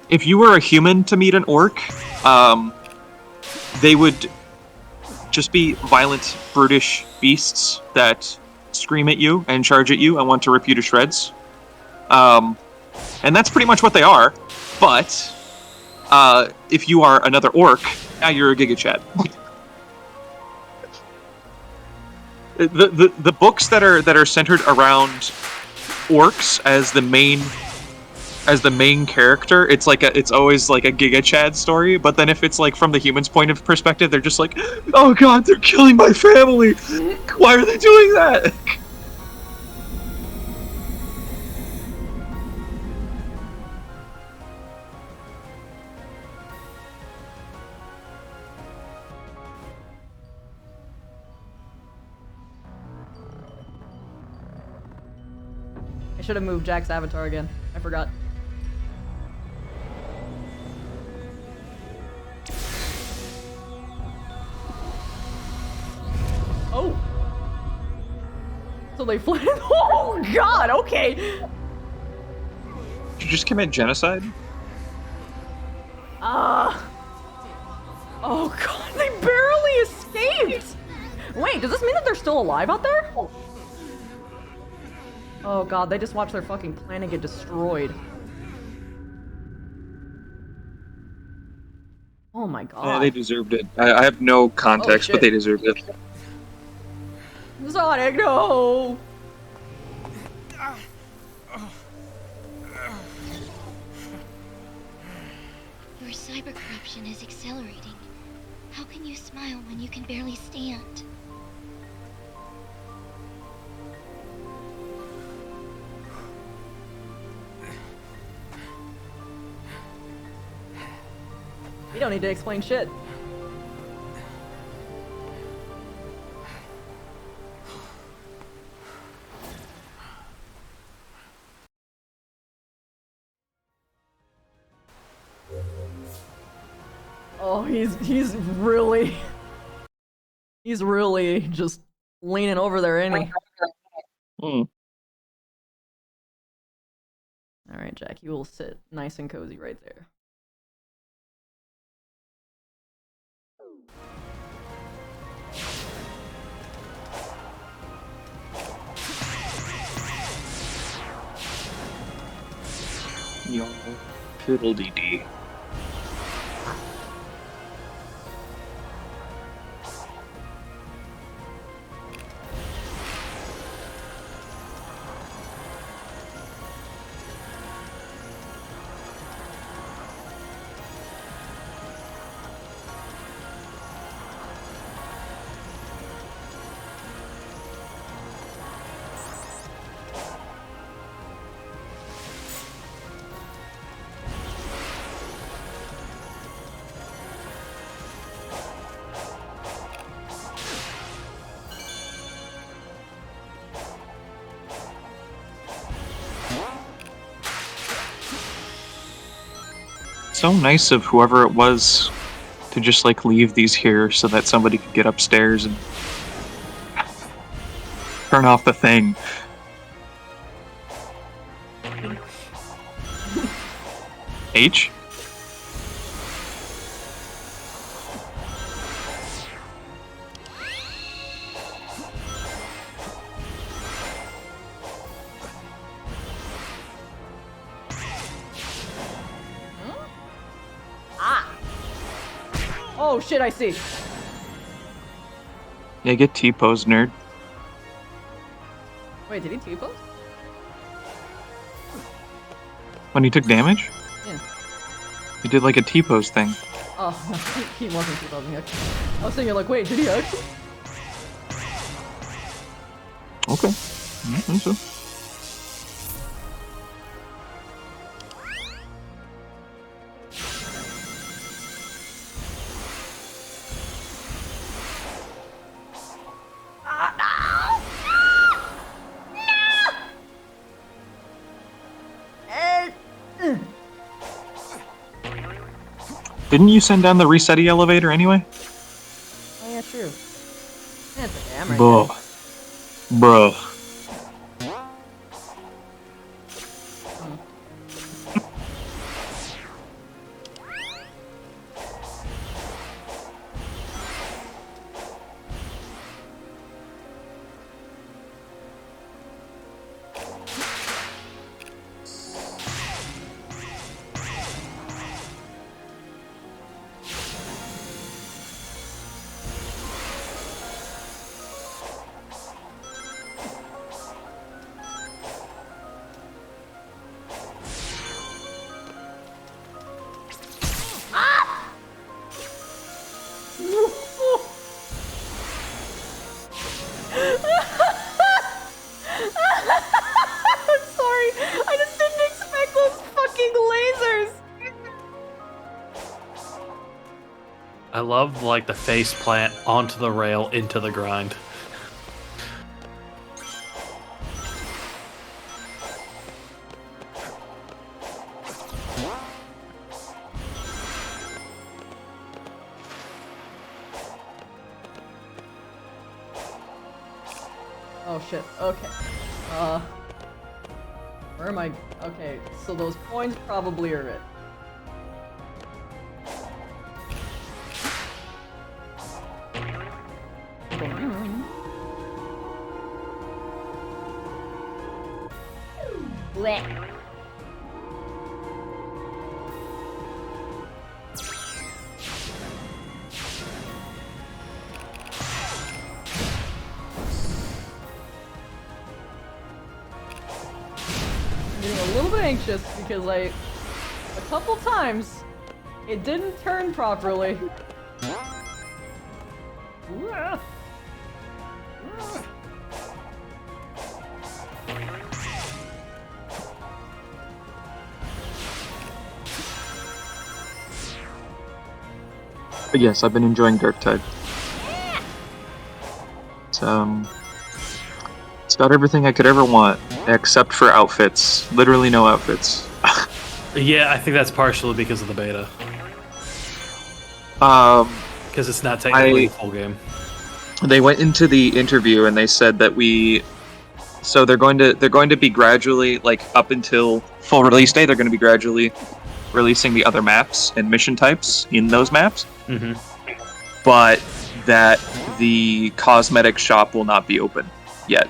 if you were a human to meet an orc, they would just be violent, brutish beasts that scream at you and charge at you and want to rip you to shreds. And that's pretty much what they are. But if you are another orc, now you're a Giga Chad. The books that are centered around orcs as the main character, it's always like a Giga Chad story. But then if it's like from the human's point of perspective, they're just like, oh god, they're killing my family. Why are they doing that? I should have moved Jack's avatar again. I forgot. Oh! So they fled. Oh god, okay! Did you just commit genocide? Oh god, they barely escaped! Wait, does this mean that they're still alive out there? Oh god, they just watched their fucking planet get destroyed. Oh my god. Yeah, they deserved it. I have no context, but they deserved it. Sonic, no! Your cyber corruption is accelerating. How can you smile when you can barely stand? You don't need to explain shit. Oh, he's really just leaning over there, ain't he? Mm. All right, Jack, you will sit nice and cozy right there. Yo, fiddle-dee-dee. So nice of whoever it was to just like leave these here so that somebody could get upstairs and turn off the thing. H? Oh shit, I see. Yeah, get T-pose, nerd. Wait, did he T-pose? When he took damage? Yeah. He did like a T-pose thing. Oh, no, he wasn't T-posing actually. I was thinking like, wait, did he actually? Okay. I think so. Didn't you send down the resetty elevator anyway? Oh yeah, true. Yeah, it's okay, I'm right Bruh. Bruh. I'm sorry. I just didn't expect those fucking lasers. I love like the face plant onto the rail into the grind. Oh shit. Okay. Where am I? Okay, so those coins probably are it. Blech. I'm getting a little bit anxious because a couple times it didn't turn properly. But yes, I've been enjoying Darktide. It's got everything I could ever want, except for outfits. Literally no outfits. Yeah, I think that's partially because of the beta. Because it's not technically a full game. They went into the interview and they said that they're going to be gradually, like, up until full release day, they're going to be gradually releasing the other maps and mission types in those maps. Mm-hmm. But that the cosmetic shop will not be open yet.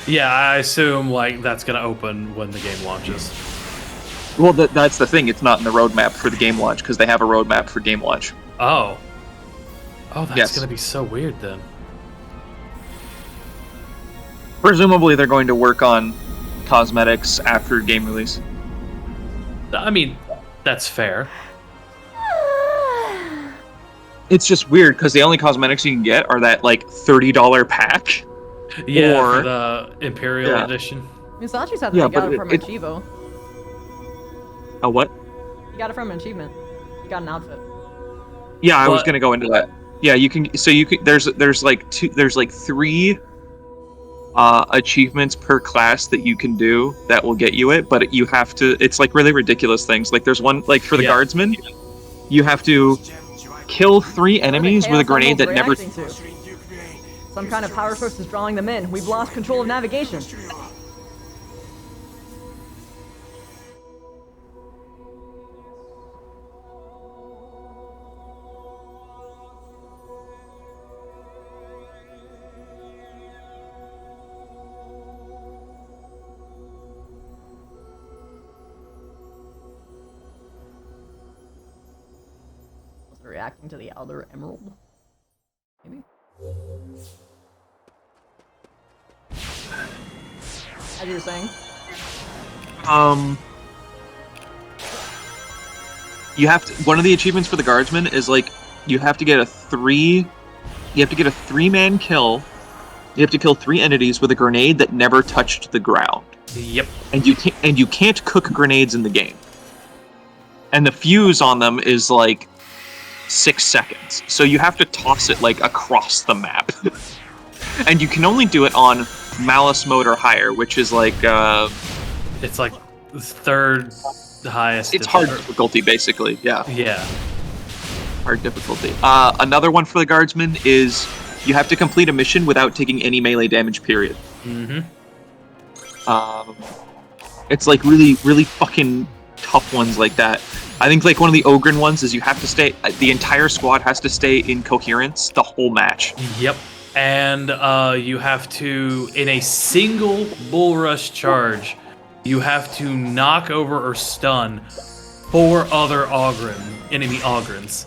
Yeah, I assume like that's gonna open when the game launches. Well, that's the thing. It's not in the roadmap for the game launch because they have a roadmap for game launch. Oh, that's Yes. gonna be so weird then. Presumably, they're going to work on cosmetics after game release. I mean, that's fair. It's just weird because the only cosmetics you can get are that like $30 pack. Yeah, Or- for the Imperial Edition. Musashi said that Yeah, he got but it from Achivo. A what? He got it from an achievement. He got an outfit. Yeah, I was But- gonna go into that. Yeah, you can. So you can. There's like three achievements per class that you can do that will get you it, but you have to. It's like really ridiculous things. Like there's one like for the guardsman, you have to kill 3 enemies with a grenade that never. Some kind of power source is drawing them in. We've lost control of navigation. Reacting to the Elder Emerald. Maybe? As you were saying? You have to. One of the achievements for the guardsman is like you have to get a 3-man kill. You have to kill 3 entities with a grenade that never touched the ground. Yep. And you can't cook grenades in the game. And the fuse on them is like 6 seconds. So you have to toss it like across the map. And you can only do it on Malice mode or higher, which is like it's like the 3rd highest. It's hard difficulty basically. Yeah. Yeah. Hard difficulty. Another one for the guardsman is you have to complete a mission without taking any melee damage, period. Mm-hmm. It's like really, really fucking tough ones like that. I think like one of the Ogren ones is you have to stay, the entire squad has to stay in coherence the whole match. Yep. And you have to, in a single bull rush charge, you have to knock over or stun 4 other enemy Ogrens.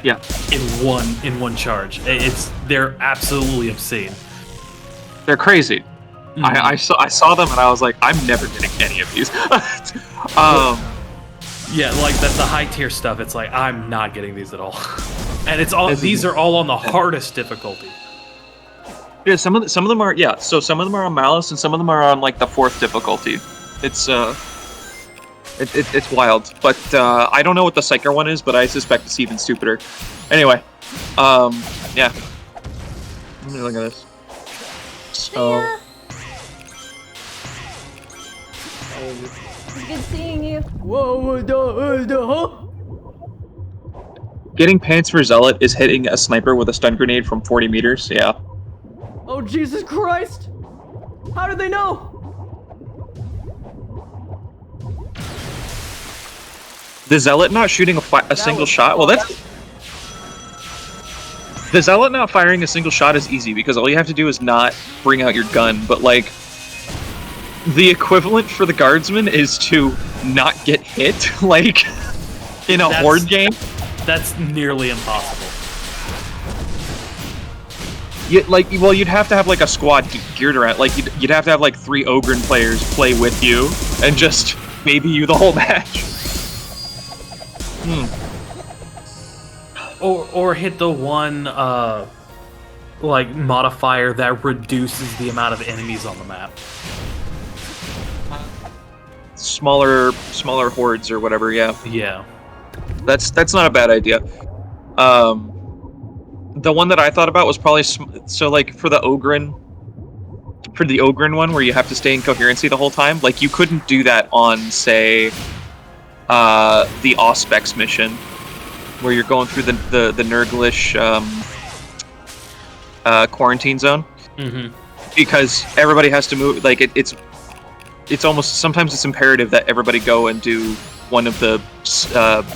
Yeah. In one charge. They're absolutely obscene. They're crazy. Mm-hmm. I saw them and I was like, I'm never getting any of these. Yeah, like the high tier stuff. It's like I'm not getting these at all, and it's all these are all on the hardest difficulty. Yeah, some of them are So some of them are on Malice and some of them are on like the 4th difficulty. It's it's wild, but I don't know what the Psyker one is, but I suspect it's even stupider. Anyway, yeah. Let me look at this. So. It's good seeing you. Whoa, Getting pants for Zealot is hitting a sniper with a stun grenade from 40 meters, yeah. Oh, Jesus Christ! How did they know? The Zealot not shooting a single shot? Well, that's... The Zealot not firing a single shot is easy, because all you have to do is not bring out your gun, but, like... The equivalent for the Guardsman is to not get hit, like, in a Horde game. That's nearly impossible. You'd have to have, like, a squad geared around, like, you'd have to have, like, 3 Ogren players play with you, and just baby you the whole match. Or hit the one, like, modifier that reduces the amount of enemies on the map. Smaller hordes or whatever, yeah. Yeah. That's not a bad idea. The one that I thought about was probably so like for the Ogren one where you have to stay in coherency the whole time. Like you couldn't do that on say the Auspex mission where you're going through the Nurglish quarantine zone. Mm-hmm. Because everybody has to move. Like it's almost sometimes it's imperative that everybody go and do one of the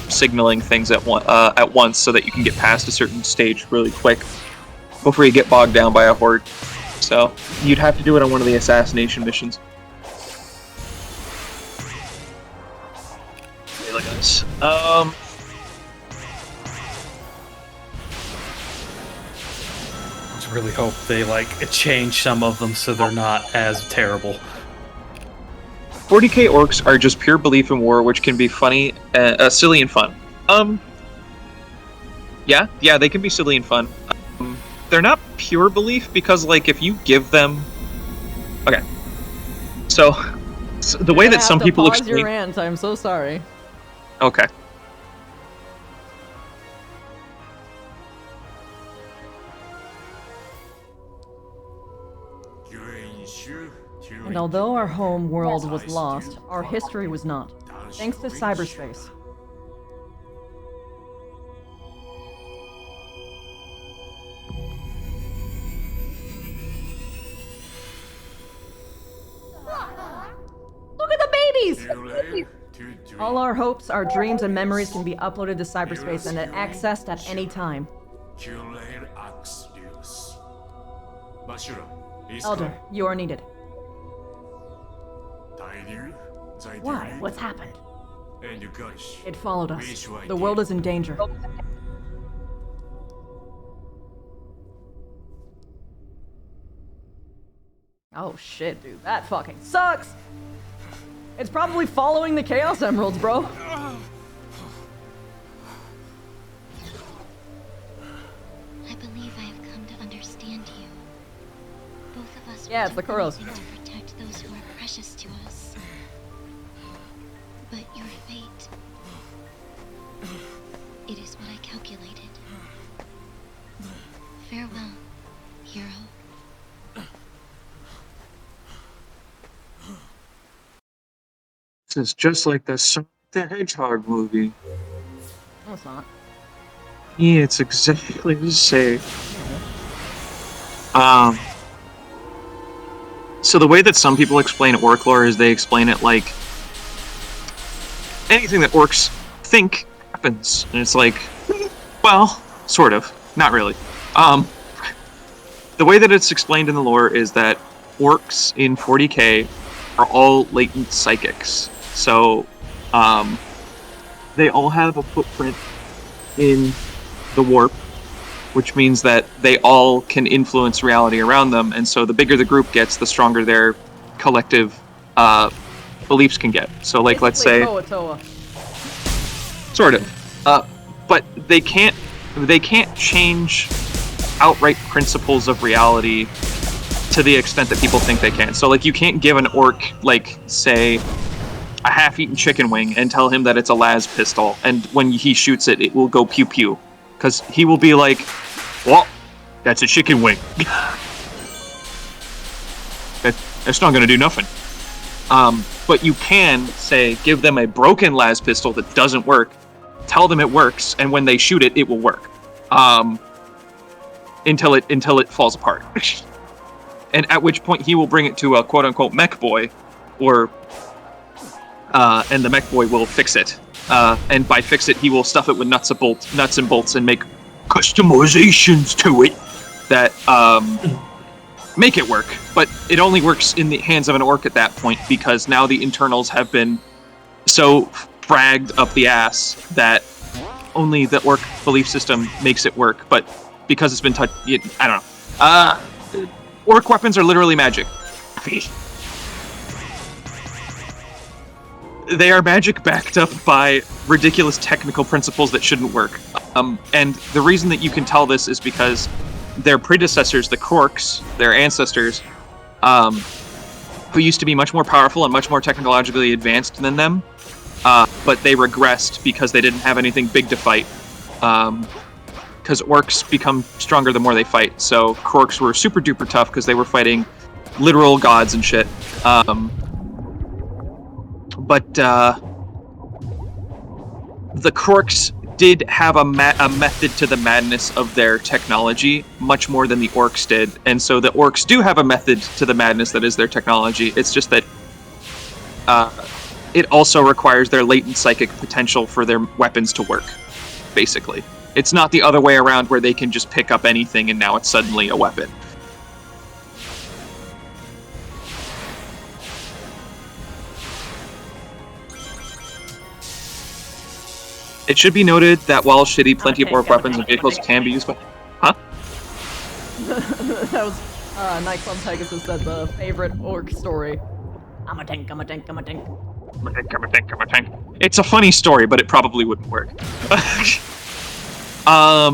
signaling things at once, so that you can get past a certain stage really quick before you get bogged down by a horde. So you'd have to do it on one of the assassination missions. Okay, look at this. I really hope they change some of them so they're not as terrible. 40k orcs are just pure belief in war, which can be funny, silly and fun. Yeah, they can be silly and fun. They're not pure belief because, like, if you give them, okay, so the way that some people pause explain. Your rant. I'm so sorry. Okay. And although our home world was lost, our history was not. Thanks to cyberspace. Look at the babies! All our hopes, our dreams, and memories can be uploaded to cyberspace and accessed at any time. Elder, you are needed. Why? What's happened? It followed us. The world is in danger. Oh shit, dude. That fucking sucks! It's probably following the Chaos Emeralds, bro. I believe I have come to understand you. Both of us Yeah, it's the Kuros. to protect those who are precious to us. But your fate, it is what I calculated. Farewell, hero. This is just like the Sonic the Hedgehog movie. No, it's not. Yeah, it's exactly the same. So the way that some people explain orc lore is they explain it like anything that orcs think happens, and it's like, well, sort of, not really. The way that it's explained in the lore is that orcs in 40k are all latent psychics. So, they all have a footprint in the warp, which means that they all can influence reality around them, and so the bigger the group gets, the stronger their collective beliefs can get. So, like, let's say, Toa. sort of, but they can't change outright principles of reality to the extent that people think they can. So, like, you can't give an orc, like, say, a half-eaten chicken wing and tell him that it's a las pistol, and when he shoots it, it will go pew-pew. Because he will be like, well, that's a chicken wing. That's not going to do nothing. But you can, say, give them a broken las pistol that doesn't work, tell them it works, and when they shoot it, it will work. Until it falls apart. And at which point he will bring it to a quote-unquote mech boy, or and the mech boy will fix it. And by fix it, he will stuff it with nuts and bolts and make customizations to it that make it work. But it only works in the hands of an orc at that point, because now the internals have been so fragged up the ass that only the orc belief system makes it work. But because it's been touched, I don't know. Orc weapons are literally magic. They are magic backed up by ridiculous technical principles that shouldn't work. And the reason that you can tell this is because their predecessors, the Korks, their ancestors, who used to be much more powerful and much more technologically advanced than them, but they regressed because they didn't have anything big to fight. Because orcs become stronger the more they fight. So Krorks were super duper tough because they were fighting literal gods and shit. But the Krorks did have a method to the madness of their technology, much more than the orcs did. And so the orcs do have a method to the madness that is their technology. It's just that it also requires their latent psychic potential for their weapons to work, basically. It's not the other way around where they can just pick up anything and now it's suddenly a weapon. It should be noted that while shitty, plenty of orc weapons and vehicles can be used by... Huh? That was Night Club Pegasus said the favorite orc story. I'm a tank, I'm a tank, I'm a tank. I'm a tank, I'm a tank, I'm a tank. It's a funny story, but it probably wouldn't work. Let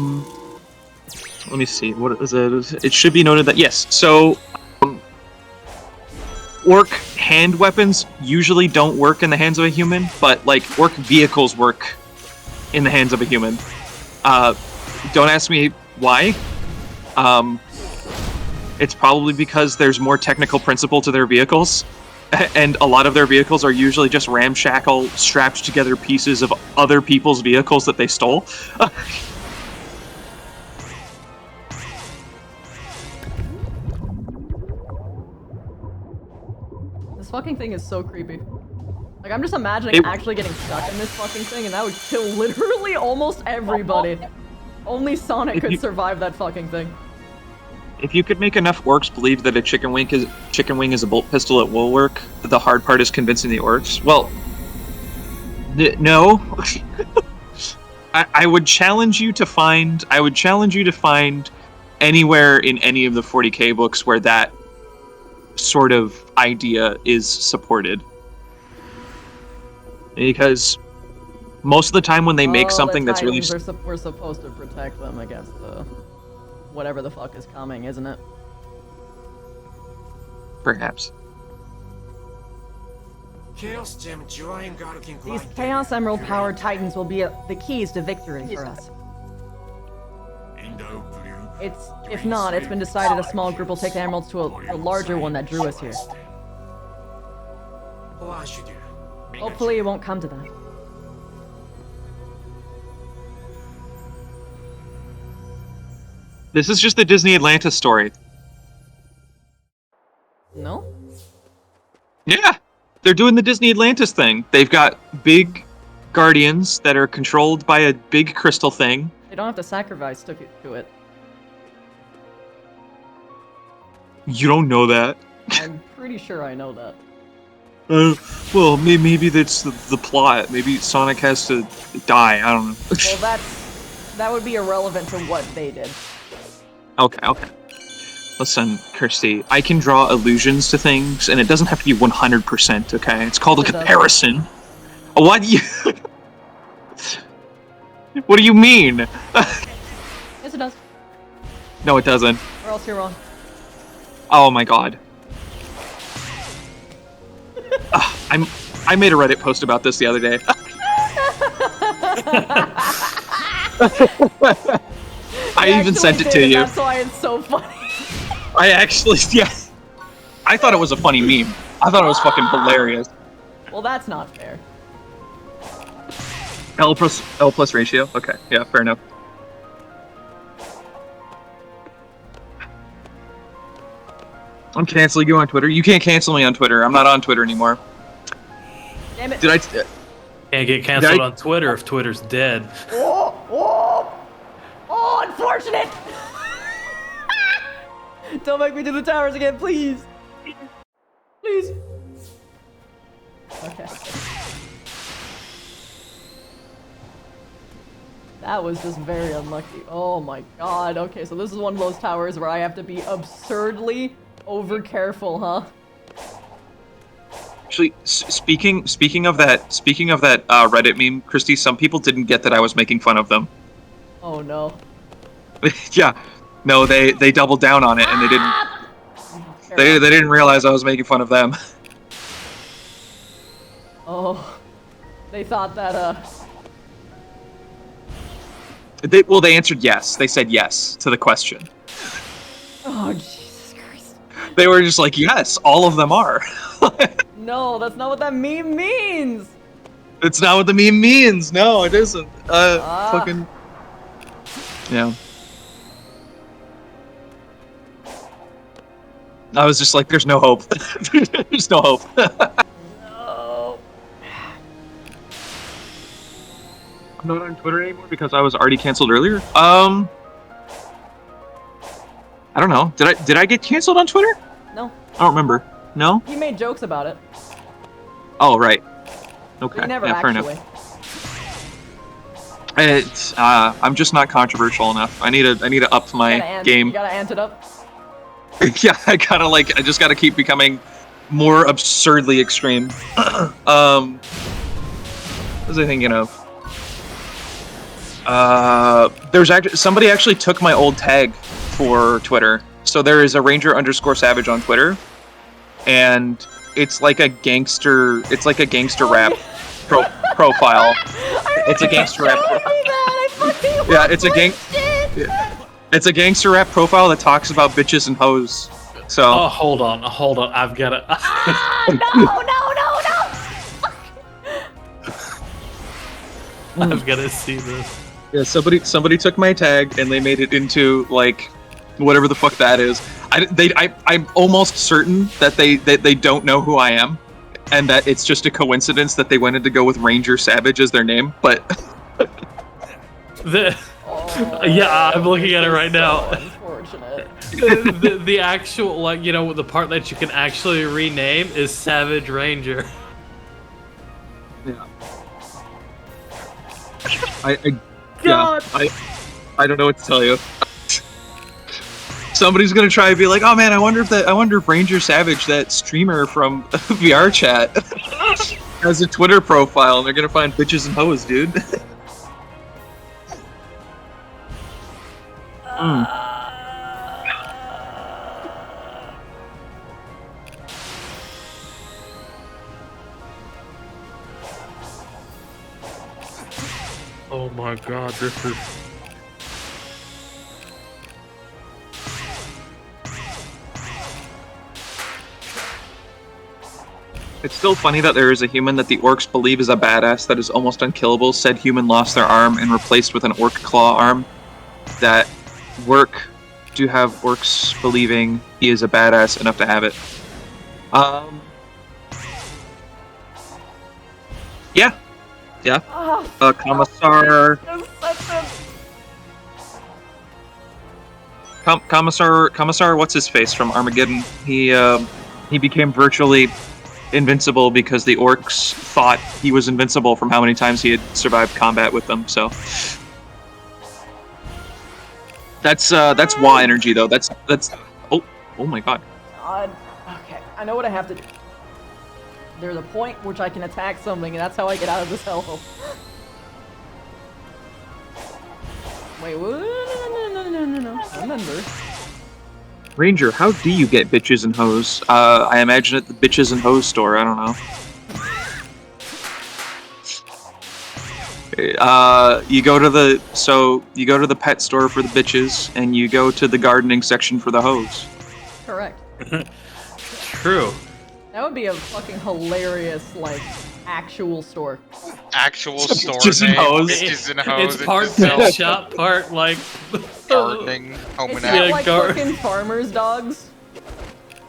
me see. What is it? It should be noted that yes. So, orc hand weapons usually don't work in the hands of a human, but like orc vehicles work in the hands of a human. Don't ask me why. It's probably because there's more technical principle to their vehicles, and a lot of their vehicles are usually just ramshackle, strapped together pieces of other people's vehicles that they stole. This fucking thing is so creepy. Like, I'm just imagining actually getting stuck in this fucking thing, and that would kill literally almost everybody. Only Sonic could survive that fucking thing. If you could make enough orcs believe that a chicken wing is a bolt pistol, it will work. The hard part is convincing the orcs. Well, no. I would challenge you to find. I would challenge you to find anywhere in any of the 40k books where that sort of idea is supported. Because most of the time when they make something that's really... We're supposed to protect them against whatever the fuck is coming, isn't it? Perhaps. These Chaos Emerald powered titans will be the keys to victory for us. If not, it's been decided a small group will take the emeralds to a larger one that drew us here. Hopefully it won't come to that. This is just the Disney Atlantis story. No? Yeah! They're doing the Disney Atlantis thing. They've got big guardians that are controlled by a big crystal thing. They don't have to sacrifice to it. You don't know that. I'm pretty sure I know that. Well, maybe that's the plot. Maybe Sonic has to die. I don't know. Well, that would be irrelevant to what they did. Okay. Listen, Kirsty, I can draw illusions to things, and it doesn't have to be 100%, okay? It's called a comparison. What do you... What do you mean? Yes, it does. No, it doesn't. Or else you're wrong. Oh my god. I made a Reddit post about this the other day. I even sent it to you. That's why it's so funny. I actually, yeah. I thought it was a funny meme. I thought it was fucking hilarious. Well, that's not fair. L plus ratio? Okay, yeah, fair enough. I'm canceling you on Twitter. You can't cancel me on Twitter. I'm not on Twitter anymore. Damn it. Can't get canceled on Twitter if Twitter's dead. Oh, unfortunate! Don't make me do the towers again, please. Please. Okay. That was just very unlucky. Oh my god. Okay, so this is one of those towers where I have to be absurdly over careful, huh? Actually, speaking of that Reddit meme, Christy, some people didn't get that I was making fun of them. Oh no. Yeah, no, they doubled down on it and they didn't realize I was making fun of them. Oh. They thought that, They answered yes. They said yes to the question. Oh, Jesus Christ. They were just like, yes, all of them are. No, that's not what that meme means! It's not what the meme means. No, it isn't. Fucking. Yeah. I was just like, there's no hope. There's no hope. No. I'm not on Twitter anymore because I was already canceled earlier. I don't know. Did I get canceled on Twitter? No. I don't remember. No? He made jokes about it. Oh, right. Okay. He never yeah, fair actually. enough. It's I'm just not controversial enough. I need to up my game. You gotta ant it up. Yeah, I just gotta keep becoming more absurdly extreme. What was I thinking of? There's actually somebody actually took my old tag for Twitter. So there is a Ranger_Savage on Twitter, and it's like a gangster. It's like a gangster rap profile. It's a gangster rap. Yeah, it's a gang. Yeah. It's a gangster rap profile that talks about bitches and hoes. So. Oh, hold on. I've got to. No. I've got to see this. Yeah, somebody took my tag and they made it into like whatever the fuck that is. I'm almost certain that they don't know who I am, and that it's just a coincidence that they wanted to go with Ranger Savage as their name. But yeah, I'm looking at it right now. Unfortunate. the actual, like, you know, the part that you can actually rename is Savage Ranger. Yeah. I don't know what to tell you. Somebody's gonna try to be like, oh man, I wonder if Ranger Savage, that streamer from VR chat, has a Twitter profile, and they're gonna find bitches and hoes, dude. Oh my god, this is... It's still funny that there is a human that the orcs believe is a badass that is almost unkillable. Said human lost their arm and replaced with an orc claw arm. That work do have orcs believing he is a badass enough to have it. Yeah. Commissar. Commissar, what's his face from Armageddon? He became virtually invincible because the orcs thought he was invincible from how many times he had survived combat with them. So that's Wa energy though. That's oh my god. Okay, I know what I have to do. There's a point which I can attack something, and that's how I get out of this hellhole. Wait, what? No. Remember. Ranger, how do you get bitches and hoes? I imagine at the bitches and hoes store. I don't know. You go to the pet store for the bitches, and you go to the gardening section for the hoes. Correct. True. That would be a fucking hilarious, like, actual store. Actual store Bitches and name. hoes. Bitches and hoes. It's part pet shop, part like gardening, home It's and not like fucking farmers' dogs.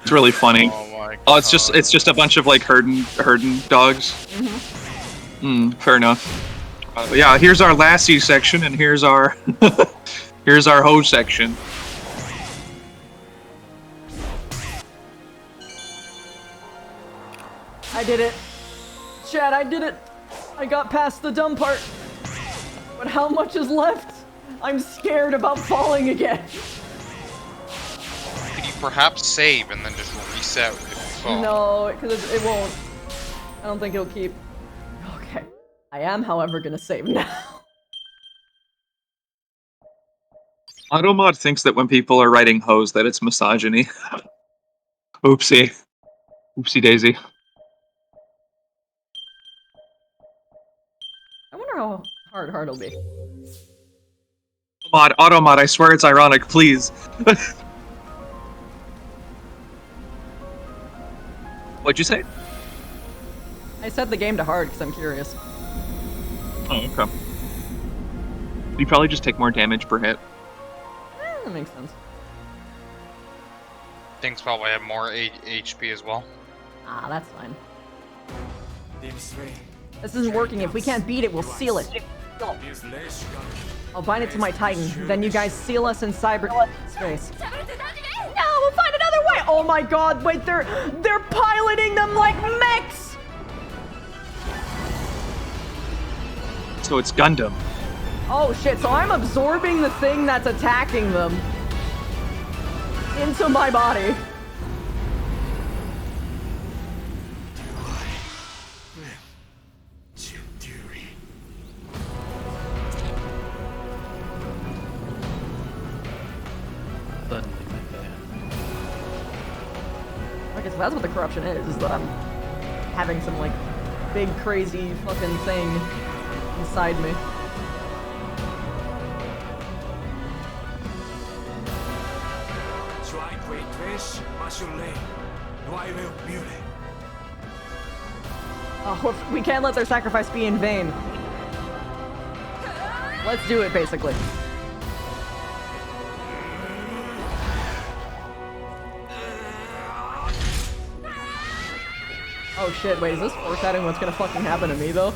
It's really funny. Oh my Oh, it's just a bunch of like herding dogs. Fair enough. Yeah, here's our lassie section, and here's our here's our hoe section. I did it. Chad, I did it. I got past the dumb part. But how much is left? I'm scared about falling again. Could you perhaps save and then just reset if you fall? No, because it won't. I don't think it'll keep. Okay. I am, however, gonna save now. Automod thinks that when people are writing hoes that it's misogyny. Oopsie daisy. Hard will be. Automod, I swear it's ironic, please. What'd you say? I set the game to hard because I'm curious. Oh, okay. You probably just take more damage per hit. That makes sense. Things probably have more HP as well. Ah, that's fine. This isn't working. If we can't beat it, we'll seal it. I'll bind it to my Titan. Then you guys seal us in cyberspace. No, we'll find another way. Oh my God! Wait, they're piloting them like mechs. So it's Gundam. Oh shit! So I'm absorbing the thing that's attacking them into my body. I guess that's what the corruption is that I'm having some, like, big, crazy fucking thing inside me. Oh, we can't let their sacrifice be in vain. Let's do it, basically. Oh shit, wait, is this foreshadowing what's gonna fucking happen to me, though?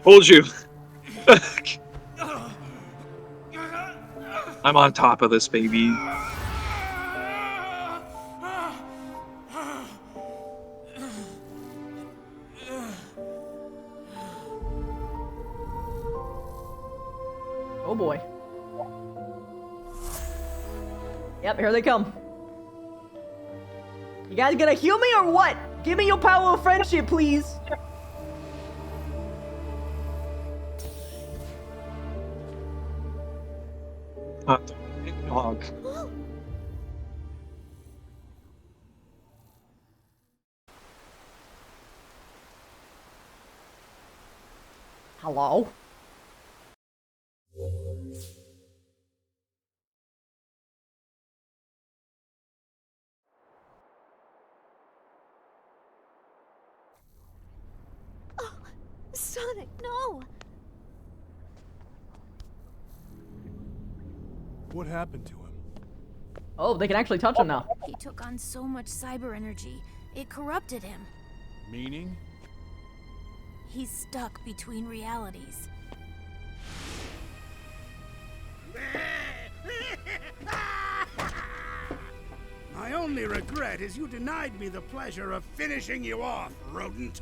Told you. I'm on top of this, baby. Oh boy. Yep, here they come. You guys gonna heal me or what? Give me your power of friendship, please. Dog. Hello? Sonic, no! What happened to him? Oh, they can actually touch him now. He took on so much cyber energy, it corrupted him. Meaning? He's stuck between realities. My only regret is you denied me the pleasure of finishing you off, rodent.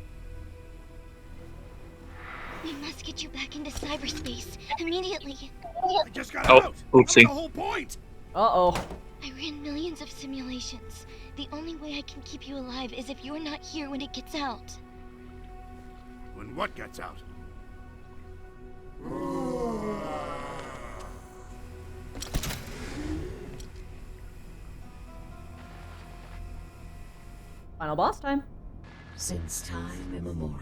We must get you back into cyberspace immediately. I just got Oh, out. oopsie. That's the whole point. Uh-oh. I ran millions of simulations. The only way I can keep you alive is if you're not here when it gets out. When what gets out? Final boss time. Since time immemorial,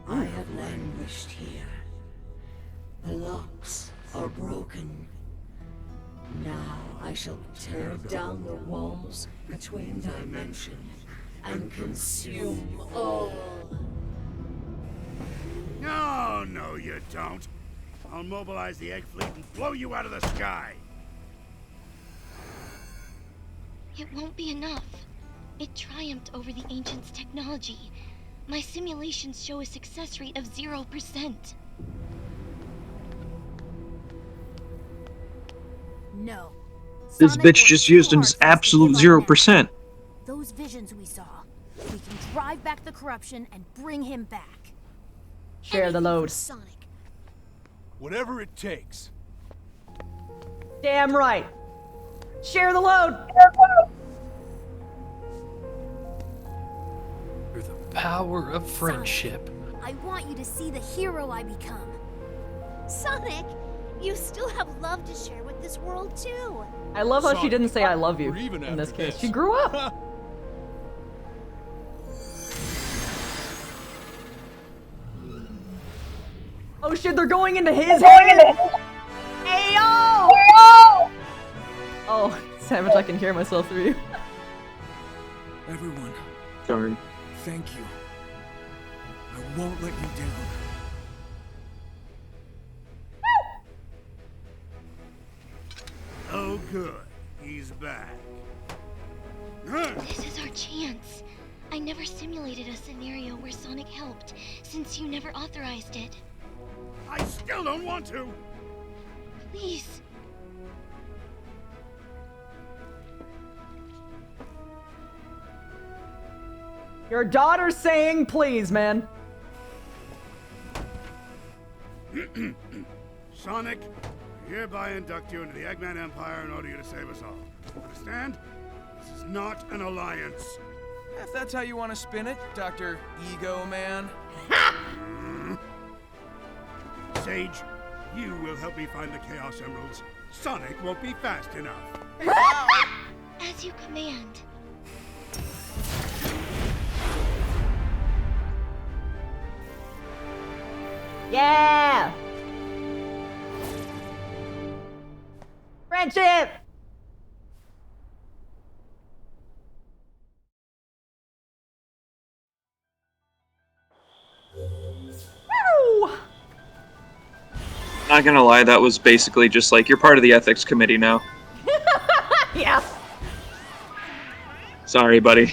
I have languished here. The locks are broken. Now I shall tear down the walls between dimensions and consume all. No, no, you don't. I'll mobilize the egg fleet and blow you out of the sky. It won't be enough. It triumphed over the Ancients' technology. My simulations show a success rate of 0%. No. This Sonic bitch worked just too used an hard for us to absolute give up now. 0%. Those visions we saw. We can drive back the corruption and bring him back. Share the load. Sonic. Whatever it takes. Damn right. Share the load. Through the power of friendship. I want you to see the hero I become. Sonic, you still have love to share with this world too. I love how she didn't say I love you Or even in this after case. this. She grew up. Oh shit, they're going into his head! Ayo! Oh, Savage, I can hear myself through you. Everyone, Sorry. thank you. I won't let you down. Oh, good. He's back. This is our chance. I never simulated a scenario where Sonic helped, since you never authorized it. I still don't want to. Please. Your daughter's saying please, man. Sonic, I hereby induct you into the Eggman Empire in order you to save us all. Understand? This is not an alliance. If that's how you want to spin it, Dr. Ego Man. Sage, you will help me find the Chaos Emeralds. Sonic won't be fast enough. As you command. Yeah! Friendship! Woo! Not gonna lie, that was basically just like, you're part of the ethics committee now. Yeah. Sorry, buddy.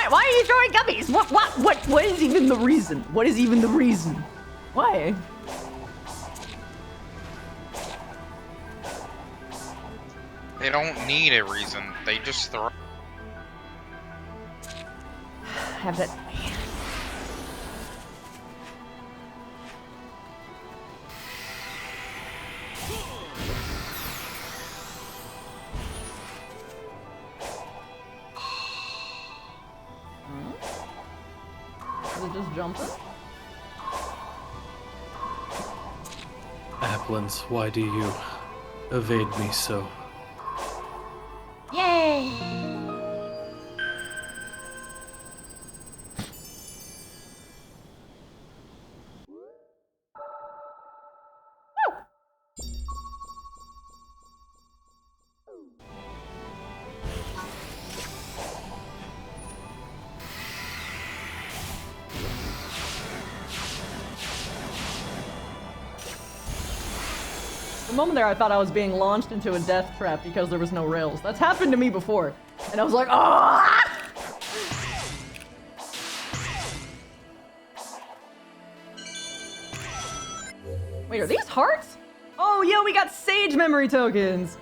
Why are you throwing gummies? What is even the reason? What is even the reason? Why? They don't need a reason. They just throw. Have that. Is it just jumping? Applins, why do you evade me so? Yay! The moment there, I thought I was being launched into a death trap because there was no rails. That's happened to me before. And I was like, ah! Wait, are these hearts? Oh, yeah, we got Sage memory tokens.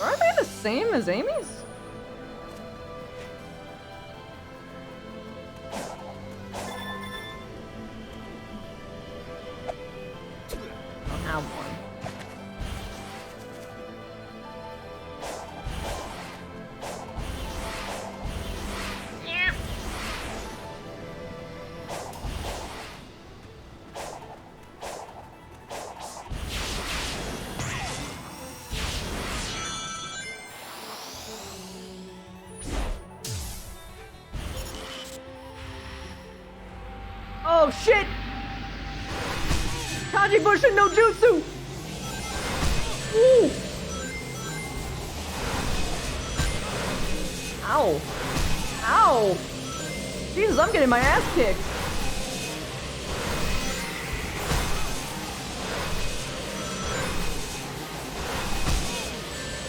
Are they the same as Amy's? I don't have one. Oh shit! Kajibushin no Jutsu! Ooh! Ow! Ow! Jesus, I'm getting my ass kicked!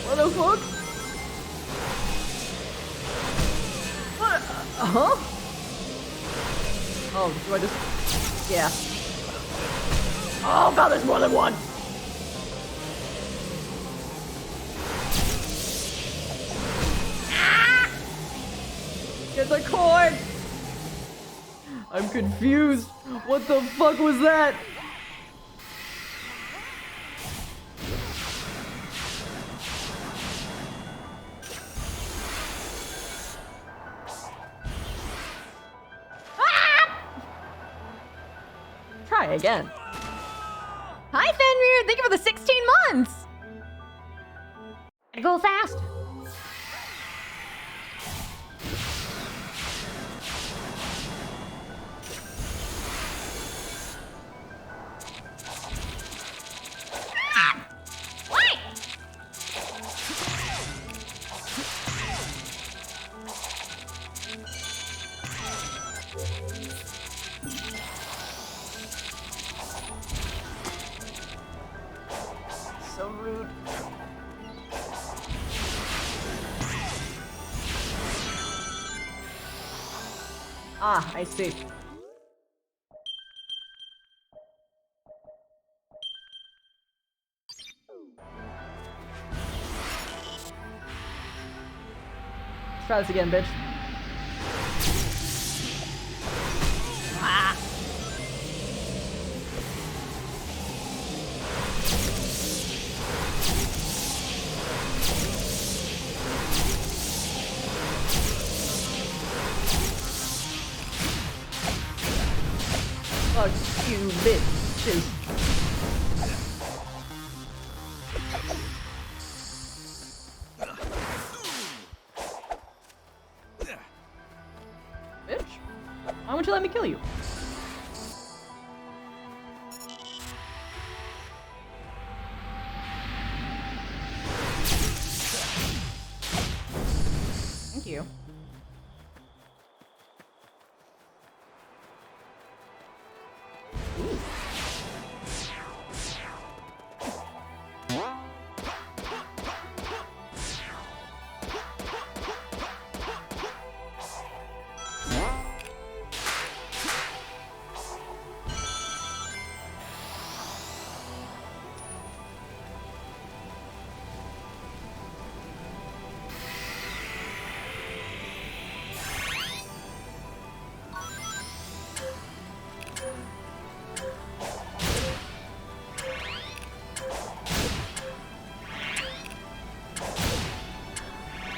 What the fuck? What? Huh? Oh, do I just... Yeah. Oh god, there's more than one! Ah! Get the cord! I'm confused. What the fuck was that? try again. Hi, Fenrir! Thank you for the 16 months! Gotta go fast. What? So rude. Ah, I see. Let's try this again, bitch. Ah. Fuck you, bitches. Bitch, why won't you let me kill you? Thank you.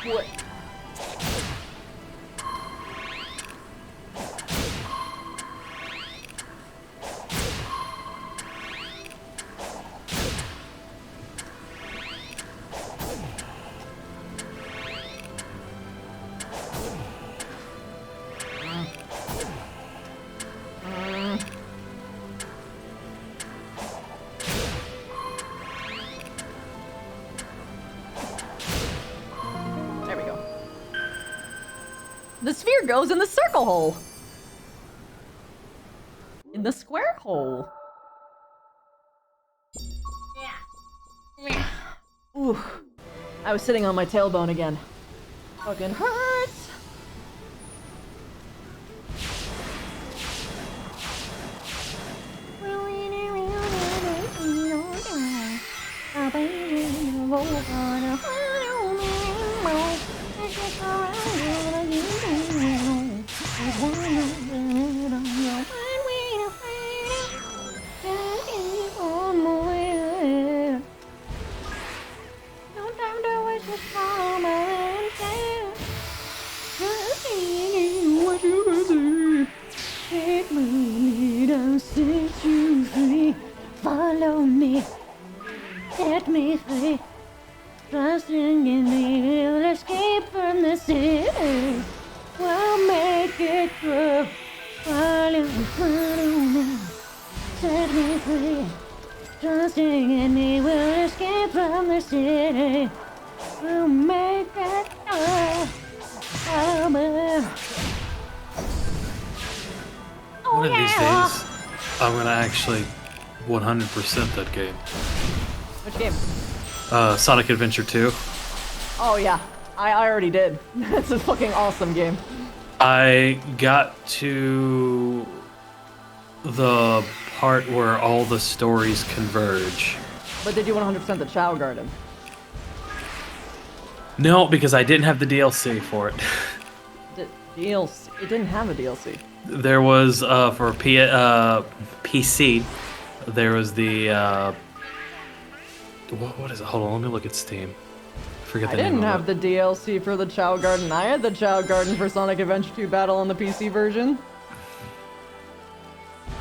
What? There we go. The sphere goes in the circle hole. In the square hole. Ooh. I was sitting on my tailbone again. Fucking hurts. Take my lead, I'll set you free. Follow me, set me free. Trusting in me, we'll escape from the city. We'll make it through. Follow me, set me free. Trusting in me, we'll escape from the city. We'll make it through. Follow me. One of these days, I'm gonna actually 100% that game. Which game? Sonic Adventure 2. Oh yeah, I already did. It's a fucking awesome game. I got to the part where all the stories converge. But did you 100% the Chow Garden? No, because I didn't have the DLC for it. DLC? It didn't have a DLC. There was, for PC, there was the, what is it? Hold on, let me look at Steam. I forget I the name didn't of have the DLC for the Chow Garden. I had the Chow Garden for Sonic Adventure 2 Battle on the PC version.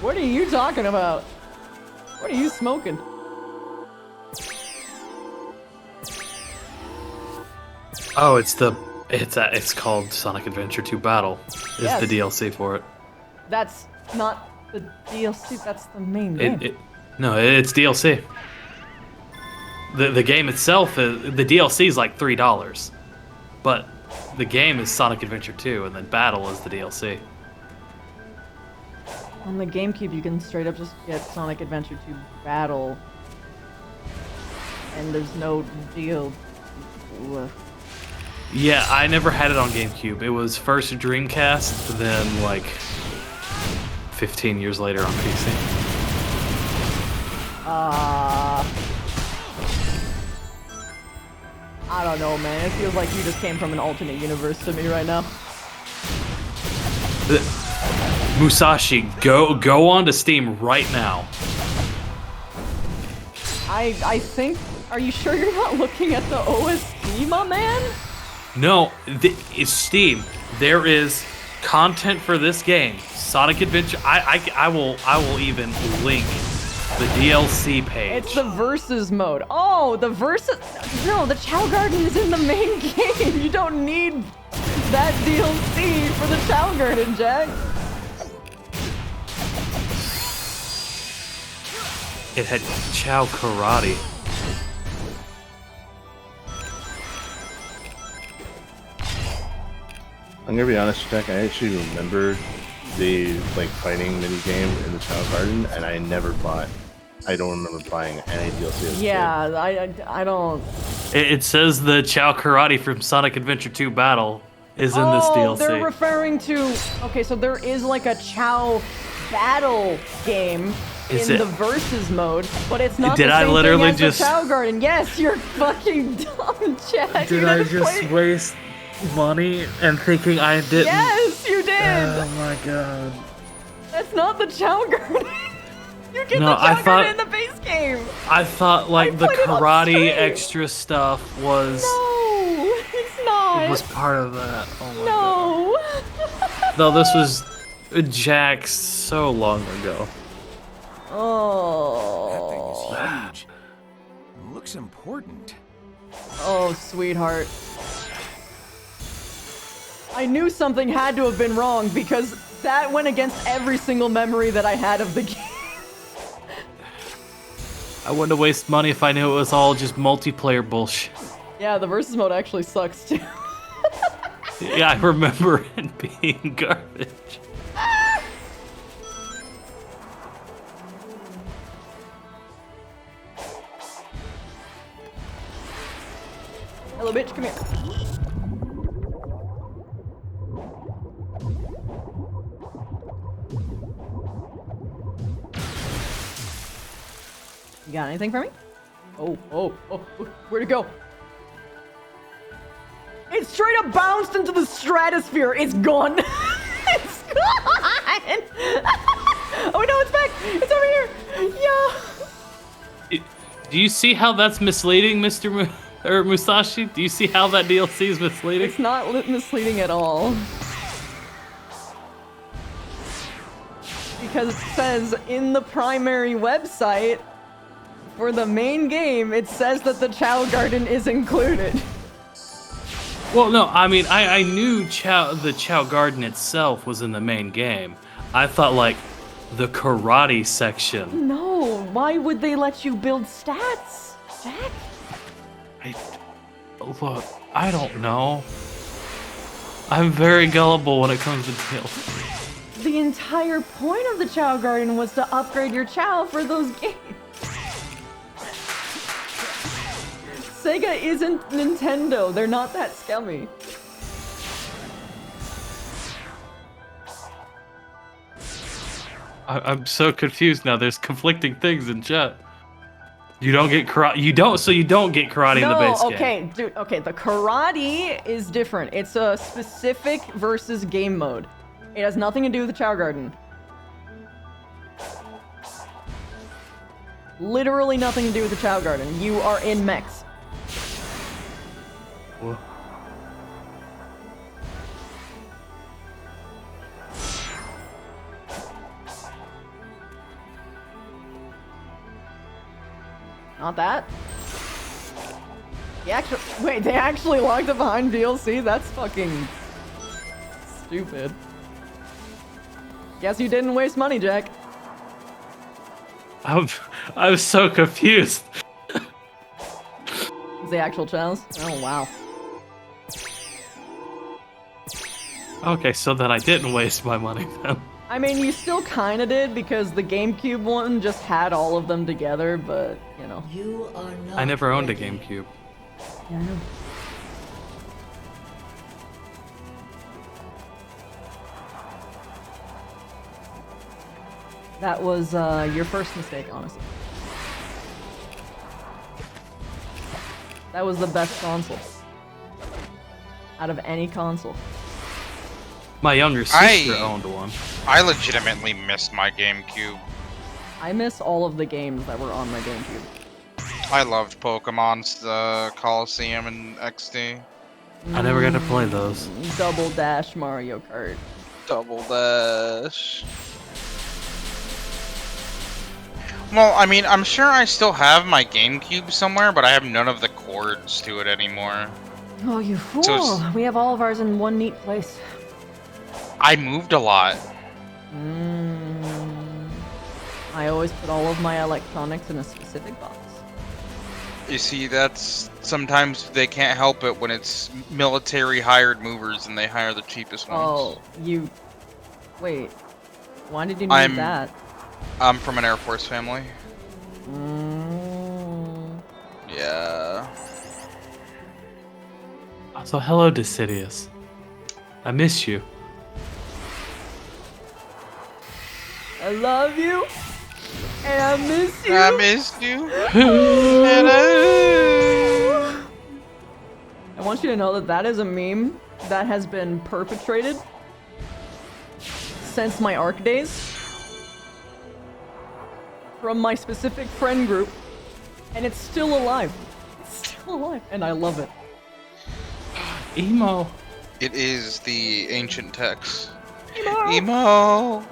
What are you talking about? What are you smoking? Oh, it's called Sonic Adventure 2 Battle. Is Yes. the DLC for it? That's not the DLC. That's the main game. No, it's DLC. The game itself, the DLC is like $3, but the game is Sonic Adventure 2, and then Battle is the DLC. On the GameCube, you can straight up just get Sonic Adventure 2 Battle, and there's no deal. Yeah, I never had it on GameCube. It was first Dreamcast, then like 15 years later on PC. I don't know, man. It feels like you just came from an alternate universe to me right now. Musashi, go onto Steam right now. I think. Are you sure you're not looking at the OST, my man? No, it's Steam. There is content for this game. Sonic Adventure. I will even link the DLC page. It's the versus mode. Oh, the versus. No, the Chow Garden is in the main game. You don't need that DLC for the Chow Garden, Jack. It had Chow Karate. I'm gonna be honest, Jack. I actually remembered the fighting mini game in the Chow Garden, and I never bought. I don't remember buying any DLC. As Yeah, I don't. It says the Chow Karate from Sonic Adventure 2 Battle is in this DLC. They're referring to. Okay, so there is like a Chow battle game in the versus mode, but it's not Did the I same literally thing as just- the Chow Garden. Yes, you're fucking dumb, Jack. Did You I never just played- waste money and thinking I didn't? Yes, you did. Oh my god. That's not the Chow Garden. You get No, the I Chow thought- Garden in the base game. I thought like the played it on karate stream. extra stuff was No, it's not. was part of that. Oh my god. No. No, this was Jack so long ago. Oh. Huge. It looks important. Oh, sweetheart. I knew something had to have been wrong because that went against every single memory that I had of the game. I wouldn't have wasted money if I knew it was all just multiplayer bullshit. Yeah, the versus mode actually sucks too. Yeah, I remember it being garbage. Hello, bitch, come here. You got anything for me? Oh, where'd it go? It straight up bounced into the stratosphere. It's gone. It's gone. Oh no, it's back. It's over here. Yeah. Do you see how that's misleading, Mr. Musashi? Do you see how that DLC is misleading? It's not misleading at all. Because it says in the primary website for the main game, it says that the Chow Garden is included. Well, no, I mean, I knew the Chow Garden itself was in the main game. I thought, like, the karate section. No, why would they let you build stats, Jack? Look, I don't know. I'm very gullible when it comes to DLC. The entire point of the Chow Garden was to upgrade your Chow for those games. Sega isn't Nintendo. They're not that scummy. I'm so confused now. There's conflicting things in chat. You don't get karate. You don't get karate in the base game. Okay, dude. Okay, the karate is different. It's a specific versus game mode. It has nothing to do with the Chow Garden. Literally nothing to do with the Chow Garden. You are in mechs. Well, Not that. They actually locked it behind DLC? That's fucking stupid. Guess you didn't waste money, Jack. I was so confused. The actual channels? Oh, wow. Okay, so then I didn't waste my money then. I mean, you still kind of did because the GameCube one just had all of them together, but, you know. You are not I never owned a ready. GameCube. Yeah, I know. That was your first mistake, honestly. That was the best console. Out of any console. My younger sister owned one. I legitimately missed my GameCube. I miss all of the games that were on my GameCube. I loved Pokemon's Coliseum and XD. I never got to play those. Double Dash Mario Kart. Double Dash. Well, I mean, I'm sure I still have my GameCube somewhere, but I have none of the cords to it anymore. Oh, you fool! So We have all of ours in one neat place. I moved a lot. I always put all of my electronics in a specific box. You see, that's sometimes they can't help it when it's military hired movers and they hire the cheapest ones. Oh, you... Wait. Why did you need that? I'm from an Air Force family. Mm. Yeah. So hello, Decidius. I miss you. I love you. And I miss you. I miss you. I want you to know that that is a meme that has been perpetrated since my ARC days from my specific friend group, and it's still alive. It's still alive, and I love it. Emo. It is the ancient text. Emo. Emo.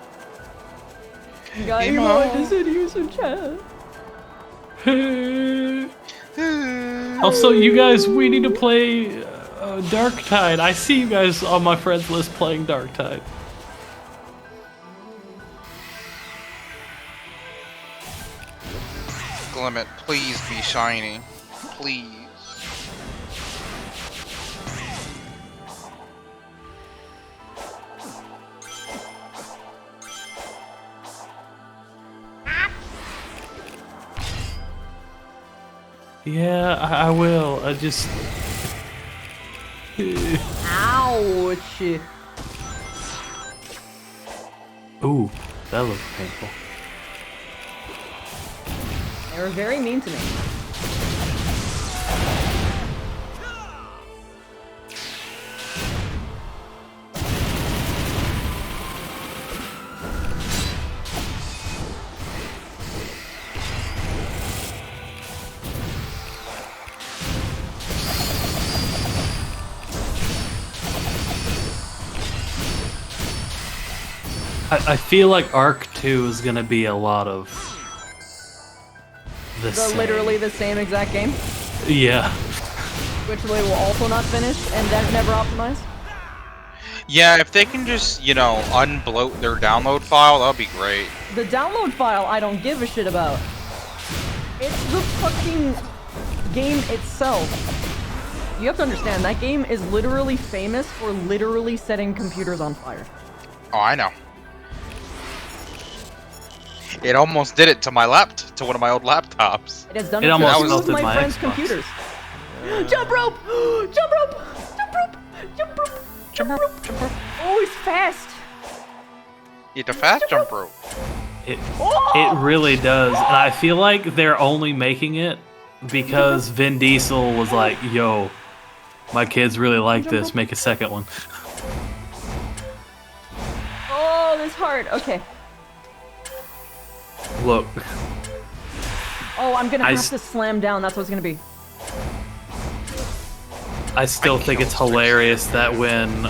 You got emo and Decidius in chat. Also, you guys, we need to play Darktide. I see you guys on my friends list playing Darktide. Glimmet, please be shiny. Please. Yeah, I will. I just... Ouch. Ooh, that looks painful. They were very mean to me. I feel like Arc 2 is gonna be a lot of the same. Literally the same exact game, Yeah. which they will also not finish and then never optimize. Yeah, if they can just, you know, unbloat their download file, that'll be great. The download file I don't give a shit about. It's the fucking game itself. You have to understand, that game is literally famous for literally setting computers on fire. Oh, I know. It almost did it to my to one of my old laptops. It has done It it to almost two of melted my my friends' Xbox. computers. Jump rope! Jump rope! Jump rope! Jump rope! Jump rope, jump rope. Oh, he's fast! It's a fast jump rope. It really does. And I feel like they're only making it because Vin Diesel was like, yo, my kids really like this, make a second one. Oh, this hard. Okay. Look. Oh, I'm gonna have to slam down. That's what it's gonna be. I still think it's hilarious that when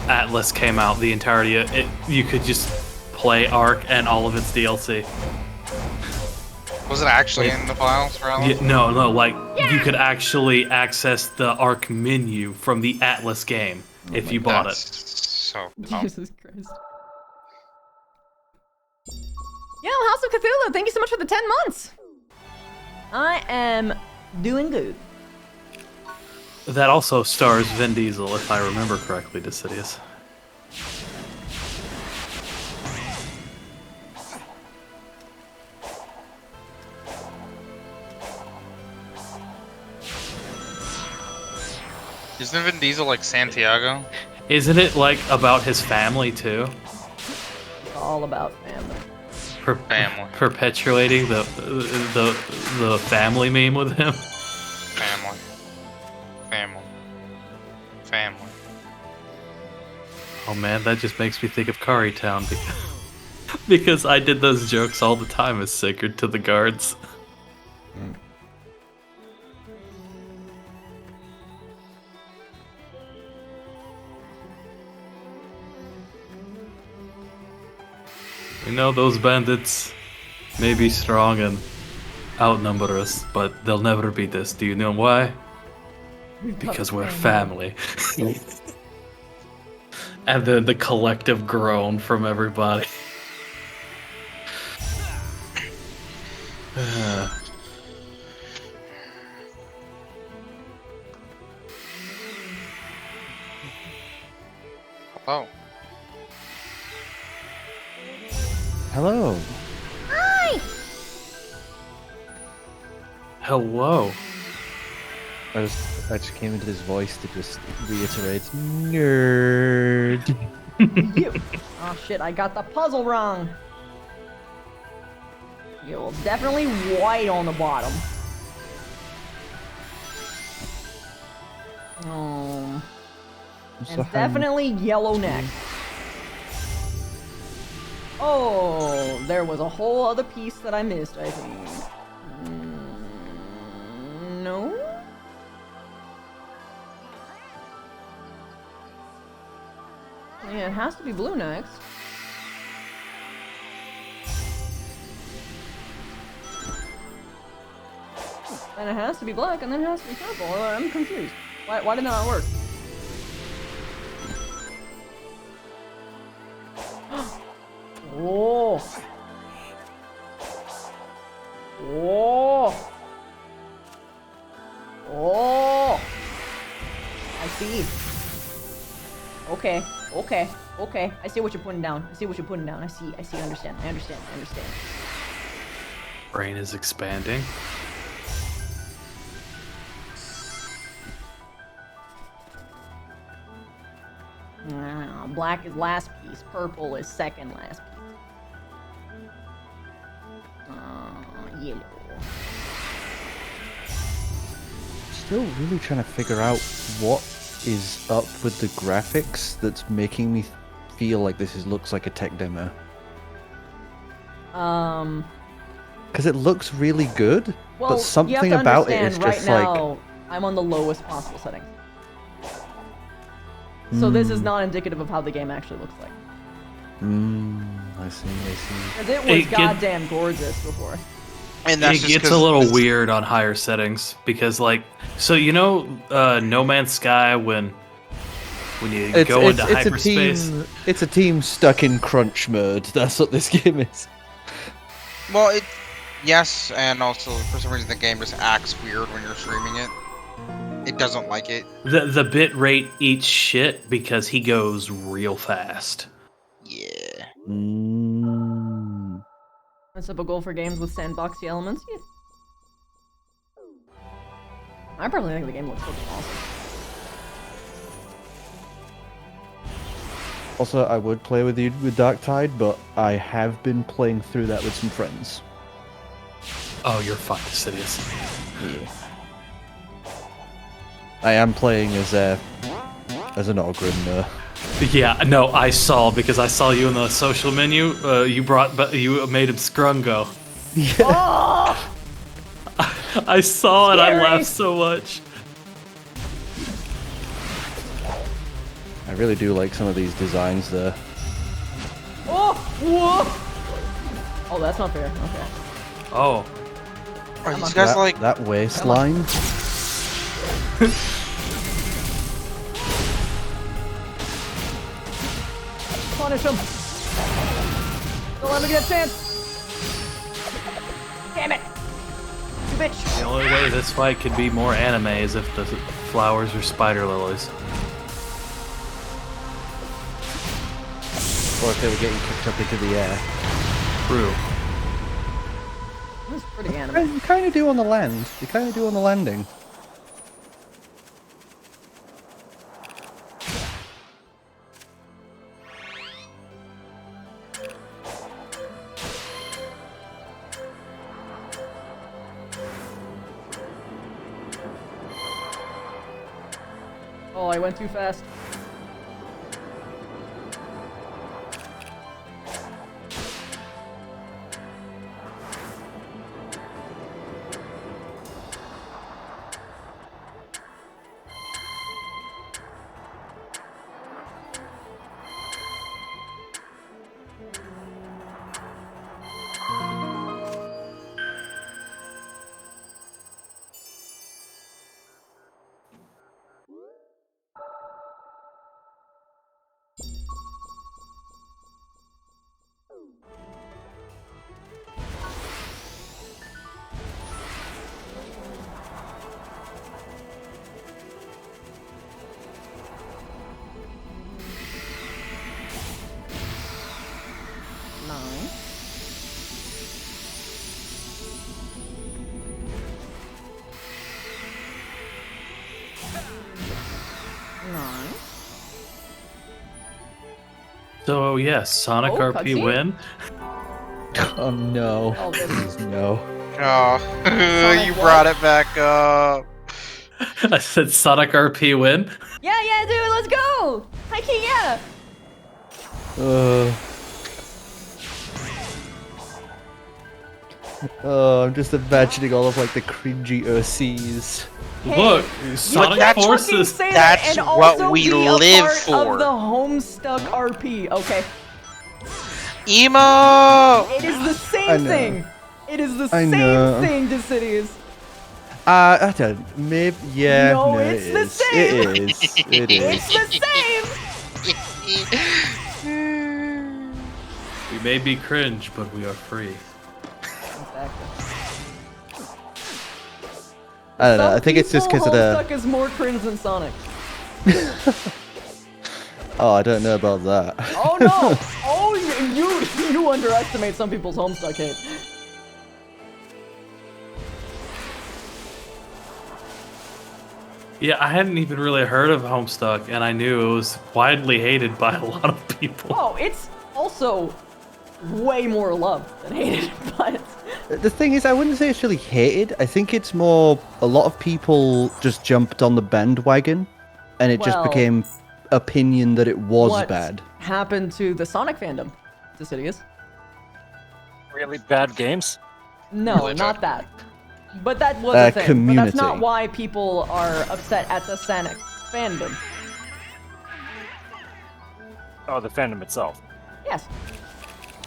Atlas came out, the entirety of it, you could just play Ark and all of its DLC. Was it actually in the files for Atlas? Yeah, no, like you could actually access the Arc menu from the Atlas game if you bought it. So Jesus Christ. Yo, House of Cthulhu, thank you so much for the 10 months. I am doing good. That also stars Vin Diesel, if I remember correctly, Decidius. Isn't Vin Diesel like Santiago? Isn't it like about his family too? It's all about family. Family. Perpetuating the family meme with him. Family. Family. Family. Oh man, that just makes me think of Kari Town because I did those jokes all the time as Sigurd to the guards. We know those bandits may be strong and outnumber us, but they'll never beat us. Do you know why? Because we're family. And then the collective groan from everybody. Oh. Hello. Hi! Hello. I just came into this voice to just reiterate, nerd. Oh shit, I got the puzzle wrong. Yeah, well, definitely white on the bottom. And it's definitely yellow neck. Oh, there was a whole other piece that I missed, I think. No? Yeah, it has to be blue next. Then it has to be black, and then it has to be purple. I'm confused. Why did that not work? Oh! Oh! Oh! I see. Okay, okay, okay. I see what you're putting down. I see what you're putting down. I see, I understand. I understand. Brain is expanding. Black is last piece. Purple is second last piece. Yellow. Still really trying to figure out what is up with the graphics that's making me feel like looks like a tech demo. Because it looks really good, well, but something about it is right just now, like... I'm on the lowest possible setting. So this is not indicative of how the game actually looks like. I see. Because it was goddamn gorgeous before. And that's it gets a little weird on higher settings because, like, so you know, No Man's Sky when you go into hyperspace. It's a team stuck in crunch mode. That's what this game is. Well, yes, and also for some reason the game just acts weird when you're streaming it. It doesn't like it. The bit rate eats shit because he goes real fast. Yeah. That's typical for games with sandboxy elements. Yeah. I personally think the game looks fucking awesome. Also, I would play with you with Darktide, but I have been playing through that with some friends. Oh, you're fine, Sidious. Yeah. I am playing as an Ogren. Yeah, no, I saw because I saw you in the social menu. You made him Scrungo. Yeah. Oh! I saw it. Scary. I laughed so much. I really do like some of these designs there. Oh! Whoa! Oh, that's not fair. Okay. Oh. Are these guys like that waistline? Punish him. Don't let me get a chance. Damn it. You bitch. The only way this fight could be more anime is if the flowers are spider lilies. Or if they were getting kicked up into the air. True. That's pretty anime. You kind of do on the land. You kind of do on the landing. Oh, I went too fast. So yes, Sonic RP cutscene? win. Oh no. Oh, Please no. Oh, you brought it back up. I said Sonic RP win. Yeah, yeah, dude, let's go! Hi, King, yeah! Oh, I'm just imagining all of like the cringy OCs. Look, Sonic that's Forces. That's and what also we be a live part for. Of the Homestuck RP, okay? Emo! It is the I same know. thing! It is the I same know. thing, Decidius. I don't. Maybe. Yeah. No, it it's the is. same. It is. It is. It's the same! We may be cringe, but we are free. I don't know. I think it's just because of the. Homestuck is more cringe than Sonic. Oh, I don't know about that. Oh no! Oh, you underestimate some people's Homestuck hate. Yeah, I hadn't even really heard of Homestuck, and I knew it was widely hated by a lot of people. Oh, it's also way more loved than hated, but The thing is, I wouldn't say it's really hated. I think it's more a lot of people just jumped on the bandwagon, and it just Well, became opinion that it was what bad. happened to the Sonic fandom? Decidius? Really bad games? No, not that. But that was a thing. But that's not Community. why people are upset at the Sonic fandom. Oh, the fandom itself. Yes.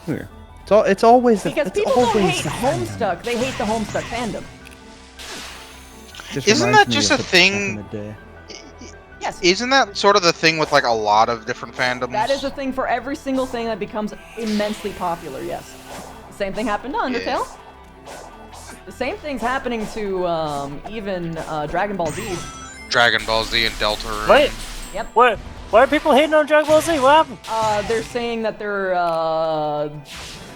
Yeah. So it's always Because it's people don't always hate the fandom. Homestuck, they hate the Homestuck fandom. Just Isn't reminds that me just of a the back thing? in the day. Yes. Isn't that sort of the thing with like a lot of different fandoms? That is a thing for every single thing that becomes immensely popular, yes. The same thing happened to Undertale. The same thing's happening to even Dragon Ball Z. Dragon Ball Z and Delta. Wait. Yep. What? Why are people hating on Dragon Ball Z? What happened? They're saying that they're,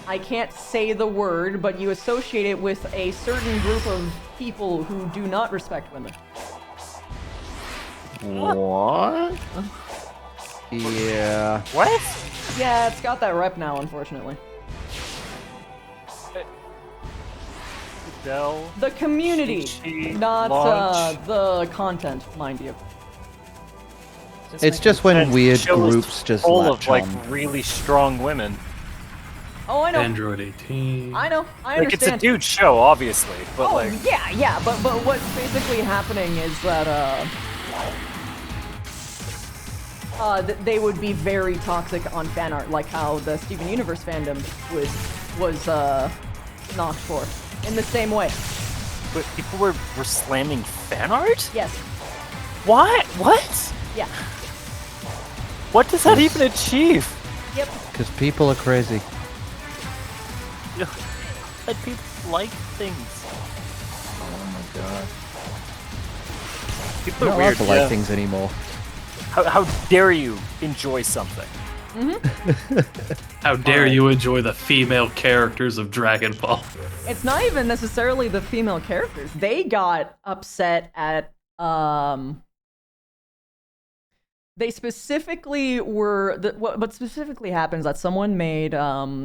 I can't say the word, but you associate it with a certain group of people who do not respect women. What? Yeah. What? Yeah, it's got that rep now, unfortunately. Del. The community, not launch. the content, mind you. It's just when And weird show is groups just full latch of like on. really strong women. Oh, I know. Android 18. I know. I Like it's a understand. dude show, obviously, but Oh, like yeah, but what's basically happening is that they would be very toxic on fan art, like how the Steven Universe fandom was knocked for, in the same way. But people were slamming fan art? Yes. What? What? Yeah. What does that even achieve? Yep. Because people are crazy. That people like things. Oh my god. People You're are not allowed weird. to like things anymore. How dare you enjoy something? How dare you enjoy the female characters of Dragon Ball? It's not even necessarily the female characters. They got upset at they specifically were what specifically happens that someone made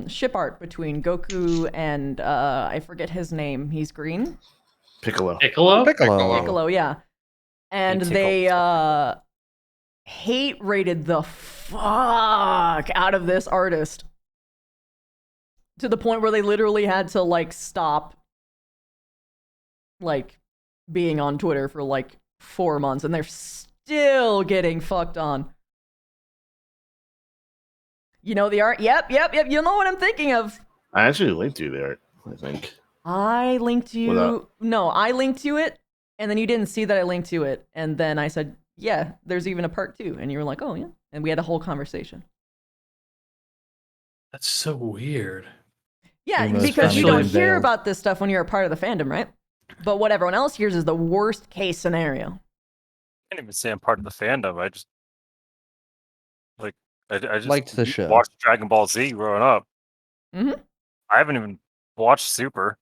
ship art between Goku and I forget his name. He's green. Piccolo. Piccolo, yeah. And He they hate rated the fuck out of this artist to the point where they literally had to like stop like being on Twitter for like 4 months, and they're still getting fucked on. You know the art? Yep. You know what I'm thinking of. I actually linked you there, I think. I linked you. Without- No, I linked to it, and then you didn't see that I linked to it, and then I said, "Yeah, there's even a part 2," and you were like, "Oh yeah," and we had a whole conversation. That's so weird. Yeah, Almost because you family don't hear unveiled. about this stuff when you're a part of the fandom, right? But what everyone else hears is the worst case scenario. I can't even say I'm part of the fandom. I just I just Liked the show. watched Dragon Ball Z growing up. Mhm. I haven't even watched Super.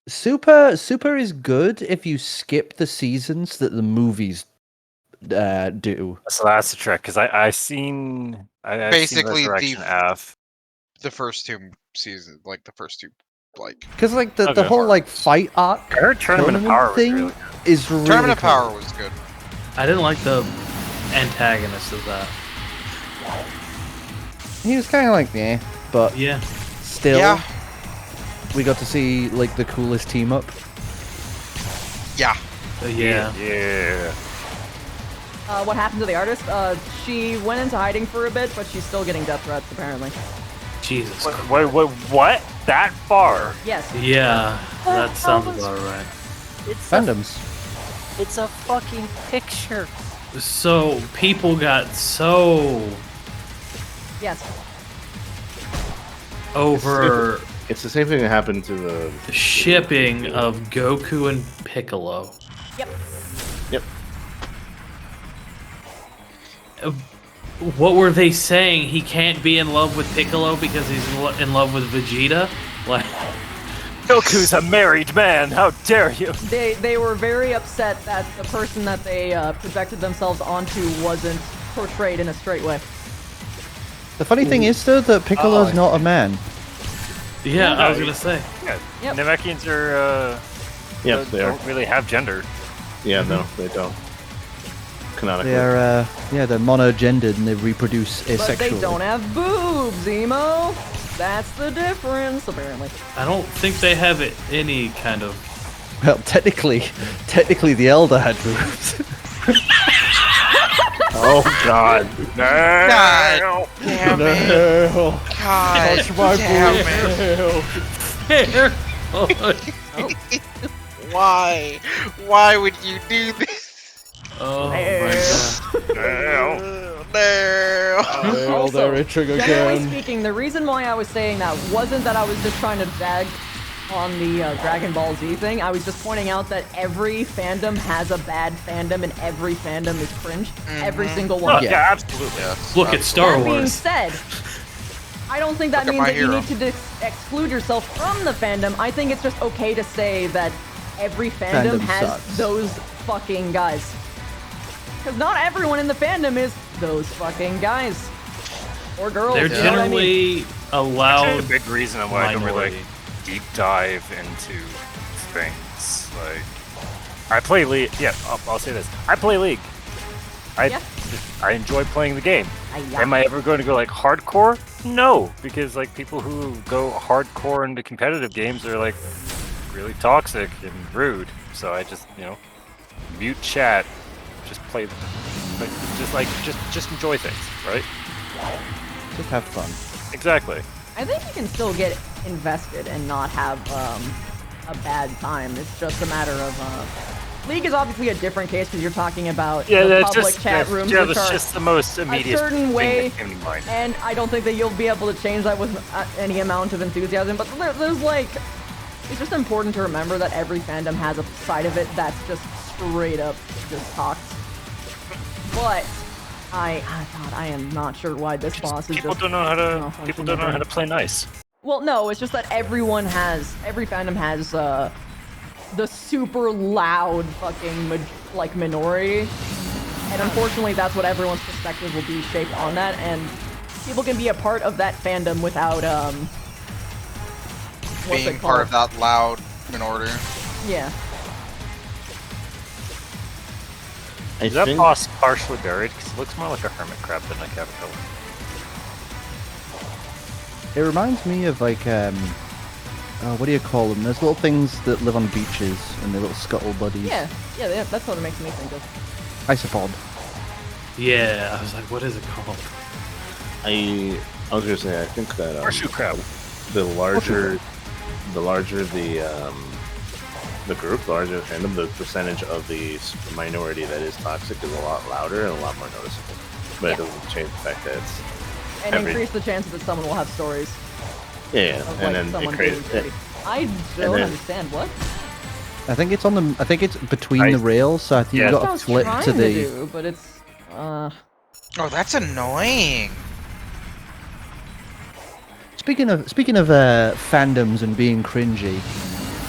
Super is good if you skip the seasons that the movies do. So that's the trick, because I seen Basically, seen Resurrection F. the first 2 seasons, like the first 2, like Because like the Okay. whole like fight arc I heard Tournament of Power was thing really is really Tournament of cool. Power was good. I didn't like the antagonist of that. He was kind of like but Yeah. still, Yeah. we got to see like the coolest team up. Yeah. Yeah. Yeah. What happened to the artist? She went into hiding for a bit, but she's still getting death threats, apparently. Jesus. What? That far? Yes. Yeah, that sounds about right. It's Fandoms. It's a fucking picture. So people got so Yes. over It's the same thing that happened to the shipping of Goku and Piccolo. Yep. Yep. What were they saying? He can't be in love with Piccolo because he's in love with Vegeta? Like, Goku's a married man. How dare you? They were very upset that the person that they projected themselves onto wasn't portrayed in a straight way. The funny thing is though that Piccolo's not a man. yeah, I was gonna say. Yeah. Yep. Namekians are Yeah, they are. don't really have gender. Yeah, no, they don't. Canonically. They are they're monogendered and they reproduce asexually. But they don't have boobs, Emo. That's the difference, apparently. I don't think they have any kind of. Well, technically the Elder had boobs. Oh God! God No. damn it! No. God Touch my damn boob. it! Why? Why would you do this? Oh my god. No. They're itching Generally again. speaking, the reason why I was saying that wasn't that I was just trying to bag on the Dragon Ball Z thing. I was just pointing out that every fandom has a bad fandom and every fandom is cringe. Every single one. Yeah, absolutely. Yes. Look at Star That being Wars. said, I don't think that Look at means my that you hero. need to exclude yourself from the fandom. I think it's just okay to say that every fandom Fandom has sucks. those fucking guys. Because not everyone in the fandom is those fucking guys. Or girls. They're you know what I mean? generally Actually, allowed. a big reason why I don't really minority. deep dive into things. Like, I play League. Yeah, I'll say this. I play League. I enjoy playing the game. Am I ever going to go like hardcore? No, because like people who go hardcore into competitive games are like really toxic and rude. So I just mute chat, just play, but just enjoy things, right? Just have fun. Exactly. I think you can still get invested and not have a bad time. It's just a matter of League is obviously a different case because you're talking about Yeah, the that's public just chat rooms, yeah, which that's are just the most immediate a certain thing way, that came to mind. and I don't think that you'll be able to change that with any amount of enthusiasm. But there's like, it's just important to remember that every fandom has a side of it that's just straight up just talked. But God, I am not sure why this boss is People just don't know how to. People don't know how to play nice. Well, no, it's just that every fandom has the super loud fucking minority, and unfortunately that's what everyone's perspective will be shaped on that, and people can be a part of that fandom without being part of that loud minority. Yeah. Is that boss partially buried? Because it looks more like a hermit crab than a caterpillar. It reminds me of like what do you call them? There's little things that live on beaches and they're little scuttle buddies. Yeah, that's what it makes me think of. Isopod. Yeah, I was like, what is it called? I was gonna say, I think that horseshoe crab. The larger the group, the larger the fandom, the percentage of the minority that is toxic is a lot louder and a lot more noticeable. But it doesn't change the fact that it's and increase the chances that someone will have stories. Yeah, of, and like, then it creates. I don't understand what. I think it's on the. I think it's between the rails, so I think you've got to flip to the. Do, but it's. Oh, that's annoying. Speaking of fandoms and being cringy,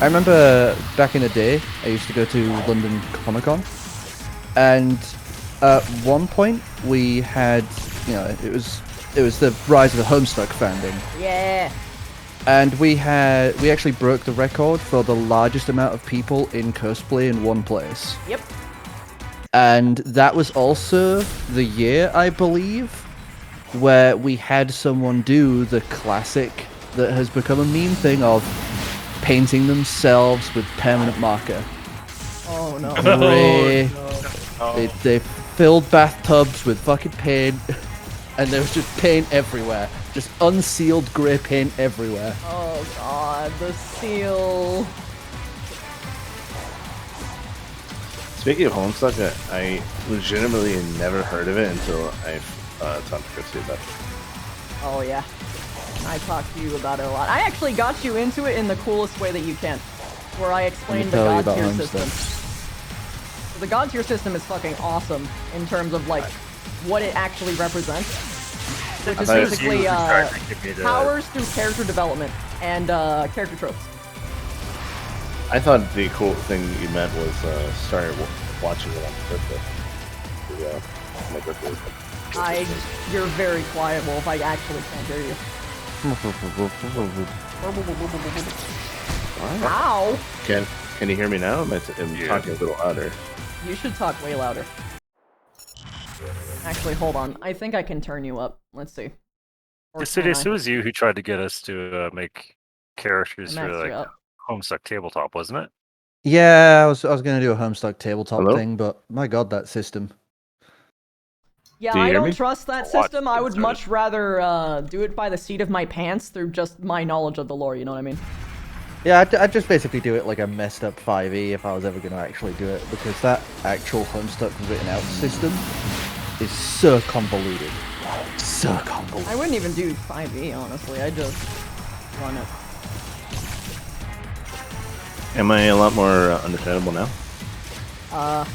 I remember back in the day I used to go to London Comic Con, and at one point we had, it was the rise of the Homestuck fandom. Yeah. And we actually broke the record for the largest amount of people in cosplay in one place. Yep. And that was also the year, I believe, where we had someone do the classic that has become a meme thing of painting themselves with permanent marker. Oh no. Grey. Oh, no. They filled bathtubs with fucking paint, and there was just paint everywhere. Just unsealed grey paint everywhere. Oh god, the seal. Speaking of Homestuck, I legitimately never heard of it until I talked to Chrissy about it. Oh yeah. I talked to you about it a lot. I actually got you into it in the coolest way that you can, where I explained the god tier system. So the god tier system is fucking awesome in terms of like what it actually represents, which is basically powers through character development and character tropes. I thought the cool thing you meant was started watching it on birthday. My birthday. You're very quiet, Wolf. I actually can't hear you. Ow! Can you hear me now? I'm talking a little louder. You should talk way louder. Actually, hold on. I think I can turn you up. Let's see. It was you who tried to get us to make characters for like Homestuck tabletop, wasn't it? Yeah, I was gonna do a Homestuck tabletop thing, but my god, that system. Yeah, I don't trust that system. I would much rather do it by the seat of my pants through just my knowledge of the lore, you know what I mean? Yeah, I'd just basically do it like a messed up 5e if I was ever going to actually do it, because that actual Homestuck written out system is so convoluted. So convoluted. I wouldn't even do 5e, honestly. I'd just run it. Am I a lot more understandable now? I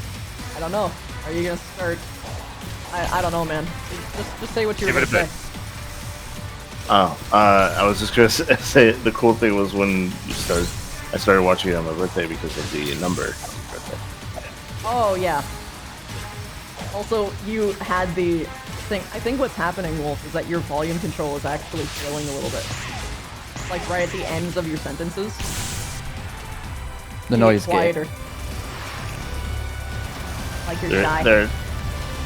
don't know. Are you going to start... I don't know, man. Just say what you were going to say. Oh, I was just gonna say the cool thing was when I started watching it on my birthday because of the number on my birthday. Oh yeah. Also, you had the thing. I think what's happening, Wolf, is that your volume control is actually filling a little bit, like right at the ends of your sentences. The noise quieter. gate. Like you're shy.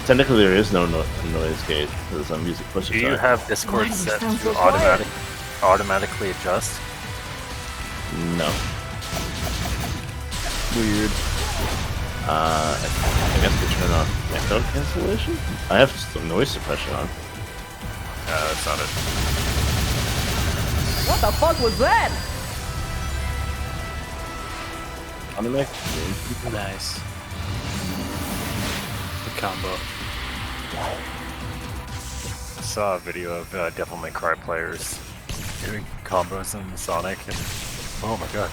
Technically, there is no noise gate because I'm using push. Do you have Discord set to automatically adjust? No. Weird. I guess we turn off echo cancellation. I have some noise suppression on. That's not it. What the fuck was that? Nice. The combo. I saw a video of Devil May Cry players doing combos in Sonic, and oh my god.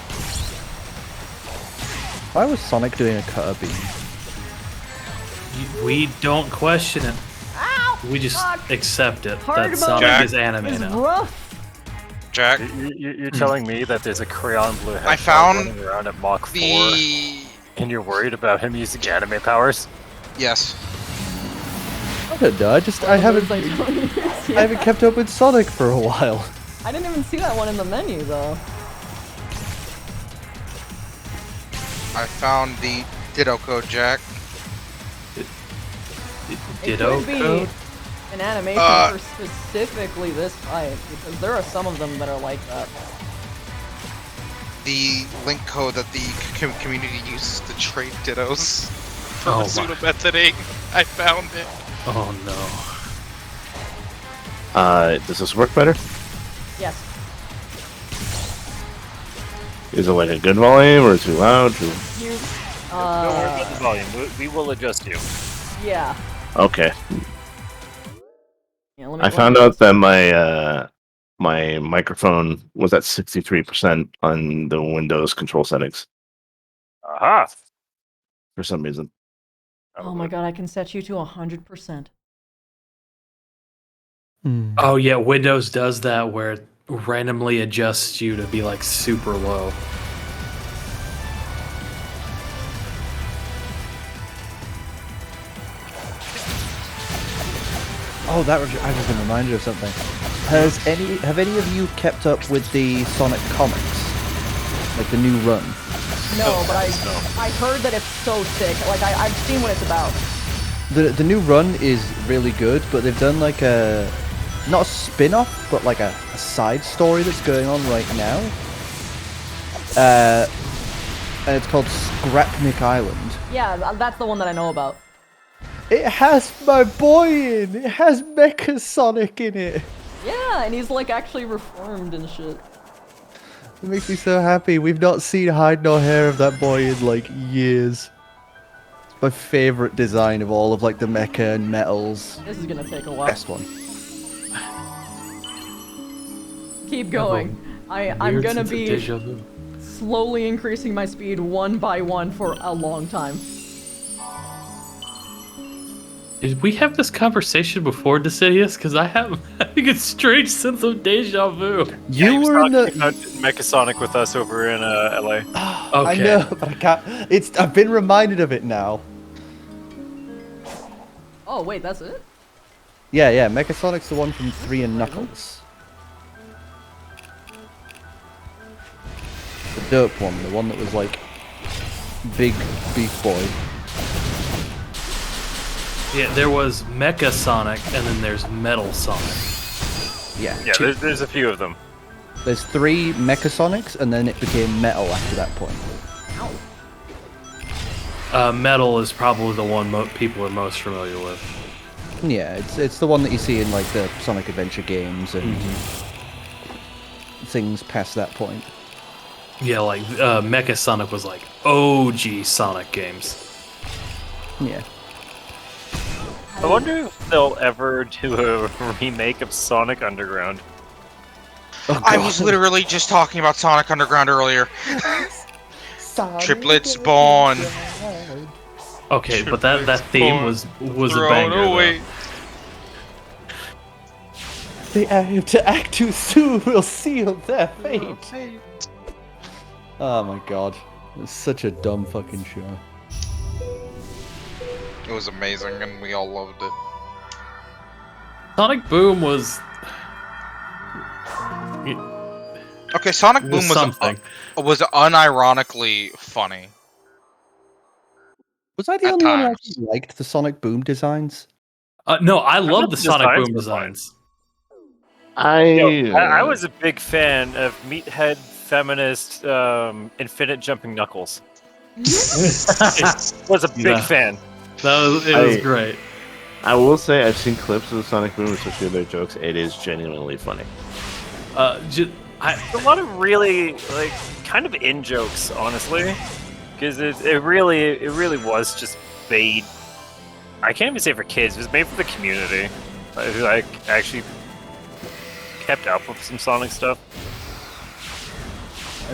Why was Sonic doing a cutter beam? We don't question it. Ow! We just accept it. Hard That mode Sonic is anime is now. rough. Jack, You're telling me that there's a crayon blue hedgehog found running around at Mach 4, the... and you're worried about him using anime powers? Yes. I don't know. I haven't kept up with Sonic for a while. I didn't even see that one in the menu though. I found the Ditto code, Jack. Ditto it could be code? an animation for specifically this fight, because there are some of them that are like that. The link code that the community uses to trade Dittos for Oh my. pseudo-methoding. I found it. Oh no. Does this work better? Yes. Is it like a good volume or too loud? Too... Here. Don't worry about the volume. We will adjust you. Yeah. Okay. Yeah, let me I found out that my microphone was at 63% on the Windows control settings Aha! for some reason. Oh my god, I can set you to 100%. Oh yeah, Windows does that where it randomly adjusts you to be like super low. Oh, I've just been reminded of something. Have any of you kept up with the Sonic comics, like the new run? No, but I heard that it's so sick. Like I've seen what it's about. The new run is really good, but they've done like a not a spin-off, but like a side story that's going on right now. And it's called Scrapnik Island. Yeah, that's the one that I know about. It has my boy in. It has Mecha Sonic in it. Yeah, and he's like actually reformed and shit. It makes me so happy. We've not seen hide nor hair of that boy in like years. It's my favorite design of all of like the mecha and metals. This is gonna take a while. Best one. Keep going. I'm gonna be slowly increasing my speed one by one for a long time. Did we have this conversation before Decidius? Because I have having a strange sense of deja vu. You were in the about Mecha Sonic with us over in LA. Okay. I know, but I can't. I've been reminded of it now. Oh wait, that's it? Yeah. Mecha Sonic's the one from 3 and Knuckles. The dope one, the one that was like big beef boy. Yeah, there was Mecha Sonic, and then there's Metal Sonic. Yeah. Yeah, there's a few of them. There's 3 Mecha Sonics, and then it became Metal after that point. Metal is probably the one people are most familiar with. Yeah, it's the one that you see in like the Sonic Adventure games and things past that point. Yeah, like Mecha Sonic was like OG Sonic games. Yeah. I wonder if they'll ever do a remake of Sonic Underground. Oh, I was literally just talking about Sonic Underground earlier. Triplet spawn. Okay, but that theme was a banger. Away. They have to act too soon. We'll seal their fate. Oh my god, it's such a dumb fucking show. It was amazing, and we all loved it. Sonic Boom was. Okay, Sonic Boom was something. Was unironically funny. Was I the only one who actually liked the Sonic Boom designs? No, I love the Sonic Boom designs. I was a big fan of meathead feminist infinite jumping Knuckles. Was a big fan. It was great. I will say I've seen clips of the Sonic Boom, especially their jokes. It is genuinely funny. A lot of really kind of in jokes, honestly. because it really was just made. I can't even say for kids. It was made for the community, who like actually kept up with some Sonic stuff.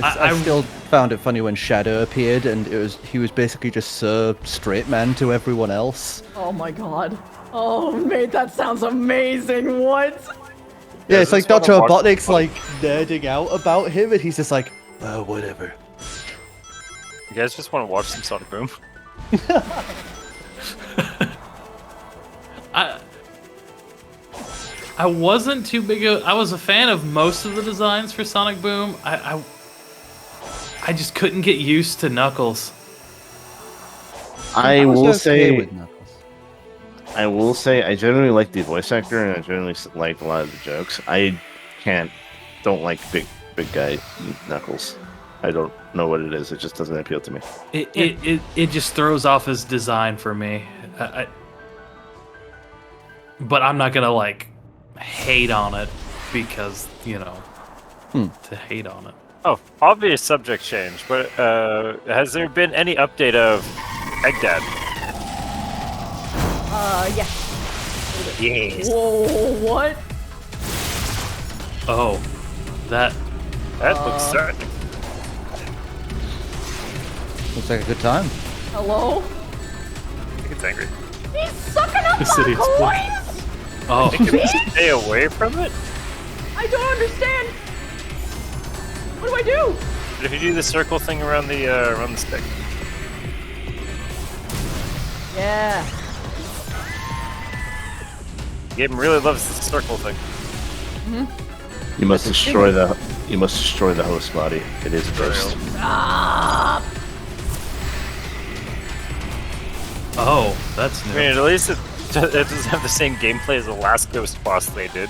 I still found it funny when Shadow appeared, and he was basically just Sir Straight Man to everyone else. Oh my god. Oh, mate, that sounds amazing. What? Yeah, it's like Dr. Robotnik's like nerding out about him, and he's just like, whatever. You guys just want to watch some Sonic Boom? I wasn't too big I was a fan of most of the designs for Sonic Boom. I just couldn't get used to Knuckles. I will say I generally like the voice actor, and I generally like a lot of the jokes. I don't like big guy Knuckles. I don't know what it is. It just doesn't appeal to me. It just throws off his design for me. But I'm not gonna like hate on it because to hate on it. Oh, obvious subject change, but has there been any update of Egg Dad? Yeah. Yes. Whoa, what? Oh, that looks certain. Looks like a good time. Hello? I think it's angry. He's sucking up The city my explodes. coins! Oh. Can we stay away from it? I don't understand. What do I do? If you do the circle thing around the stick. Yeah. The game really loves the circle thing. You must destroy the host body. It is a ghost. Stop! Oh, that's new. I mean, at least it doesn't have the same gameplay as the last ghost boss they did.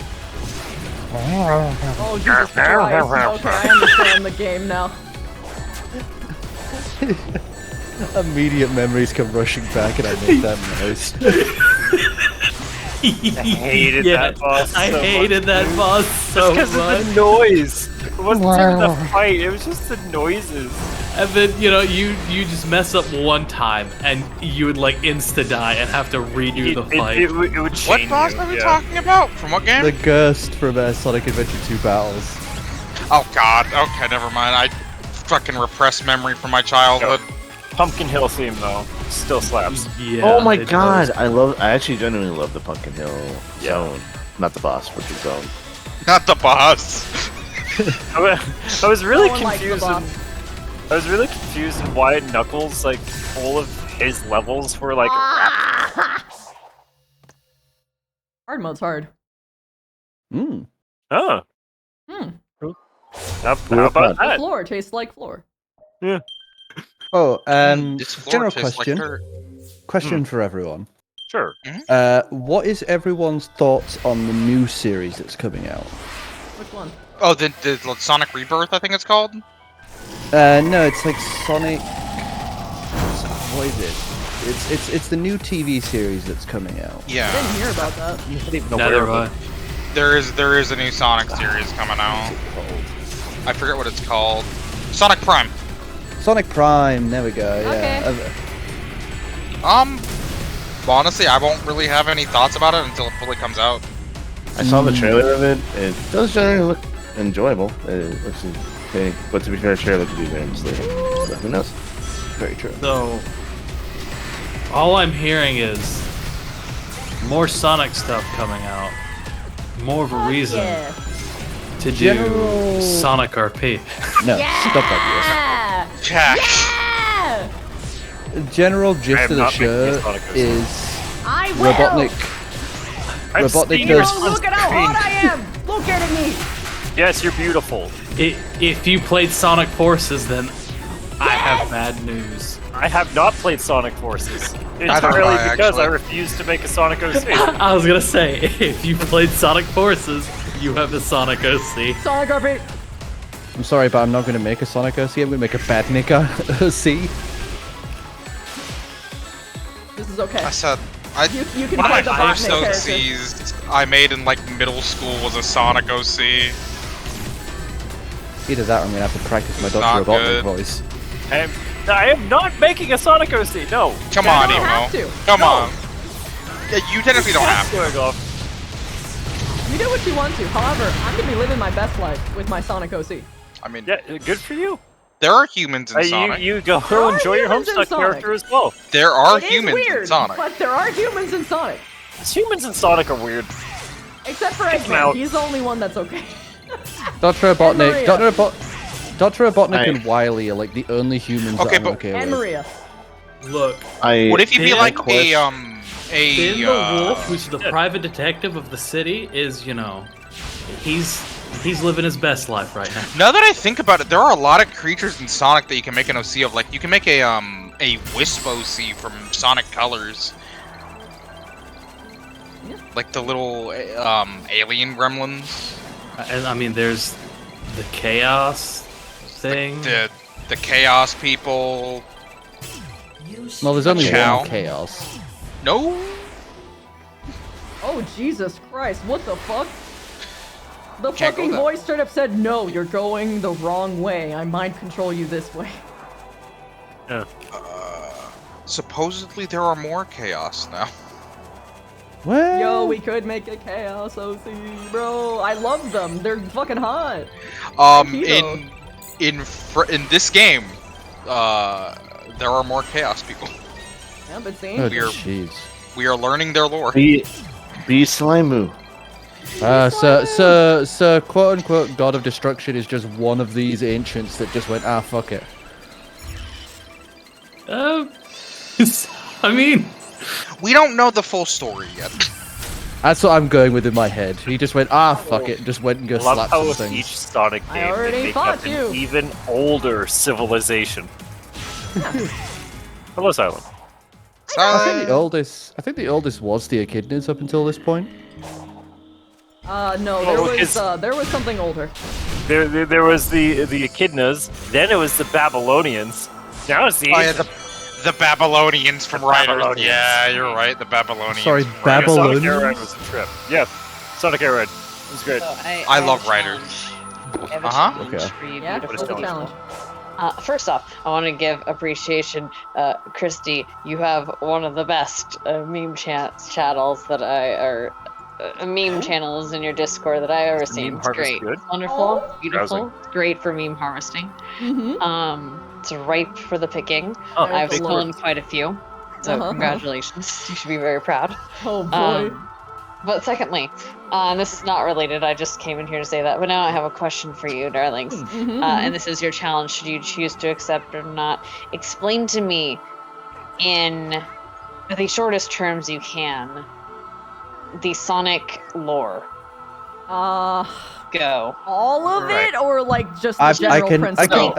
Oh, Jesus Christ. Okay, I understand the game now. Immediate memories come rushing back, and I make that noise. I hated that boss. I hated that boss so much. Because of the noise. It wasn't even the fight. It was just the noises. And then you just mess up one time, and you would like insta die and have to redo the fight. It would What boss are we talking about? From what game? The Ghost from Sonic Adventure 2 Battles. Oh god. Okay, never mind. I fucking repressed memory from my childhood. Pumpkin Hill theme though still slaps. Yeah. Oh my god, I actually genuinely love the Pumpkin Hill zone. Not the boss, but the zone. Not the boss. I was really No one likes the confused. boss. I was really confused in why Knuckles, like, all of his levels were like. Hard mode's hard. Hmm. Oh. How about The that? floor tastes like floor. Yeah. Oh, This floor general tastes like question. dirt. Question for everyone. Sure. What is everyone's thoughts on the new series that's coming out? Which one? Oh, the Sonic Rebirth, I think it's called? No, it's like Sonic. What is it? It's the new TV series that's coming out. Yeah. I didn't hear about that. Neither have I. There is a new Sonic series coming out. I forget what it's called. Sonic Prime. Sonic Prime. There we go. Okay. Yeah. Honestly, I won't really have any thoughts about it until it fully comes out. I saw the trailer of it. It does generally look enjoyable. It looks okay, but to be fair, the trailer could be very misleading. So who knows? Very true. So, all I'm hearing is more Sonic stuff coming out. More of a reason Yeah. to do General- Sonic RP. No, stop that. Jack. Yeah! The general I gist am of the not making show a Sonic is I will! Robotnik. I've Robotnik seen You your does. don't look at how screen. hot I am! Look at me! Yes, you're beautiful. If you played Sonic Forces, then I have bad news. I have not played Sonic Forces. Neither have Entirely I, because I actually. refuse to make a Sonic OC. I was gonna say, if you played Sonic Forces, you have the Sonic OC. Sonic RP! I'm sorry, but I'm not going to make a Sonic OC. I'm going to make a Badnik OC. This is okay. I said, You can one of play my the first Botnik character. OCs I made in like middle school was a Sonic OC. Either that or I'm going to have to practice my Not Dr. Robotnik good. voice. I am not making a Sonic OC. No. Come You on, don't Emo. have to. Come No. on. Yeah, you technically don't have to. Going off. You do what you want to. However, I'm gonna be living my best life with my Sonic OC. I mean, Yeah, good for you. there are humans in You Sonic. go There are enjoy your humans in Homestuck Sonic. character as well. There are It is humans weird, in Sonic. but there are humans in Sonic. Humans in Sonic are weird. Except for Kick him Eggman. out. He's the only one that's okay. Dr. Robotnik, Maria. Dr. Robotnik I- and Wily are like the only humans Okay, that I'm but- okay And with. Maria. Look, What if you be Finn- like a Finn the Wolf, who's the private detective of the city, is, you know, he's living his best life right now. Now that I think about it, there are a lot of creatures in Sonic that you can make an OC of. Like, you can make a Wisp OC from Sonic Colors. Like the little alien gremlins. And I mean, there's the Chaos thing. The Chaos people. Well, there's only Chow. one Chaos. No. Oh, Jesus Christ. What the fuck? The Can't go fucking that- voice straight up said, no, you're going the wrong way. I mind control you this way. Supposedly there are more Chaos now. What? Yo, we could make a Chaos OC, bro. I love them. They're fucking hot. In this game, there are more Chaos people. Yeah, but see? Oh, We are- jeez. We are learning their lore. Be Slimu. So quote unquote God of Destruction is just one of these ancients that just went, fuck it. I mean, we don't know the full story yet. That's what I'm going with in my head. He just went, fuck it, and just went and go Love slap how some with things. each Sonic I game they already make fought up an you. even older civilization. Hello, Silent. I think the oldest was the Echidnas up until this point. No, there was something older. There was the Echidnas, then it was the Babylonians. Now it's the Oh yeah, the Babylonians from Riders. Babylonians. Yeah, you're right. The Babylonians. Sorry, from Riders. Babylonians? Sonic Air Ride was a trip. Yeah, Sonic Air Ride. It was great. I love Riders. Uh-huh. Okay. For you, Yeah, beautiful what's the people. challenge? First off, I want to give appreciation, Christy. You have one of the best meme channels that meme channels in your Discord that I've ever seen. It's harvest great, good? wonderful, beautiful. Browsing. It's great for meme harvesting. Mm-hmm. It's ripe for the picking. Oh, I've thank you. stolen quite a few, so Uh-huh. congratulations. You should be very proud. Oh boy. But secondly, and this is not related, I just came in here to say that, but now I have a question for you, darlings. And this is your challenge, should you choose to accept or not. Explain to me, in the shortest terms you can, the Sonic lore. Go. All of Right. it, or like just the I general think principle?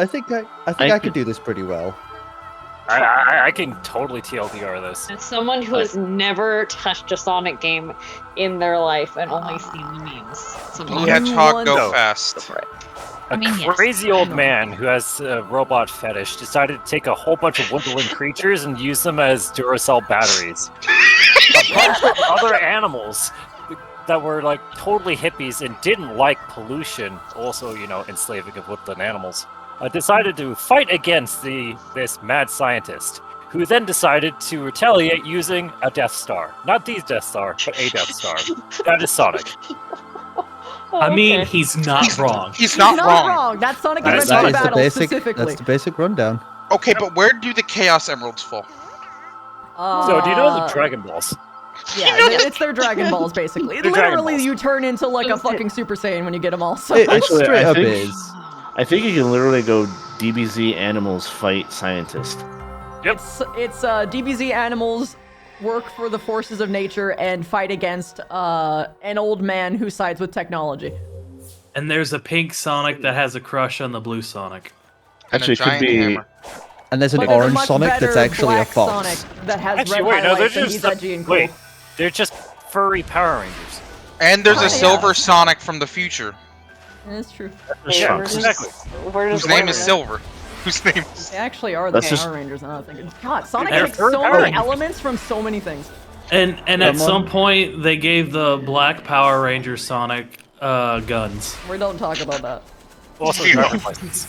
I could do this pretty well. I can totally TLDR this. As someone who has never touched a Sonic game in their life and only seen the memes. Blue Hedgehog, go No. fast. For it. A crazy old man who has a robot fetish decided to take a whole bunch of woodland creatures and use them as Duracell batteries. A bunch of other animals that were like totally hippies and didn't like pollution, also, enslaving of woodland animals, decided to fight against this mad scientist, who then decided to retaliate using a Death Star. Not the Death Star, but a Death Star. That is Sonic. I mean, he's not wrong. He's not wrong. That's Sonic That is Adventure Sonic. Battle specifically. That's the basic rundown. Okay, but where do the Chaos Emeralds fall? So, do you know the Dragon Balls? Yeah, it's their Dragon Balls, basically. They're Dragon Literally, Balls. you turn into like a fucking Super Saiyan when you get them all. So It Actually, straight I up think- is. I think you can literally go DBZ animals fight scientist. it's DBZ animals work for the forces of nature and fight against an old man who sides with technology. And there's a pink Sonic that has a crush on the blue Sonic. And Actually, a it could giant be. hammer. And there's an But there's a orange much Sonic that's better actually a black fox. Sonic that has Actually, red wait, no, they're highlights and just he's edgy and cool. wait, they're just furry Power Rangers. And there's Oh, a yeah. Silver Sonic from the future, That's true. Yeah, Where's- exactly. where's whose name is Warner? Silver. Whose name is... They actually are the That's Power just- Rangers. Now I'm thinking, God, Sonic They're takes furry so Power many Rangers. elements from so many things. And at Come on. some point, they gave the black Power Ranger Sonic guns. We don't talk about that. Also, driver's license.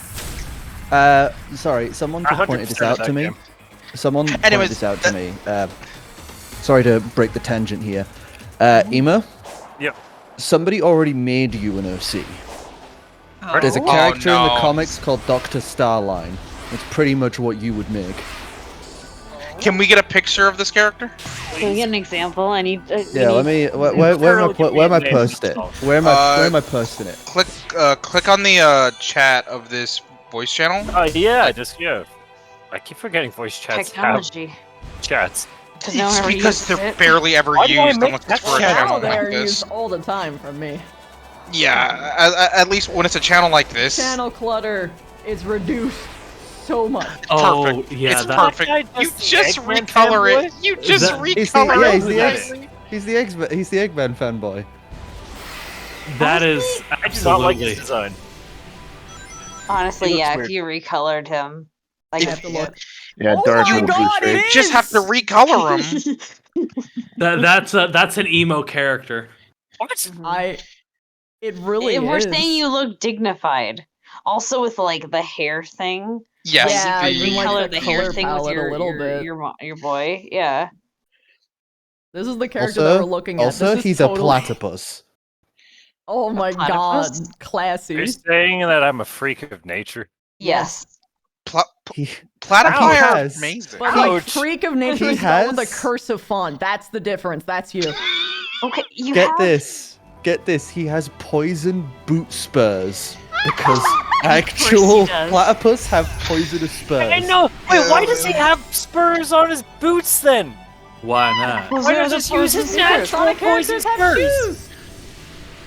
Sorry, someone just pointed this 100% out of to that me. game. Someone Anyways, pointed this out to me. Sorry to break the tangent here. Ema, Yep. somebody already made you an OC. There's a Oh, character in the no. comics called Dr. Starline. It's pretty much what you would make. Can we get a picture of this character? Can we get an example? I need. Yeah, let me. Where am I posting it? Where am I posting it? Click on the chat of this voice channel. Oh yeah, I keep forgetting voice chats Technology. have chats. Because no one It's ever because uses they're it. barely ever Why do I used make unless that it's for a chat? channel They are like this. used all the time from me. Yeah, at least when it's a channel like this. Channel clutter is reduced so much. Oh, Perfect. yeah, It's that- perfect. You just recolor it. You just recolor it. He's the Eggman fanboy. That is I do not like absolutely. this design. Honestly, He looks yeah, weird. if you recolored him. Like, I have to look. Yeah, Oh dark my and blue God, shade. it You just have to recolor them. That's an emo character. What? It really We're is. saying you look dignified. Also with like the hair thing. Yes, Yeah, Like, you even like recolor the the hair color thing with palette a little bit. your boy. Yeah. This is the character that we're looking at. Also, This is he's totally... a platypus. Oh my god, classy. You're saying that I'm a freak of nature? Yes. Platypi are has- amazing. But like Ouch. freak of nature He is spelled with a has- cursive font. That's the difference. That's you. Okay, you Get have this. Get this. He has poison boot spurs because he actual does. platypus have poisonous spurs. I know. Wait, why does he have spurs on his boots then? Why not? Why not just use his natural Sonic poison characters have spurs? shoes.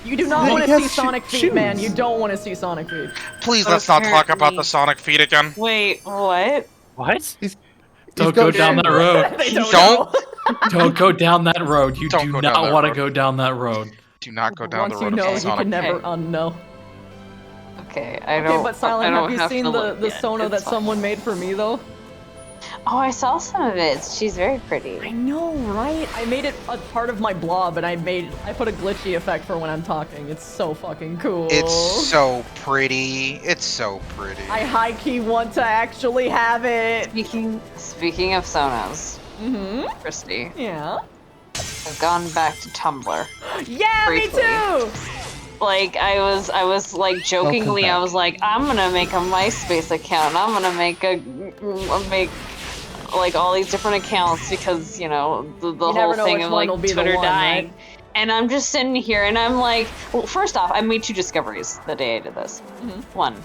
You do not He want to has see Sonic feet, man. You shoes. don't want to see Sonic feet. Please let's not talk about Apparently. the Sonic feet again. Wait, what? What? Don't got go down that road. They don't Don't know. Don't go down that road. You Don't do go down not that want to road. go down that road. do not go down Once the you road know, of you Sonic. can never Okay. unknow. Okay, I Okay, don't. but Silent, I don't have you seen to the look the yet. Sona It's that fine. someone made for me though? Oh, I saw some of it. She's very pretty. I know, right? I made it a part of my blob, and I put a glitchy effect for when I'm talking. It's so fucking cool. It's so pretty. It's so pretty. I high key want to actually have it. Speaking of Sonos, Christy, Yeah. I've gone back to Tumblr. Yeah, Briefly. me too. Like I was like jokingly, I back. was like, I'm gonna make a MySpace account. I'm gonna make like all these different accounts because you know the You whole never know thing which of one like will be the Twitter one, dying. right? And I'm just sitting here and I'm like, well, first off, I made 2 discoveries the day I did this. One,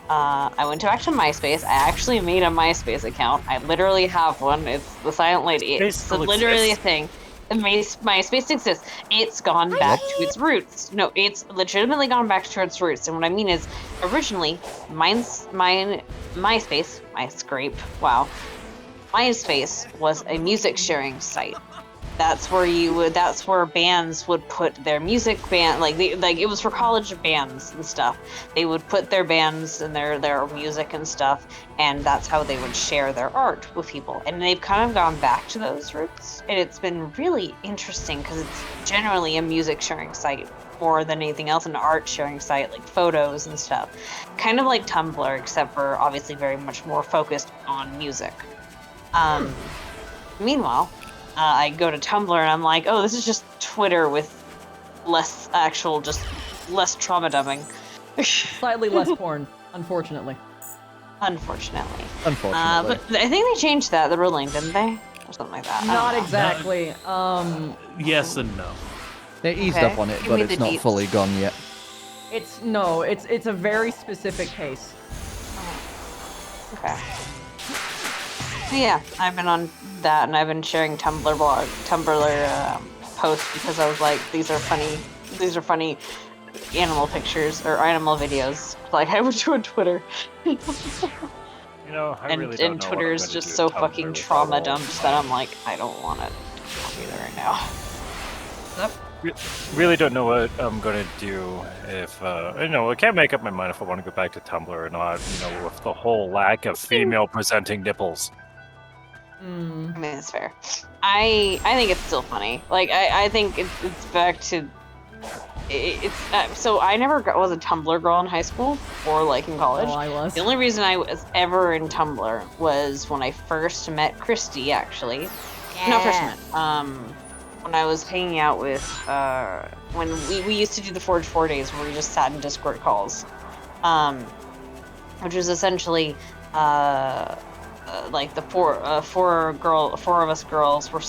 I went back to MySpace. I actually made a MySpace account. I literally have one. It's the Silent Lady. It's still literally exists. a thing. MySpace exists. It's gone back to its roots. No, it's legitimately gone back to its roots. And what I mean is, originally, MySpace, my scrape, wow. MySpace was a music sharing site. That's where bands would put their music like it was for college bands and stuff. They would put their bands and their music and stuff, and that's how they would share their art with people. And they've kind of gone back to those roots, and it's been really interesting because it's generally a music sharing site more than anything else, an art sharing site like photos and stuff. Kind of like Tumblr, except for obviously very much more focused on music. Meanwhile, I go to Tumblr and I'm like, oh, this is just Twitter with less trauma dumping. Slightly less porn, unfortunately. Unfortunately. Unfortunately. But I think they changed the ruling, didn't they? Or something like that. I don't Not know. exactly. Yes and no. They eased Okay, up on it, give but me it's the not deets. fully gone yet. It's a very specific case. Okay. So yeah, I've been on that, and I've been sharing Tumblr posts because I was like, these are funny animal pictures or animal videos. Like I would do on Twitter. You know, I really don't and know Twitter what I'm is gonna just do so with Tumblr fucking with trauma that all. dumped that I'm like, I don't want it either right now. Really don't know what I'm gonna do if I can't make up my mind if I want to go back to Tumblr or not. You know, with the whole lack of female presenting nipples. I mean, it's fair. I think it's still funny. Like I think it's back to so I never was a Tumblr girl in high school or like in college. Oh, I was. The only reason I was ever in Tumblr was when I first met Christy, actually. Not first met. When I was hanging out with when we used to do the Forge 4 days where we just sat in Discord calls, which was essentially like the four of us girls would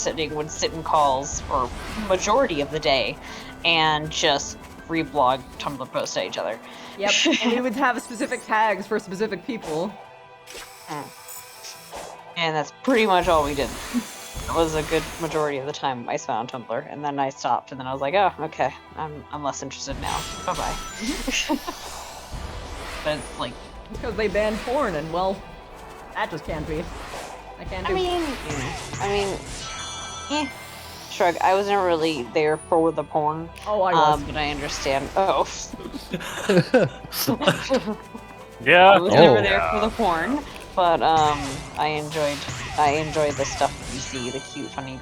sit in calls for majority of the day, and just reblog Tumblr posts at each other. Yep, and we would have specific tags for specific people. And that's pretty much all we did. It was a good majority of the time I spent on Tumblr, and then I stopped, and then I was like, oh, okay, I'm less interested now. Bye-bye. But it's like... Because they banned porn, and well, that just can't be. I can't do Shrug, I wasn't really there for the porn. Oh, I was. But I understand. Oh. Yeah. I was never there for the porn, but I enjoyed the stuff that you see, the cute, funny,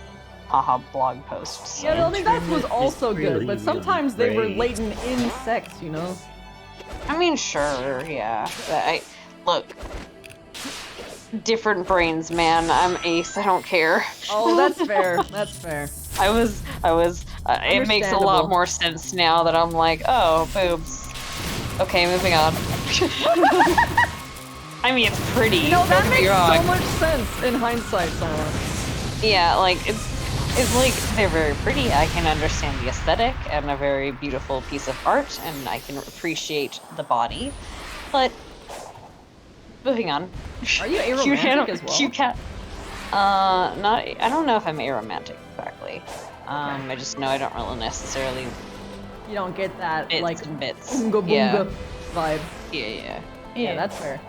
haha blog posts. Yeah, I think that was also good, but sometimes they were latent in sex, you know? I mean, sure, yeah. Look, different brains, man. I'm ace. I don't care. Oh, that's fair. That's fair. I was. It makes a lot more sense now that I'm like, oh, boobs. Okay, moving on. I mean, it's pretty. You know, that makes wrong. so much sense in hindsight, Sona. Yeah, like it's like they're very pretty. I can understand the aesthetic and a very beautiful piece of art, and I can appreciate the body. But moving on. Are you aromantic as well? Cute cat. Not. I don't know if I'm aromantic exactly. I just know I don't really necessarily. You don't get that bits like and bits. Unga bunga vibe. Yeah, that's fair.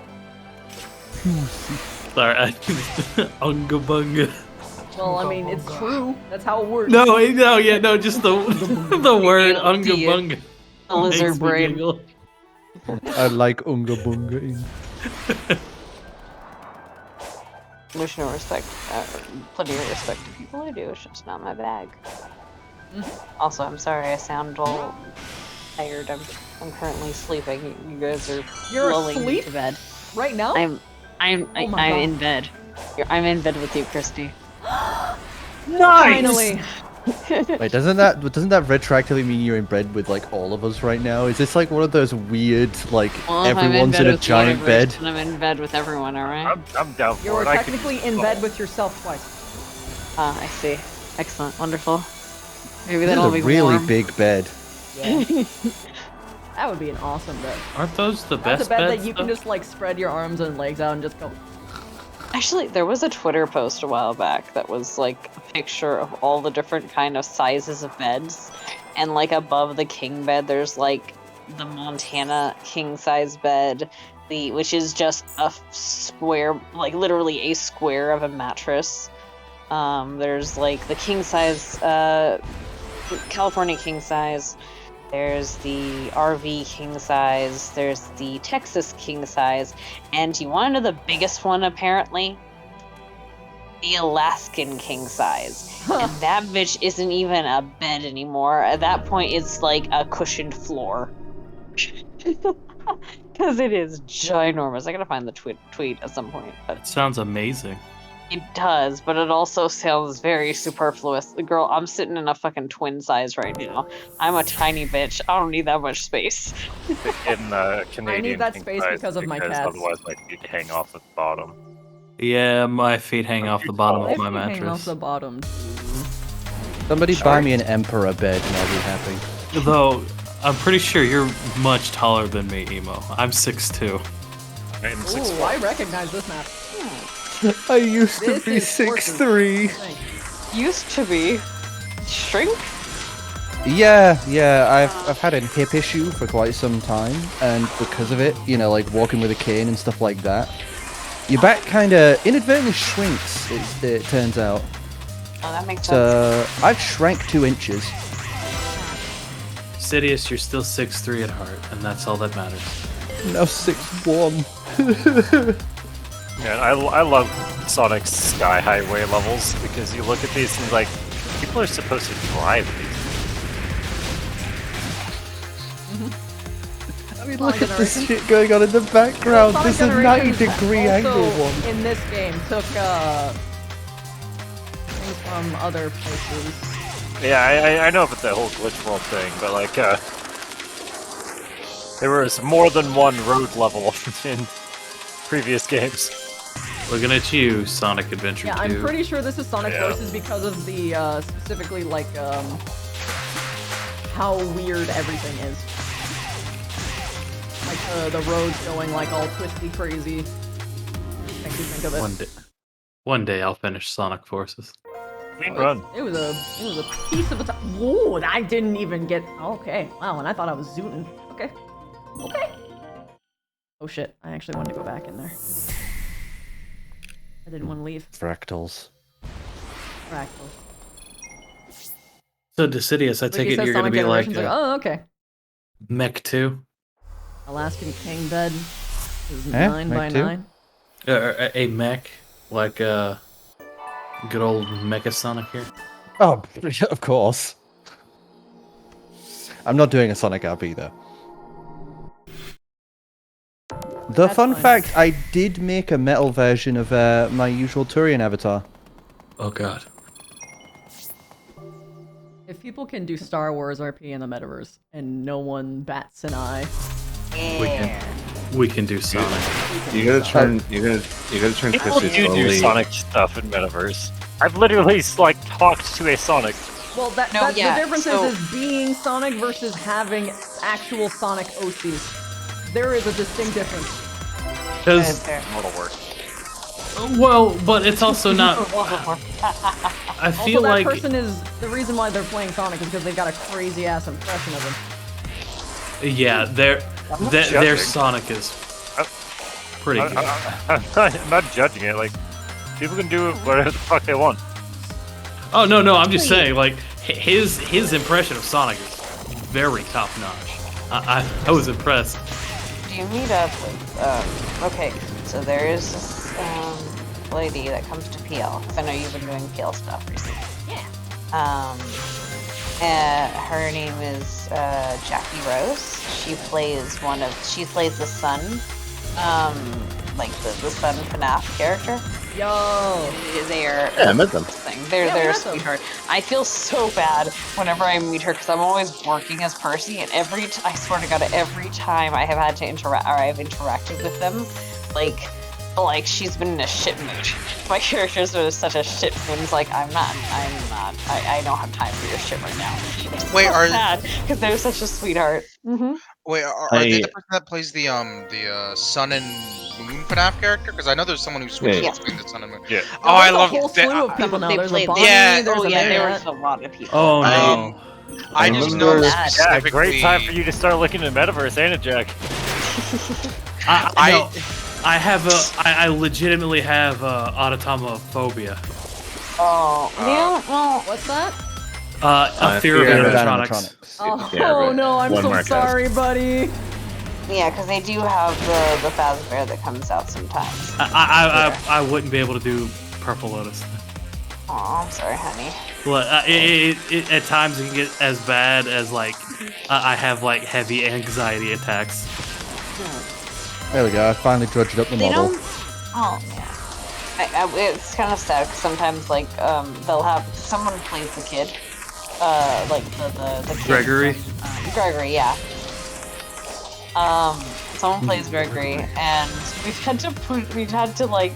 Sorry, unga bunga. Well, I mean, it's true. That's how it works. No, just the word unga bunga. A lizard brain. I like unga bunga. Wish no respect. Plenty of respect to people who do. It's just not my bag. Also, I'm sorry I sound all tired. I'm currently sleeping. You guys are lulling me to bed. Right now? I'm in bed. I'm in bed with you, Christy. Finally. Wait, doesn't that retroactively mean you're in bed with like all of us right now? Is this like one of those weird like everyone's in a giant bed? I'm in bed with everyone. All right. I'm down for it. You're technically in bed with yourself twice. I see. Excellent. Wonderful. Maybe This that'll is be a really warm. big bed. Yeah. That would be an awesome bed. Aren't those the That's best a bed beds, that you can just like spread your arms and legs out and just go. Actually, there was a Twitter post a while back that was like a picture of all the different kind of sizes of beds, and like above the king bed, there's like the Montana king size bed, which is just a square, like literally a square of a mattress. There's like the king size, California king size. There's the RV king size, there's the Texas king size, and you want to know the biggest one apparently? The Alaskan king size. And that bitch isn't even a bed anymore. At that point, it's like a cushioned floor. Because it is ginormous. I gotta find the tweet at some point. But It sounds amazing. it does, but it also sounds very superfluous. Girl, I'm sitting in a fucking twin size right now. I'm a tiny bitch. I don't need that much space. In Canadian I need that king space size because of my cats. Otherwise, my feet hang off at the bottom. Yeah, my feet hang off the bottom of my Hang off mattress. the bottom. Somebody buy me an emperor bed and I'll be happy. Though, I'm pretty sure you're much taller than me, Emo. I'm 6'2". Ooh, I recognize this map. I used to This be is horses. 6'3". Used to be. Shrink? Yeah, I've had a hip issue for quite some time, and because of it, you know, like walking with a cane and stuff like that, your back kind of inadvertently shrinks, it turns out. Oh, that makes So, I've shrank 2 inches. Sidious, you're still 6'3" at heart, and that's all that matters. Now 6'1". Yeah, I love Sonic's Sky Highway levels because you look at these and like people are supposed to drive these. I mean, look at this shit going on in the background. There's a 90-degree angle one. In this game, took things from other places. Yeah, I know about the whole glitch world thing, but like, there was more than one road level in previous games. Looking at you, Sonic Adventure 2. Yeah, I'm pretty sure this is Sonic Forces because of the, specifically, like, how weird everything is. Like, the roads going, like, all twisty crazy. Makes you think of it. One day I'll finish Sonic Forces. Run. It was a piece of a time. Whoa, I didn't even get... Okay, wow, and I thought I was zooting. Okay. Okay. Oh shit, I actually wanted to go back in there. I didn't want to leave. Fractals. Fractals. So Decidius, I take it you're going to be like oh, okay. Mech 2? Alaskan King bed is 9 by 9. A mech, like good old Mecha Sonic here. Oh, of course. I'm not doing a Sonic app either. The fun fact, I did make a metal version of my usual Turian avatar. Oh god. If people can do Star Wars RP in the metaverse and no one bats an eye, we can do Sonic. You gotta turn People do Sonic stuff in metaverse. I've literally like talked to a Sonic. well, the difference is being Sonic versus having actual Sonic OCs. There is a distinct difference. Because Mortal work. well, but it's also not. I feel also, that like person is the reason why they're playing Sonic is because they've got a crazy ass impression of him. yeah, their Sonic is pretty good. I'm not judging it. Like, people can do whatever the fuck they want. Oh no, I'm just saying, like his impression of Sonic is very top notch. I was impressed. Do you meet up with, okay, so there is this, lady that comes to PL, because I know you've been doing PL stuff recently. Yeah. Her name is, Jackie Rose. She plays the Sun, like the Sun FNAF character. Yo! They're I met them. They're a sweetheart. I feel so bad whenever I meet her because I'm always working as Percy, and I swear to God, every time I have had to interact or I've interacted with them, like she's been in a shit mood. My characters are such a shit mood. It's like I don't have time for your shit right now. It's Wait, so sad because they're such a sweetheart. Mm-hmm. Wait, are they the person that plays the Sun and Moon FNAF character? Because I know there's someone who switches between the Sun and Moon. Yeah. Oh, I love a whole slew of people now. There's a Bonnie, there was a lot of people. Oh no. I just know Yeah, specifically. great time for you to start looking at Metaverse, ain't it, Jack? I legitimately have autotomophobia. Oh, yeah. Well, what's that? A fear of animatronics. Oh no, I'm so sorry, buddy. Yeah, because they do have the Fazbear that comes out sometimes. I wouldn't be able to do Purple Lotus. Oh, I'm sorry, honey. Well, at times it can get as bad as like I have like heavy anxiety attacks. There we go. I finally drudged up the model. Oh yeah. It's kind of sad because sometimes like they'll have someone plays the kid, like the kid Gregory. From, Gregory, yeah. Someone plays Gregory, and we've had to like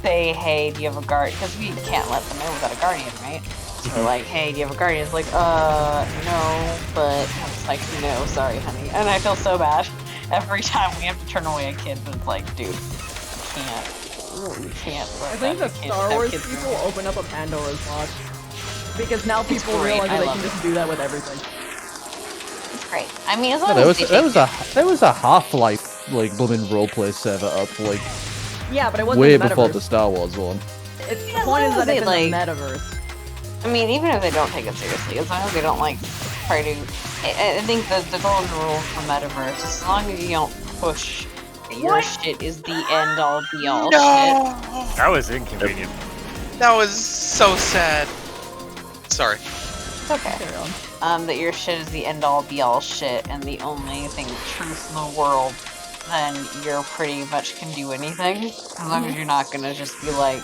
say, hey, do you have a guard? Because we can't let them in without a guardian, right? So we're like, hey, do you have a guardian? It's like, no, but I'm just like, no, sorry, honey. And I feel so bad every time we have to turn away a kid, but it's like, dude, we can't. I think the Star Wars people open up a Pandora's box because now people realize that they can just do that with everything. It's great. I mean, as long Yeah, as there was a Half-Life like blooming roleplay server up like Yeah, but it wasn't way in the before metaverse. the Star Wars one. It's the as point long is as that it's they, in the metaverse. I mean, even if they don't take it seriously, as long as they don't like try to. I think the golden rule for metaverse is as long as you don't push that your shit is the end all be all shit. That was inconvenient. That was so sad. Sorry. It's okay. that your shit is the end-all be-all shit and the only thing truth in the world, then you're pretty much can do anything. As long as you're not gonna just be like,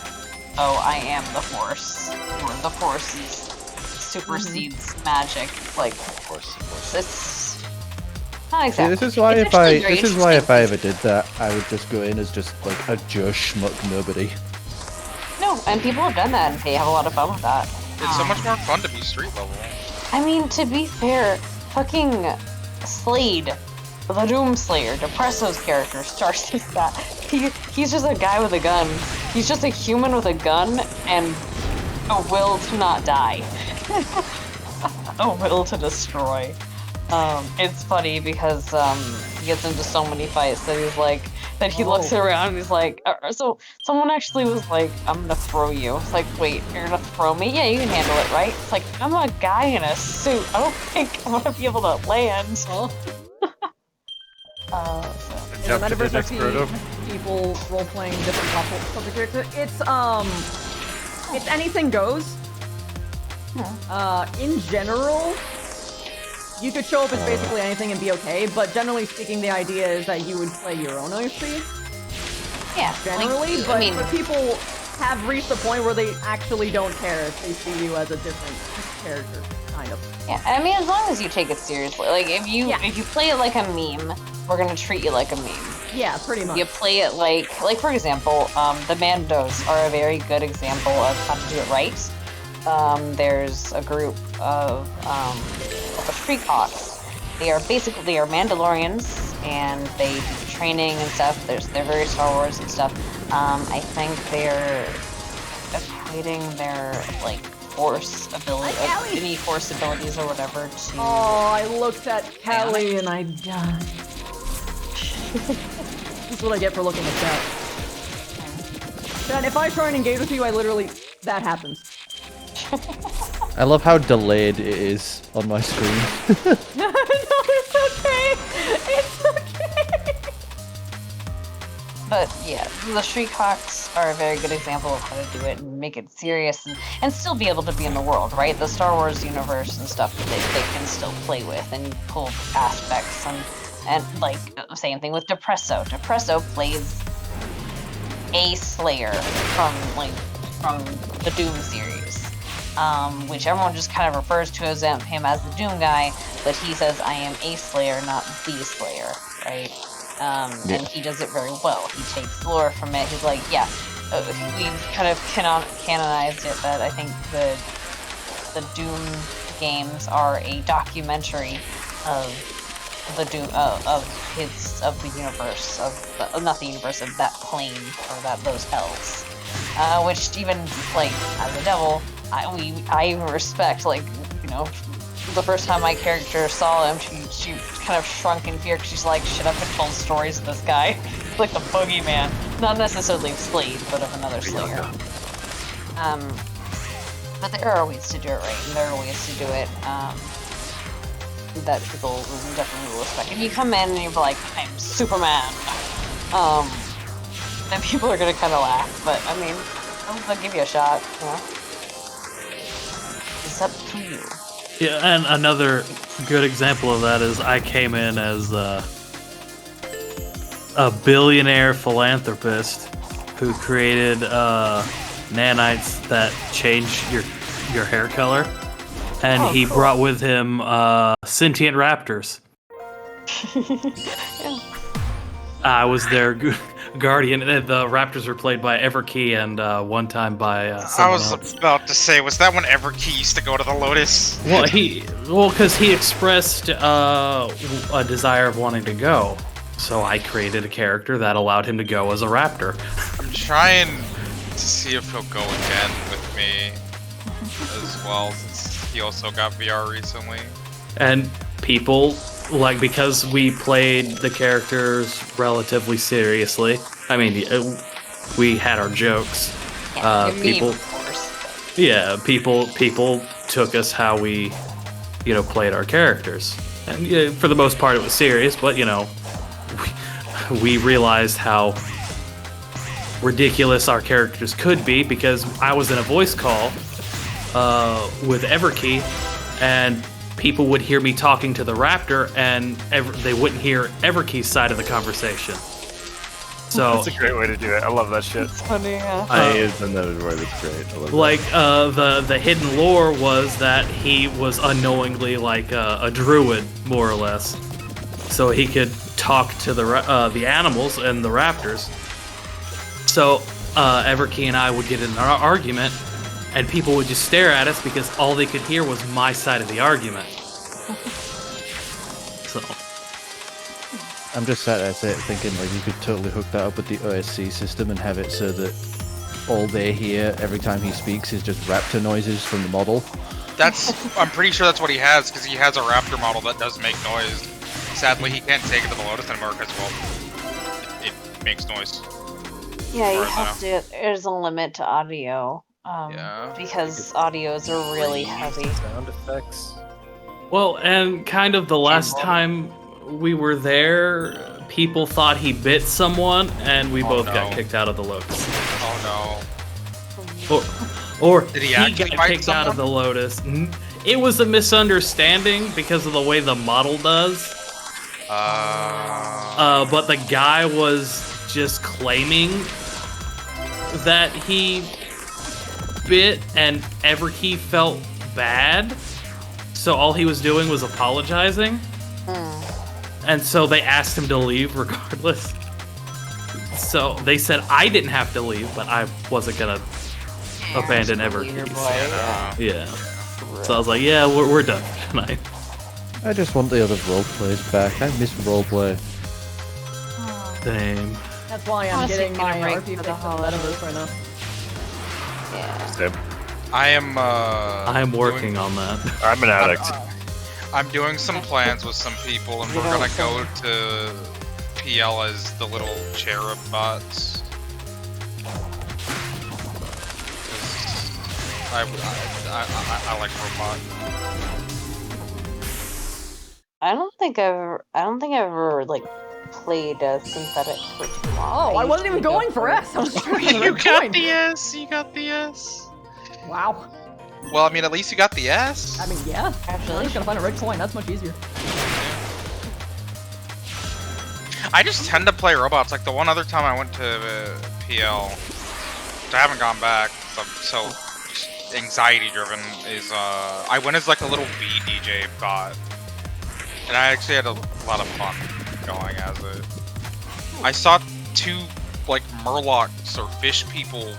oh, I am the Force. Or the Force supersedes magic. Like, it's not exactly. See, this is why It's if I actually very if I ever did that, I would just go in as just like a just schmuck nobody. No, and people have done that and they have a lot of fun with that. It's so much more fun to be street level. I mean, to be fair, fucking Slade, the Doomslayer, Depresso's character, starts as that. He's just a guy with a gun. He's just a human with a gun and a will to not die. A will to destroy. It's funny because he gets into so many fights that he's like, that he looks around and he's like, so someone actually was like, I'm gonna throw you. It's like, wait, you're gonna throw me? Yeah, you can handle it, right? It's like, I'm a guy in a suit. I don't think I'm gonna be able to land. So. In the metaverse, I've seen people role-playing different subject characters. It's anything goes. In general, you could show up as basically anything and be okay, but generally speaking, the idea is that you would play your own OC. Yeah, generally, like, but, I mean, but people have reached the point where they actually don't care if they see you as a different character, kind of. Yeah, I mean, as long as you take it seriously. Like, if you play it like a meme, we're gonna treat you like a meme. Yeah, pretty much. You play it like for example, the Mandos are a very good example of how to do it right. There's a group of Shriekhawks. They are Mandalorians, and they do training and stuff. They're very Star Wars and stuff. I think they're equating their like force ability, any force abilities or whatever to. Oh, I looked at Kelly and I died. This is what I get for looking at that. And if I try and engage with you, that happens. I love how delayed it is on my screen. No, it's okay. It's okay. But yeah, the Shriekhawks are a very good example of how to do it and make it serious and still be able to be in the world, right? The Star Wars universe and stuff that they can still play with and pull aspects and like same thing with Depresso. Depresso plays a Slayer from the Doom series, which everyone just kind of refers to him as the Doom guy, but he says I am a Slayer, not the Slayer, right? And he does it very well. He takes lore from it. He's like, yeah, we've kind of canonized it that I think the Doom games are a documentary of the Doom of the universe not the universe of that plane or those hells, which even like as a devil, I even respect, like, you know. The first time my character saw him, she kind of shrunk in fear because she's like, shit, I've been told stories of this guy. Like the boogeyman. Not necessarily Slade, but of another Slayer. But there are ways to do it right, and there are ways to do it that people definitely will respect. If you come in and you're like, I'm Superman, then people are gonna kind of laugh, but I mean, they'll give you a shot, you know? It's up to you. Yeah, and another good example of that is I came in as a billionaire philanthropist who created nanites that change your hair color, and he brought with him sentient raptors. Yeah. I was their guardian. The raptors were played by Everkey and one time by someone else. About to say, was that when Everkey used to go to the Lotus? Well, because he expressed a desire of wanting to go, so I created a character that allowed him to go as a raptor. I'm trying to see if he'll go again with me as well, since he also got VR recently. And people, like, because we played the characters relatively seriously, I mean, we had our jokes. People took us how we, played our characters. And for the most part, it was serious, but, we realized how ridiculous our characters could be, because I was in a voice call with Everkey, and people would hear me talking to the raptor, and they wouldn't hear Everkey's side of the conversation. So that's a great way to do it. I love that shit. It's funny, yeah. I have done that before. That's great. I love like the hidden lore was that he was unknowingly like a druid, more or less, so he could talk to the animals and the raptors. So Everkey and I would get in an argument, and people would just stare at us because all they could hear was my side of the argument. So I'm just sat there thinking like you could totally hook that up with the OSC system and have it so that all they hear every time he speaks is just raptor noises from the model. I'm pretty sure that's what he has, because he has a raptor model that does make noise. Sadly, he can't take it to the Lotus anymore because, well, it makes noise. Yeah, you have to. There's a limit to audio. Because audios are really heavy. Sound effects. Well, and kind of the last time we were there, people thought he bit someone, and we both got kicked out of the Lotus. Oh no. Or did he got kicked out of the Lotus. It was a misunderstanding because of the way the model does. But the guy was just claiming that he bit, and Everkey felt bad, so all he was doing was apologizing. And so they asked him to leave regardless. So they said I didn't have to leave, but I wasn't gonna abandon Everkey. Yeah. So I was like, yeah, we're done tonight. I just want the other roleplays back. I miss roleplay. Same. That's why I'm Honestly, getting my break RP for fix the in the metaverse right now. I am. I'm working on that. I'm an addict. I'm doing some plans with some people, and we're gonna go to PL as the little cherub bots. I like robot. I don't think I've ever like played a synthetic for too long. Oh, I wasn't even going for S. I was trying to You got the S. You got the S. Wow. Well, I mean, at least you got the S. I mean, yeah. Actually, I'm just gonna find a red coin. That's much easier. I just tend to play robots. Like the one other time I went to PL, which I haven't gone back. So anxiety driven is I went as like a little bee DJ bot, and I actually had a lot of fun going as it. I saw two like murlocs or fish people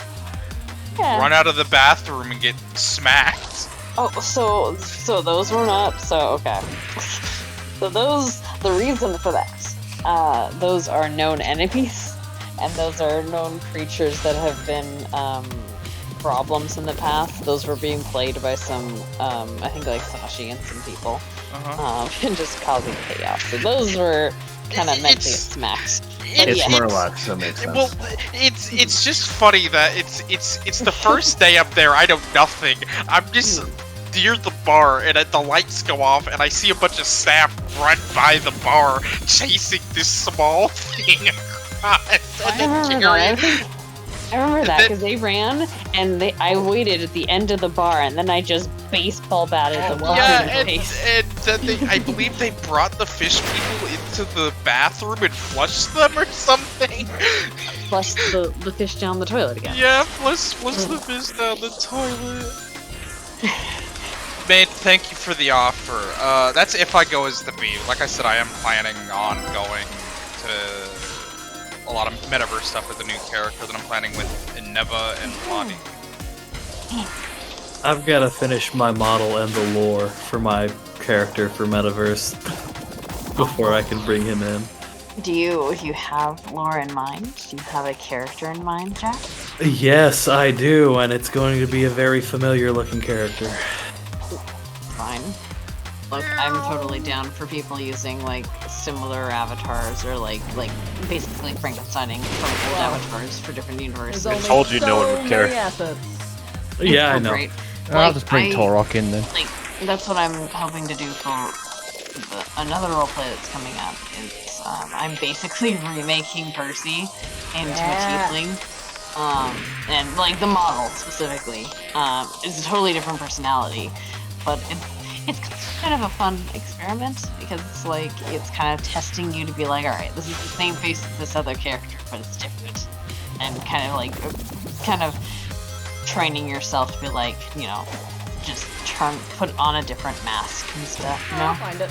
run out of the bathroom and get smacked. Oh, so those were not okay. So the reason for that, those are known enemies, and those are known creatures that have been problems in the past. Those were being played by some, I think like Sashi and some people, and just causing chaos. So those were kind of meant to get smacked. It's Murloc, so it makes sense. Well, it's just funny that it's the first day I'm there. I know nothing. I'm just near the bar, and the lights go off, and I see a bunch of staff run by the bar chasing this small thing across. I remember that because they ran, and I waited at the end of the bar, and then I just baseball batted them. I believe they brought the fish people into the bathroom and flushed them or something. Flushed the fish down the toilet again. Yeah, flush the fish down the toilet. Man, thank you for the offer. That's if I go as the bee. Like I said, I am planning on going to a lot of metaverse stuff with the new character that I'm planning with Neva and Lottie. I've got to finish my model and the lore for my character for metaverse before I can bring him in. Do you have lore in mind? Do you have a character in mind, Jack? Yes, I do, and it's going to be a very familiar looking character. Fine. Look, I'm totally down for people using like similar avatars or like basically Frankensteining from old avatars for different universes. I told you no one would care. Yeah, I know. Great. I'll just bring Torok in then. Like that's what I'm hoping to do for another roleplay that's coming up. Is I'm basically remaking Percy into a tiefling. And like the model specifically, it's a totally different personality, but it's kind of a fun experiment because it's kind of testing you to be like, all right, this is the same face as this other character, but it's different, and kind of training yourself to be like, just put on a different mask and stuff, I'll find it.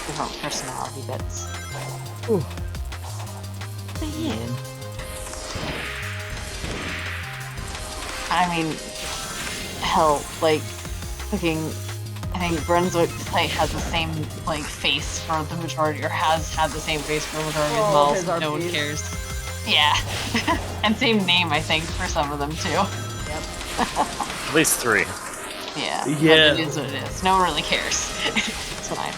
different personality bits. Ooh. But yeah. I mean, hell, fucking. I think Brunswick Plate has the same face for the majority, or has had the same face for the majority as well, so no one cares. Yeah, and same name I think for some of them too. Yep. At least 3. Yeah. Yeah. But it is what it is. No one really cares. It's fine.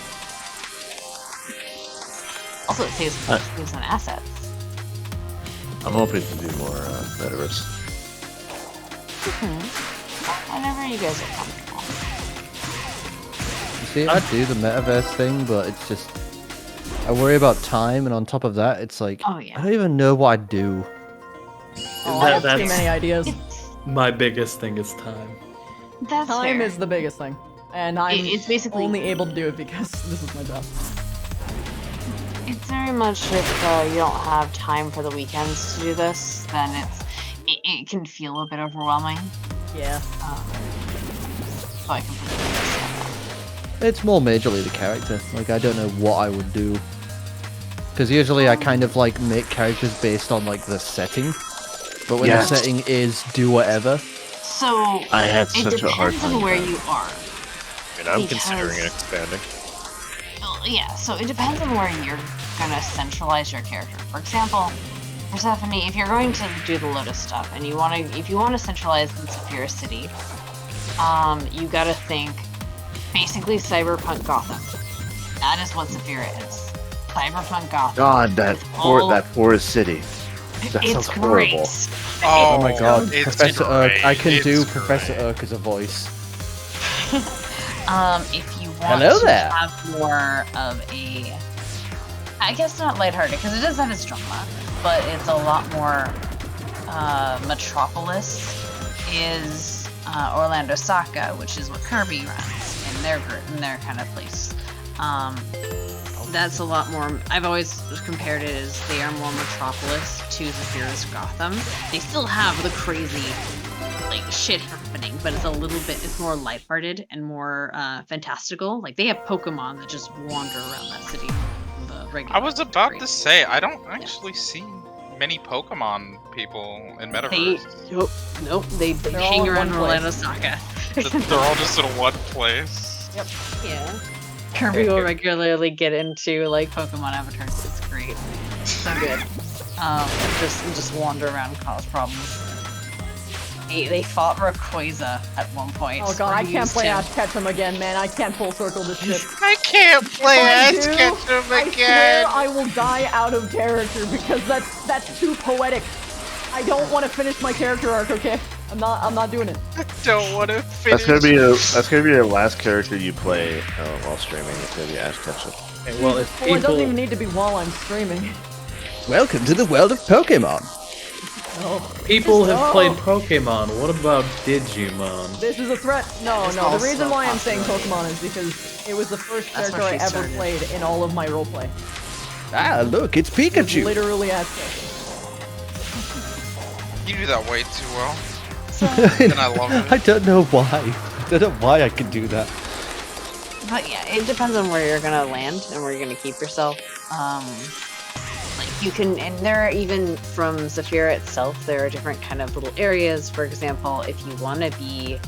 Also, it saves on assets. I'm hoping to do more metaverse. Whenever you guys are comfortable. You see, I do the metaverse thing, but it's just I worry about time, and on top of that, it's like Oh, yeah. I don't even know what I do. Oh, I have too many ideas. My biggest thing is time. That's Time fair. is the biggest thing, and I'm It's basically only able to do it because this is my job. It's very much if you don't have time for the weekends to do this, then it can feel a bit overwhelming. Yeah. So I completely understand that. It's more majorly the character. Like I don't know what I would do. Because usually I kind of make characters based on the setting. But when the setting is do whatever. So I had it such a hard depends on time where with you are. I mean, I'm Because- considering expanding. Well, yeah, so it depends on where you're gonna centralize your character. For example, Persephone, if you're going to do the Lotus stuff and if you want to centralize in Saphira City, you gotta think basically cyberpunk Gotham. That is what Saphira is. Cyberpunk Gotham. God, that all- forest city. That It's sounds great. horrible. Oh my god, it's Professor Urk. I can great. do It's Professor great. Urk as a voice. If you want Hello to there. have more of a, I guess not lighthearted because it does have its drama, but it's a lot more Metropolis is Orlando Saka, which is what Kirby runs in their kind of place. That's a lot more. I've always compared it as they are more Metropolis to Saphira's Gotham. They still have the crazy shit happening, but it's more lighthearted and more fantastical. They have Pokemon that just wander around that city. I was about to say, I don't actually see many Pokemon people in Metaverse. They They're hang all in around one Orlando place. Saka. They're all just in one place. Yep. Yeah. Kirby will regularly get into Pokemon avatars. It's great. So good. Just wander around and cause problems. They fought Rayquaza at one point. Oh god, I or can't used play him. Ash Ketchum again, man. I can't full circle this shit. I can't play If I Ash do, Ketchum I again. swear I will die out of character because that's too poetic. I don't want to finish my character arc, okay? I'm not doing it. I don't want to finish. That's gonna be your last character you play while streaming. It's gonna be Ash Ketchum. Okay, well, if Well, it doesn't even people, need to be while I'm streaming. Welcome to the world of Pokemon. No. people have No. played Pokemon, what about Digimon? This is a threat. No, It's no. The also reason why I'm saying possibility. Pokemon is because it was the first That's character where I she ever started. played in all of my roleplay. Ah, look, it's Pikachu. Literally Ash Ketchum. You do that way too well. And I love it. I don't know why. I don't know why I can do that. But yeah, it depends on where you're gonna land and where you're gonna keep yourself. You can, and there are even from Saphira itself, there are different kind of little areas. For example, if you want to be,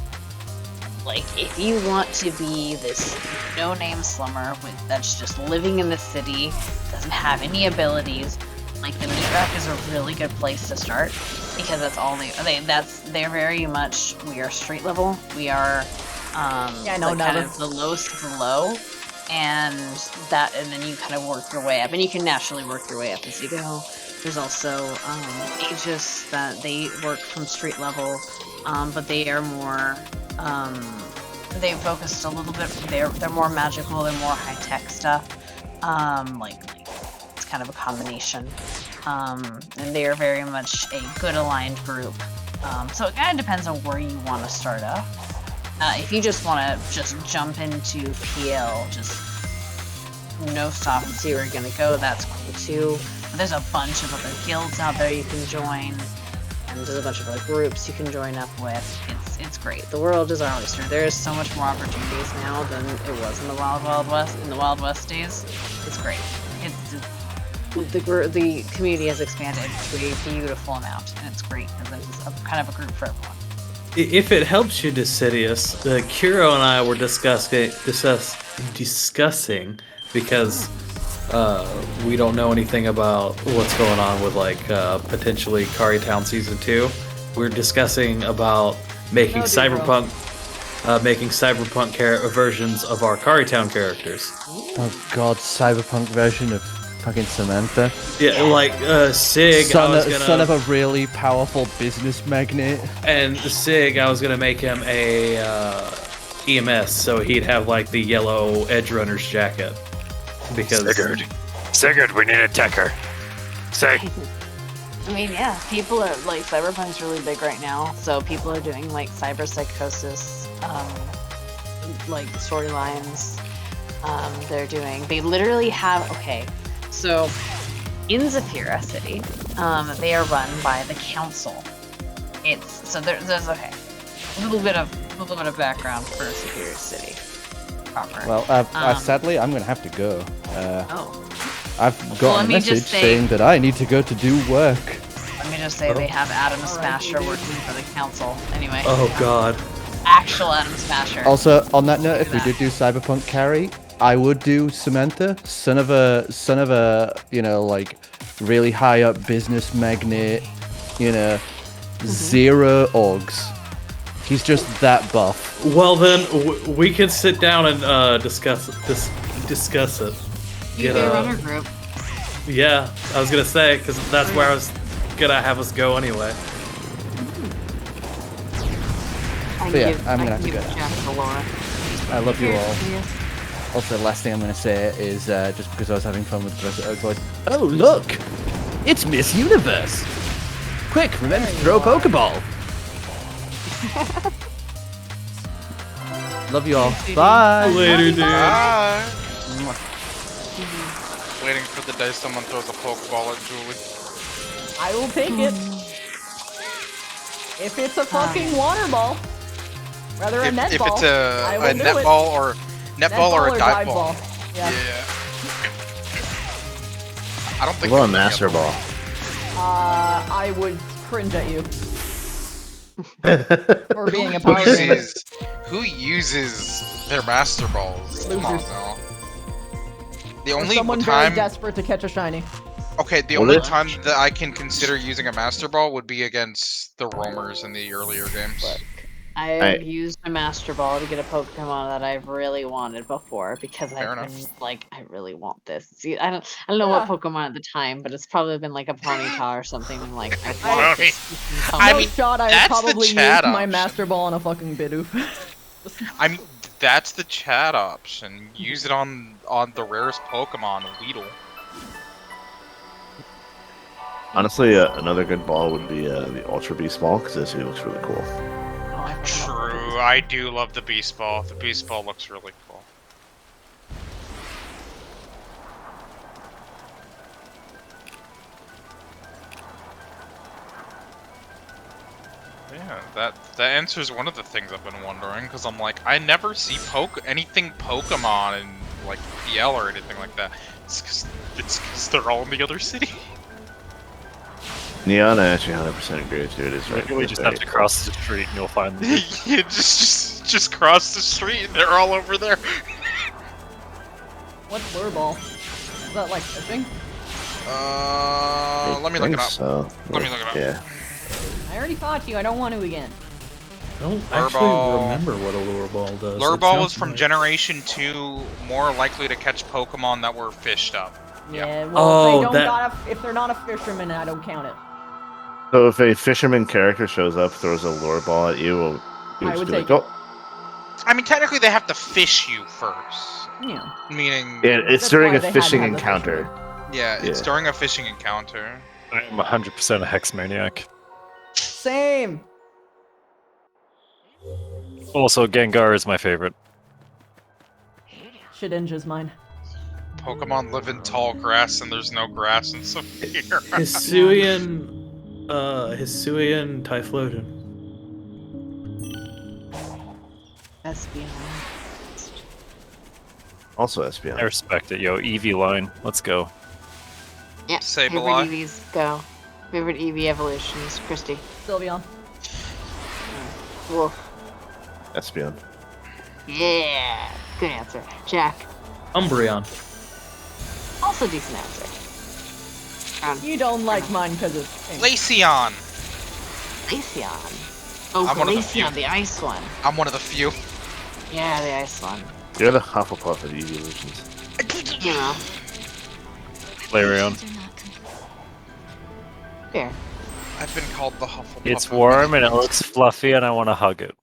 if you want to be this no-name slumber that's just living in the city, doesn't have any abilities, the meat rack is a really good place to start because that's all they're very much. We are street level. We are Yeah, no, kind never. of the lowest of the low, and then you kind of work your way up, and you can naturally work your way up as you go. There's also Aegis that they work from street level, but they are more they focused a little bit. They're more magical. They're more high tech stuff. It's kind of a combination, and they are very much a good aligned group. So it kind of depends on where you want to start up. If you just want to just jump into PL, just no stop and see where you're gonna go, that's cool too. But there's a bunch of other guilds out there you can join, and there's a bunch of other groups you can join up with. It's great. The world is our oyster. There is so much more opportunities now than it was in the Wild West. In the Wild West days, it's great. The community has expanded to a beautiful amount, and it's great because there's kind of a group for everyone. If it helps you, Decidius, Kuro and I were discussing because we don't know anything about what's going on with potentially Kari Town Season 2. We're discussing about making cyberpunk versions of our Kari Town characters. Oh god, cyberpunk version of fucking Samantha. Yeah, like Sig. Son of a really powerful business magnate. And Sig, I was gonna make him a EMS, so he'd have like the yellow Edge Runner's jacket. Because Sigurd, we need a techer. Say. I mean, yeah, people are like cyberpunk's really big right now, so people are doing like cyber psychosis, like storylines. They literally have so in Zafira City, they are run by the council. There's a little bit of background for Zafira City proper. Well, sadly, I'm gonna have to go. I've got let a me message just say- saying that I need to go to do work. Let me just say they have Adam Smasher working for the council. Anyway. Oh god. Actual Adam Smasher. Also, on that note, if we did do cyberpunk carry, I would do Samantha, son of a really high up business magnate, zero orgs. He's just that buff. Well then, we can sit down and discuss it. You can run a group. Yeah, I was gonna say because that's where I was gonna have us go anyway. But yeah, I'm gonna have to go. I love you all. Also, the last thing I'm going to say is, just because I was having fun with Professor Oak voice, oh look! It's Miss Universe! Quick, remember to throw a Pokeball! Love you all. Bye! Later, dude. Bye. Waiting for the day someone throws a Pokeball at Julie. I will take it. If it's a fucking water ball. Rather a netball. If it's a netball or a dive ball. Yeah. I don't think. What about a master ball? I would cringe at you. For being a power gamer. Who uses their master balls? Come on Losers. now. The only Someone time. very desperate to catch a shiny. Okay, the only time that I can consider using a master ball would be against the roamers in the earlier games. I've used a Master Ball to get a Pokemon that I've really wanted before because I've been like, I really want this. See, I don't know what Pokemon at the time, but it's probably been like a Ponyta or something. I'm like, I want this. I mean, shot I that's the probably used chat my option. Master Ball on a fucking Bidoof. I mean, that's the chat option. Use it on the rarest Pokemon, Weedle. Honestly, another good ball would be the Ultra Beast ball because this looks really cool. True, I do love the Beast Ball. The Beast Ball looks really cool. Yeah, that answers one of the things I've been wondering, because I'm like, I never see anything Pokemon in like PL or anything like that. It's because they're all in the other city. Neon, I actually 100% agree with you. It is right. We just have to cross the street and you'll find them. Yeah, just cross the street and they're all over there. What's lure ball? Is that like fishing? Let me look it up. So. Let me look it up. Yeah. I already fought you. I don't want to again. I don't Lure actually ball. remember what a lure ball does. Lure It ball sounds was from familiar. Generation 2, more likely to catch Pokemon that were fished up. Yeah. Well, Oh, they don't that- if they're not a fisherman, I don't count it. So if a fisherman character shows up, throws a lure ball at you, you I just would be take like, it. oh. I mean, technically they have to fish you first. Yeah. Meaning... Yeah, it's That's during why a they had to fishing have the encounter. Yeah, it's Yeah. during a fishing encounter. I'm 100% a Hex Maniac. Same. Also, Gengar is my favorite. Shedinja's mine. Pokemon live in tall grass, and there's no grass in Severe. Hisuian Typhlosion. Espeon. Also Espeon. I respect it, yo. Eevee line. Let's go. Yeah, Sableye. favorite EVs, go. Favorite EV evolutions, Christy. Sylveon. Wolf. Espeon. Yeah, good answer. Jack. Umbreon. Also decent answer. You don't like mine because it's pink. Glaceon. Glaceon. Oh, I'm one of the few. Glaceon, the ice one. I'm one of the few. Yeah, the ice one. You're the Hufflepuff of the evolutions. You know. Flareon. Fair. I've been called the Hufflepuff. It's warm and it looks fluffy, and I want to hug it.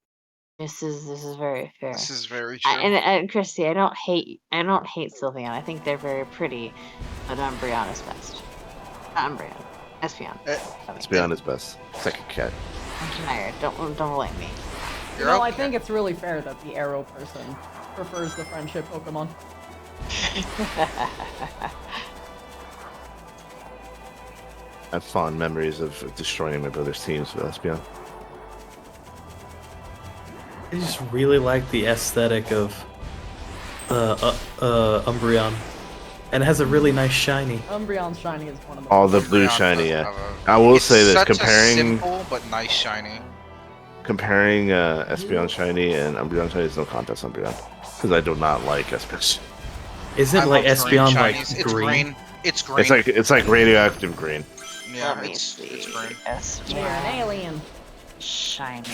This is very fair. This is very true. And Christy, I don't hate Sylveon. I think they're very pretty, but Umbreon is best. Not Umbreon. Espeon. Espeon is best. Second cat. I'm tired. Don't blame me. No, I think it's really fair that the arrow person prefers the friendship Pokemon. I have fond memories of destroying my brother's teams with Espeon. I just really like the aesthetic of Umbreon. And it has a really nice shiny. Umbreon's shiny is one of the All the blue shiny, yeah. I will say this, such comparing a simple but nice shiny. comparing Espeon shiny and Umbreon shiny is no contest Umbreon. Because I do not like Espeon. Isn't like Espeon like It's green? green. It's green. It's like radioactive green. Yeah, it's green. You're an alien. Shiny.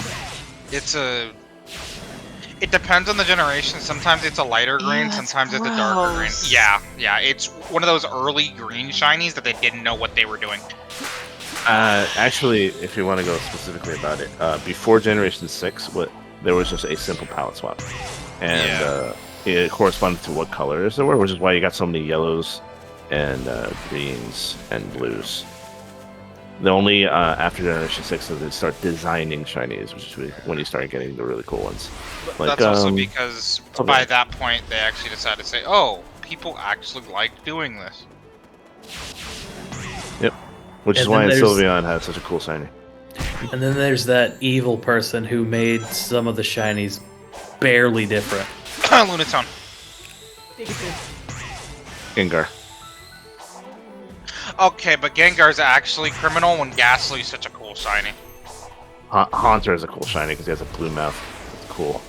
It depends on the generation. Sometimes it's a lighter green, sometimes it's a darker green. Yeah, it's one of those early green shinies that they didn't know what they were doing. Actually, if you want to go specifically about it, before Generation 6, there was just a simple palette swap. And it corresponded to what colors there were, which is why you got so many yellows and greens and blues. The only after Generation 6 did they start designing shinies, which is when you start getting the really cool ones. Like, that's also because by that point they actually decided to say, oh, people actually like doing this. Yep. Which is why Sylveon has such a cool shiny. And then there's that evil person who made some of the shinies barely different. Lunatone. Gengar. Okay, but Gengar's actually criminal when Ghastly's such a cool shiny. Haunter is a cool shiny because he has a blue mouth. It's cool.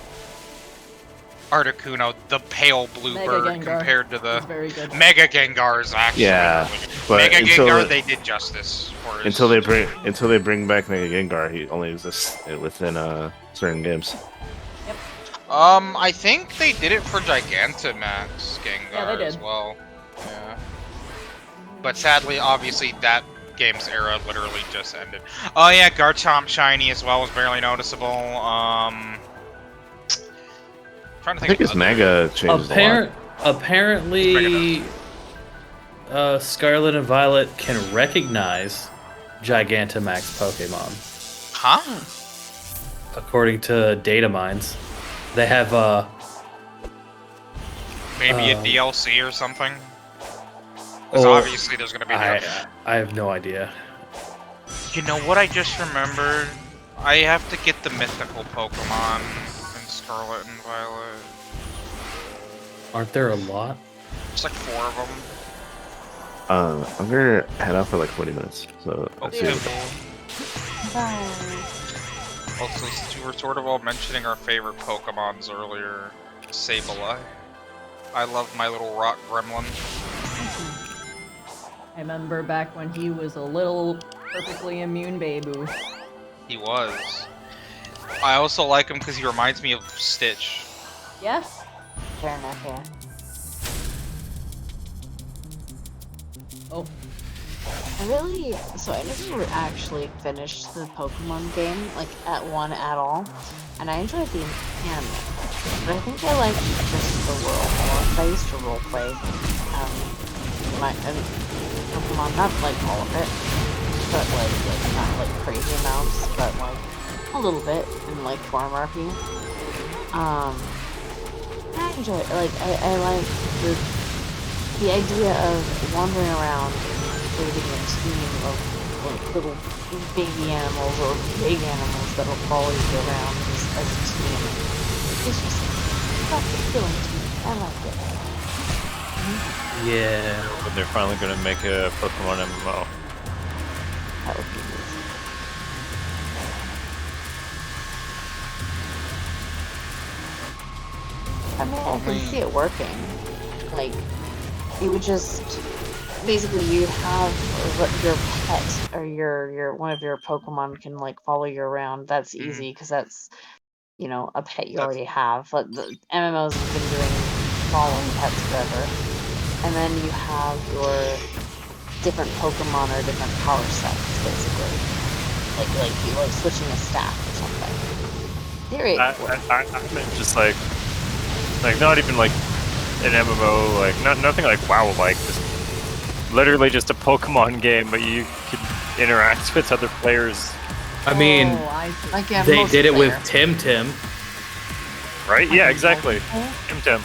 Articuno, the pale blue Mega bird Gengar. compared to the It's very good. Mega Gengar is actually Yeah, really good. but Mega until Gengar they did justice for his... until they bring back Mega Gengar, he only exists within certain games. I think they did it for Gigantamax Gengar Yeah, they did. as well. Yeah. But sadly, obviously, that game's era literally just ended. Oh yeah, Garchomp shiny as well was barely noticeable. Trying to I think his Mega changes a lot. Apparently, Scarlet and Violet can recognize Gigantamax Pokemon. Huh? According to data mines. They have Maybe a DLC or something? Because obviously there's going to be... I have no idea. You know what I just remembered? I have to get the mythical Pokemon in Scarlet and Violet. Aren't there a lot? There's like 4 of them. I'm gonna head out for like 40 minutes. So Okay, Also, since we were sort of all mentioning our favorite Pokemons earlier, Sableye. I love my little rock gremlin. I remember back when he was a little perfectly immune baby. He was. I also like him because he reminds me of Stitch. Yeah? Fair enough, yeah. Oh. I never actually finished the Pokemon game, like, at all, and I enjoyed the anime, but I think I liked just the world more. I used to roleplay, Pokemon, not like all of it, but like not like crazy amounts, but like a little bit in like Farm RP. I enjoy it. Like, I like the idea of wandering around leading a team of little baby animals or big animals that'll follow you around as a team. It's just fulfilling to me. I like it. Yeah. But they're finally gonna make a Pokemon MMO. That would be easy. I mean, I can see it working. Like, you would just basically you'd have your pet or your one of your Pokemon can like follow you around. That's easy because that's a pet you already have. But the MMOs have been doing following pets forever, and then you have your different Pokemon or different power sets, basically. Like you like switching a staff or something. Theory. I meant just like not even like an MMO, like nothing like WoW, like just literally just a Pokemon game, but you could interact with other players. I mean, they did it with Tim. Right? Yeah, exactly. Tim.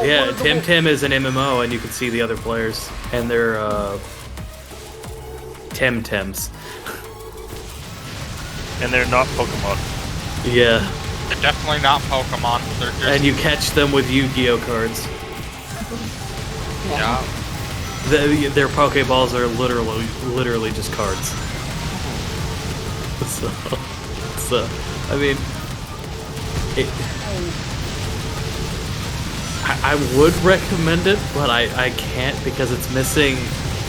Yeah, Tim is an MMO, and you can see the other players, and they're Tims. And they're not Pokemon. Yeah. They're definitely not Pokemon. They're just... And you catch them with Yu-Gi-Oh cards. Yeah. Their Pokeballs are literally just cards. So I mean, I would recommend it, but I can't because it's missing.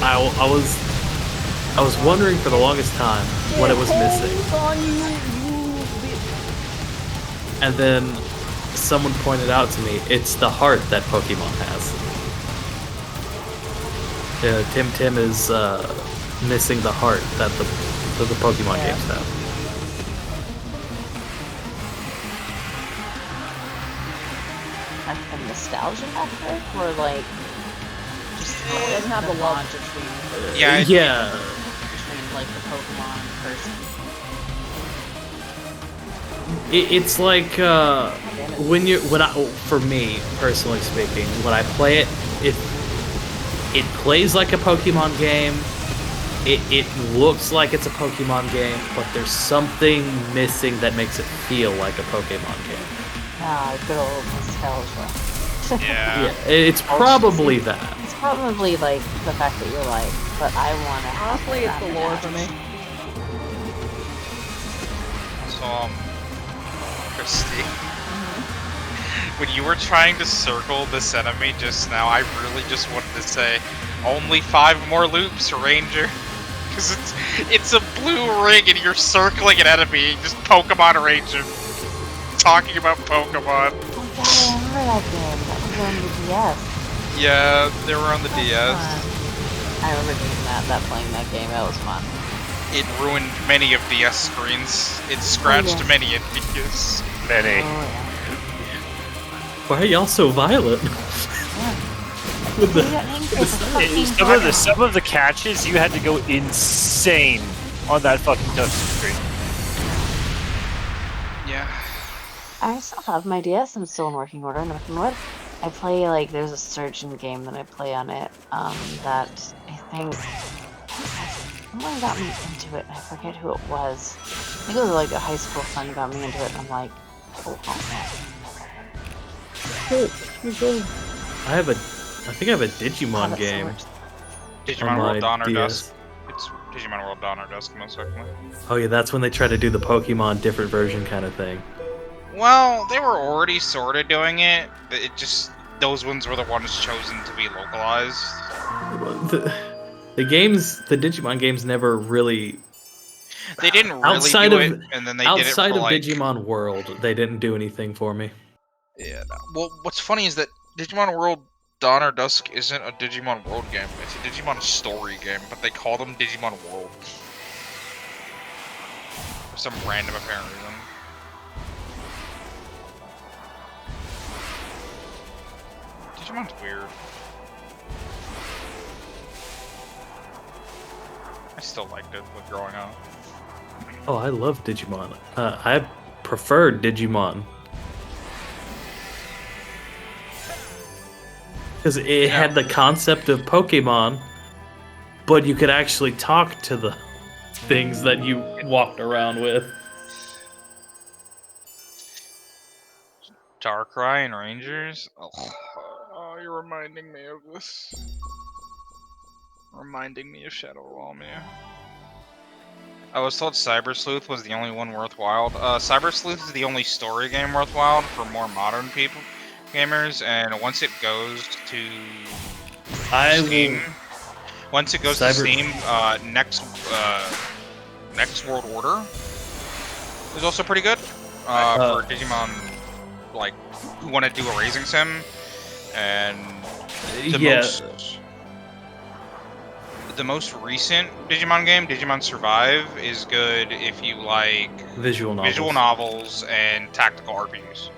I was wondering for the longest time what it was missing. And then someone pointed out to me, it's the heart that Pokemon has. Tim is missing the heart that the Pokemon games have. Like the nostalgia factor, or like just it doesn't have the love between between like the Pokemon and the person. It's like for me personally speaking, when I play it plays like a Pokemon game. It looks like it's a Pokemon game, but there's something missing that makes it feel like a Pokemon game. Ah, good old nostalgia. Yeah. It's probably that. It's probably like the fact that you're like, but I want to. Honestly, it's the lore for me. So, Christy, when you were trying to circle this enemy just now, I really just wanted to say, only 5 more loops, Ranger. Because it's a blue ring and you're circling an enemy, just Pokemon Ranger. Talking about Pokemon. Oh god, I remember that game. That was on the DS. Yeah, they were on the DS. I remember doing that, playing that game. That was fun. It ruined many of DS screens. It scratched many NPCs. Many. Oh, yeah. Why are y'all so violent? With some of the catches, you had to go insane on that fucking touchscreen. Yeah. I still have my DS. I'm still in working order. Knock on wood. I play there's a surgeon game that I play on it. That I think someone got me into it. I forget who it was. I think it was like a high school friend got me into it. And I'm like, oh I think I have a Digimon game. Digimon World Dawn or Dusk. It's Digimon World Dawn or Dusk, most certainly. Oh yeah, that's when they try to do the Pokemon different version kind of thing. Well, they were already sort of doing it. It just those ones were the ones chosen to be localized. The Digimon games never really. They didn't really do it, and then they did it for outside of Digimon World. They didn't do anything for me. Yeah. Well, what's funny is that Digimon World Dawn or Dusk isn't a Digimon World game. It's a Digimon story game, but they call them Digimon World for some random apparent reason. Digimon's weird. I still liked it with growing up. Oh, I love Digimon. I prefer Digimon. Because it had the concept of Pokemon, but you could actually talk to the things that you walked around with. Darkrai and Rangers? Oh, you're reminding me of this. Reminding me of Shadow Realm, yeah. I was told Cyber Sleuth was the only one worthwhile. Cyber Sleuth is the only story game worthwhile for more modern gamers, and once it goes to Steam, Next World Order is also pretty good for Digimon, like who want to do a racing sim, and the most recent Digimon game, Digimon Survive, is good if you like visual novels and tactical RPGs.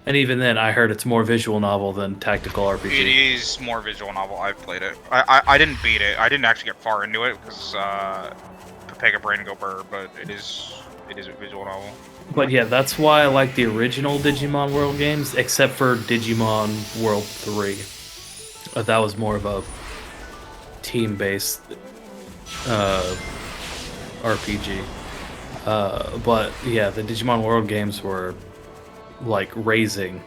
And even then, I heard it's more visual novel than tactical RPG. It is more visual novel. I've played it. I didn't beat it. I didn't actually get far into it because Pepega Brain go burr, but it is a visual novel. But yeah, that's why I like the original Digimon World games, except for Digimon World 3. That was more of a team-based RPG. But yeah, the Digimon World games were like raising.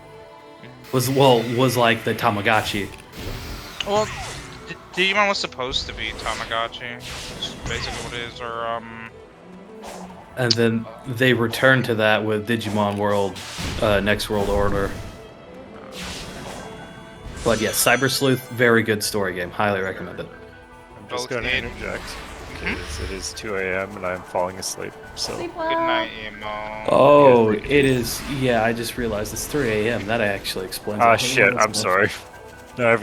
Was like the Tamagotchi. Well, Digimon was supposed to be Tamagotchi. Which is basically what it is, or And then they returned to that with Digimon World, Next World Order. But yeah, Cyber Sleuth, very good story game. Highly recommend it. I'm just going to interject because it is 2 a.m. and I'm falling asleep. So good night, Emo. Oh, it is. Yeah, I just realized it's 3 a.m. That actually explains. Ah, shit. I'm sorry. No,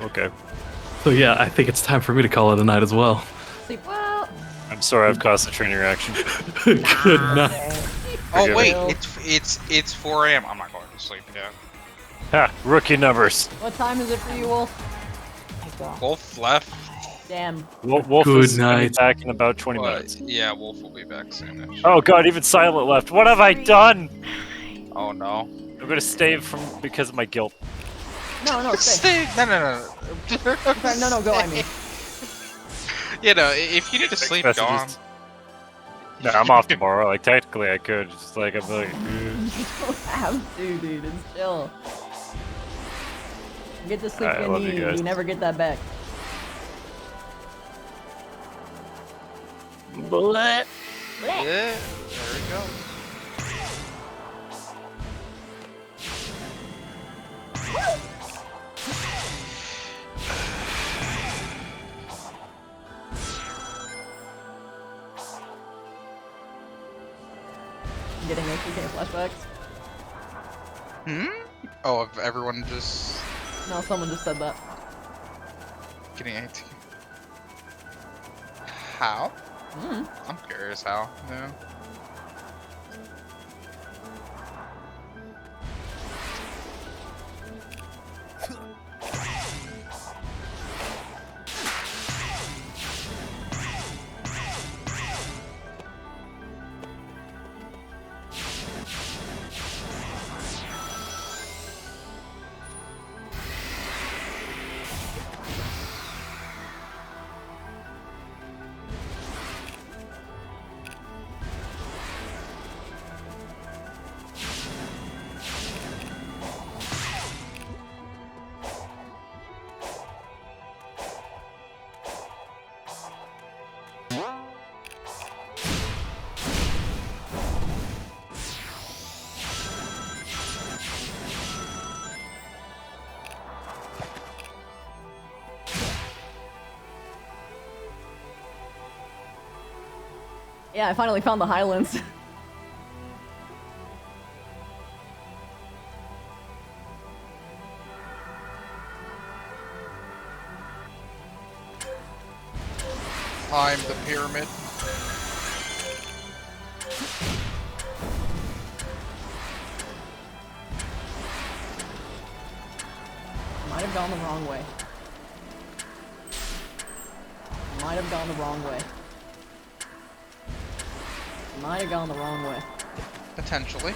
okay. So yeah, I think it's time for me to call it a night as well. Sleep well. I'm sorry, I've caused a train reaction. Good night. Oh wait, it's 4 a.m. I'm not going to sleep yet. Ha! Rookie numbers. What time is it for you, Wolf? Wolf left. Damn. Wolf Good is night. back in about 20 minutes. Yeah, Wolf will be back soon. Oh god, even Silent left. What have I done? Oh no. I'm gonna stay because of my guilt. No, stay. No. No, go, I mean. You know, if you need to sleep, go on. No, I'm off tomorrow. Like, technically I could. Just like, I'm like... You don't have to, dude. It's chill. You get the sleep you need. You never get that back. Bullet. Yeah, there we go. Getting HBK flashbacks. Oh, if everyone just... No, someone just said that. Getting AT. How? I'm curious how. Yeah. Yeah, I finally found the Highlands. Climb the pyramid. Might have gone the wrong way. Might have gone the wrong way. Might have gone the wrong way. Potentially.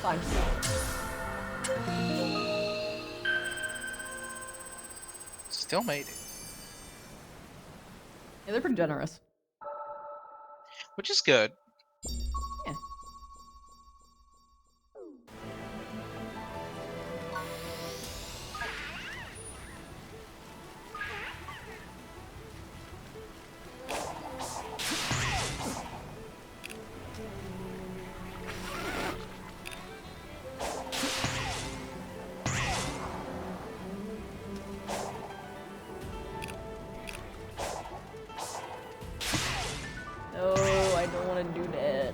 fine. Still made it. Yeah, they're pretty generous. Which is good. Yeah. No, I don't want to do that.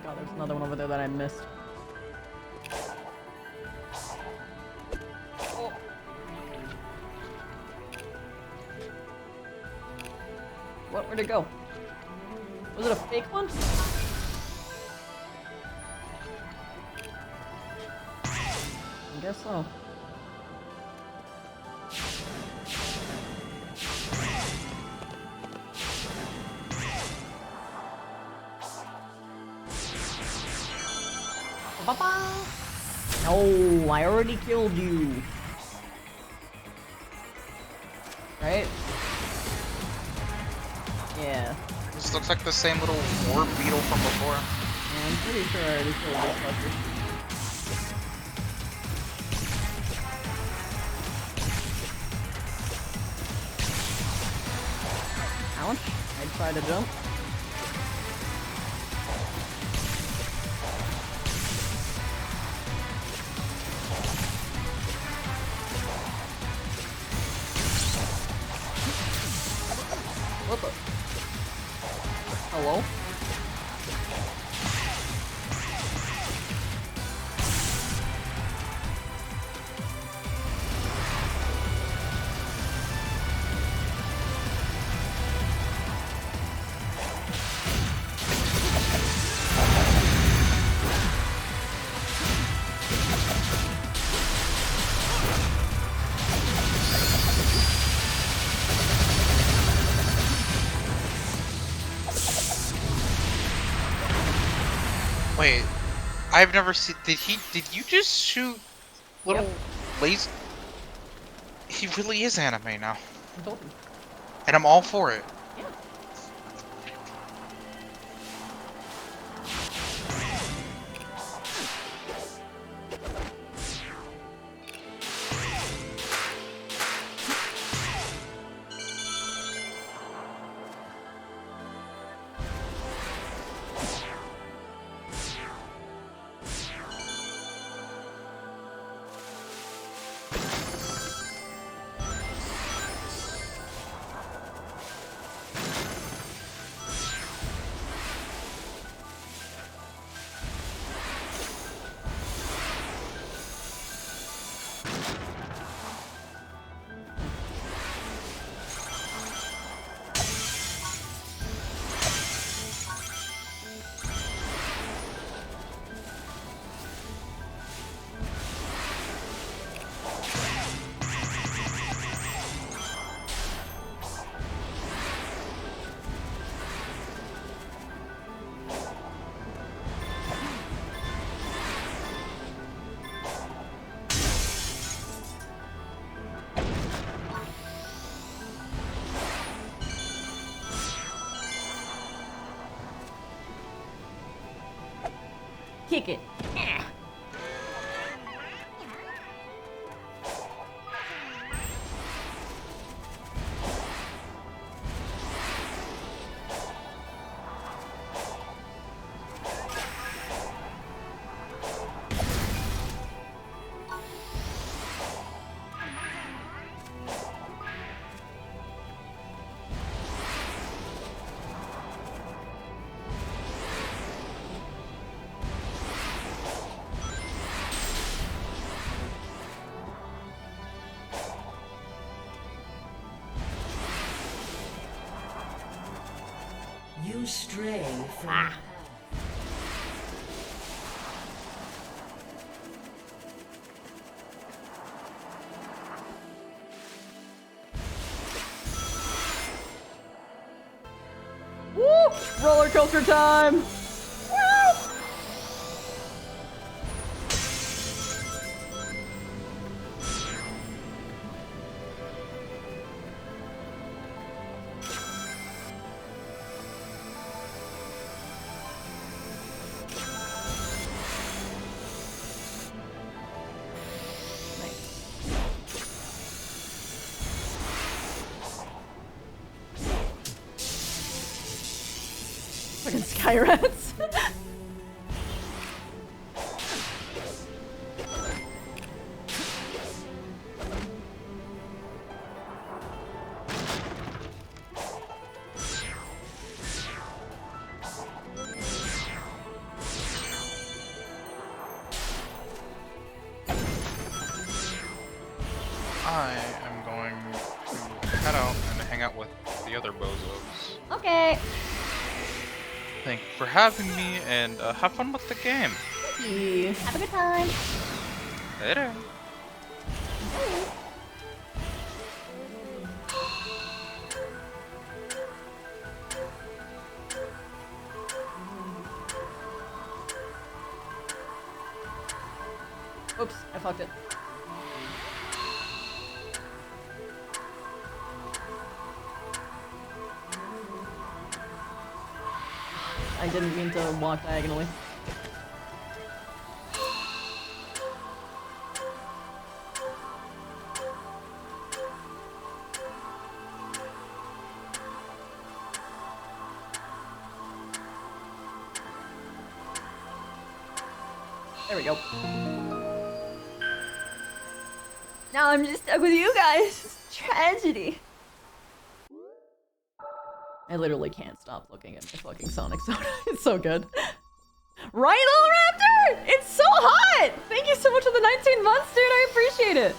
God, there's another one over there that I missed. Oh. What? Where'd it go? Was it a fake one? I guess so. Ba-ba! No, I already killed you. Right? Yeah. This looks like the same little orb beetle from before. Yeah, I'm pretty sure I already killed this fucker. Ouch. I tried to jump. What the? Hello? Wait, I've never seen. Did you just shoot little laser? He really is anime now. I told you. And I'm all for it. Yeah. Kick it. You stray from Woo! Roller coaster time! Woo! Fucking sky rats. I am going to head out and hang out with the other bozos. Okay. Thank you for having me, and have fun with the game. Have a good time. Later. Oops, I fucked it. I didn't mean to walk diagonally. There we go. Now I'm just stuck with you guys. It's tragedy. I literally can't stop looking at my fucking Sonic Sona. It's so good. Right, Little Raptor? It's so hot! Thank you so much for the 19 months, dude. I appreciate it.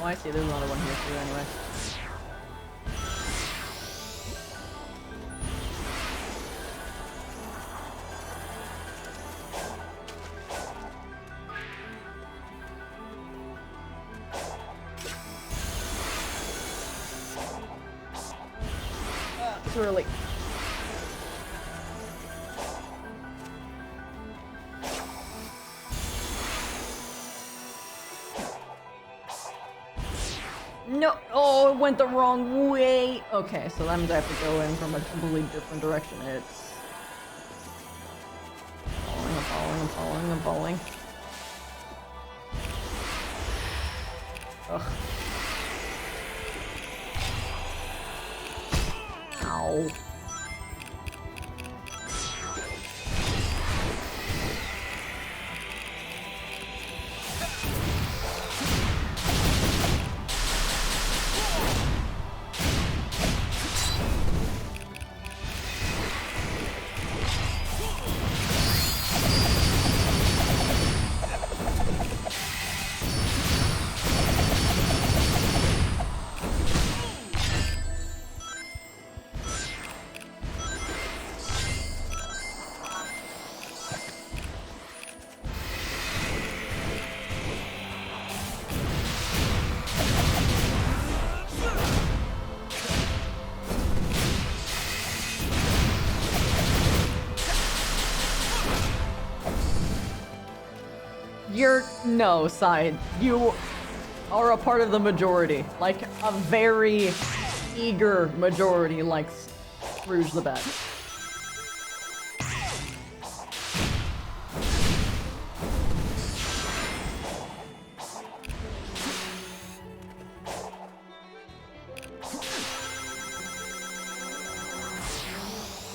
Oh, I see. There's another one here too, anyway. Too early. No, oh, it went the wrong way. Okay, so that means I have to go in from a completely different direction. It's I'm following. Ugh. Ow. You're no side. You are a part of the majority, like a very eager majority, like Rouge the Bet.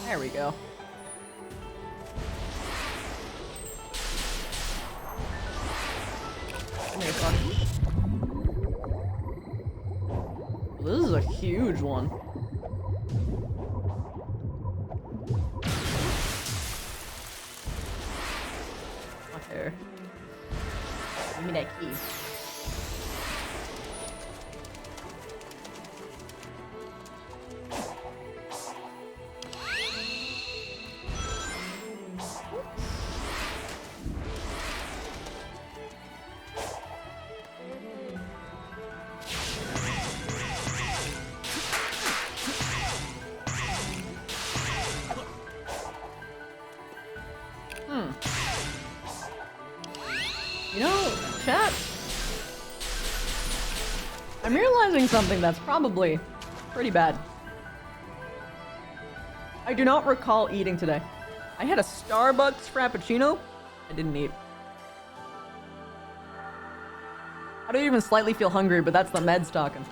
There we go. Come here, fuck. This is a huge one. Not there. Give me that key. You know, chat, I'm realizing something that's probably pretty bad. I do not recall eating today. I had a Starbucks Frappuccino. I didn't eat. I don't even slightly feel hungry, but that's the meds talking.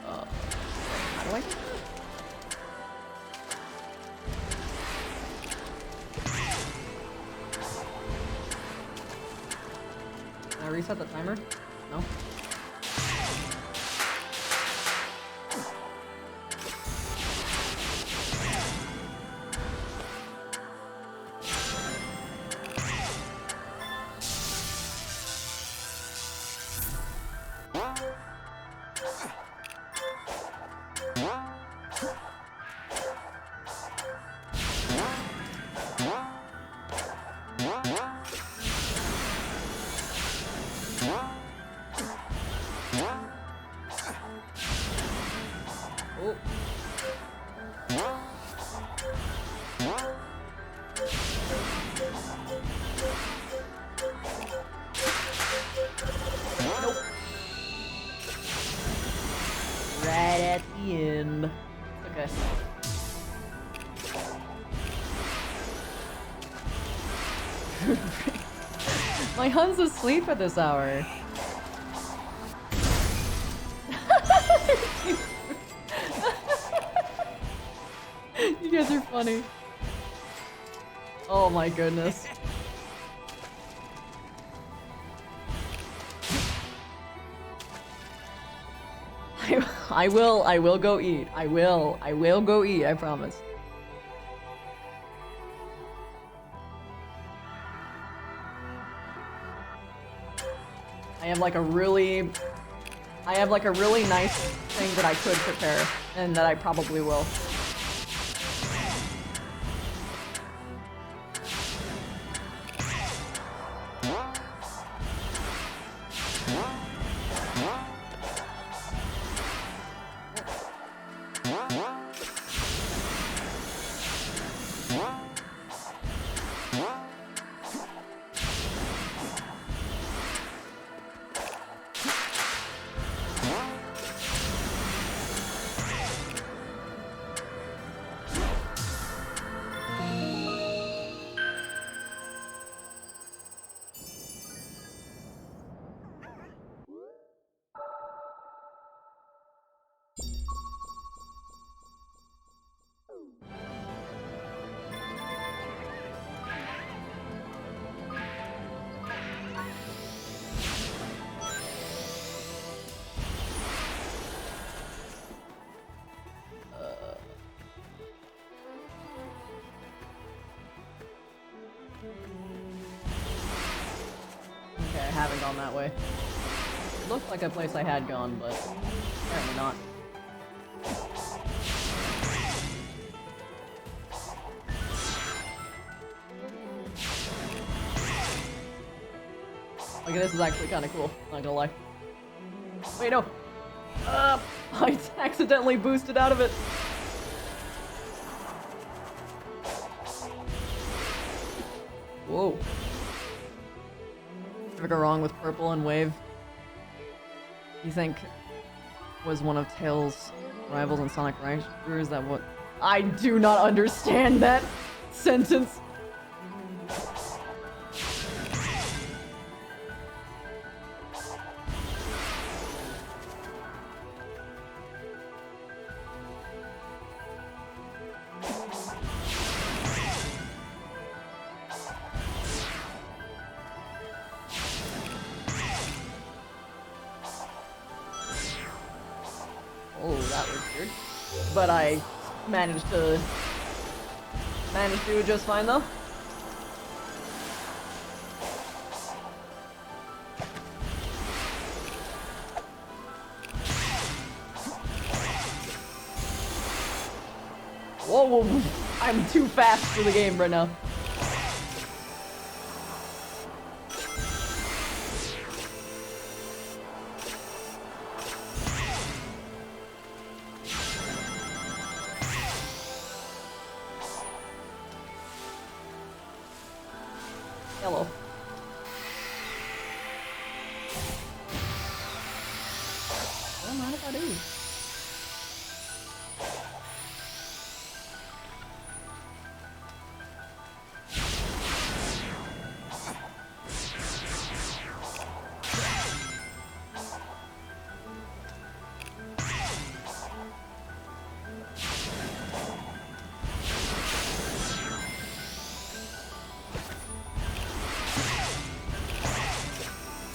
How do I get that? Can I reset the timer? No? Oh. Nope. Right at the end. Okay. My Hun's asleep at this hour. You guys are funny. Oh my goodness. I will go eat. I will go eat, I promise. I have like a really nice thing that I could prepare, and that I probably will. Okay, I haven't gone that way. It looked like a place I had gone, but apparently not. Okay, this is actually kind of cool, not gonna lie. Wait, no! I accidentally boosted out of it! Whoa. Ever go wrong with purple and wave? You think was one of Tails' rivals in Sonic Rise? Or is that what I do not understand that sentence. Oh, that was weird. But I managed to do it just fine though. Whoa, whoa, I'm too fast for the game right now. Hello. I don't mind if I do.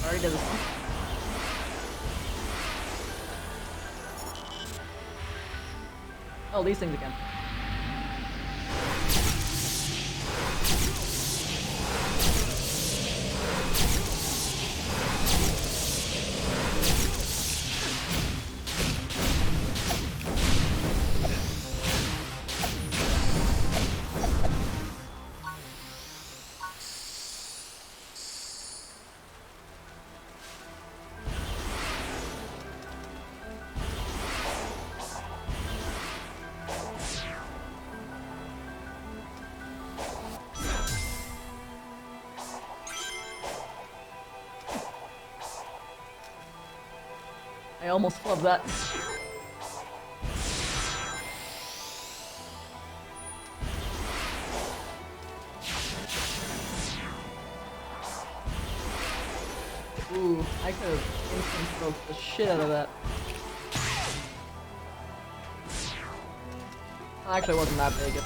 Already did this one. Oh, these things again. I almost flubbed that. Ooh, I could have instant stroked the shit out of that. Actually, it wasn't that big.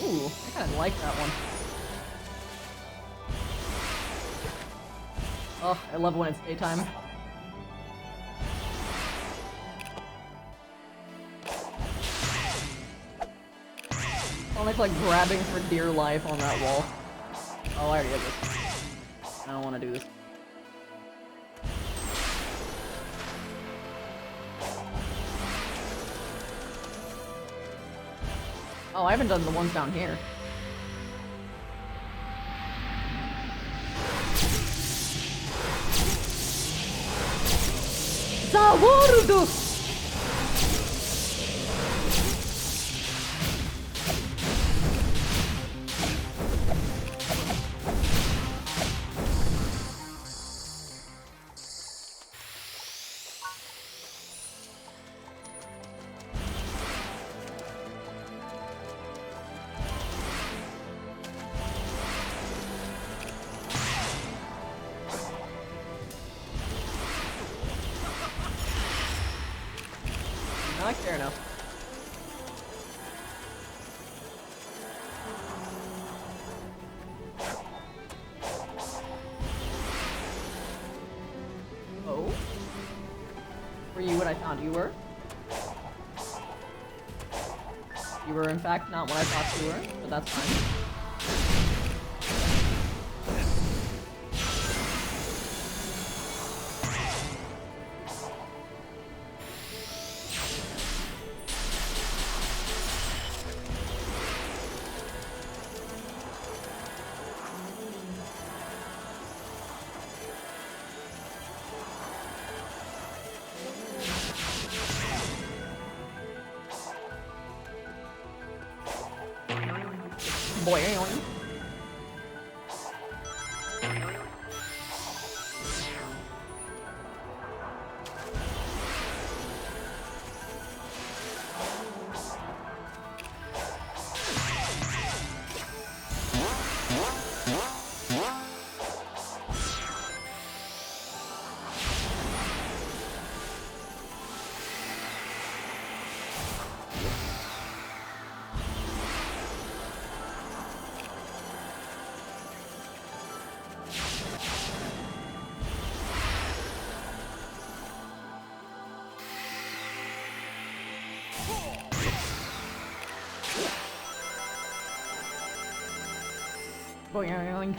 Ooh, I kind of like that one. Oh, I love when it's daytime. Sonic's like grabbing for dear life on that wall. Oh, I already did this. I don't want to do this. Oh, I haven't done the ones down here. Zawarudu! Not care enough. Oh? Were you what I thought you were? You were in fact not what I thought you were, but that's fine. Boing. Boing.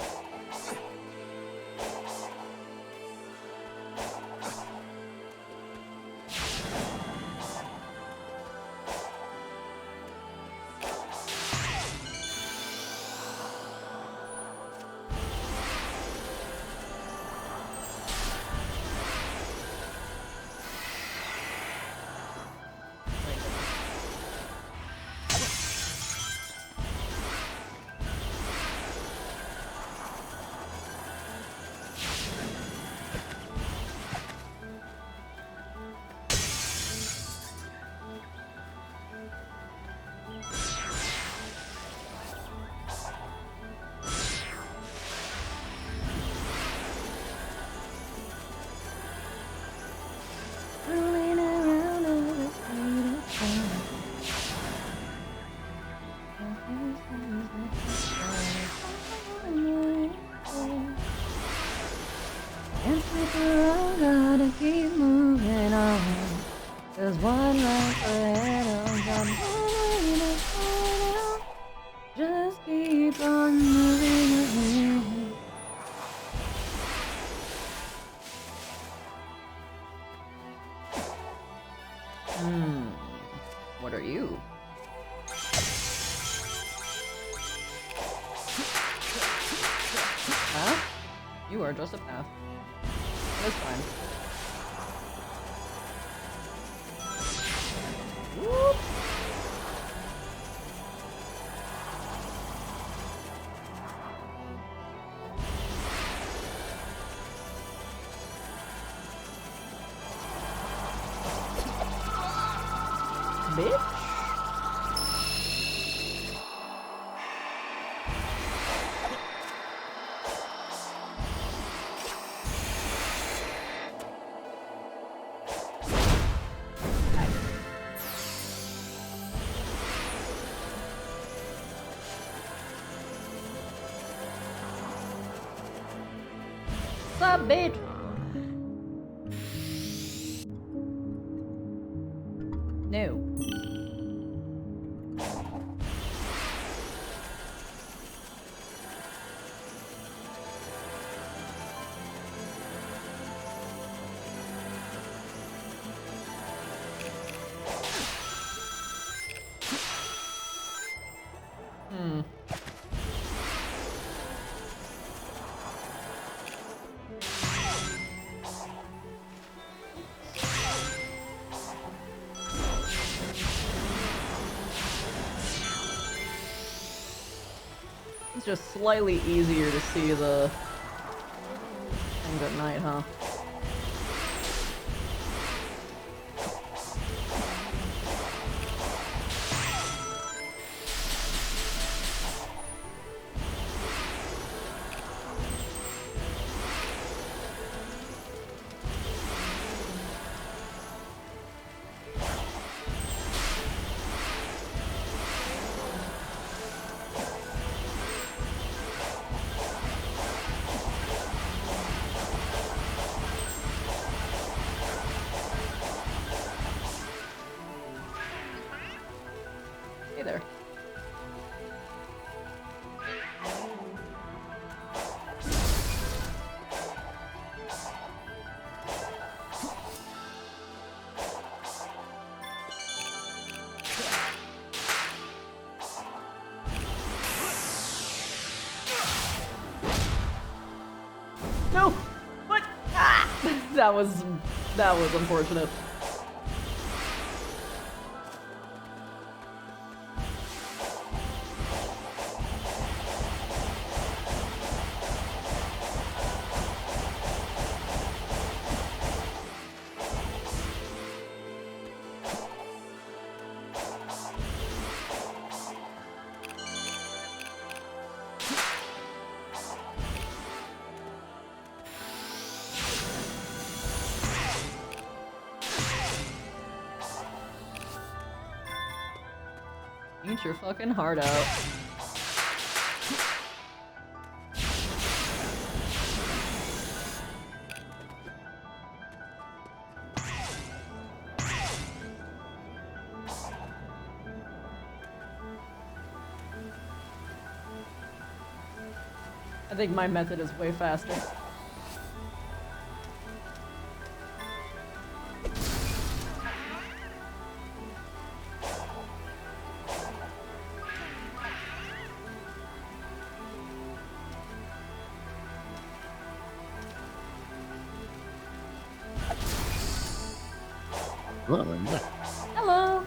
Gotta keep moving on. There's one life ahead of us. Just keep on moving ahead. What are you? Path? You are just a path. That's fine. Whoop. Bitch. Sup, bitch? No. It's just slightly easier to see the things at night, huh? Hey there. No! What? Ah! That was unfortunate. Eat your fucking heart out. I think my method is way faster. Hello, I'm there. Hello.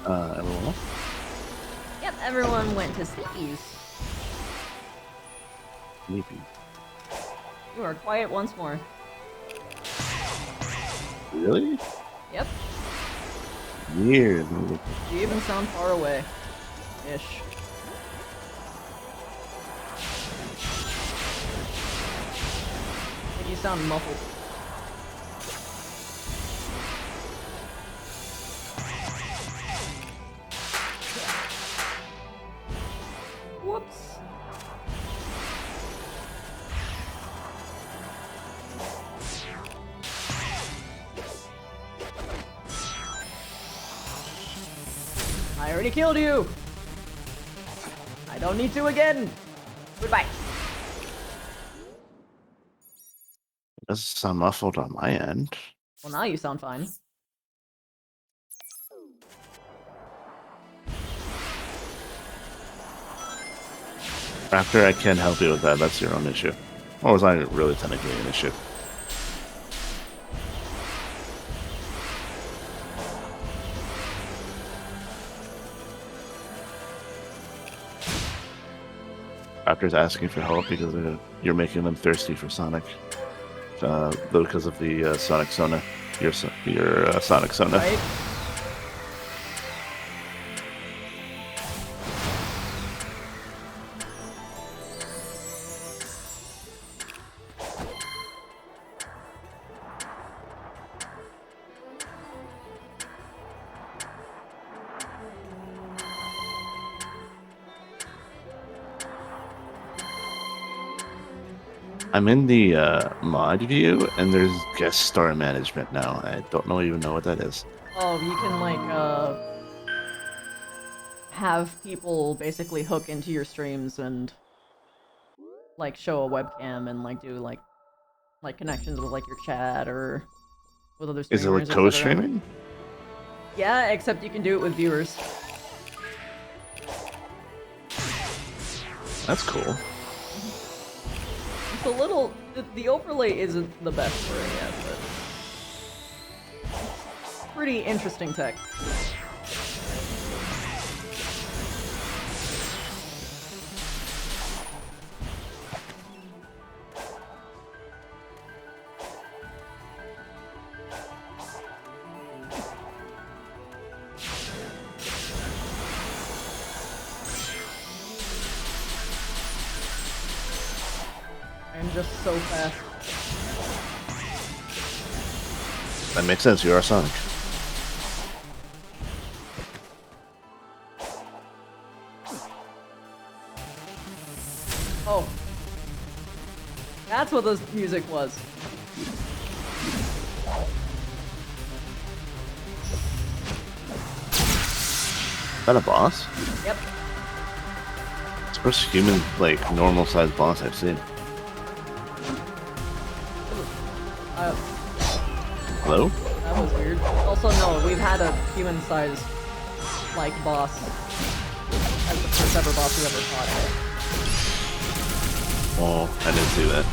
Everyone else? Yep, everyone went to sleepies. Sleepy. You are quiet once more. Really? Yep. Weird. You even sound far away. Ish. Like you sound muffled. Whoops. I already killed you! I don't need to again! Goodbye. It doesn't sound muffled on my end. Well, now you sound fine. After I can't help you with that, that's your own issue. Well, it's not really technically an issue. Raptor's asking for help because you're making them thirsty for Sonic. Because of the Sonic Sona. Your Sonic Sona. Right? I'm in the mod view, and there's guest star management now. I don't even know what that is. Oh, you can like have people basically hook into your streams and like show a webcam and like do like connections with like your chat or with other streamers. Is it like etc. co-streaming? Yeah, except you can do it with viewers. That's cool. It's a little. The overlay isn't the best for it yet, but pretty interesting tech. I'm just so fast. That makes sense. You are Sonic. Oh. That's what this music was. Is that a boss? Yep. It's the first human, like, normal-sized boss I've seen. Hello? That was weird. Also, no, we've had a human-sized, like, boss as the first ever boss we ever fought. Oh, I didn't see that.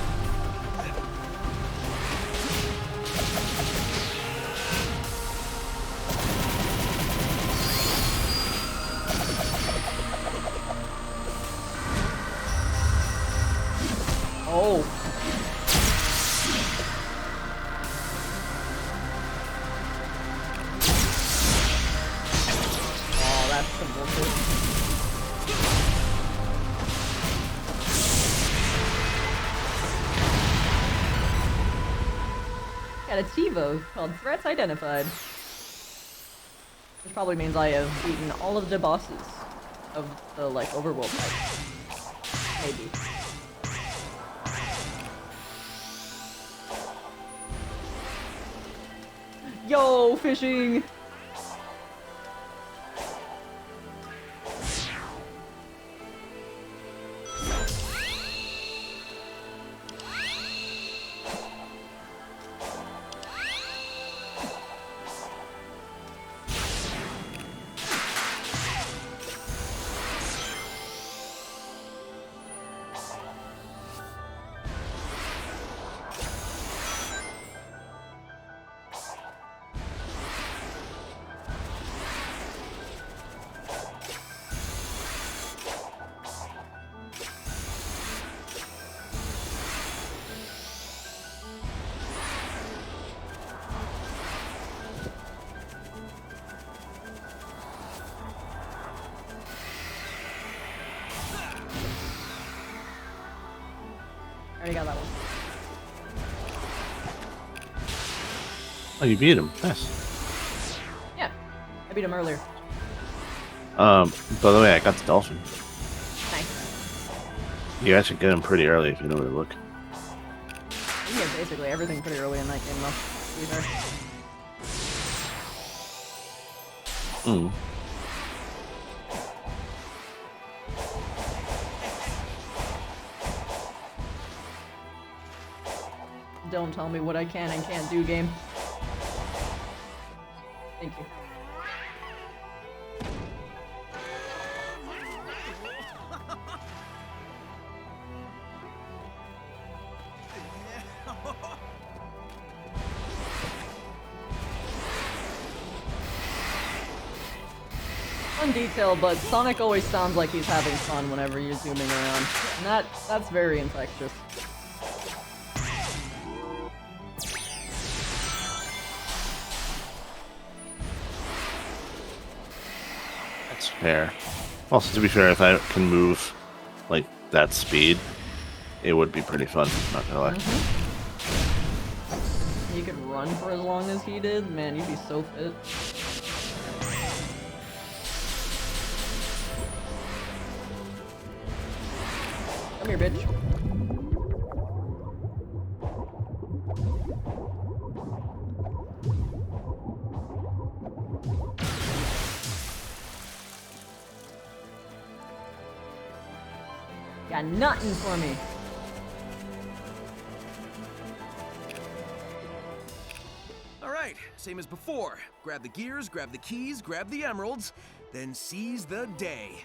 Oh. Oh, that's some bullshit. Got a TiVo called Threats Identified. Which probably means I have beaten all of the bosses of the, like, overworld type. Maybe. Yo, fishing! Already got that one. Oh, you beat him. Nice. Yeah, I beat him earlier. By the way, I got the dolphin. Nice. You actually get him pretty early if you know where to look. You get basically everything pretty early in that game, though. To be fair. Mm. Don't tell me what I can and can't do, game. Thank you. Fun detail, but Sonic always sounds like he's having fun whenever you're zooming around. And that's very infectious. That's fair. Also, to be fair, if I can move like that speed, it would be pretty fun. Not gonna lie. You could run for as long as he did, man, you'd be so fit. Come here, bitch. Got nothing for me. Alright, same as before. Grab the gears, grab the keys, grab the emeralds, then seize the day.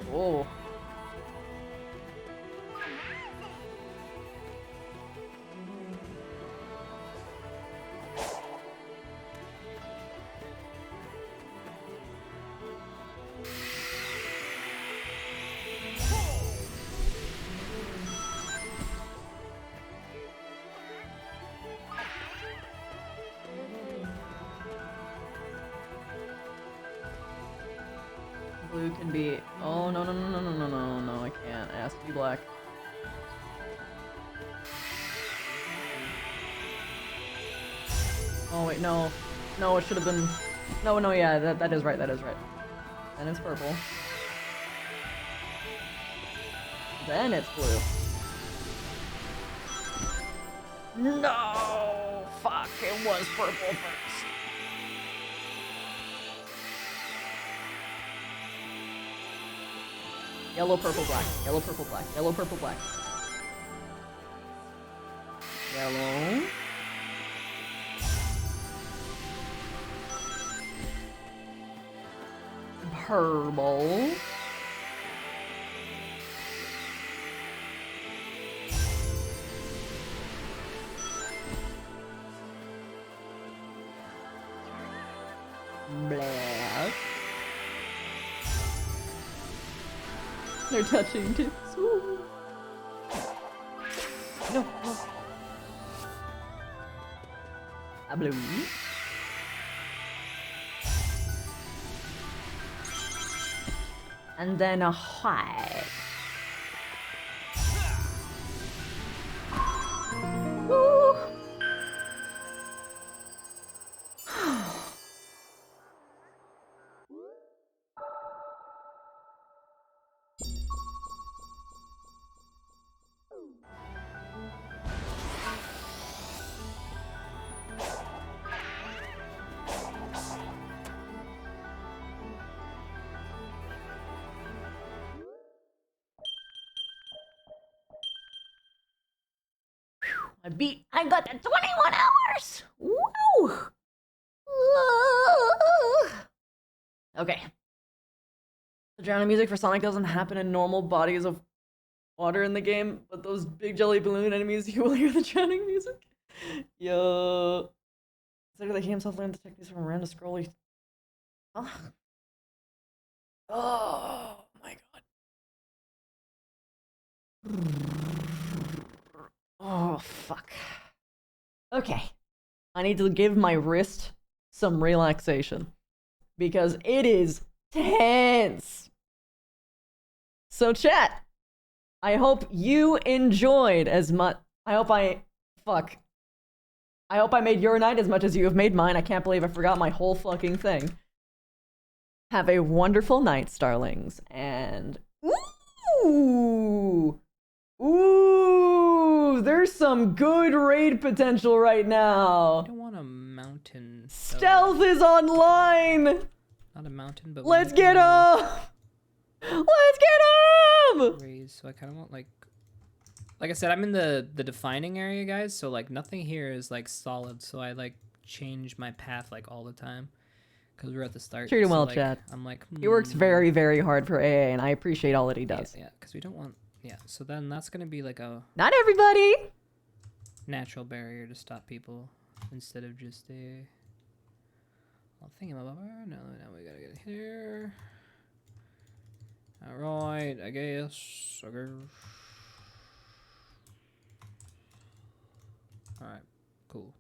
Whoa. Blue can be. Oh no no no no no no no no! I can't. It has to be black. Oh wait, no, no, it should have been. No, no, yeah, that is right. That is right. Then it's purple. Then it's blue. No, fuck! It was purple first. Yellow, purple, black. Yellow, purple, black. Yellow, purple, black. Yellow. Purple. Black. They're touching too. Ooh. No, no. A blue. And then a white. Ooh. I got the 21 hours! Woo! Okay. The drowning music for Sonic doesn't happen in normal bodies of water in the game, but those big jelly balloon enemies, you will hear the drowning music. Yo. Consider that he himself learned the techniques from Miranda Scrolly. Huh? Oh my god. Oh, fuck. Okay. I need to give my wrist some relaxation because it is tense. So, chat, I hope you enjoyed as much. I hope I made your night as much as you have made mine. I can't believe I forgot my whole fucking thing. Have a wonderful night, starlings, and ooh, there's some good raid potential right now. I don't want a mountain. Stealth is online. Not a mountain, but let's get him. Let's get him. Raise. So I kind of want like I said, I'm in the defining area, guys. So like nothing here is like solid. So I like change my path like all the time. Because we're at the start. Treat him well, like, Chad. I'm like, he works very, very hard for AA, and I appreciate all that he does. Yeah, because we don't want. Yeah, so then that's gonna be like a. Not everybody. Natural barrier to stop people instead of just a. I'll think about. No, we gotta get here. All right, I guess. Okay. All right, cool.